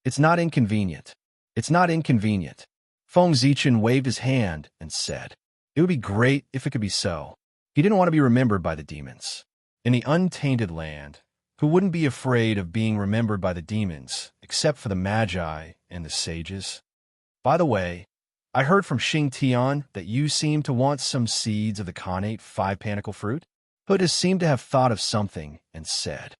"It's not inconvenient. It's not inconvenient." Feng Zichen waved his hand and said, "It would be great if it could be so." He didn't want to be remembered by the demons. In the untainted land, who wouldn't be afraid of being remembered by the demons, except for the Magi and the sages? By the way, I heard from Tian that you seem to want some seeds of the Khanate five-panicle fruit. Huda seemed to have thought of something and said,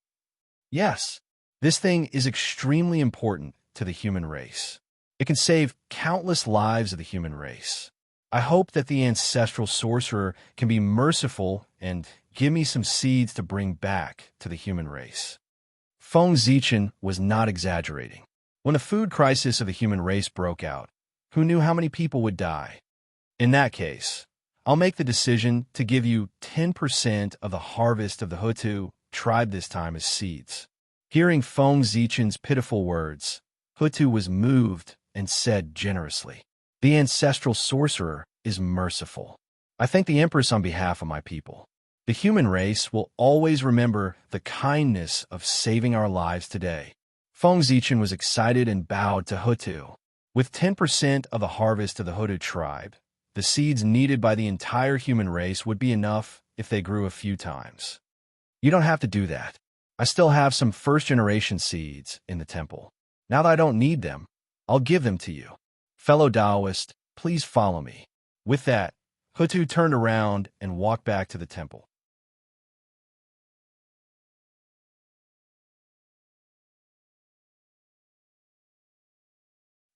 "Yes, this thing is extremely important to the human race. It can save countless lives of the human race. I hope that the ancestral sorcerer can be merciful and give me some seeds to bring back to the human race." Feng Zichen was not exaggerating. When the food crisis of the human race broke out, who knew how many people would die? In that case, I'll make the decision to give you 10% of the harvest of the Hutu tribe this time as seeds. Hearing Feng Zichen's pitiful words, Hutu was moved and said generously, "The ancestral sorcerer is merciful. I thank the Empress on behalf of my people." The human race will always remember the kindness of saving our lives today. Feng Zichen was excited and bowed to Hutu. With 10% of the harvest of the Hutu tribe, the seeds needed by the entire human race would be enough if they grew a few times. You don't have to do that. I still have some first-generation seeds in the temple. Now that I don't need them, I'll give them to you. Fellow Taoist, please follow me. With that, Hutu turned around and walked back to the temple.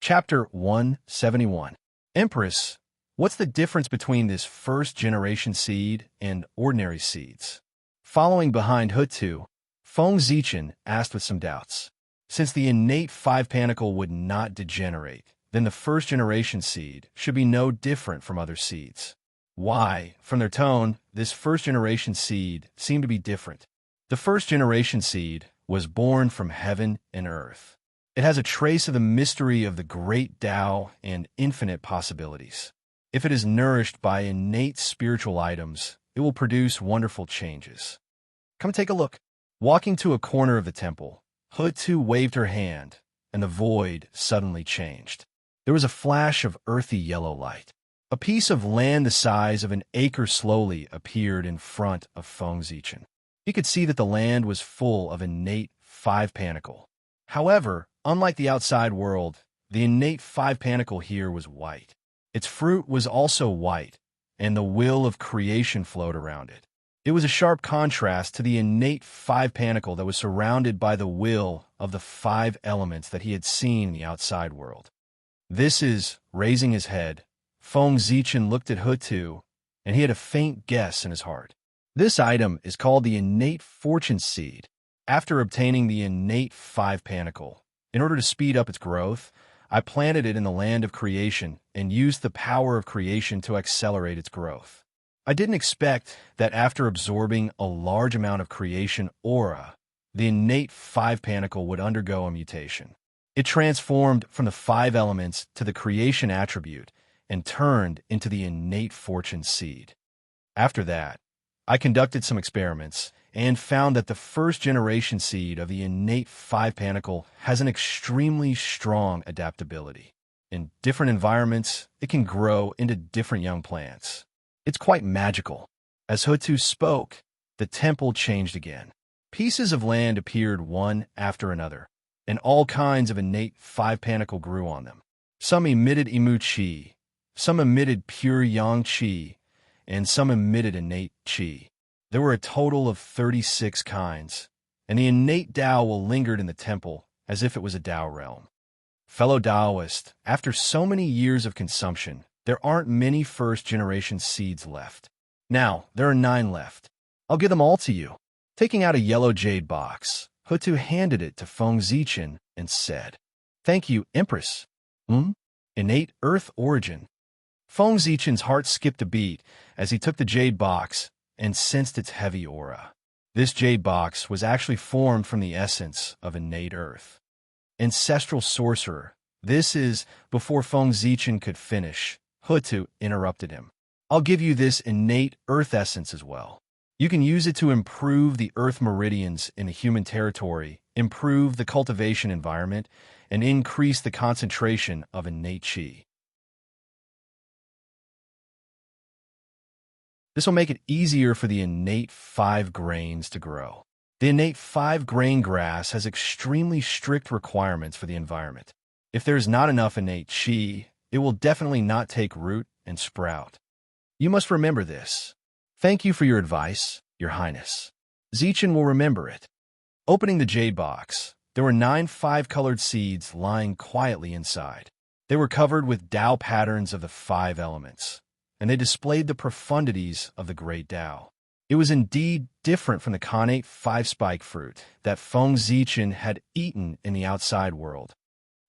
Chapter 171. Empress, what's the difference between this first-generation seed and ordinary seeds? Following behind Hutu, Feng Zichen asked with some doubts. Since the innate five-pentacle would not degenerate, then the first-generation seed should be no different from other seeds. Why, from their tone, this first-generation seed seemed to be different. The first-generation seed was born from heaven and earth. It has a trace of the mystery of the great Tao and infinite possibilities. If it is nourished by innate spiritual items, it will produce wonderful changes. Come take a look. Walking to a corner of the temple, Hutu waved her hand, and the void suddenly changed. There was a flash of earthy yellow light. A piece of land the size of an acre slowly appeared in front of Feng Zichen. He could see that the land was full of innate five-pentacle. However, unlike the outside world, the innate five-pentacle here was white. Its fruit was also white, and the will of creation flowed around it. It was a sharp contrast to the innate five-pentacle that was surrounded by the will of the five elements that he had seen in the outside world. This is, raising his head, Feng Zichen looked at Hutu, and he had a faint guess in his heart. This item is called the innate fortune seed. After obtaining the innate five-pentacle, in order to speed up its growth, I planted it in the land of creation and used the power of creation to accelerate its growth. I didn't expect that after absorbing a large amount of creation aura, the innate five-pentacle would undergo a mutation. It transformed from the five elements to the creation attribute and turned into the innate fortune seed. After that, I conducted some experiments and found that the first-generation seed of the innate five-pentacle has an extremely strong adaptability. In different environments, it can grow into different young plants. It's quite magical. As Hutu spoke, the temple changed again. Pieces of land appeared one after another, and all kinds of innate five-pentacle grew on them. Some emitted Imu Qi, some emitted pure Yang Qi, and some emitted innate Qi. There were a total of 36 kinds, and the innate Tao lingered in the temple as if it was a Tao realm. Fellow Taoist, after so many years of consumption, there aren't many first-generation seeds left. Now, there are 9 left. I'll give them all to you. Taking out a yellow jade box, Hutu handed it to Feng Zichen and said, "Thank you, Empress." Innate Earth Origin. Feng Zichen's heart skipped a beat as he took the jade box and sensed its heavy aura. This jade box was actually formed from the essence of innate earth. Ancestral sorcerer. This is, before Feng Zichen could finish, Hutu interrupted him. I'll give you this innate earth essence as well. You can use it to improve the earth meridians in the human territory, improve the cultivation environment, and increase the concentration of innate qi. This will make it easier for the innate 5 grains to grow. The innate 5-grain grass has extremely strict requirements for the environment. If there is not enough innate qi, it will definitely not take root and sprout. You must remember this. Thank you for your advice, Your Highness. Zichen will remember it. Opening the jade box, there were 9 5-colored seeds lying quietly inside. They were covered with Tao patterns of the 5 elements, and they displayed the profundities of the great Tao. It was indeed different from the connate 5-spike fruit that Feng Zichen had eaten in the outside world.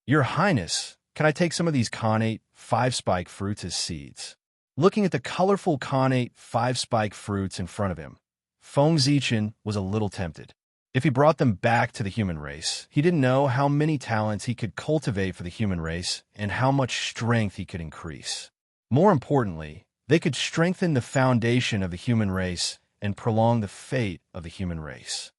Your Highness, can I take some of these connate 5-spike fruits as seeds? Looking at the colorful connate 5-spike fruits in front of him, Feng Zichen was a little tempted. If he brought them back to the human race, he didn't know how many talents he could cultivate for the human race and how much strength he could increase. More importantly, they could strengthen the foundation of the human race and prolong the fate of the human race.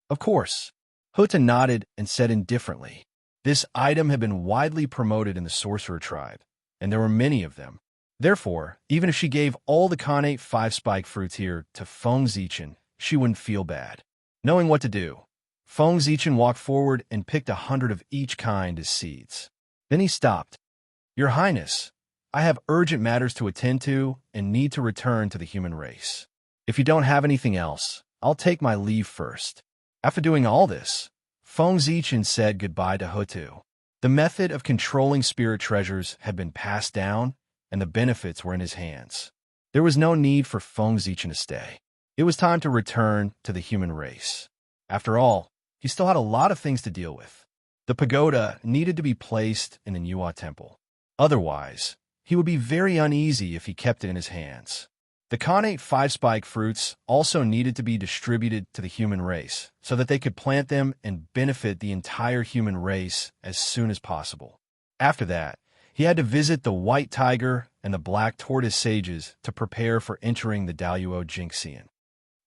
Of course, Huta nodded and said indifferently, this item had been widely promoted in the sorcerer tribe, and there were many of them. Therefore, even if she gave all the Khanate 5-spike fruits here to Feng Zichen, she wouldn't feel bad. Knowing what to do, Feng Zichen walked forward and picked 100 of each kind as seeds. Then he stopped. Your Highness, I have urgent matters to attend to and need to return to the human race. If you don't have anything else, I'll take my leave first. After doing all this, Feng Zichen said goodbye to Hutu. The method of controlling spirit treasures had been passed down, and the benefits were in his hands. There was no need for Feng Zichen to stay. It was time to return to the human race. After all, he still had a lot of things to deal with. The pagoda needed to be placed in the Nuwa temple. Otherwise, he would be very uneasy if he kept it in his hands. The Khanate 5-spike fruits also needed to be distributed to the human race so that they could plant them and benefit the entire human race as soon as possible. After that, he had to visit the White Tiger and the Black Tortoise sages to prepare for entering the Daluo Jinxian.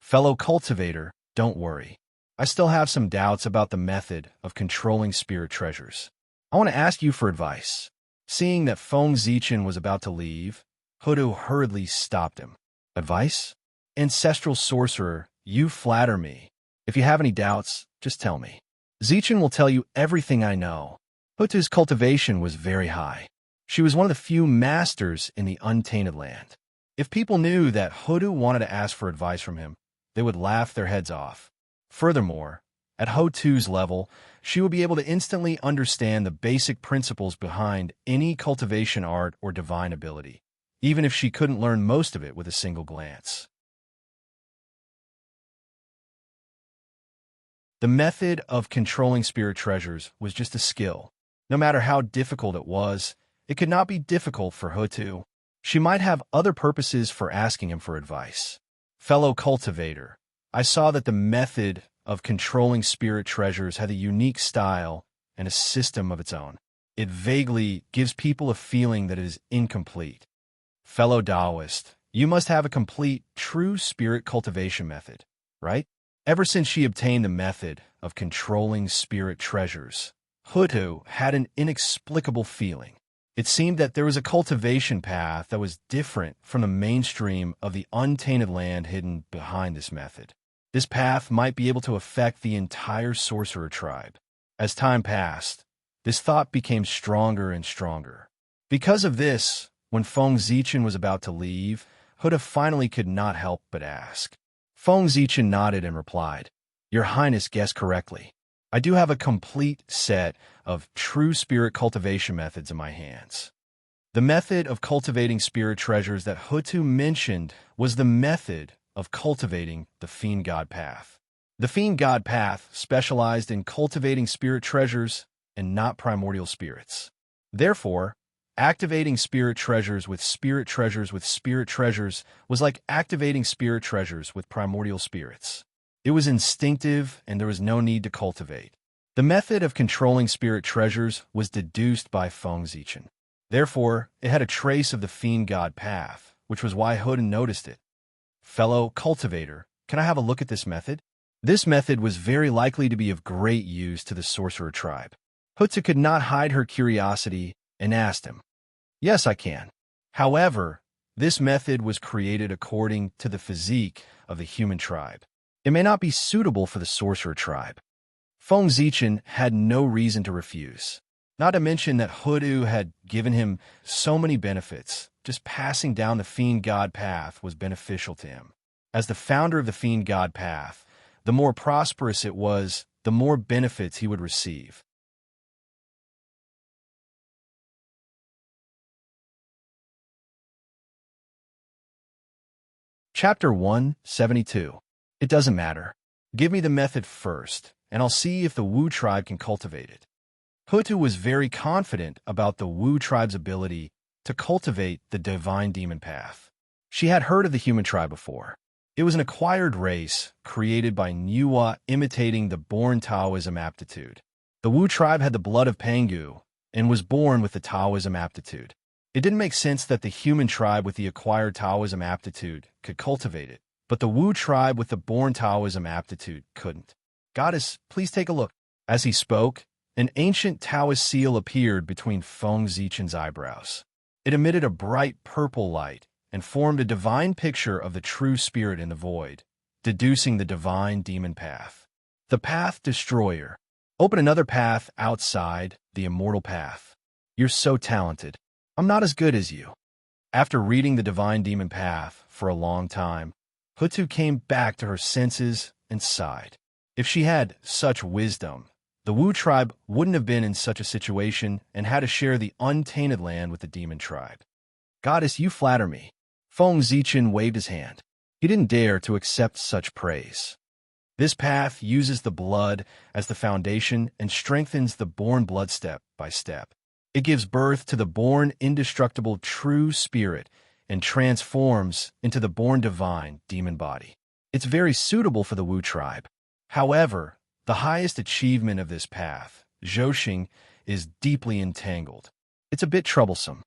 Fellow cultivator, don't worry. I still have some doubts about the method of controlling spirit treasures. I want to ask you for advice. Seeing that Feng Zichen was about to leave, Hutu hurriedly stopped him. Advice? Ancestral sorcerer, you flatter me. If you have any doubts, just tell me. Zichen will tell you everything I know. Hutu's cultivation was very high. She was one of the few masters in the untainted land. If people knew that Hutu wanted to ask for advice from him, they would laugh their heads off. Furthermore, at Hutu's level, she would be able to instantly understand the basic principles behind any cultivation art or divine ability, even if she couldn't learn most of it with a single glance. The method of controlling spirit treasures was just a skill. No matter how difficult it was, it could not be difficult for Hutu. She might have other purposes for asking him for advice. Fellow cultivator, I saw that the method of controlling spirit treasures had a unique style and a system of its own. It vaguely gives people a feeling that it is incomplete. Fellow Taoist, you must have a complete, true spirit cultivation method, right? Ever since she obtained the method of controlling spirit treasures, Hutu had an inexplicable feeling. It seemed that there was a cultivation path that was different from the mainstream of the untainted land hidden behind this method. This path might be able to affect the entire sorcerer tribe. As time passed, this thought became stronger and stronger. Because of this, when Feng Zichen was about to leave, Hutu finally could not help but ask. Feng Zichen nodded and replied, Your Highness guessed correctly. I do have a complete set of true spirit cultivation methods in my hands. The method of cultivating spirit treasures that Hutu mentioned was the method of cultivating the Fiend God Path. The Fiend God Path specialized in cultivating spirit treasures and not primordial spirits. Therefore, activating spirit treasures with spirit treasures with spirit treasures was like activating spirit treasures with primordial spirits. It was instinctive, and there was no need to cultivate. The method of controlling spirit treasures was deduced by Feng Zichen. Therefore, it had a trace of the Fiend God Path, which was why Hutu noticed it. Fellow cultivator, can I have a look at this method? This method was very likely to be of great use to the sorcerer tribe. Hutu could not hide her curiosity and asked him. Yes, I can. However, this method was created according to the physique of the human tribe. It may not be suitable for the sorcerer tribe. Feng Zichen had no reason to refuse. Not to mention that Hutu had given him so many benefits. Just passing down the Fiend God Path was beneficial to him. As the founder of the Fiend God Path, the more prosperous it was, the more benefits he would receive. Chapter 172. It doesn't matter. Give me the method first, and I'll see if the Wu tribe can cultivate it. Hutu was very confident about the Wu tribe's ability to cultivate the divine demon path. She had heard of the human tribe before. It was an acquired race created by Nuwa imitating the born Taoism aptitude. The Wu tribe had the blood of Pangu and was born with the Taoism aptitude. It didn't make sense that the human tribe with the acquired Taoism aptitude could cultivate it, but the Wu tribe with the born Taoism aptitude couldn't. "Goddess, please take a look." As he spoke, an ancient Taoist seal appeared between Feng Zichen's eyebrows. It emitted a bright purple light and formed a divine picture of the true spirit in the void, deducing the divine demon path. The Path Destroyer. Open another path outside the immortal path. You're so talented. I'm not as good as you. After reading the divine demon path for a long time, Hutu came back to her senses and sighed. If she had such wisdom, the Wu tribe wouldn't have been in such a situation and had to share the untainted land with the demon tribe. "Goddess, you flatter me." Feng Zichen waved his hand. He didn't dare to accept such praise. This path uses the blood as the foundation and strengthens the born blood step by step. It gives birth to the born indestructible true spirit and transforms into the born divine demon body. It's very suitable for the Wu tribe. However, the highest achievement of this path, Zhouxing, is deeply entangled. It's a bit troublesome.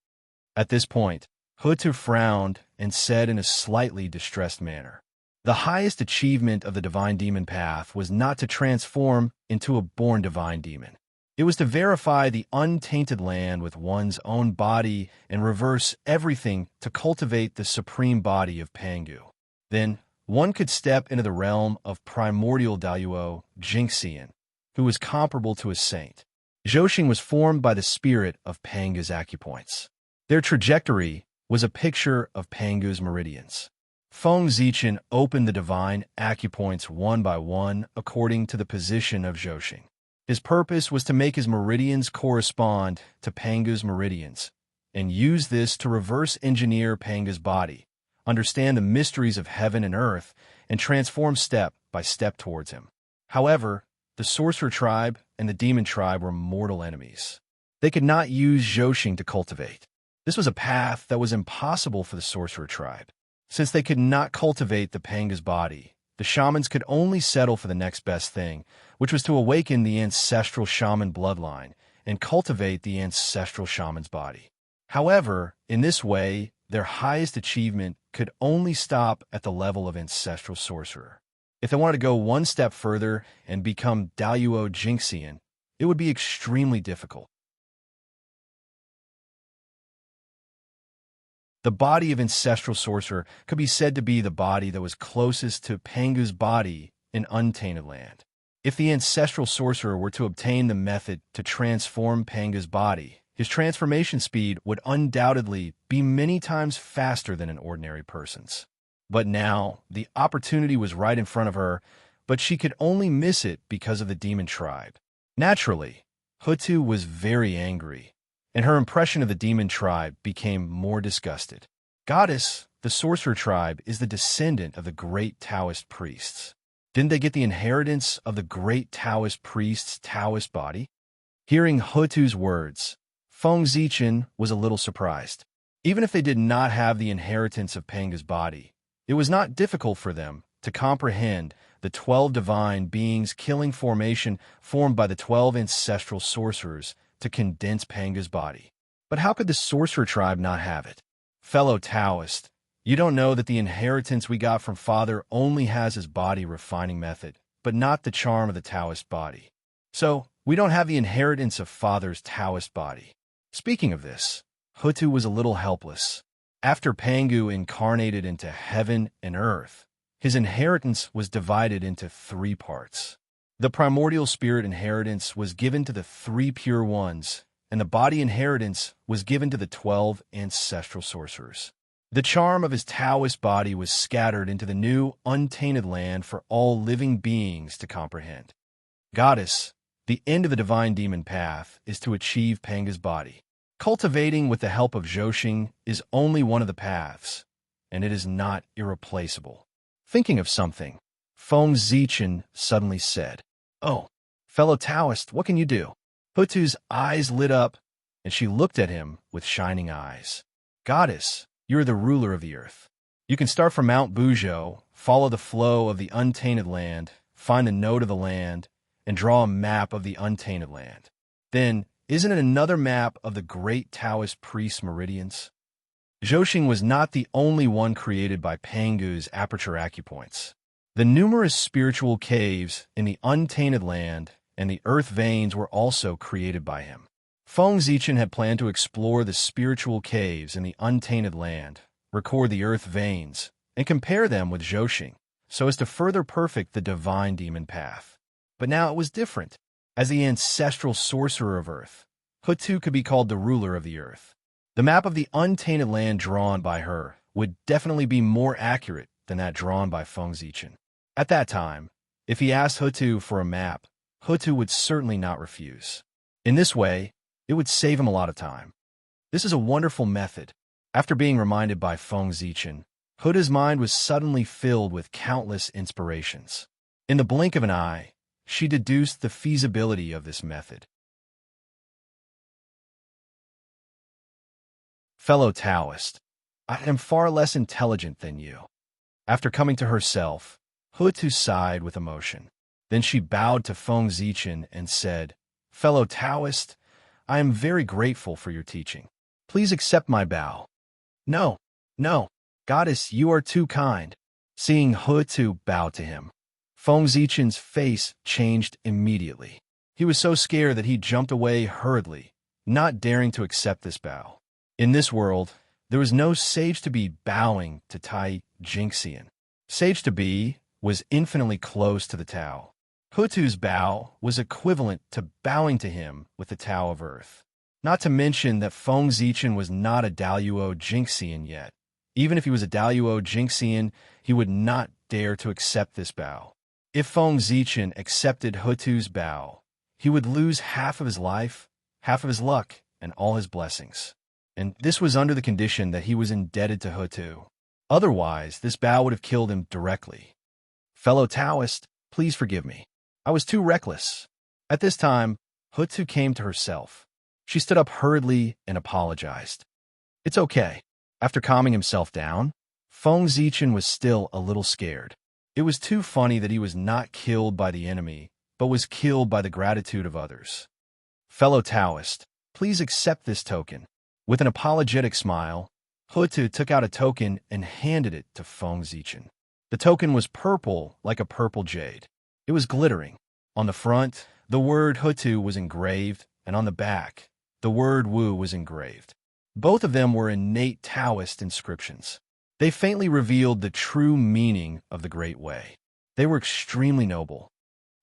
At this point, Hutu frowned and said in a slightly distressed manner, "The highest achievement of the divine demon path was not to transform into a born divine demon. It was to verify the untainted land with one's own body and reverse everything to cultivate the supreme body of Pangu. Then, one could step into the realm of primordial Daluo Jingxian, who was comparable to a saint. Zhouxing was formed by the spirit of Pangu's acupoints. Their trajectory was a picture of Pangu's meridians. Feng Zichen opened the divine acupoints one by one according to the position of Zhouxing. His purpose was to make his meridians correspond to Pangu's meridians, and use this to reverse engineer Pangu's body, understand the mysteries of heaven and earth, and transform step by step towards him. However, the sorcerer tribe and the demon tribe were mortal enemies. They could not use Zhouxing to cultivate. This was a path that was impossible for the sorcerer tribe. Since they could not cultivate the Panga's body, the shamans could only settle for the next best thing, which was to awaken the ancestral shaman bloodline and cultivate the ancestral shaman's body. However, in this way, their highest achievement could only stop at the level of ancestral sorcerer. If they wanted to go one step further and become Daluo Jingxian, it would be extremely difficult. The body of ancestral sorcerer could be said to be the body that was closest to Pangu's body in untainted land. If the ancestral sorcerer were to obtain the method to transform Pangu's body, his transformation speed would undoubtedly be many times faster than an ordinary person's. But now, the opportunity was right in front of her, but she could only miss it because of the demon tribe. Naturally, Hutu was very angry, and her impression of the demon tribe became more disgusted. "Goddess, the sorcerer tribe is the descendant of the great Taoist priests. Didn't they get the inheritance of the great Taoist priest's Taoist body?" Hearing Hutu's words, Feng Zichen was a little surprised. Even if they did not have the inheritance of Panga's body, it was not difficult for them to comprehend the 12 divine beings killing formation formed by the 12 ancestral sorcerers to condense Panga's body. But how could the sorcerer tribe not have it? "Fellow Taoist, you don't know that the inheritance we got from Father only has his body refining method, but not the charm of the Taoist body. So, we don't have the inheritance of Father's Taoist body." Speaking of this, Hutu was a little helpless. After Pangu incarnated into heaven and earth, his inheritance was divided into 3 parts. The primordial spirit inheritance was given to the 3 pure ones, and the body inheritance was given to the 12 ancestral sorcerers. The charm of his Taoist body was scattered into the new, untainted land for all living beings to comprehend. "Goddess, the end of the divine demon path is to achieve Panga's body. Cultivating with the help of Zhouxing is only one of the paths, and it is not irreplaceable." Thinking of something, Feng Zichen suddenly said, "Oh, fellow Taoist, what can you do?" Hutu's eyes lit up, and she looked at him with shining eyes. "Goddess, you are the ruler of the earth. You can start from Mount Buzhou, follow the flow of the untainted land, find the node of the land, and draw a map of the untainted land. Then, isn't it another map of the great Taoist priest's meridians? Zhoxing was not the only one created by Pangu's aperture acupoints. The numerous spiritual caves in the untainted land and the earth veins were also created by him. Feng Zichen had planned to explore the spiritual caves in the untainted land, record the earth veins, and compare them with Zhoxing, so as to further perfect the divine demon path. But now it was different. As the ancestral sorcerer of earth, Hutu could be called the ruler of the earth. The map of the untainted land drawn by her would definitely be more accurate than that drawn by Feng Zichen. At that time, if he asked Hutu for a map, Hutu would certainly not refuse. In this way, it would save him a lot of time. This is a wonderful method. After being reminded by Feng Zichen, Hutu's mind was suddenly filled with countless inspirations. In the blink of an eye, she deduced the feasibility of this method. Fellow Taoist, I am far less intelligent than you. After coming to herself, Hutu sighed with emotion. Then she bowed to Feng Zichen and said, Fellow Taoist, I am very grateful for your teaching. Please accept my bow. No, goddess, you are too kind. Seeing Hutu bow to him, Feng Zichen's face changed immediately. He was so scared that he jumped away hurriedly, not daring to accept this bow. In this world, there was no sage to be bowing to Tai Jingxian. Sage to be was infinitely close to the Tao. Hutu's bow was equivalent to bowing to him with the Tao of Earth. Not to mention that Feng Zichen was not a Daluo Jingxian yet. Even if he was a Daluo Jingxian, he would not dare to accept this bow. If Feng Zichen accepted Hutu's bow, he would lose half of his life, half of his luck, and all his blessings. And this was under the condition that he was indebted to Hutu. Otherwise, this bow would have killed him directly. Fellow Taoist, please forgive me. I was too reckless. At this time, Hutu came to herself. She stood up hurriedly and apologized. It's okay. After calming himself down, Feng Zichen was still a little scared. It was too funny that he was not killed by the enemy, but was killed by the gratitude of others. Fellow Taoist, please accept this token. With an apologetic smile, Hutu took out a token and handed it to Feng Zichen. The token was purple like a purple jade. It was glittering. On the front, the word Hutu was engraved, and on the back, the word Wu was engraved. Both of them were innate Taoist inscriptions. They faintly revealed the true meaning of the Great Way. They were extremely noble.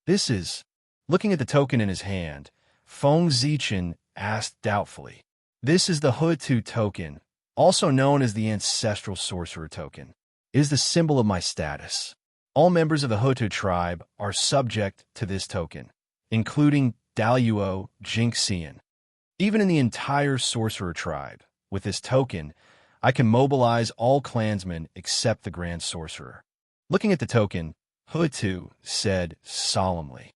This is... Looking at the token in his hand, Feng Zichen asked doubtfully, This is the Hutu token, also known as the Ancestral Sorcerer token. It is the symbol of my status. All members of the Hutu tribe are subject to this token, including Daluo Jingxian. Even in the entire Sorcerer tribe, with this token, I can mobilize all clansmen except the Grand Sorcerer. Looking at the token, Hutu said solemnly,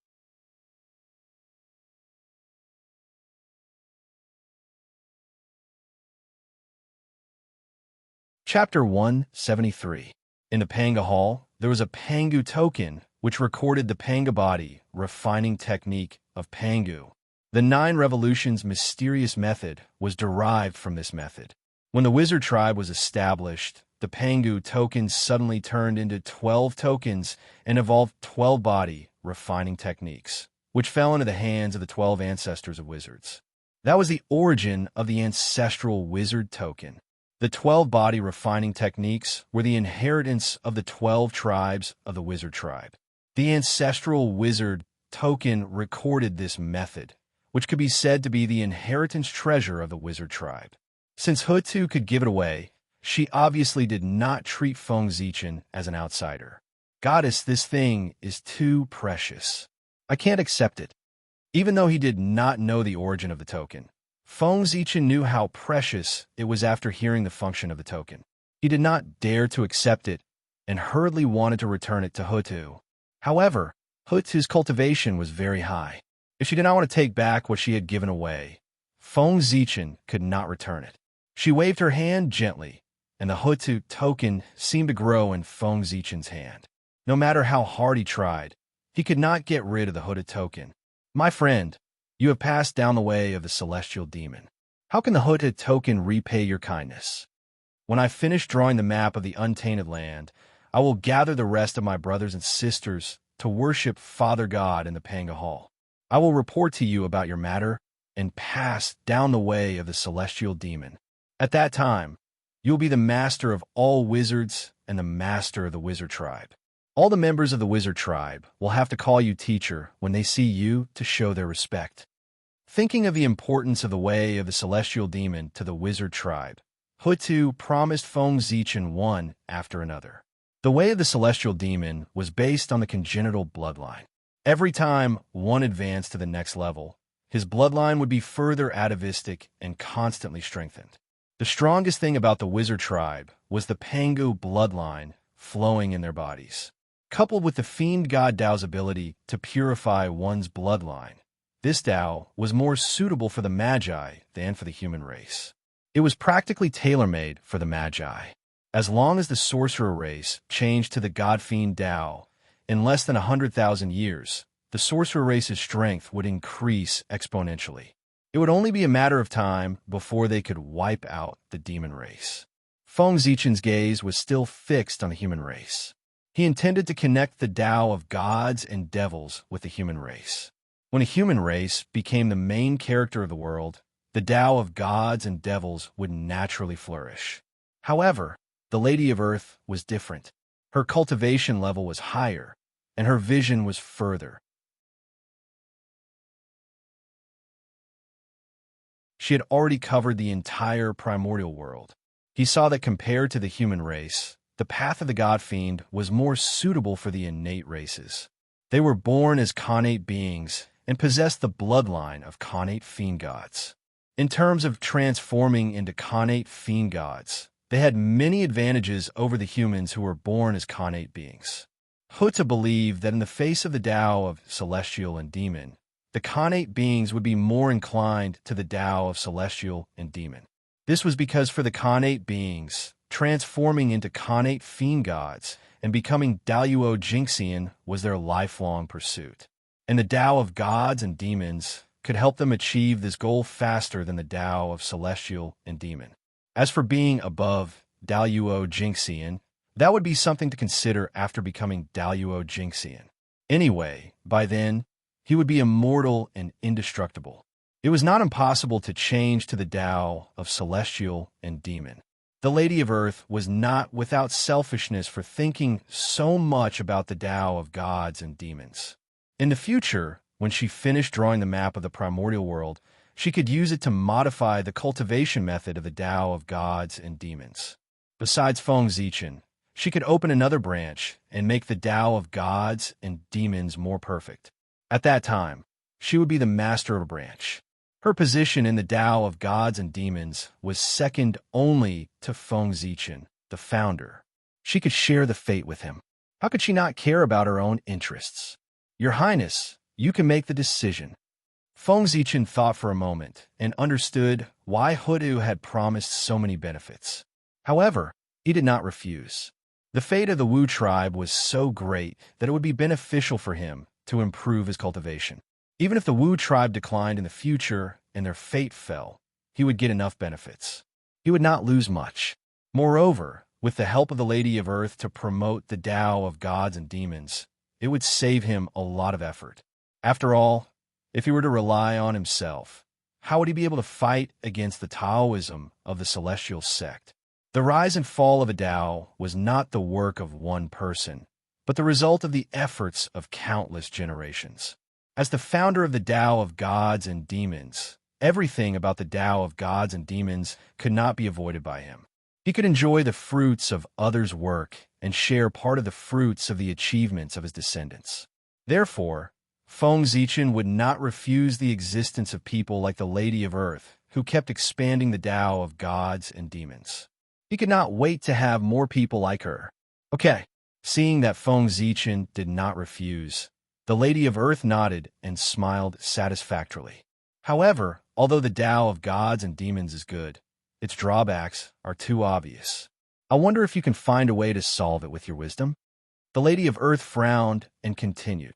Chapter 173. In the Panga Hall, there was a Pangu token which recorded the Panga body refining technique of Pangu. The 9 revolutions mysterious method was derived from this method. When the wizard tribe was established, the Pangu tokens suddenly turned into 12 tokens and evolved 12 body refining techniques, which fell into the hands of the 12 ancestors of wizards. That was the origin of the ancestral wizard token. The 12 body refining techniques were the inheritance of the 12 tribes of the wizard tribe. The ancestral wizard token recorded this method, which could be said to be the inheritance treasure of the wizard tribe. Since Hutu could give it away, she obviously did not treat Feng Zichen as an outsider. Goddess, this thing is too precious. I can't accept it. Even though he did not know the origin of the token, Feng Zichen knew how precious it was after hearing the function of the token. He did not dare to accept it and hurriedly wanted to return it to Hutu. However, Hutu's cultivation was very high. If she did not want to take back what she had given away, Feng Zichen could not return it. She waved her hand gently, and the Hutu token seemed to grow in Feng Zichen's hand. No matter how hard he tried, he could not get rid of the Hutu token. My friend, you have passed down the way of the celestial demon. How can the Hutu token repay your kindness? When I finish drawing the map of the untainted land, I will gather the rest of my brothers and sisters to worship Father God in the Panga Hall. I will report to you about your matter and pass down the way of the celestial demon. At that time, you will be the master of all wizards and the master of the wizard tribe. All the members of the wizard tribe will have to call you teacher when they see you to show their respect. Thinking of the importance of the way of the celestial demon to the wizard tribe, Hutu promised Feng Zichen one after another. The way of the celestial demon was based on the congenital bloodline. Every time one advanced to the next level, his bloodline would be further atavistic and constantly strengthened. The strongest thing about the wizard tribe was the Pangu bloodline flowing in their bodies. Coupled with the fiend god Dao's ability to purify one's bloodline, this Dao was more suitable for the Magi than for the human race. It was practically tailor-made for the Magi. As long as the sorcerer race changed to the god-fiend Dao, in less than 100,000 years, the sorcerer race's strength would increase exponentially. It would only be a matter of time before they could wipe out the demon race. Feng Zichen's gaze was still fixed on the human race. He intended to connect the Dao of gods and devils with the human race. When a human race became the main character of the world, the Dao of gods and devils would naturally flourish. However, the Lady of Earth was different. Her cultivation level was higher, and her vision was further. She had already covered the entire primordial world. He saw that compared to the human race, the path of the god-fiend was more suitable for the innate races. They were born as connate beings and possessed the bloodline of connate fiend gods. In terms of transforming into connate fiend gods, they had many advantages over the humans who were born as connate beings. Huta believed that in the face of the Dao of celestial and demon, the connate beings would be more inclined to the Dao of celestial and demon. This was because for the connate beings, transforming into connate fiend gods and becoming Daluo Jinxian was their lifelong pursuit. And the Dao of gods and demons could help them achieve this goal faster than the Dao of celestial and demon. As for being above Daluo Jinxian, that would be something to consider after becoming Daluo Jinxian. Anyway, by then, he would be immortal and indestructible. It was not impossible to change to the Dao of celestial and demon. The Lady of Earth was not without selfishness for thinking so much about the Dao of gods and demons. In the future, when she finished drawing the map of the primordial world, she could use it to modify the cultivation method of the Dao of gods and demons. Besides Feng Zichen, she could open another branch and make the Dao of gods and demons more perfect. At that time, she would be the master of a branch. Her position in the Dao of gods and demons was second only to Feng Zichen, the founder. She could share the fate with him. How could she not care about her own interests? Your Highness, you can make the decision. Feng Zichen thought for a moment and understood why Hudu had promised so many benefits. However, he did not refuse. The fate of the Wu tribe was so great that it would be beneficial for him to improve his cultivation. Even if the Wu tribe declined in the future and their fate fell, he would get enough benefits. He would not lose much. Moreover, with the help of the Lady of Earth to promote the Dao of gods and demons, it would save him a lot of effort. After all, if he were to rely on himself, how would he be able to fight against the Taoism of the celestial sect? The rise and fall of a Dao was not the work of one person, but the result of the efforts of countless generations. As the founder of the Dao of gods and demons, everything about the Dao of gods and demons could not be avoided by him. He could enjoy the fruits of others' work and share part of the fruits of the achievements of his descendants. Therefore, Feng Zichen would not refuse the existence of people like the Lady of Earth, who kept expanding the Dao of gods and demons. He could not wait to have more people like her. Okay. Seeing that Feng Zichen did not refuse, the Lady of Earth nodded and smiled satisfactorily. However, although the Dao of gods and demons is good, its drawbacks are too obvious. I wonder if you can find a way to solve it with your wisdom? The Lady of Earth frowned and continued.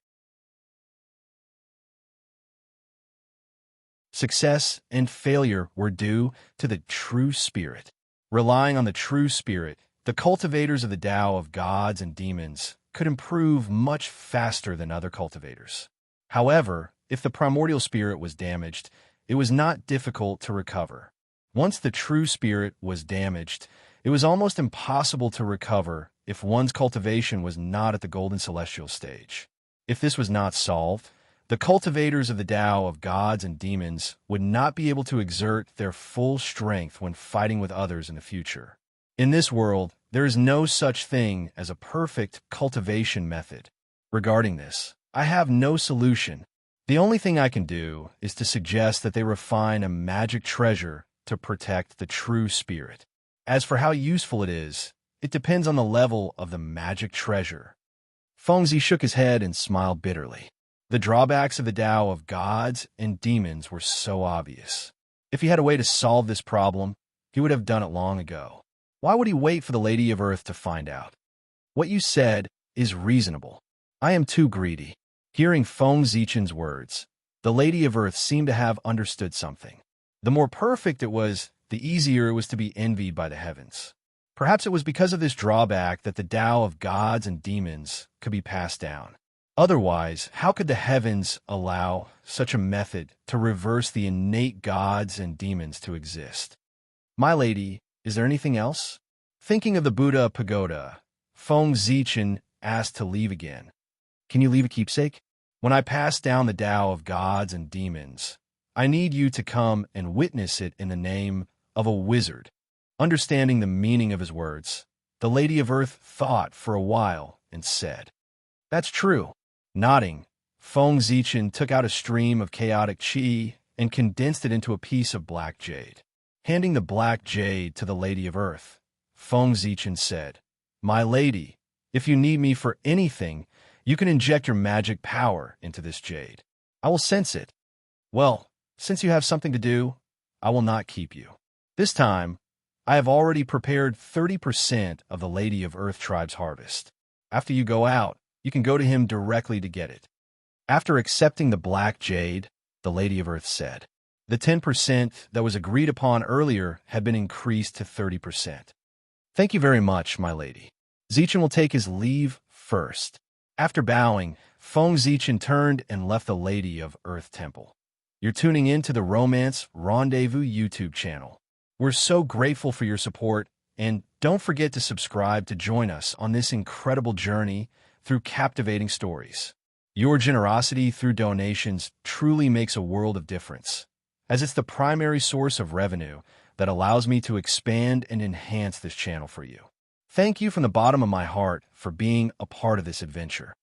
Success and failure were due to the true spirit. Relying on the true spirit, the cultivators of the Tao of gods and demons could improve much faster than other cultivators. However, if the primordial spirit was damaged, it was not difficult to recover. Once the true spirit was damaged, it was almost impossible to recover if one's cultivation was not at the golden celestial stage. If this was not solved, the cultivators of the Tao of gods and demons would not be able to exert their full strength when fighting with others in the future. In this world, there is no such thing as a perfect cultivation method. Regarding this, I have no solution. The only thing I can do is to suggest that they refine a magic treasure to protect the true spirit. As for how useful it is, it depends on the level of the magic treasure. Fengzi shook his head and smiled bitterly. The drawbacks of the Tao of gods and demons were so obvious. If he had a way to solve this problem, he would have done it long ago. Why would he wait for the Lady of Earth to find out? What you said is reasonable. I am too greedy. Hearing Feng Zichen's words, the Lady of Earth seemed to have understood something. The more perfect it was, the easier it was to be envied by the heavens. Perhaps it was because of this drawback that the Tao of gods and demons could be passed down. Otherwise, how could the heavens allow such a method to reverse the innate gods and demons to exist? My lady, is there anything else? Thinking of the Buddha pagoda, Feng Zichen asked to leave again. Can you leave a keepsake? When I pass down the Tao of gods and demons, I need you to come and witness it in the name of a wizard. Understanding the meaning of his words, the Lady of Earth thought for a while and said, "That's true." Nodding, Feng Zichen took out a stream of chaotic qi and condensed it into a piece of black jade. Handing the black jade to the Lady of Earth, Feng Zichen said, "My lady, if you need me for anything, you can inject your magic power into this jade. I will sense it. Well, since you have something to do, I will not keep you. This time, I have already prepared 30% of the Lady of Earth tribe's harvest. After you go out, you can go to him directly to get it." After accepting the black jade, the Lady of Earth said, the 10% that was agreed upon earlier had been increased to 30%. "Thank you very much, my lady." Zichen will take his leave first. After bowing, Feng Zichen turned and left the Lady of Earth Temple. You're tuning in to the Romance Rendezvous YouTube channel. We're so grateful for your support, and don't forget to subscribe to join us on this incredible journey through captivating stories. Your generosity through donations truly makes a world of difference, as it's the primary source of revenue that allows me to expand and enhance this channel for you. Thank you from the bottom of my heart for being a part of this adventure.